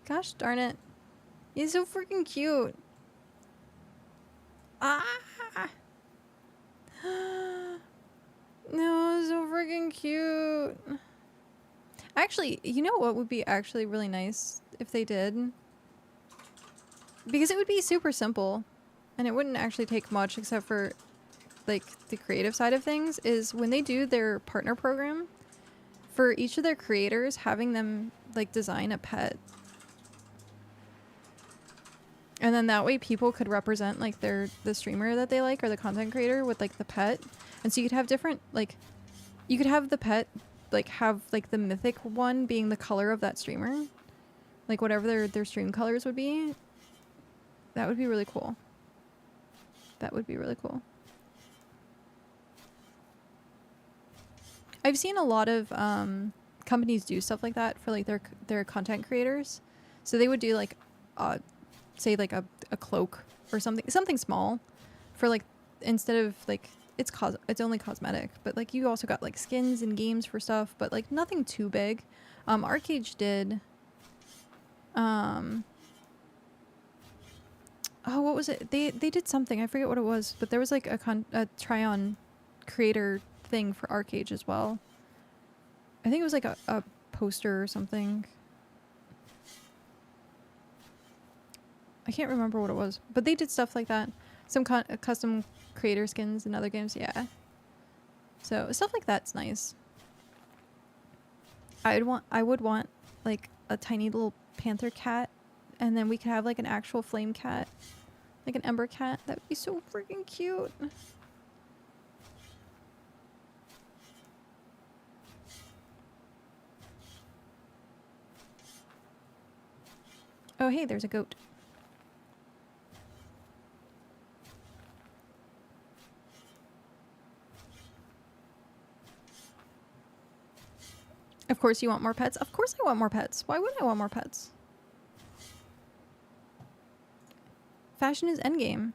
Gosh darn it. He's so freaking cute. Ah! No, so freaking cute. Actually, you know what would be actually really nice if they did? Because it would be super simple. And it wouldn't actually take much except for, like, the creative side of things. Is when they do their partner program, for each of their creators, having them, like, design a pet. And then that way people could represent, like, the streamer that they like or the content creator with, like, the pet. And so you could have different, like, you could have the pet, like, have, like, the mythic one being the color of that streamer. Like, whatever their stream colors would be. That would be really cool. That would be really cool. I've seen a lot of companies do stuff like that for, like, their content creators. So they would do, like, say, like, a cloak or something small for, like, instead of, like, it's only cosmetic, but, like, you also got, like, skins and games for stuff, but, like, nothing too big. Arcade did oh, what was it? They did something. I forget what it was, but there was, like, a try-on creator thing for Arcade as well. I think it was, like, a poster or something. I can't remember what it was, but they did stuff like that. Some custom creator skins in other games, yeah. So stuff like that's nice. I would want like a tiny little panther cat, and then we could have like an actual flame cat, like an ember cat. That would be so freaking cute. Oh, hey, there's a goat. Of course you want more pets. Of course I want more pets. Why wouldn't I want more pets? Fashion is endgame.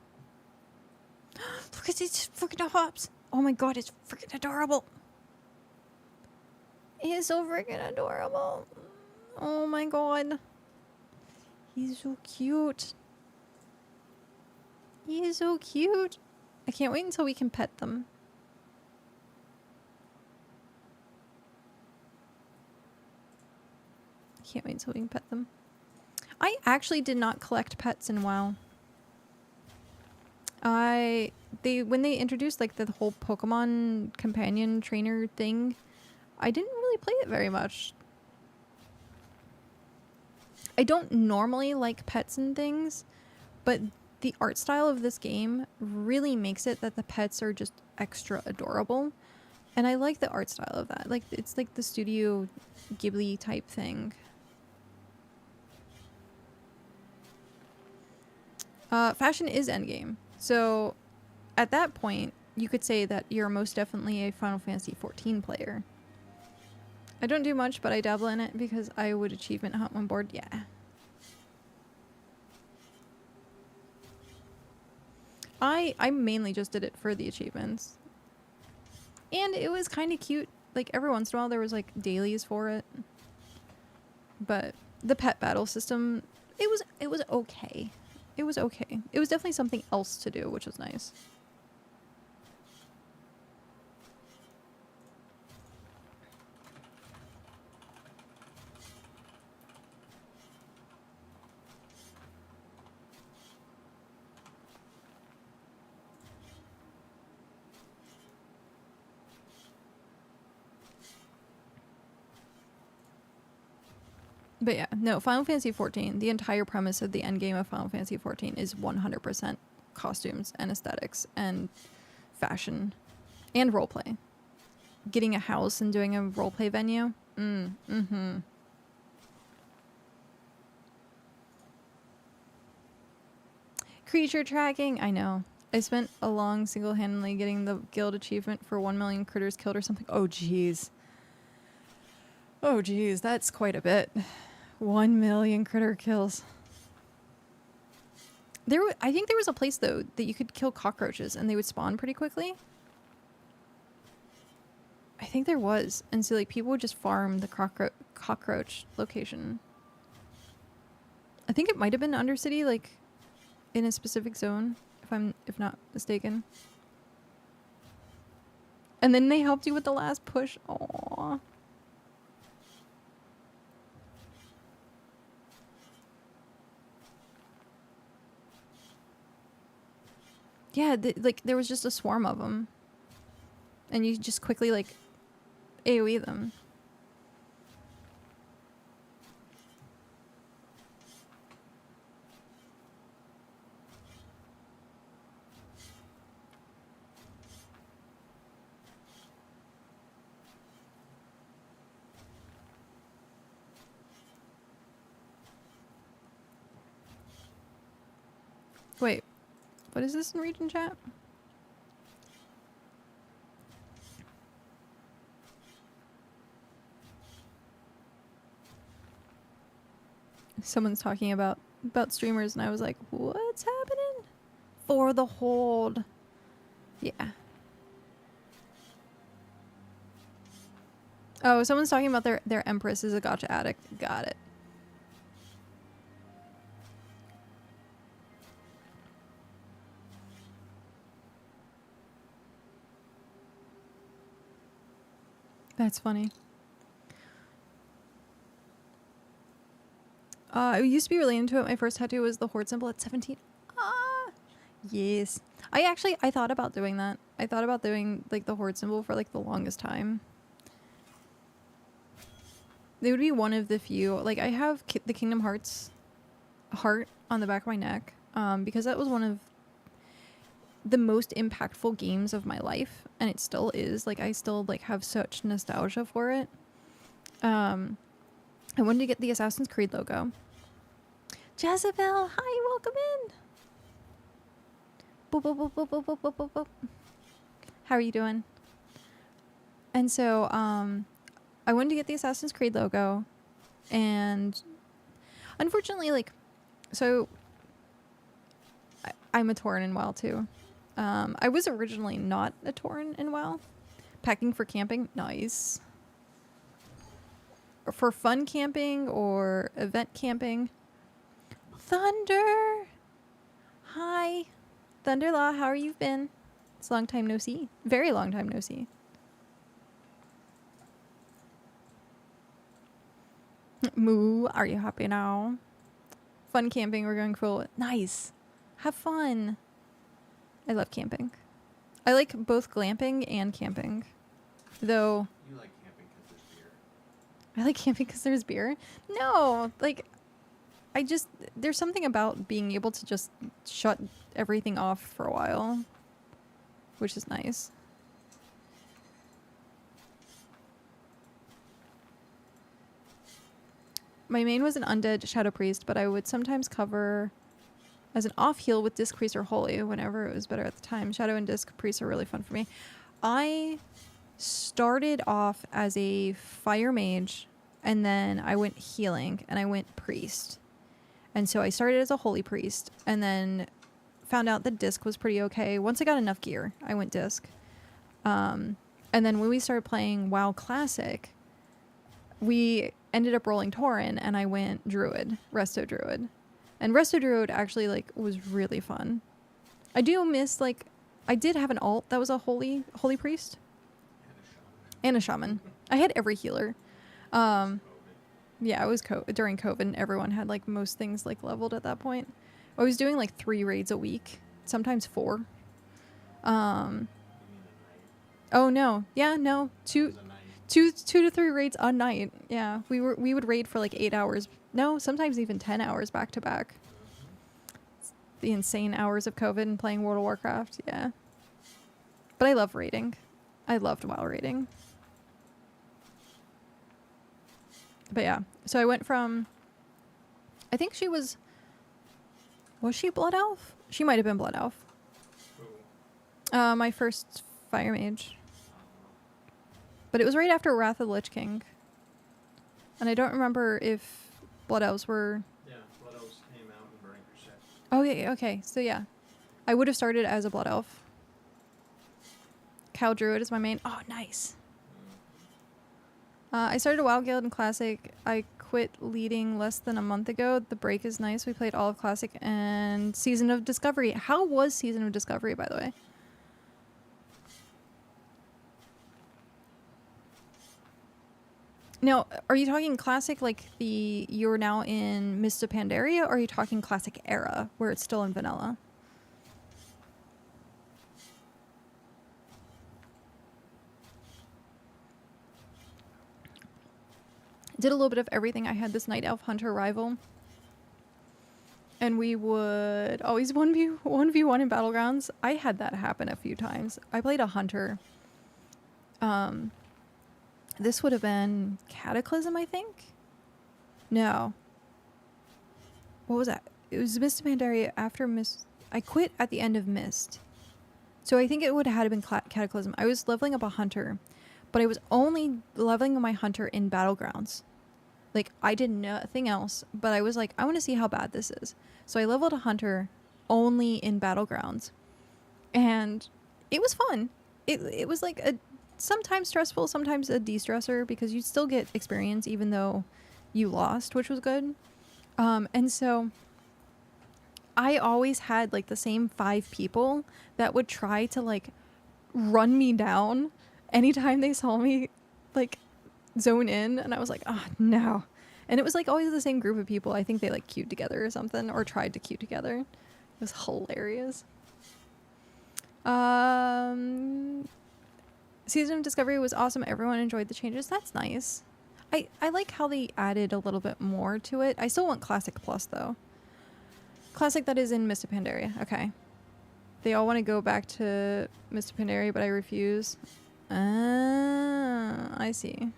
Look at these freaking hops. Oh my god, it's freaking adorable. He is so freaking adorable. Oh my god. He's so cute. He is so cute. I can't wait until we can pet them. Can't wait until we can pet them. I actually did not collect pets in WoW. When they introduced like the whole Pokemon companion trainer thing, I didn't really play it very much. I don't normally like pets and things, but the art style of this game really makes it that the pets are just extra adorable. And I like the art style of that. Like, it's like the Studio Ghibli type thing. Fashion is endgame. So at that point, you could say that you're most definitely a Final Fantasy XIV player. I don't do much, but I dabble in it because I would achievement hunt when bored. Yeah. I mainly just did it for the achievements. And it was kind of cute. Like, every once in a while there was like dailies for it. But the pet battle system, it was okay. It was okay. It was definitely something else to do, which was nice. But yeah, no, Final Fantasy XIV, the entire premise of the endgame of Final Fantasy XIV is 100% costumes and aesthetics and fashion and roleplay. Getting a house and doing a roleplay venue. Creature tracking, I know. I spent a long single-handedly getting the guild achievement for 1 million critters killed or something. Oh, jeez. Oh, geez, that's quite a bit. 1 million critter kills. I think there was a place, though, that you could kill cockroaches and they would spawn pretty quickly. I think there was. And so like people would just farm the cockroach location. I think it might have been Undercity, like in a specific zone, if not mistaken. And then they helped you with the last push. Aww. Yeah, like there was just a swarm of them. And you just quickly like AoE them. Wait, what is this in region chat? Someone's talking about streamers, and I was like, what's happening? For the hold. Yeah. Oh, someone's talking about their Empress is a gacha addict. Got it. That's funny. I used to be really into it. My first tattoo was the horde symbol at 17. Ah, yes. I thought about doing that. I thought about doing like the horde symbol for like the longest time. They would be one of the few. Like I have the Kingdom Hearts heart on the back of my neck because that was one of the most impactful games of my life, and it still is. Like I still like have such nostalgia for it. I wanted to get the Assassin's Creed logo. Jezebel, hi, welcome in. Boop, boop, boop, boop, boop, boop, boop, boop, boop. How are you doing? And so, I wanted to get the Assassin's Creed logo, and unfortunately, like, so I'm a Tauren in WoW too. I was originally not a Tauren in WoW. Packing for camping, nice. Or for fun camping or event camping. Thunder! Hi. Thunderlaw, how are you been? It's a long time no see. Very long time no see. Moo, are you happy now? Fun camping, we're going full. Nice. Have fun. I love camping. I like both glamping and camping. Though... You like camping because there's beer. I like camping because there's beer? No, like... there's something about being able to just shut everything off for a while, which is nice. My main was an undead Shadow Priest, but I would sometimes cover as an off heal with Disc Priest or Holy whenever it was better at the time. Shadow and Disc Priest are really fun for me. I started off as a Fire Mage, and then I went healing, and I went Priest. And so I started as a Holy Priest, and then found out that Disc was pretty okay. Once I got enough gear, I went Disc. And then when we started playing WoW Classic, we ended up rolling Tauren, and I went Druid, Resto Druid. And Resto Druid actually, like, was really fun. I do miss, like, I did have an alt that was a Holy Priest. And a Shaman. I had every healer. Yeah, it was during COVID. Everyone had like most things like leveled at that point. I was doing like 3 raids a week, sometimes 4. Oh no, yeah, no, 2 to 3 raids a night. Yeah, we would raid for like 8 hours. No, sometimes even 10 hours back to back. The insane hours of COVID and playing World of Warcraft. Yeah, but I love raiding. I loved WoW raiding. But yeah, so I went from, I think she was she Blood Elf? She might have been Blood Elf. My first Fire Mage. But it was right after Wrath of the Lich King. And I don't remember if Blood Elves were... Yeah, Blood Elves came out in Burning Crusade. Oh, yeah, okay, so yeah. I would have started as a Blood Elf. Cow Druid is my main. Oh, nice. I started a WoW guild in Classic. I quit leading less than a month ago. The break is nice. We played all of Classic and Season of Discovery. How was Season of Discovery, by the way? Now, are you talking Classic like you're now in Mist of Pandaria, or are you talking Classic era where it's still in vanilla? Did a little bit of everything. I had this Night Elf Hunter rival. And we would always 1v1 in Battlegrounds. I had that happen a few times. I played a Hunter. This would have been Cataclysm, I think? No. What was that? It was Mist of Pandaria after Mist. I quit at the end of Mist. So I think it would have been Cataclysm. I was leveling up a Hunter, but I was only leveling my Hunter in Battlegrounds. Like, I did nothing else, but I was like, I want to see how bad this is. So I leveled a Hunter only in Battlegrounds. And it was fun. It was like sometimes stressful, sometimes a de-stressor, because you still get experience even though you lost, which was good. And so I always had like the same 5 people that would try to like run me down anytime they saw me like zone in, and I was like, oh no. And it was like always the same group of people. I think they like queued together or something, or tried to queue together. It was hilarious. Season of Discovery was awesome. Everyone enjoyed the changes. That's nice. I like how they added a little bit more to it. I still want Classic Plus though. Classic that is in Mist of Pandaria. Okay. They all want to go back to Mist of Pandaria, but I refuse. I see.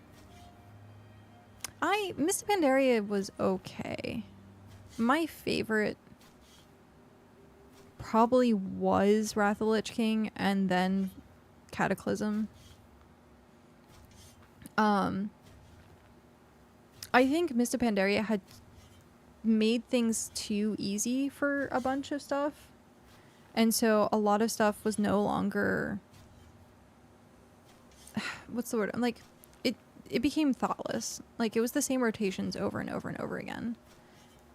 Mist of Pandaria was okay. My favorite probably was Wrath of the Lich King and then Cataclysm. I think Mist of Pandaria had made things too easy for a bunch of stuff. And so a lot of stuff was no longer... What's the word? I'm like... It became thoughtless. Like, it was the same rotations over and over and over again.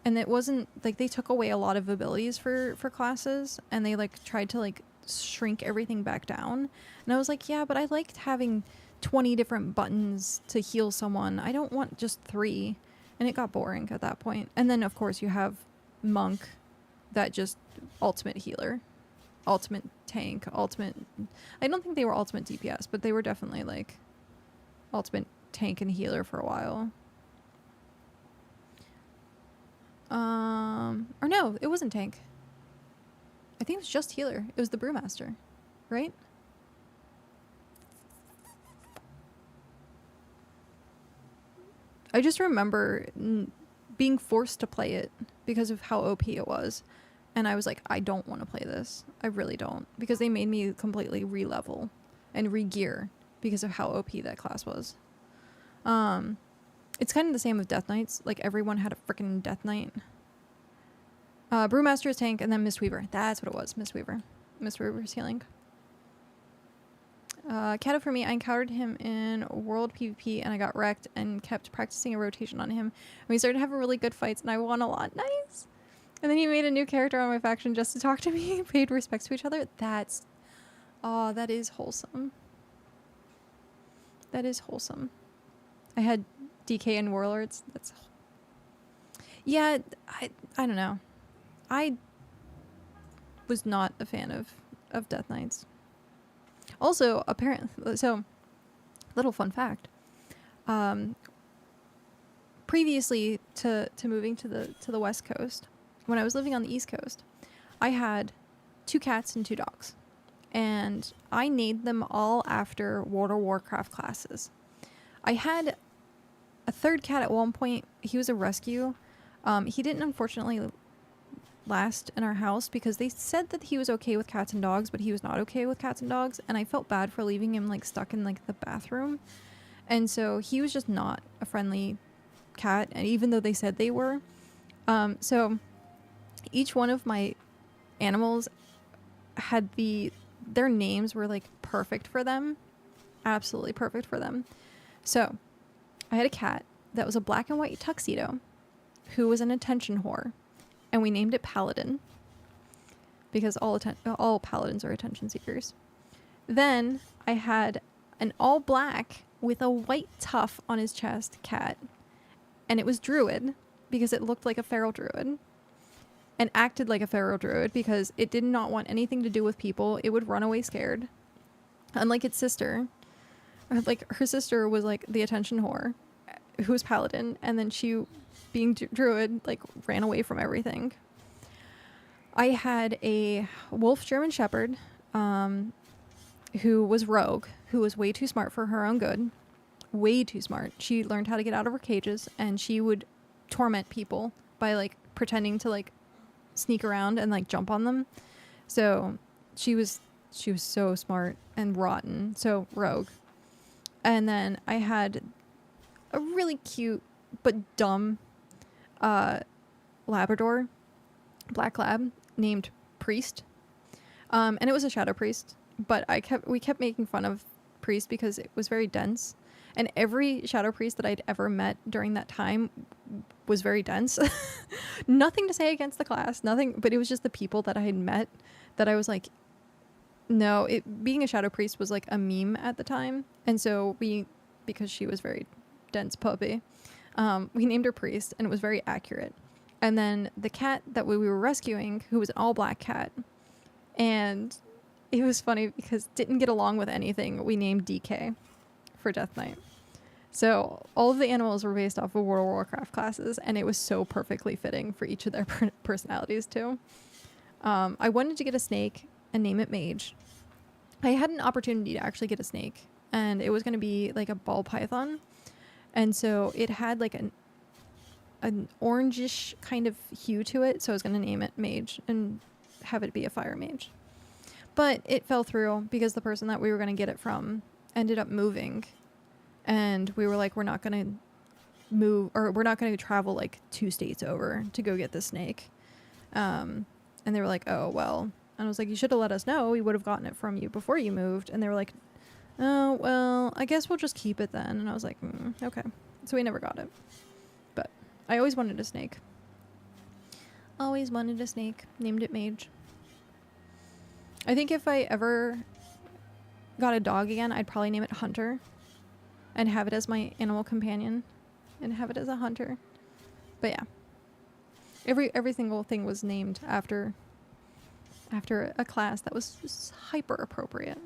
And it wasn't... Like, they took away a lot of abilities for classes. And they, like, tried to, like, shrink everything back down. And I was like, yeah, but I liked having 20 different buttons to heal someone. I don't want just 3. And it got boring at that point. And then, of course, you have Monk, that just ultimate healer. Ultimate tank, ultimate... I don't think they were ultimate DPS, but they were definitely, like, ultimate tank and healer for a while. Or no, it wasn't tank. I think it was just healer. It was the Brewmaster, right? I just remember being forced to play it because of how OP it was. And I was like, I don't want to play this. I really don't. Because they made me completely re-level and re-gear because of how OP that class was. It's kind of the same with Death Knights. Like, everyone had a freaking Death Knight. Brewmaster is tank, and then Mistweaver. That's what it was, Mistweaver. Mistweaver's healing. Kato for me, I encountered him in World PvP, and I got wrecked and kept practicing a rotation on him. And we started having really good fights, and I won a lot. Nice! And then he made a new character on my faction just to talk to me. Paid respects to each other. That's... Oh, that is wholesome. That is wholesome. I had DK and Warlords. That's... Yeah, I don't know. I was not a fan of Death Knights. Also, apparently... So, little fun fact. Previously to moving to the West Coast, when I was living on the East Coast, I had 2 cats and 2 dogs. And I named them all after World of Warcraft classes. I had a 3rd cat at one point. He was a rescue. He didn't unfortunately last in our house because they said that he was okay with cats and dogs, but he was not okay with cats and dogs. And I felt bad for leaving him like stuck in like the bathroom. And so he was just not a friendly cat. And even though they said they were. So each one of my animals had their names were like perfect for them. Absolutely perfect for them. So I had a cat that was a black and white tuxedo who was an attention whore, and we named it Paladin because all paladins are attention seekers. Then I had an all black with a white tuff on his chest cat, and it was Druid because it looked like a feral druid and acted like a feral druid because it did not want anything to do with people. It would run away scared. Unlike its sister, like her sister was like the attention whore who was paladin, and then she, being druid, like ran away from everything. I had a wolf German shepherd who was rogue, who was way too smart for her own good. Way too smart. She learned how to get out of her cages, and she would torment people by like pretending to like sneak around and like jump on them. So she was so smart and rotten. So rogue. And then I had a really cute but dumb Labrador, black lab, named Priest. And it was a shadow priest, but we kept making fun of Priest because it was very dense. And every shadow priest that I'd ever met during that time was very dense. Nothing to say against the class, nothing, but it was just the people that I had met that I was like, no, being a shadow priest was like a meme at the time. And so because she was very dense puppy, we named her Priest, and it was very accurate. And then the cat that we were rescuing, who was an all black cat, and it was funny because didn't get along with anything, we named DK for Death Knight. So all of the animals were based off of World of Warcraft classes, and it was so perfectly fitting for each of their personalities too. I wanted to get a snake and name it Mage. I had an opportunity to actually get a snake, and it was going to be like a ball python, and so it had like an orangish kind of hue to it, so I was going to name it Mage and have it be a fire mage. But it fell through because the person that we were going to get it from ended up moving, and we were like, we're not going to move, or we're not going to travel like 2 states over to go get the snake. And they were like, oh, well. And I was like, you should have let us know. We would have gotten it from you before you moved. And they were like, oh, well, I guess we'll just keep it then. And I was like, okay. So we never got it. But I always wanted a snake. Always wanted a snake. Named it Mage. I think if I ever got a dog again, I'd probably name it Hunter and have it as my animal companion and have it as a hunter. But yeah, every single thing was named after a class that was just hyper appropriate.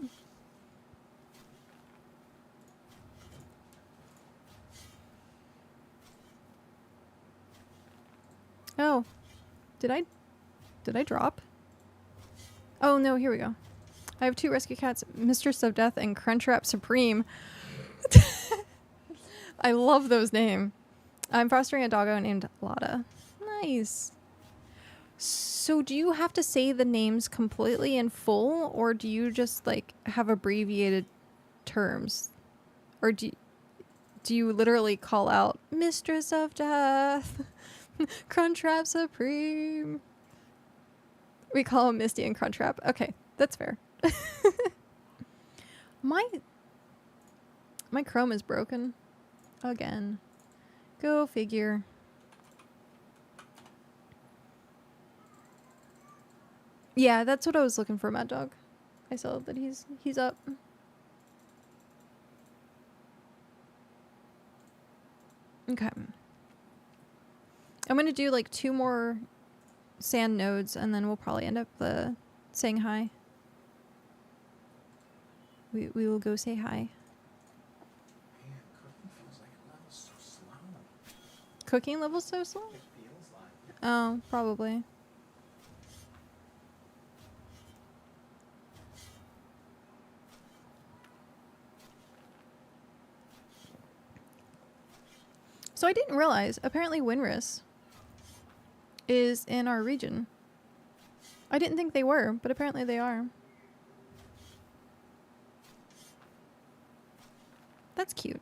Oh, did I drop? Oh no, here we go. I have 2 rescue cats, Mistress of Death and Crunchwrap Supreme. I love those names. I'm fostering a doggo named Lada. Nice. So do you have to say the names completely in full, or do you just like have abbreviated terms? Or do you literally call out Mistress of Death, Crunchwrap Supreme? We call him Misty and Crunchwrap. Okay, that's fair. My Chrome is broken again. Go figure. Yeah, that's what I was looking for, Mad Dog. I saw that he's up. Okay. I'm gonna do like 2 more sand nodes, and then we'll probably end up saying hi. We will go say hi. Man, cooking feels like a level so slow. Cooking level's so slow? It feels like. Oh, probably. So I didn't realize, apparently Winris is in our region. I didn't think they were, but apparently they are. That's cute.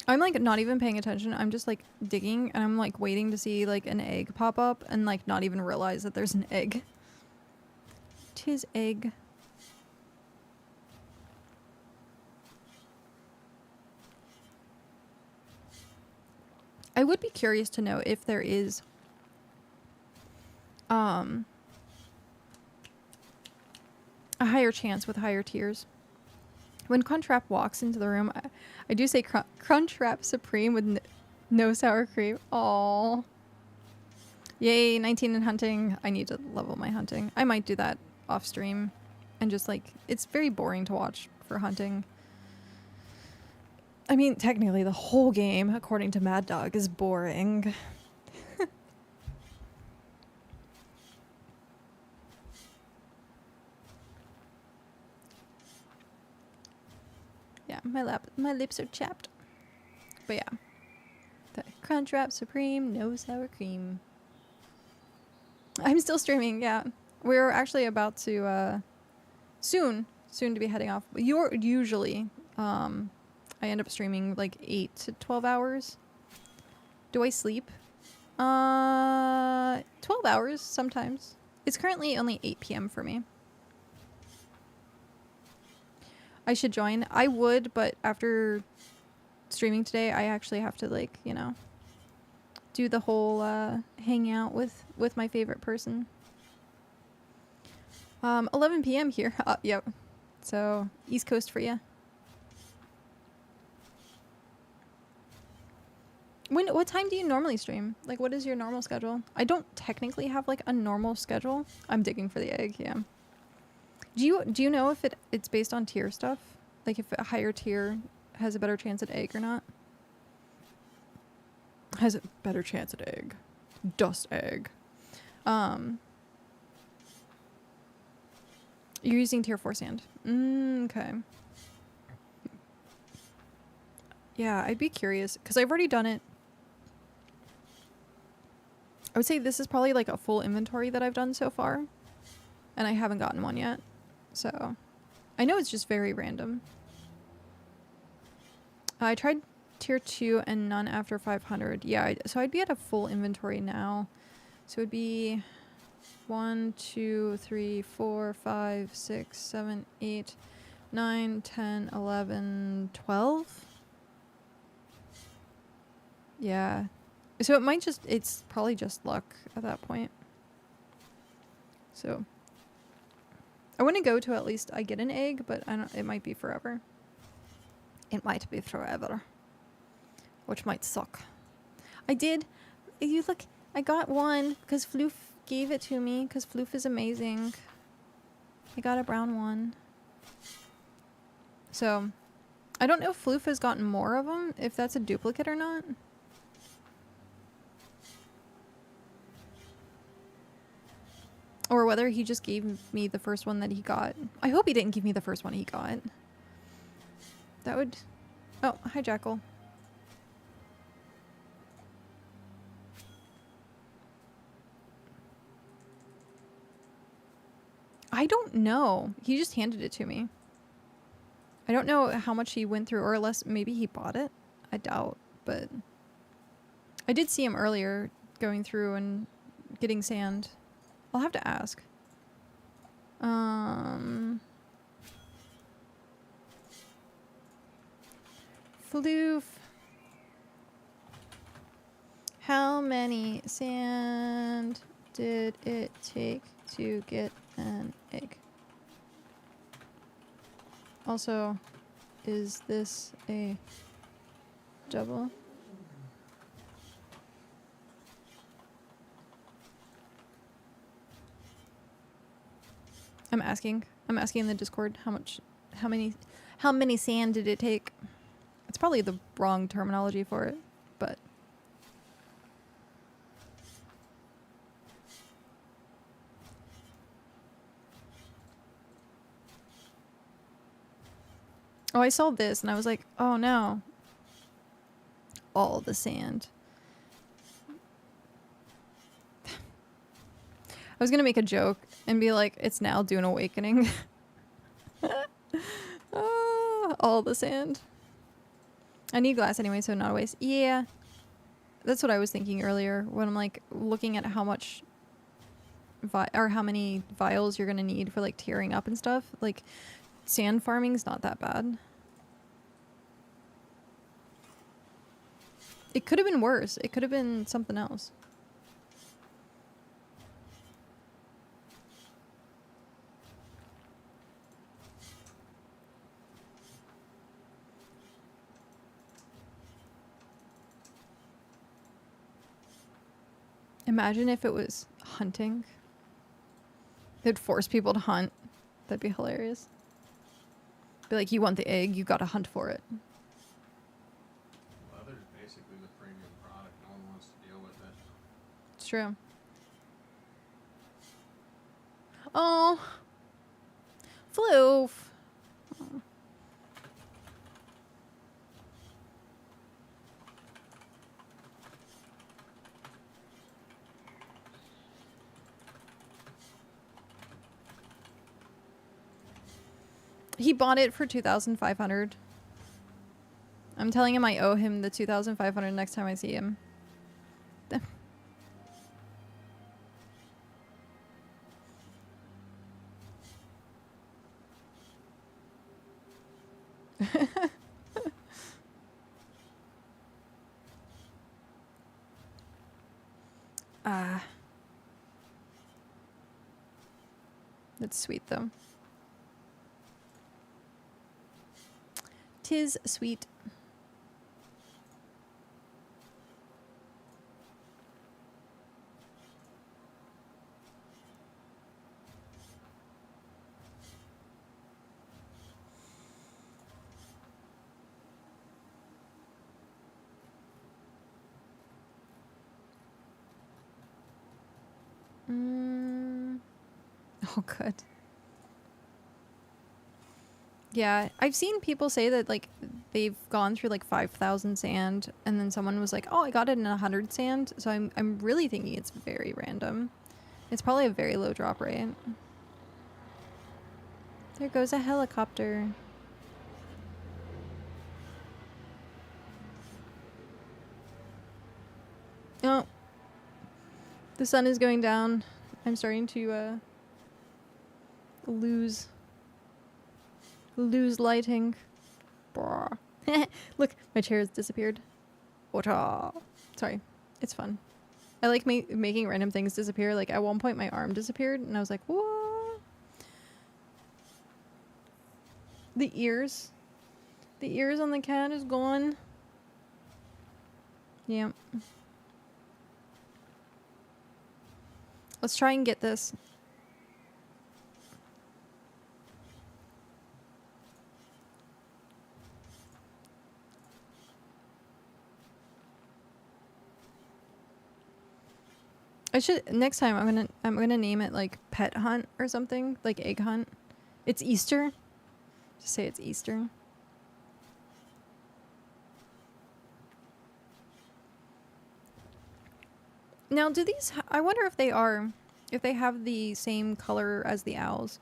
I'm like not even paying attention. I'm just like digging, and I'm like waiting to see like an egg pop up and like not even realize that there's an egg. hatched his egg. I would be curious to know if there is a higher chance with higher tiers. When Crunchwrap walks into the room, I do say Crunchwrap Supreme with no sour cream. Aww. Yay, 19 in hunting. I need to level my hunting. I might do that off stream. And just like, it's very boring to watch for hunting. I mean, technically the whole game, according to Mad Dog, is boring. Yeah, my lips are chapped. But yeah. The Crunchwrap Supreme, no sour cream. I'm still streaming, yeah. We're actually about to soon to be heading off. You're usually I end up streaming like 8 to 12 hours. Do I sleep? 12 hours sometimes. It's currently only 8 p.m. for me. I should join. I would, but after streaming today, I actually have to, like, you know, do the whole hang out with my favorite person. 11 p.m. here. Yep. So, East Coast for you. What time do you normally stream? Like, what is your normal schedule? I don't technically have, like, a normal schedule. I'm digging for the egg, yeah. Do you know if it's based on tier stuff? Like if a higher tier has a better chance at egg or not? Has a better chance at egg. Dust egg. You're using tier 4 sand. Okay. Yeah, I'd be curious because I've already done it. I would say this is probably like a full inventory that I've done so far. And I haven't gotten one yet. So, I know it's just very random. I tried tier 2 and none after 500. Yeah, so I'd be at a full inventory now. So it would be 1, 2, 3, 4, 5, 6, 7, 8, 9, 10, 11, 12. Yeah. So it might just, it's probably just luck at that point. So I want to go to at least I get an egg, but I don't, it might be forever. It might be forever. Which might suck. I did. You look, I got one because Floof gave it to me because Floof is amazing. I got a brown one. So, I don't know if Floof has gotten more of them, if that's a duplicate or not. Or whether he just gave me the first one that he got. I hope he didn't give me the first one he got. That would... Oh, hi Jackal. I don't know. He just handed it to me. I don't know how much he went through, or unless maybe he bought it. I doubt, but... I did see him earlier going through and getting sand. I'll have to ask. Floof. How many sand did it take to get an egg? Also, is this a double? I'm asking in the Discord how many sand did it take? It's probably the wrong terminology for it, but oh, I saw this and I was like, oh no. All the sand. I was gonna make a joke and be like, it's now Dune Awakening. All the sand. I need glass anyway, so not a waste. Yeah. That's what I was thinking earlier when I'm like looking at how much or how many vials you're gonna need for like tearing up and stuff. Like sand farming's not that bad. It could have been worse. It could have been something else. Imagine if it was hunting. They'd force people to hunt. That'd be hilarious. Be like, you want the egg, you gotta hunt for it. Leather's basically the premium product. No one wants to deal with it. It's true. Oh. Floof. Oh. He bought it for 2,500. I'm telling him I owe him the 2,500 next time I see him. Ah. That's sweet though. 'Tis sweet. Oh, good. Yeah, I've seen people say that like they've gone through like 5,000 sand, and then someone was like, "Oh, I got it in 100 sand." So I'm really thinking it's very random. It's probably a very low drop rate. There goes a helicopter. Oh, the sun is going down. I'm starting to lose lighting. Brr. Look, my chair has disappeared. Wata. Sorry, it's fun. I like making random things disappear. Like at one point my arm disappeared and I was like, what? The ears on the cat is gone. Yeah. Let's try and get this. I should next time I'm gonna name it like pet hunt or something, like egg hunt. It's Easter. Just say it's Easter. Now, do these I wonder if they have the same color as the owls.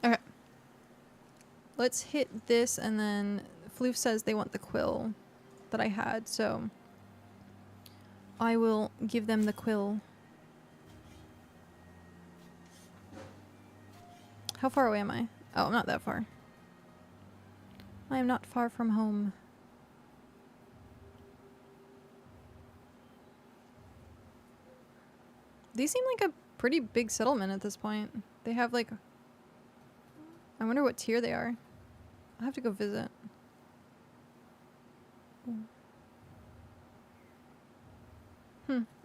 Okay. Let's hit this, and then Floof says they want the quill that I had, so I will give them the quill. How far away am I? Oh, I'm not that far. I am not far from home. These seem like a pretty big settlement at this point. They have like... I wonder what tier they are. I'll have to go visit.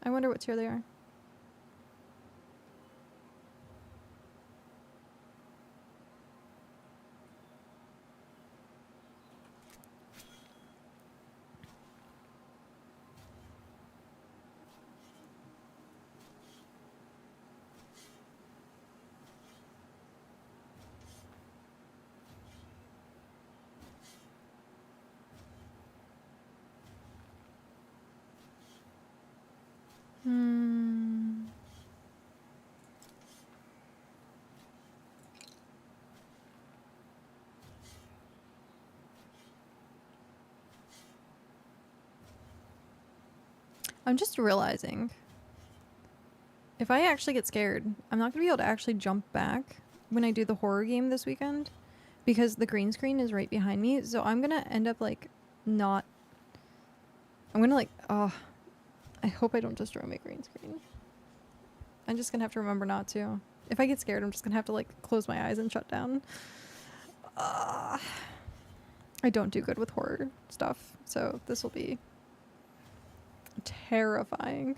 I wonder what tier they are. I'm just realizing if I actually get scared, I'm not going to be able to actually jump back when I do the horror game this weekend because the green screen is right behind me. So I'm going to end up like not. I'm going to like, oh, I hope I don't destroy my green screen. I'm just going to have to remember not to. If I get scared, I'm just going to have to like close my eyes and shut down. I don't do good with horror stuff. So this will be terrifying.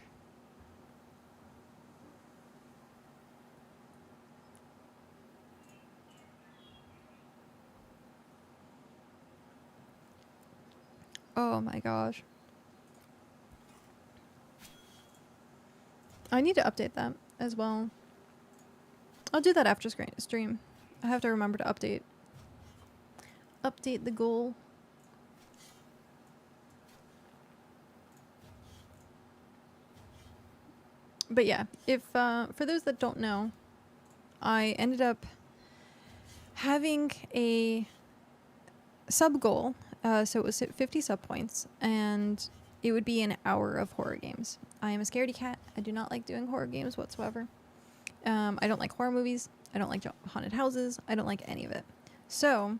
Oh my gosh. I need to update that as well. I'll do that after stream. I have to remember to update the goal. But yeah, if for those that don't know, I ended up having a sub goal. So it was 50 sub points, and it would be an hour of horror games. I am a scaredy cat. I do not like doing horror games whatsoever. I don't like horror movies. I don't like haunted houses. I don't like any of it. So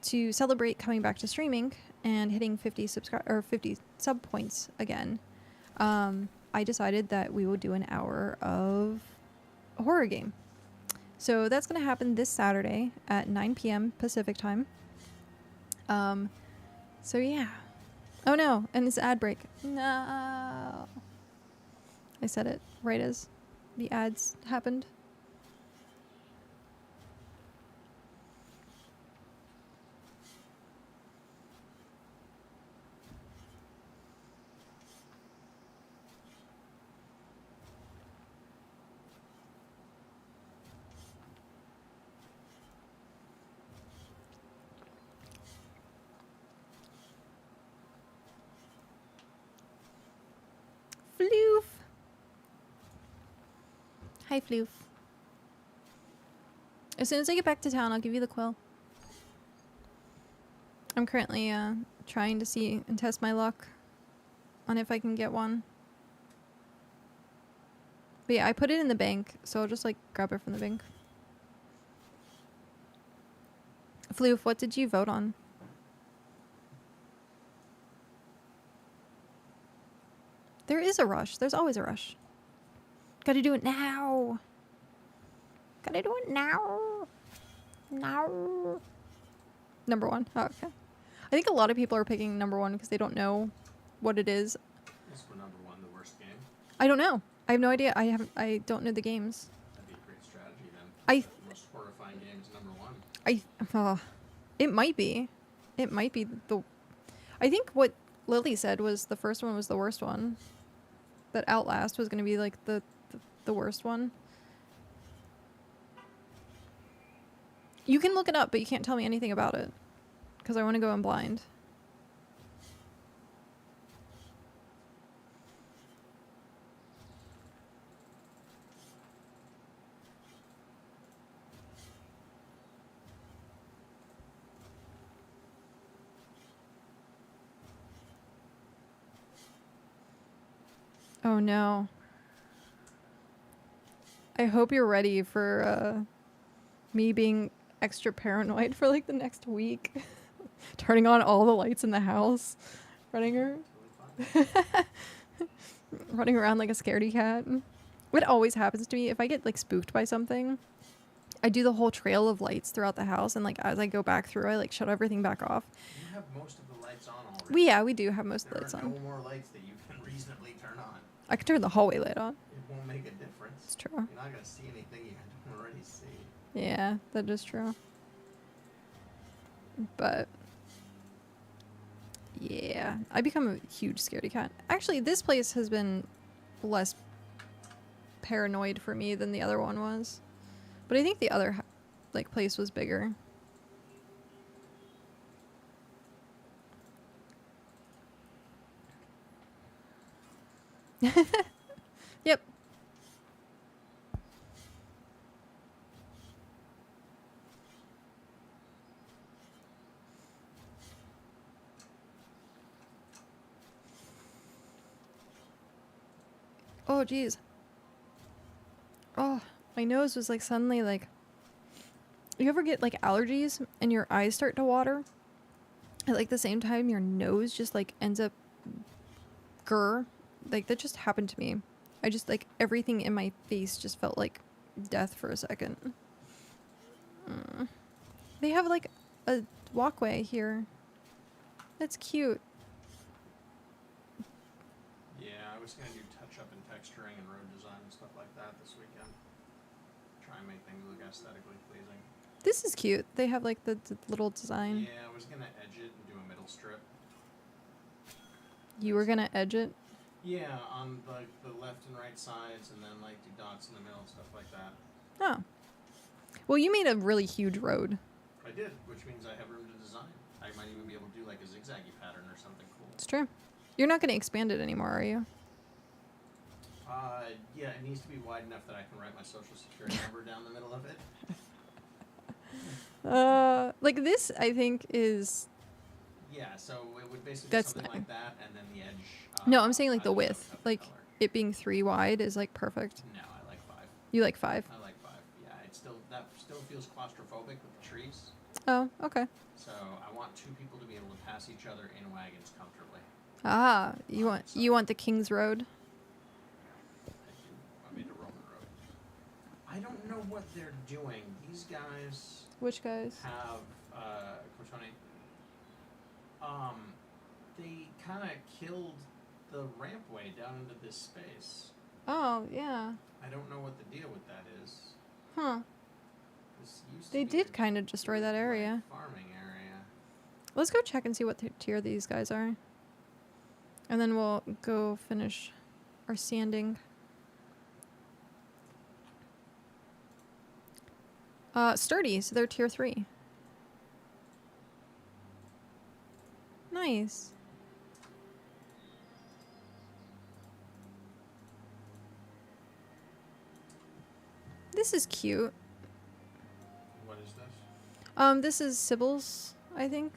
to celebrate coming back to streaming and hitting 50 sub points again, I decided that we would do an hour of a horror game. So that's going to happen this Saturday at 9 p.m. Pacific time. So yeah. Oh no, and it's ad break. No. I said it right as the ads happened. Floof. Hi, Floof. As soon as I get back to town, I'll give you the quill. I'm currently trying to see and test my luck on if I can get one. But yeah, I put it in the bank, so I'll just like grab it from the bank. Floof, what did you vote on? There is a rush. There's always a rush. Gotta do it now. Gotta do it now. Now. Number one. Oh, okay. I think a lot of people are picking number one because they don't know what it is. Is for number one the worst game? I don't know. I have no idea. I don't know the games. That'd be a great strategy then. The most horrifying game is number one. It might be. It might be the. I think what Lily said was the first one was the worst one. That Outlast was going to be like the worst one. You can look it up, but you can't tell me anything about it because I want to go in blind. Oh no. I hope you're ready for me being extra paranoid for like the next week. Turning on all the lights in the house. Running around like a scaredy cat. What always happens to me, if I get like spooked by something, I do the whole trail of lights throughout the house, and like as I go back through, I like shut everything back off. You have most of the lights on already. We do have most of the lights on. There are no more lights that you can reasonably turn on. I can turn the hallway light on. It won't make a difference. It's true. You're not going to see anything you don't already see. Yeah, that is true. But yeah, I become a huge scaredy cat. Actually, this place has been less paranoid for me than the other one was. But I think the other like place was bigger. Yep. Oh, geez. Oh, my nose was like suddenly like. You ever get like allergies and your eyes start to water? At like the same time, your nose just like ends up grr. Like that just happened to me. I just like everything in my face just felt like death for a second. They have like a walkway here. That's cute. Yeah, I was gonna do touch up and texturing and road design and stuff like that this weekend. Try and make things look aesthetically pleasing. This is cute. They have like the little design. Yeah, I was gonna edge it and do a middle strip. You were gonna edge it? Yeah, on like the left and right sides, and then like do dots in the middle and stuff like that. Oh. Well, you made a really huge road. I did, which means I have room to design. I might even be able to do like a zigzaggy pattern or something cool. It's true. You're not gonna expand it anymore, are you? Yeah, it needs to be wide enough that I can write my social security number down the middle of it. Like this, I think is. Yeah, so it would basically be That's something fine. like that, and then the edge. No, I'm saying like the either width. of Like color. it being 3 wide is like perfect. No, I like 5. You like 5? I like 5. Yeah, that still feels claustrophobic with the trees. Oh, okay. So I want 2 people to be able to pass each other in wagons comfortably. Ah, you want the King's Road? I made a Roman road. I don't know what they're doing. These guys Which guys? have Cortoni. They kind of killed the rampway down into this space. Oh, yeah. I don't know what the deal with that is. Huh. This used to They be did a kind of destroy that good, area. like, farming area. Let's go check and see what tier these guys are. And then we'll go finish our sanding. Sturdy, so they're tier 3. Nice. This is cute. What is this? This is Sybil's, I think.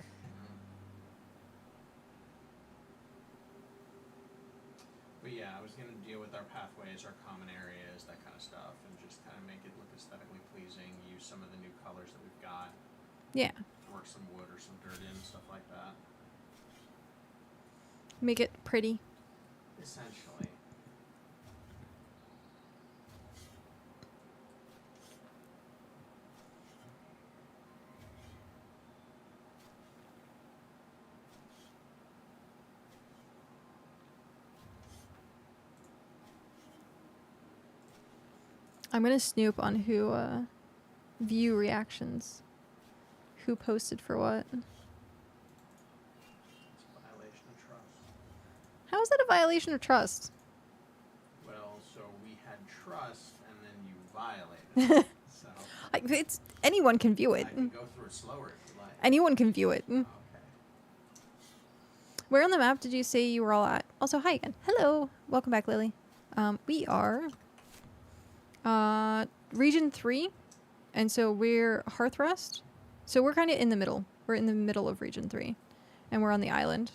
But yeah, I was going to deal with our pathways, our common areas, that kind of stuff, and just kind of make it look aesthetically pleasing, use some of the new colors that we've got, Yeah. work some wood or some dirt in, stuff like that. Make it pretty. Essentially. I'm gonna snoop on who view reactions. Who posted for what? It's a violation of trust. How is that a violation of trust? Well, so we had trust, and then you violated it. So It's anyone can view it. I can go through it slower if you like. Anyone can view it. Okay. Where on the map did you say you were all at? Also, hi again. Hello. Welcome back, Lily. We are region 3, and so we're Hearth Rest. So we're kind of in the middle. We're in the middle of region 3, and we're on the island.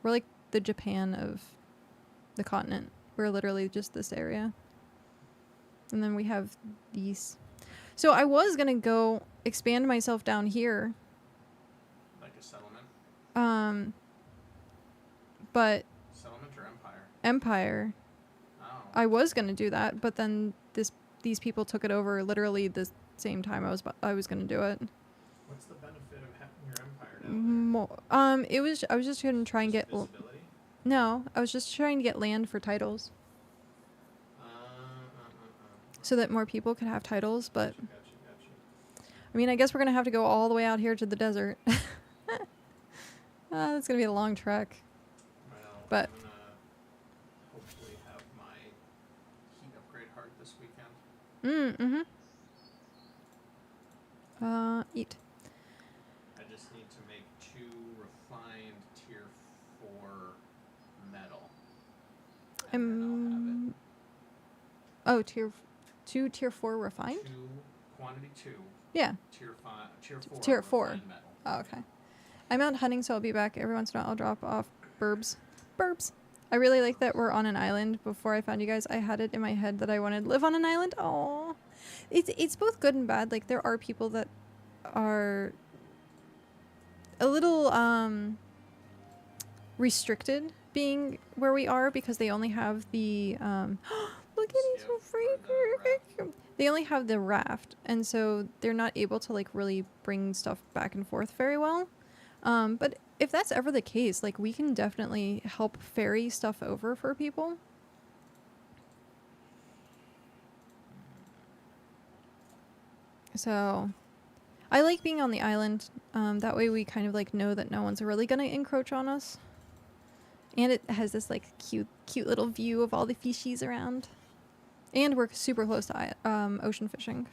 We're like the Japan of the continent. We're literally just this area. And then we have these. So I was gonna go expand myself down here. Like a settlement? But Settlement or empire? Empire. Oh. I was gonna do that, but then these people took it over literally the same time I was gonna do it. What's the benefit of having your empire down I was just gonna try and there? get Just visibility? no, I was just trying to get land for titles so that more people could have titles. But Gotcha. I mean, I guess we're gonna have to go all the way out here to the desert. That's gonna be a long trek. Well, But- I'm gonna hopefully have my heat upgrade heart this weekend. Eat. I just need to make 2 refined tier 4 metal. And then I'll have it. Oh, tier 4 refined. 2, quantity 2, Yeah. tier 4. Tier 4. refined metal. Oh, okay. I'm out hunting, so I'll be back every once in a while. I'll drop off burbs. I really like that we're on an island. Before I found you guys, I had it in my head that I wanted to live on an island. Oh, it's both good and bad. Like there are people that are a little restricted being where we are because they only have the look at these freaking. They only have the raft, and so they're not able to like really bring stuff back and forth very well. But if that's ever the case, like we can definitely help ferry stuff over for people. So I like being on the island. That way we kind of like know that no one's really gonna encroach on us. And it has this like cute little view of all the fishies around. And we're super close to ocean fishing.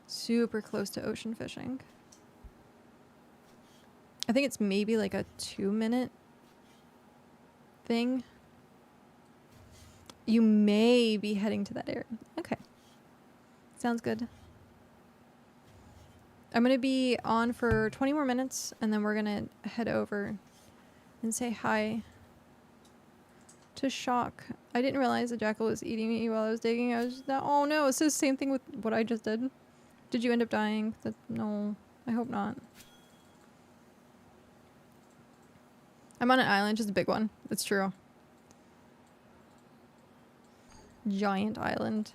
Super close to ocean fishing. I think it's maybe like a 2-minute thing. You may be heading to that area. Okay. Sounds good. I'm going to be on for 20 more minutes, and then we're going to head over and say hi to Shock. I didn't realize the jackal was eating me while I was digging. I was just, oh no, it's the same thing with what I just did. Did you end up dying? No, I hope not. I'm on an island, just a big one. That's true. Giant island.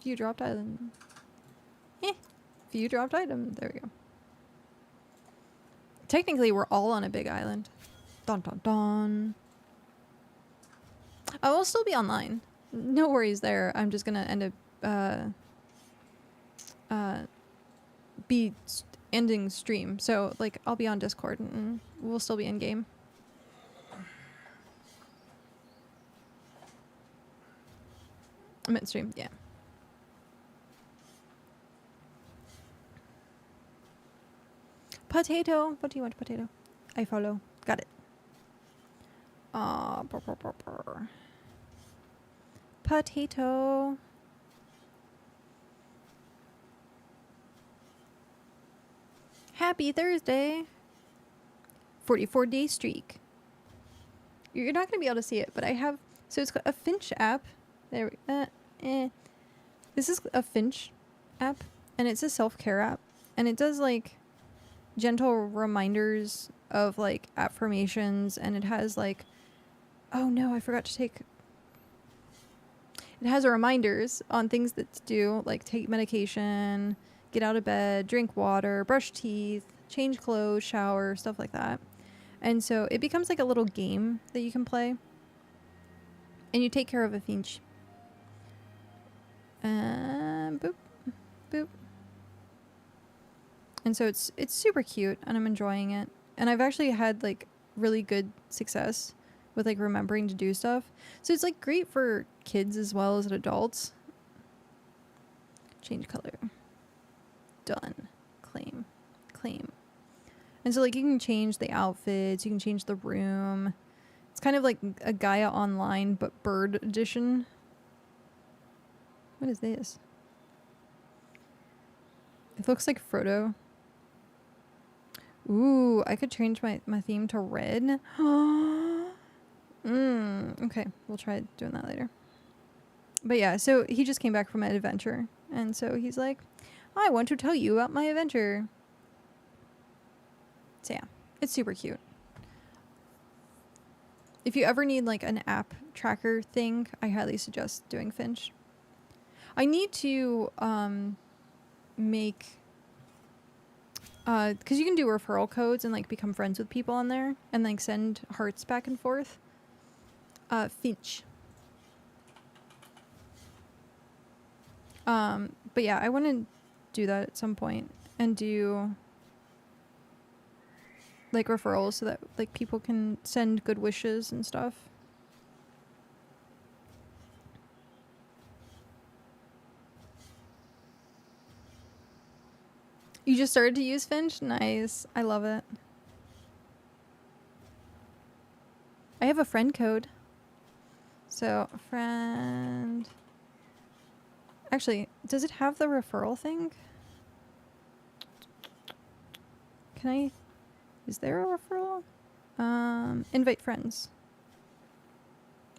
You dropped island. View dropped item. There we go. Technically, we're all on a big island. Dun dun dun. I will still be online. No worries there. I'm just gonna end up ending stream. So like I'll be on Discord and we'll still be in game. I'm in stream, yeah. Potato. What do you want, potato? I follow. Got it. Potato. Happy Thursday. 44-day streak. You're not going to be able to see it, but I have... So it's got a Finch app. There we This is a Finch app, and it's a self-care app. And it does, like, gentle reminders of, like, affirmations. And it has, like... Oh, no, I forgot to take... It has reminders on things that to do, like take medication, get out of bed, drink water, brush teeth, change clothes, shower, stuff like that. And so it becomes like a little game that you can play. And you take care of a finch. Boop, boop. And so it's super cute, and I'm enjoying it. And I've actually had like really good success with like remembering to do stuff. So it's like great for kids as well as adults. Change color. Done. Claim. Claim. And so like you can change the outfits, you can change the room. It's kind of like a Gaia Online but bird edition. What is this? It looks like Frodo. Ooh, I could change my theme to red. Okay, we'll try doing that later. But yeah, so he just came back from an adventure. And so he's like, I want to tell you about my adventure. So yeah, it's super cute. If you ever need like an app tracker thing, I highly suggest doing Finch. I need to make... because you can do referral codes and like become friends with people on there and like send hearts back and forth. Finch. But yeah, I want to do that at some point and do like referrals so that like people can send good wishes and stuff. You just started to use Finch? Nice. I love it. I have a friend code. So, friend... Actually, does it have the referral thing? Can I... Is there a referral? Invite friends.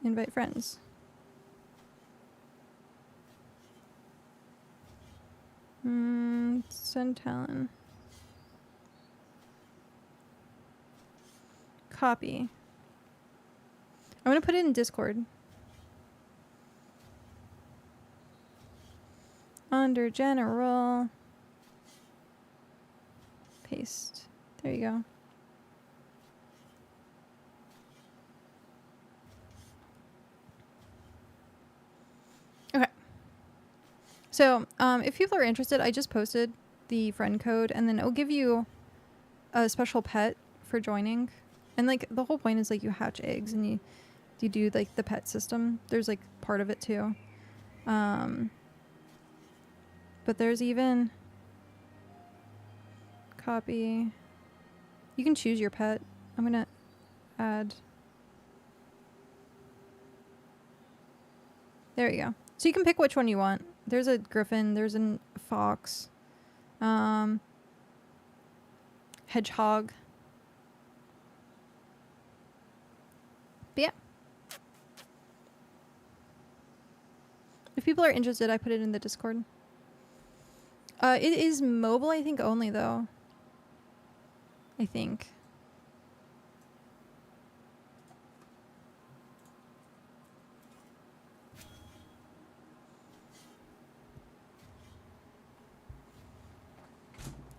Invite friends. Send talent. Copy. I'm gonna put it in Discord. Under general. Paste. There you go. Okay. So, if people are interested, I just posted the friend code, and then it'll give you a special pet for joining. And like the whole point is like you hatch eggs and you do like the pet system. There's like part of it too. But there's even copy. You can choose your pet. I'm gonna add. There you go. So you can pick which one you want. There's a griffin. There's a fox. Hedgehog. But yeah. If people are interested, I put it in the Discord. It is mobile, I think, only, though. I think.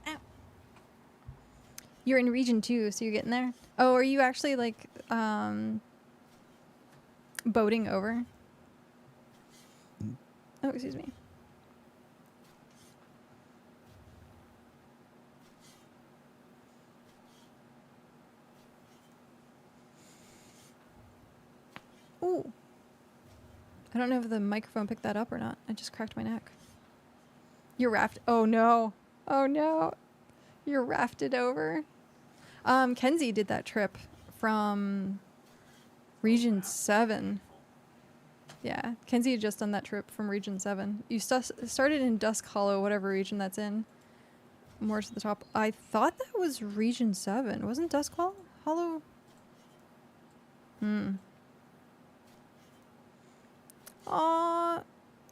Ow. You're in region 2, so you're getting there. Oh, are you actually, like, boating over? Oh, excuse me. Ooh. I don't know if the microphone picked that up or not. I just cracked my neck. You're rafted. Oh, no. Oh, no. You're rafted over. Kenzie did that trip from Region 7. Yeah, Kenzie had just done that trip from Region 7. You started in Dusk Hollow, whatever region that's in. More to the top. I thought that was Region 7. Wasn't Dusk Hollow? Aw,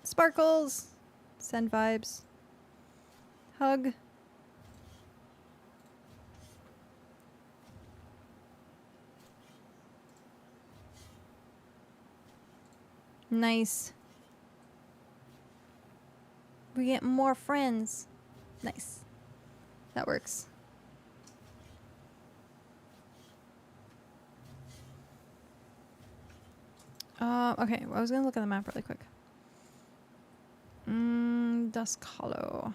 Sparkles. Send vibes. Hug. Nice. We get more friends. Nice. That works. Okay, well, I was gonna look at the map really quick. Dusk Hollow.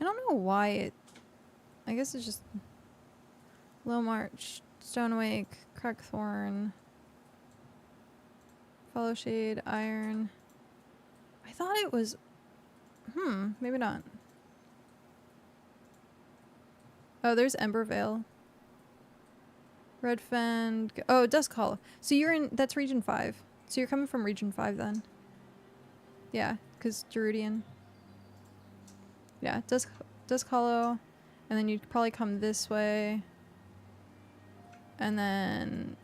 I don't know why it... I guess it's just... Low March, Stonewake, Crackthorn, Follow Shade, Iron. I thought it was... maybe not. Oh, there's Ember Vale. Redfen. Oh, Dusk Hollow. So you're in... That's Region 5. So you're coming from Region 5 then. Yeah, because Gerudian. Yeah, Dusk Hollow. And then you'd probably come this way. And then...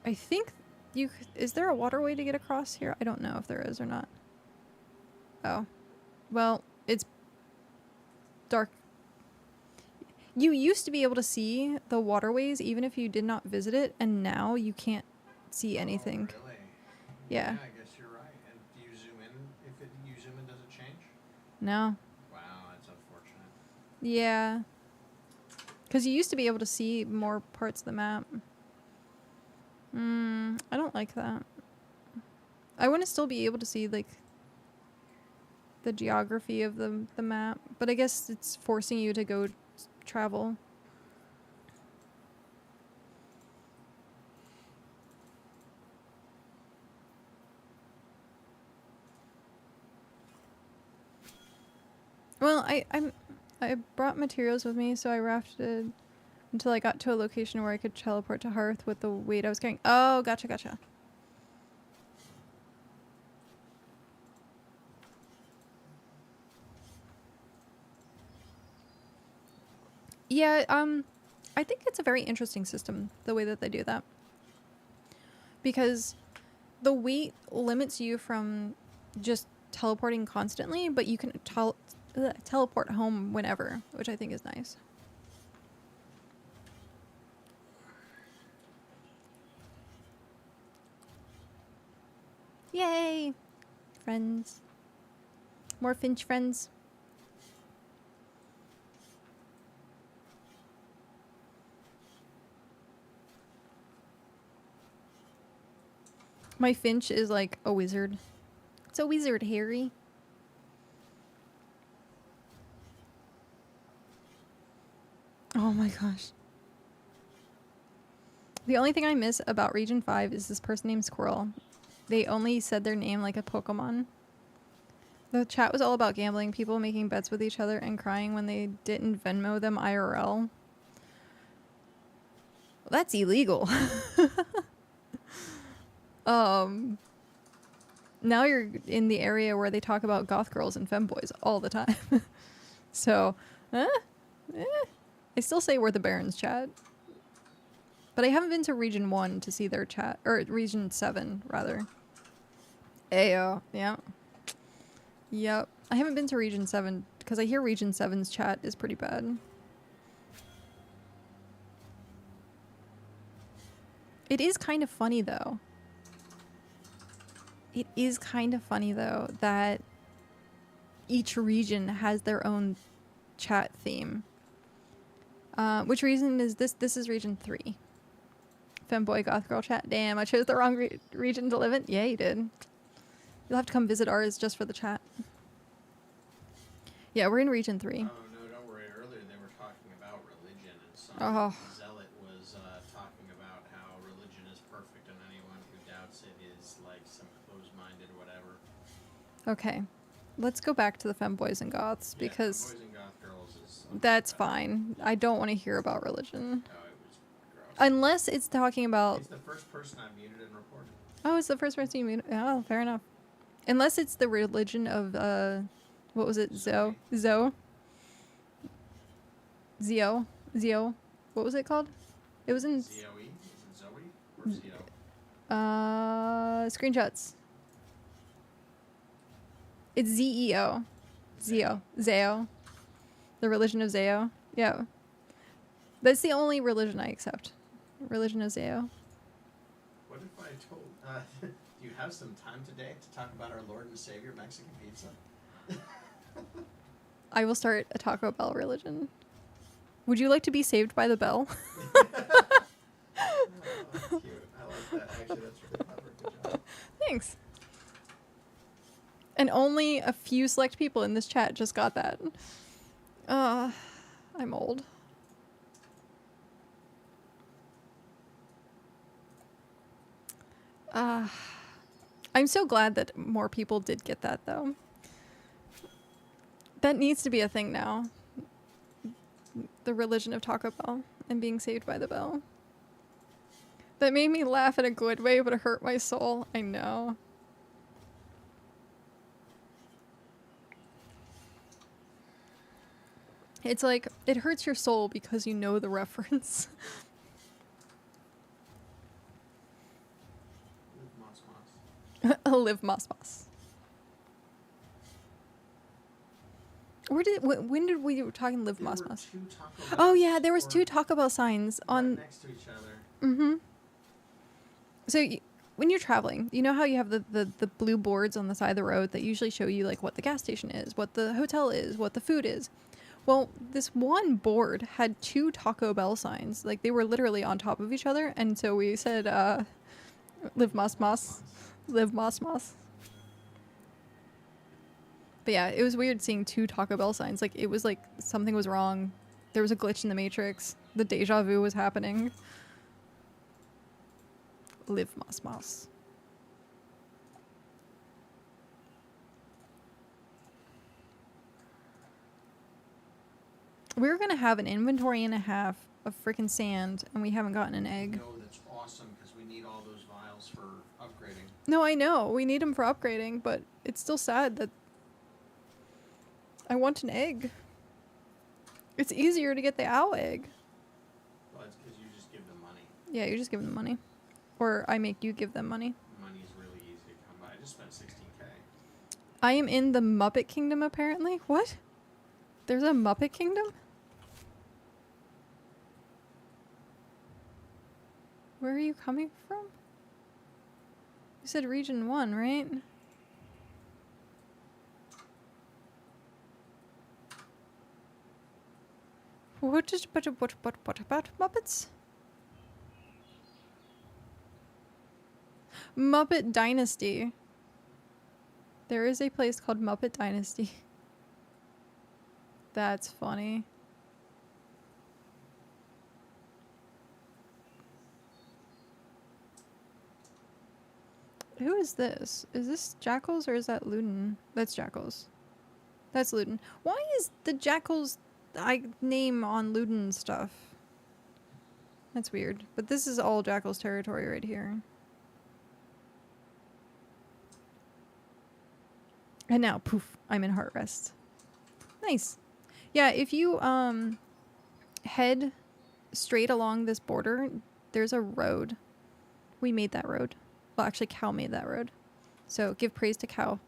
I think you... Is there a waterway to get across here? I don't know if there is or not. Oh. Well, it's dark. You used to be able to see the waterways even if you did not visit it, and now you can't see anything. Oh, really? Yeah. Yeah, I guess you're right. And do you zoom in? If you zoom in, does it change? No. Wow, that's unfortunate. Yeah. Because you used to be able to see more parts of the map. I don't like that. I want to still be able to see, like, the geography of the map, but I guess it's forcing you to go travel. Well, I brought materials with me, so I rafted until I got to a location where I could teleport to Hearth with the weight I was carrying. Oh, gotcha. Yeah, I think it's a very interesting system, the way that they do that. because the weight limits you from just teleporting constantly, but you can teleport home whenever, which I think is nice. Yay! Friends. More Finch friends. My Finch is like a wizard. It's a wizard, Harry. Oh my gosh. The only thing I miss about Region 5 is this person named Squirrel. They only said their name like a Pokemon. The chat was all about gambling, people making bets with each other and crying when they didn't Venmo them IRL. Well, that's illegal. Now you're in the area where they talk about goth girls and femboys all the time. So, I still say we're the Barons chat. But I haven't been to Region 1 to see their chat, or Region 7, rather. Ayo, yeah. Yep. I haven't been to Region 7, because I hear Region 7's chat is pretty bad. It is kind of funny, though. It is kind of funny, though, that each region has their own chat theme. Which region is this? This is Region 3. Femboy Goth Girl chat. Damn, I chose the wrong region to live in. Yeah, you did. You'll have to come visit ours just for the chat. Yeah, we're in Region 3. Oh, no, don't worry. Earlier they were talking about religion, and some zealot was talking about how religion is perfect, and anyone who doubts it is like some closed-minded whatever. Okay. Let's go back to the femboys and goths, because Femboys and goth girls is that's fine. I don't want to hear about religion. Oh, it was gross. Unless it's talking about... It's the first person I muted and reported. Oh, it's the first person you muted. Oh, fair enough. Unless it's the religion of, what was it? Zeo? What was it called? It was in... Zoe? Is it Zoe or Zeo? Screenshots. It's Zeo. Zeo. The religion of Zeo. Yeah. That's the only religion I accept. Religion of Zeo. What if I told... do you have some time today to talk about our Lord and Savior Mexican pizza? I will start a Taco Bell religion. Would you like to be saved by the bell? Oh, that's cute. I like that. Actually, that's really clever. Good job. Thanks. And only a few select people in this chat just got that. I'm old. I'm so glad that more people did get that, though. That needs to be a thing now. The religion of Taco Bell and being saved by the bell. That made me laugh in a good way, but it hurt my soul. I know. It's like, it hurts your soul because you know the reference. Live Moss Moss. When did we were talking Live Moss Moss? Oh yeah, there was 2 Taco Bell signs on... Right next to each other. Mm-hmm. So when you're traveling, you know how you have the blue boards on the side of the road that usually show you like what the gas station is, what the hotel is, what the food is. Well, this one board had 2 Taco Bell signs. Like, they were literally on top of each other. And so we said, Live Moss Moss. Live Moss Moss. But yeah, it was weird seeing 2 Taco Bell signs. Like, it was like something was wrong. There was a glitch in the Matrix. The deja vu was happening. Live Moss Moss. We're gonna have an inventory and a half of freaking sand, and we haven't gotten an egg. No, that's awesome, because we need all those vials for upgrading. No, I know. We need them for upgrading, but it's still sad that I want an egg. It's easier to get the owl egg. Well, it's because you just give them money. Yeah, you just give them money. Or I make you give them money. Money is really easy to come by. I just spent 16K. I am in the Muppet Kingdom, apparently. What? There's a Muppet Kingdom? Where are you coming from? You said region 1, right? What about Muppets? Muppet Dynasty. There is a place called Muppet Dynasty. That's funny. Who is this? Is this Jackals or is that Luden? That's Jackals. That's Luden. Why is the Jackals name on Luden stuff? That's weird. But this is all Jackals territory right here. And now, poof, I'm in Heart Rest. Nice. Yeah, if you head straight along this border, there's a road. We made that road. Well, actually, Cow made that road. So give praise to Cow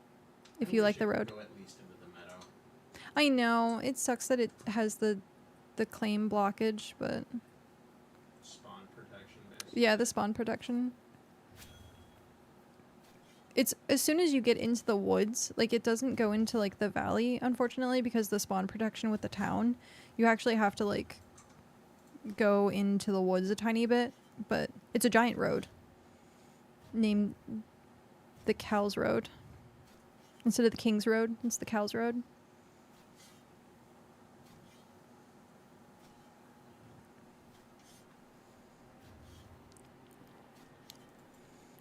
if you like the road. Go at least into the meadow. I know. It sucks that it has the claim blockage, but... Spawn protection, basically. Yeah, the spawn protection. It's as soon as you get into the woods, like it doesn't go into like the valley, unfortunately, because the spawn protection with the town. You actually have to like go into the woods a tiny bit, but it's a giant road named the Cows Road. Instead of the King's Road, it's the Cows Road.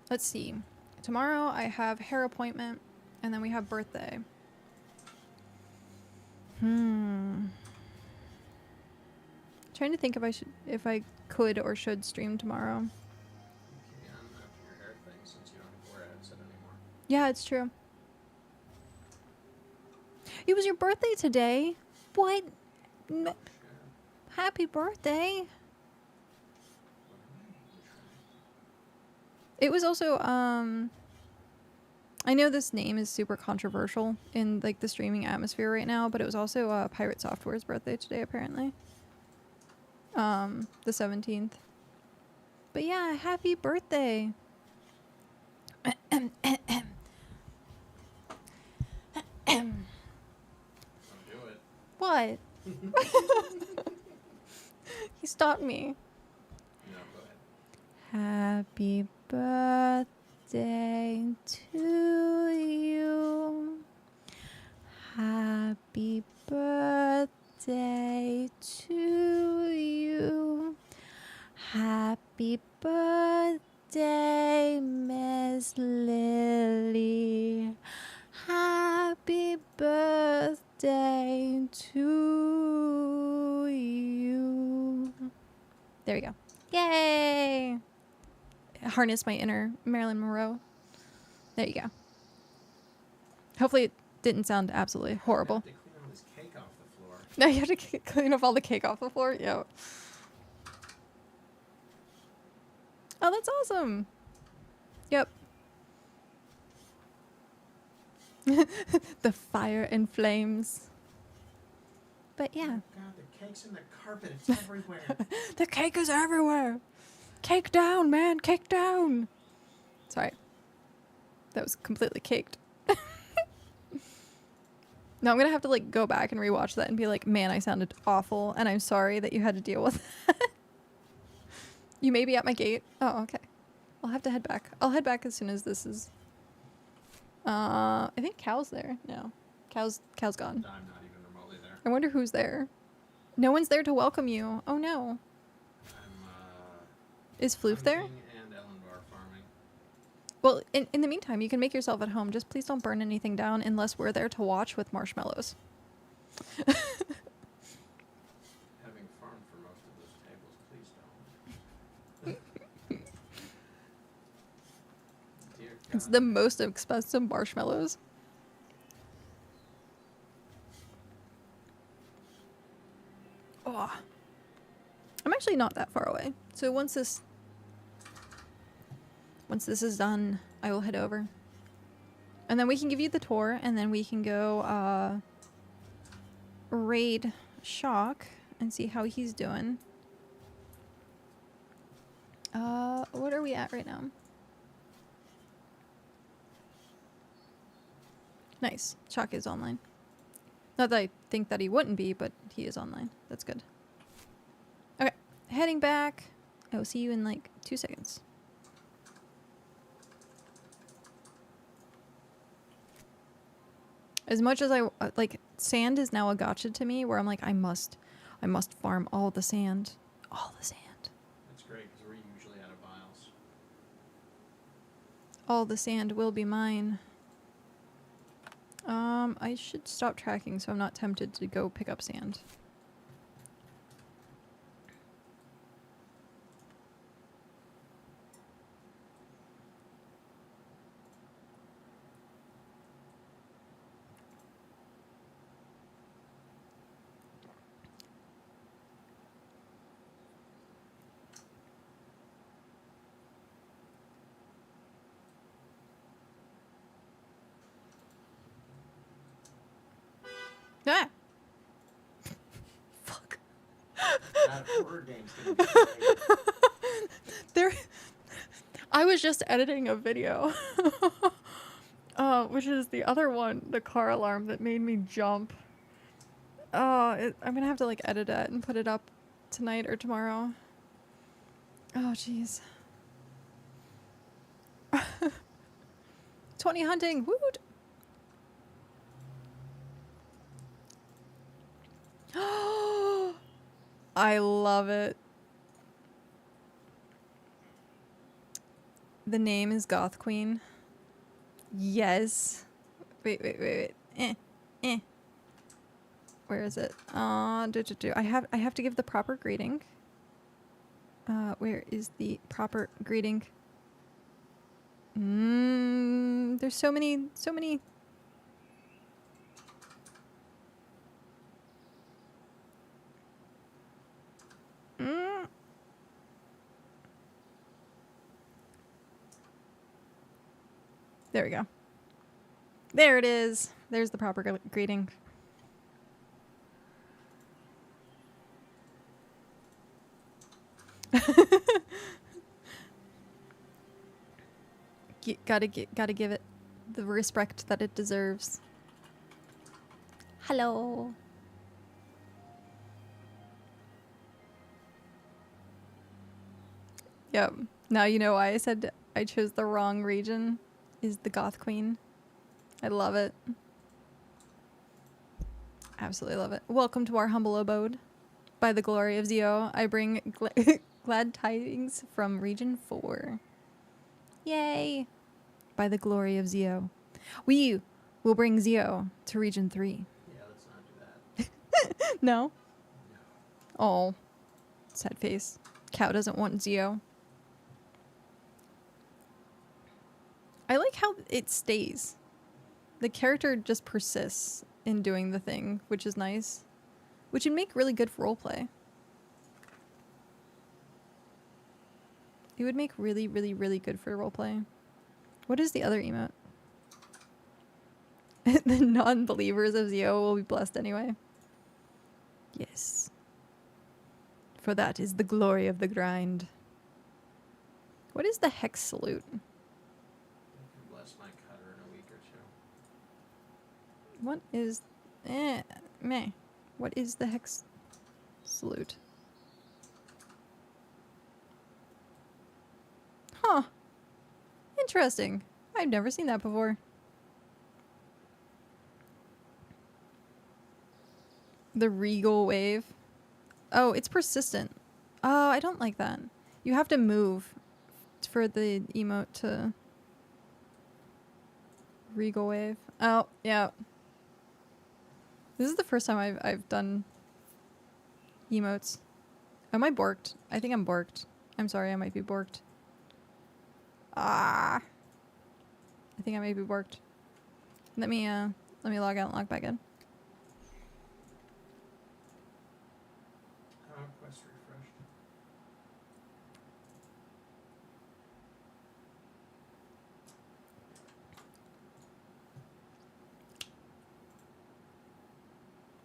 Let's see. Tomorrow I have hair appointment, and then we have birthday. Trying to think if I could or should stream tomorrow. You can after your hair thing since you don't have to wear a headset anymore. Yeah, it's true. It was your birthday today. What? Sure. Happy birthday. It was also, I know this name is super controversial in like the streaming atmosphere right now, but it was also Pirate Software's birthday today, apparently. The 17th. But yeah, happy birthday. Don't do it. What? He stopped me. No, go ahead. Happy birthday to you. Happy birthday to you. Happy birthday, Miss Lily. Happy birthday to you. There we go. Yay! Harness my inner Marilyn Monroe. There you go. Hopefully it didn't sound absolutely horrible. You have to clean all this cake off the floor. No, you have to clean up all the cake off the floor? Yeah. Oh, that's awesome. Yep. The fire and flames. But yeah. Oh God, the cake's in the carpet. It's everywhere. The cake is everywhere. Cake down, man. Cake down. Sorry. That was completely caked. No, I'm going to have to like go back and rewatch that and be like, man, I sounded awful. And I'm sorry that you had to deal with that. You may be at my gate. Oh, okay. I'll have to head back. I'll head back as soon as this is... I think Cow's there. No. Cow's gone. I'm not even remotely there. I wonder who's there. No one's there to welcome you. Oh, no. Is Floof there? Hunting and Ellenbar farming. Well, in the meantime, you can make yourself at home. Just please don't burn anything down unless we're there to watch with marshmallows. Having farmed for most of those tables, please don't. Dear God. It's the most expensive marshmallows. Oh. I'm actually not that far away. So once this Once this is done, I will head over. And then we can give you the tour, and then we can go raid Shock and see how he's doing. What are we at right now? Nice. Shock is online. Not that I think that he wouldn't be, but he is online. That's good. Okay. Heading back. I will see you in like 2 seconds. As much as I like, sand is now a gotcha to me, where I'm like, I must farm all the sand. All the sand. That's great, because we're usually out of vials. All the sand will be mine. I should stop tracking so I'm not tempted to go pick up sand. Ah! Fuck. That horror game's gonna be great. There, I was just editing a video, which is the other one, the car alarm that made me jump. I'm gonna have to like edit it and put it up tonight or tomorrow. Oh, jeez. 20 hunting, woot! I love it. The name is Goth Queen. Yes. Wait. Where is it? I have to give the proper greeting. Where is the proper greeting? There's so many. There we go. There it is. There's the proper greeting. Gotta give it the respect that it deserves. Hello. Yep. Now you know why I said I chose the wrong region. Is the Goth Queen. I love it. Absolutely love it. Welcome to our humble abode. By the glory of Zio, I bring glad tidings from Region 4. Yay! By the glory of Zio. We will bring Zio to Region 3. Yeah, let's not do that. No? No. Oh. Sad face. Cow doesn't want Zio. I like how it stays. The character just persists in doing the thing, which is nice. Which would make really good roleplay. It would make really good for roleplay. What is the other emote? The non-believers of Zio will be blessed anyway. Yes. For that is the glory of the grind. What is the hex salute? Bless my cutter in a week or two. What is... meh. What is the hex salute? Huh. Interesting. I've never seen that before. The regal wave. Oh, it's persistent. Oh, I don't like that. You have to move for the emote to... Regal wave. Oh, yeah. This is the first time I've done emotes. Am I borked? I think I'm borked. I'm sorry, I might be borked. Ah. I think I may be borked. Let me log out and log back in. Quest refreshed.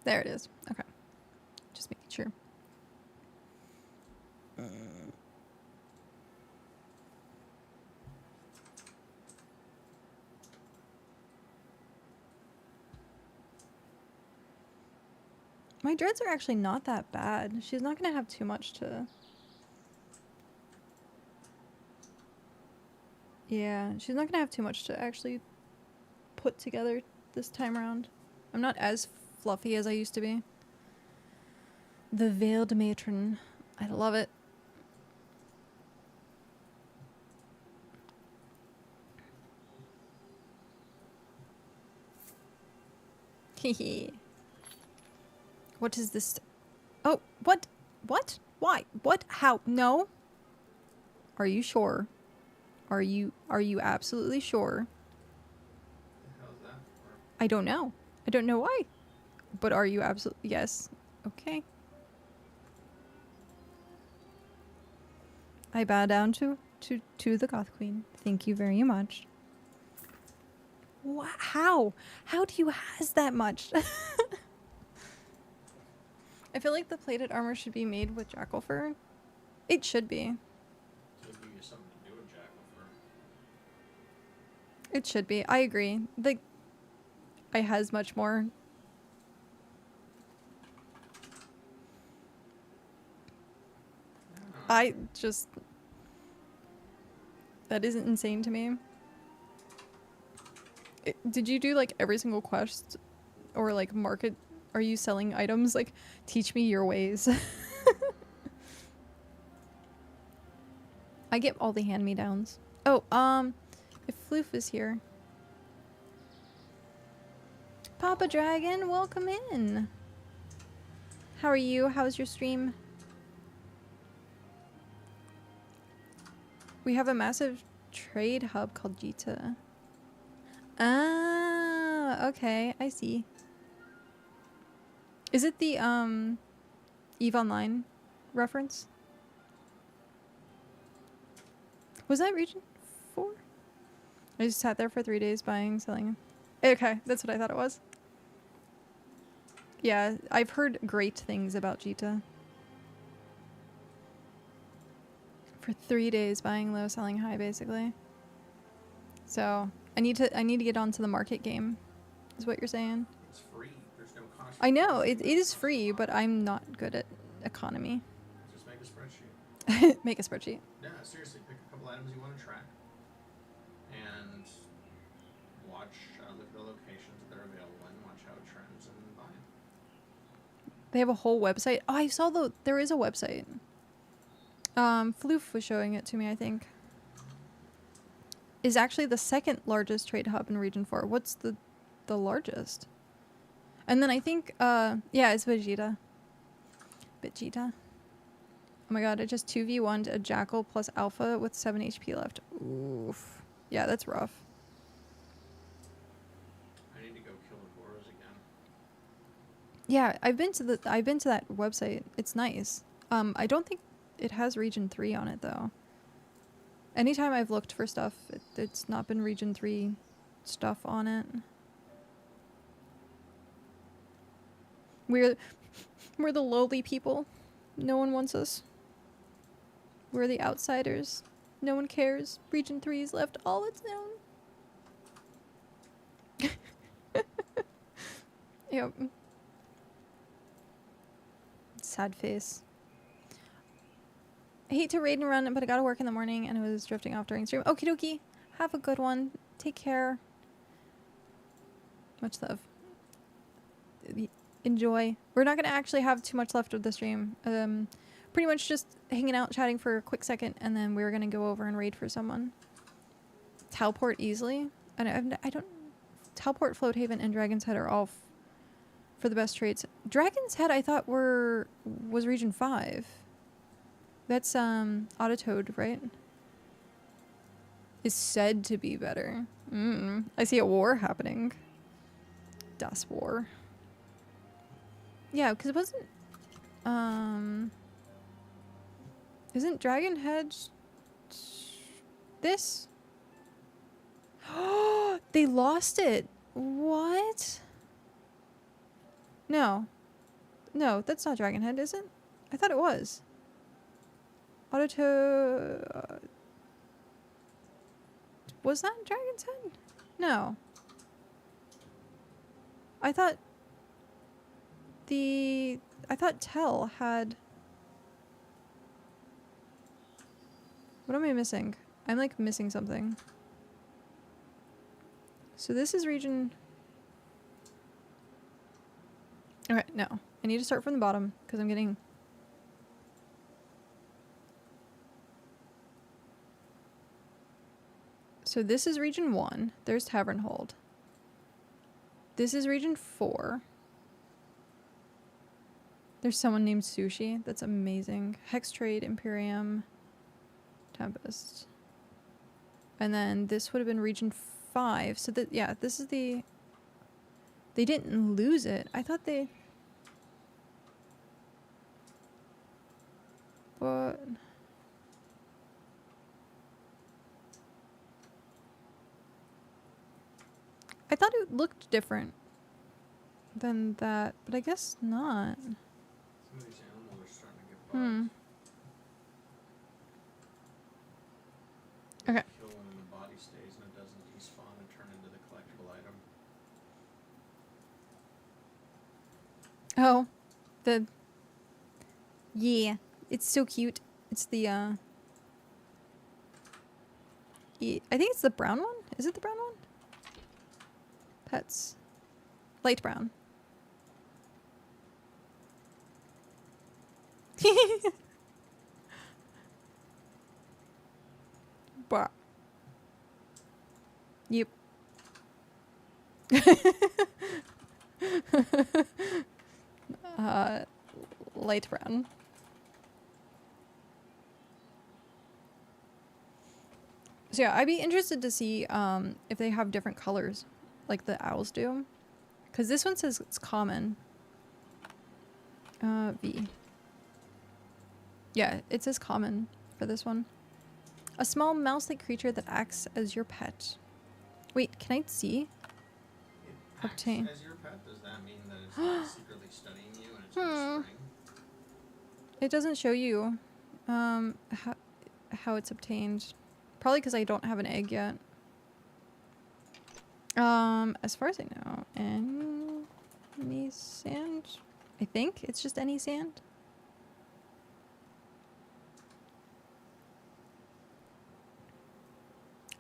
There it is. Okay. Just making sure. My dreads are actually not that bad. She's not going to have too much to... Yeah, she's not going to have too much to actually put together this time around. I'm not as fluffy as I used to be. The Veiled Matron. I love it. Hehe. What is this? Oh, what? What? Why? What? How? No? Are you sure? Are you absolutely sure? The hell is that for? I don't know. I don't know why. But are you absolutely... Yes. Okay. I bow down to the Goth Queen. Thank you very much. How? How do you has that much? I feel like the plated armor should be made with jackal fur. It should be. It'll give you something to do with jackal fur. It should be. I agree. Like, I has much more. I just... That isn't insane to me. Did you do, like, every single quest? Or, like, market... Are you selling items? Like, teach me your ways. I get all the hand-me-downs. Oh, if Floof is here. Papa Dragon, welcome in. How are you? How's your stream? We have a massive trade hub called Jita. Ah, okay, I see. Is it the EVE Online reference? Was that region 4? I just sat there for 3 days buying, selling. Okay, that's what I thought it was. Yeah, I've heard great things about Jita. For 3 days buying low, selling high, basically. So I need to get onto the market game, is what you're saying. It's free. There's no cost. I know it is free, but I'm not good at economy. Just make a spreadsheet. Make a spreadsheet. Yeah, seriously, pick a couple items you want to track, and watch, look at the locations that they're available in, watch how it trends, and buy it. They have a whole website. Oh, I saw there is a website. Floof was showing it to me, I think. Is actually the second largest trade hub in Region 4. What's the largest? And then I think, yeah, it's Vegeta. Vegeta. Oh my god, it just 2v1'd a Jackal plus Alpha with 7 HP left. Oof. Yeah, that's rough. I need to go kill the Goros again. Yeah, I've been to that website. It's nice. I don't think it has Region 3 on it though. Anytime I've looked for stuff, it's not been Region 3 stuff on it. We're the lowly people. No one wants us. We're the outsiders. No one cares. Region 3 is left all its own. Yep. Sad face. I hate to raid and run, but I gotta work in the morning and I was drifting off during stream. Okie dokie. Have a good one. Take care. Much love. Enjoy. We're not gonna actually have too much left of the stream. Pretty much just hanging out, chatting for a quick second, and then we're gonna go over and raid for someone. Teleport easily. I don't. Teleport, Float Haven, and Dragon's Head are all for the best trades. Dragon's Head, I thought was Region 5. That's Autotoad, right? Is said to be better. I see a war happening. Das War. Yeah, because it wasn't. Isn't Dragon Head this? Oh, they lost it. What? No. No, that's not Dragon Head, is it? I thought it was. Auto... was that Dragon's Head? No. I thought... I thought Tell had... What am I missing? I'm like missing something. So this is region... Okay, no. I need to start from the bottom because I'm getting... So this is region 1. There's Tavern Hold. This is region 4. There's someone named Sushi. That's amazing. Hex Trade, Imperium, Tempest. And then this would have been region 5. So that, yeah, this is the... They didn't lose it. I thought they... But... I thought it looked different than that, but I guess not. Some of these animals are starting to get bugged. Okay. Kill one and the body stays and it doesn't despawn and turn into the collectible item. Oh, yeah, it's so cute. It's the I think it's the brown one. Is it the brown one? Pets, light brown. Bah. Yep. Light brown. So yeah, I'd be interested to see if they have different colors, like the owls do, because this one says it's common. V. Yeah, it says common for this one. A small mouse-like creature that acts as your pet. Wait, can I see? It acts Obtain. as your pet? Does that mean that it's like secretly studying you and it's whispering? It doesn't show you how it's obtained. Probably because I don't have an egg yet. As far as I know, any sand? I think it's just any sand.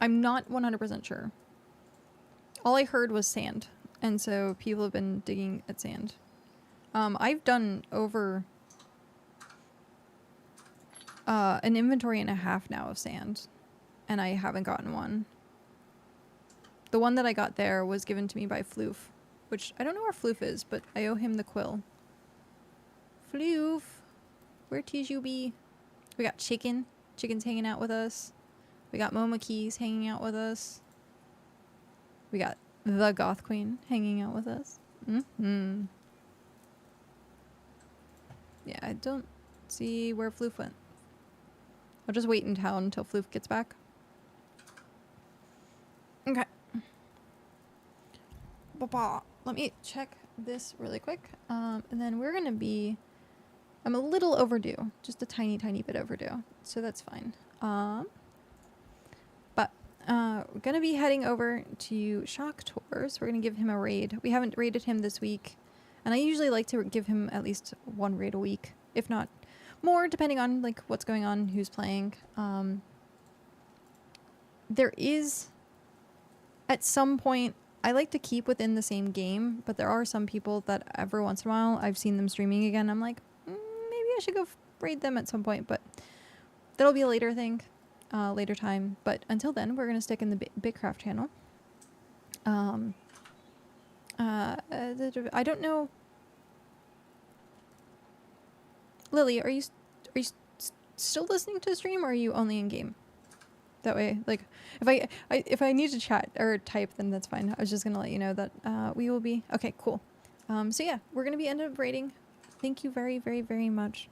I'm not 100% sure. All I heard was sand, and so people have been digging at sand. I've done over an inventory and a half now of sand, and I haven't gotten one. The one that I got there was given to me by Floof, which I don't know where Floof is, but I owe him the quill. Floof, where tis you be? We got Chicken. Chicken's hanging out with us. We got Moma Keys hanging out with us. We got the Goth Queen hanging out with us. Mm-hmm. Yeah, I don't see where Floof went. I'll just wait in town until Floof gets back. Okay. Let me check this really quick. And then we're going to be... I'm a little overdue. Just a tiny, tiny bit overdue. So that's fine. We're going to be heading over to Shock Tours. We're going to give him a raid. We haven't raided him this week. And I usually like to give him at least one raid a week. If not more, depending on like what's going on, who's playing. There is... At some point, I like to keep within the same game. But there are some people that every once in a while, I've seen them streaming again. I'm like, maybe I should go raid them at some point. But that'll be a later thing. Later time, but until then we're gonna stick in the BitCraft channel. I don't know, Lily, are you still listening to the stream, or are you only in game? That way, like, if I need to chat or type, then that's fine. I was just gonna let you know that we will be okay. Cool. So yeah, we're gonna be end up raiding. Thank you very, very, very much.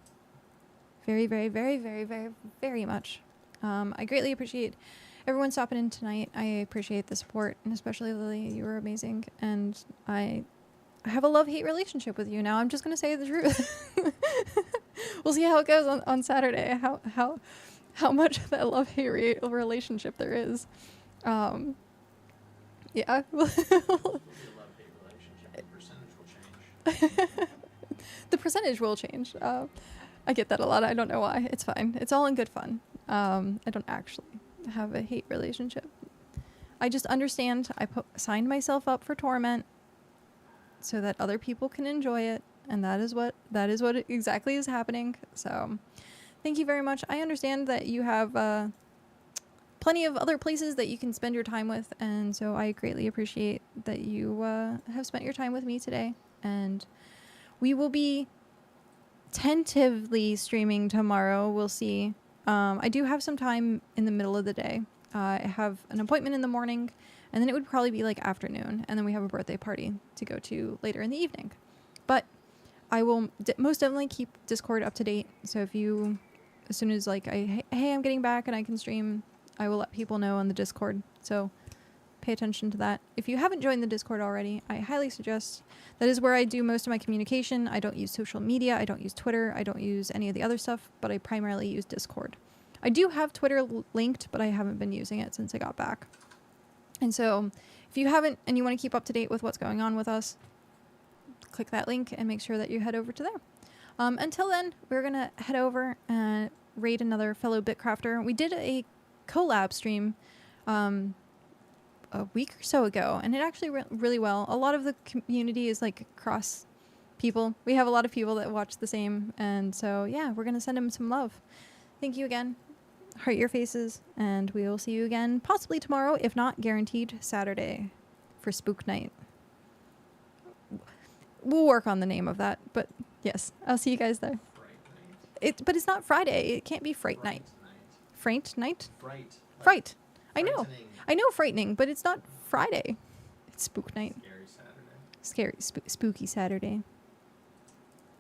Very, very, very, very, very, very much. I greatly appreciate everyone stopping in tonight. I appreciate the support, and especially Lily, you were amazing. And I I have a love-hate relationship with you now. I'm just gonna say the truth. We'll see how it goes on Saturday. How much of that love-hate relationship there is. Yeah. It'll be a love-hate relationship. The percentage will change. The percentage will change. I get that a lot. I don't know why. It's fine. It's all in good fun. I don't actually have a hate relationship. I just understand. I signed myself up for torment so that other people can enjoy it, and that is what exactly is happening. So, thank you very much. I understand that you have plenty of other places that you can spend your time with, and so I greatly appreciate that you have spent your time with me today. And we will be tentatively streaming tomorrow. We'll see. I do have some time in the middle of the day. I have an appointment in the morning, and then it would probably be like afternoon, and then we have a birthday party to go to later in the evening. But I will most definitely keep Discord up to date. So if you, as soon as like hey, I'm getting back and I can stream, I will let people know on the Discord. So pay attention to that. If you haven't joined the Discord already, I highly suggest. That is where I do most of my communication. I don't use social media. I don't use Twitter. I don't use any of the other stuff, but I primarily use Discord. I do have Twitter linked, but I haven't been using it since I got back. And so if you haven't and you want to keep up to date with what's going on with us, click that link and make sure that you head over to there. Until then, we're going to head over and raid another fellow BitCrafter. We did a collab stream a week or so ago, and it actually went really well. A lot of the community is like cross people. We have a lot of people that watch the same, and so yeah, we're going to send him some love. Thank you again. Heart your faces, and we will see you again possibly tomorrow, if not guaranteed Saturday for Spook Night. We'll work on the name of that, but yes, I'll see you guys there. But it's not Friday. It can't be Fright Night. Fright Night? Fright. I know. I know frightening, but it's not Friday. It's Spook Night. Scary Saturday. Spooky Saturday.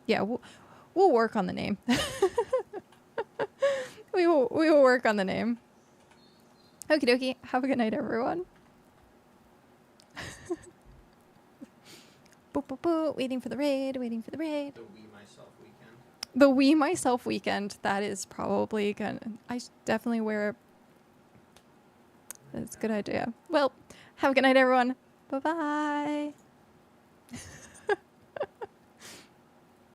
Yeah, we'll work on the name. We will work on the name. Okie dokie. Have a good night, everyone. Boop, boop, boop. Waiting for the raid. Waiting for the raid. The We Myself weekend. The We Myself weekend. That is probably gonna. I definitely wear. That's a good idea. Well, have a good night, everyone. Bye bye.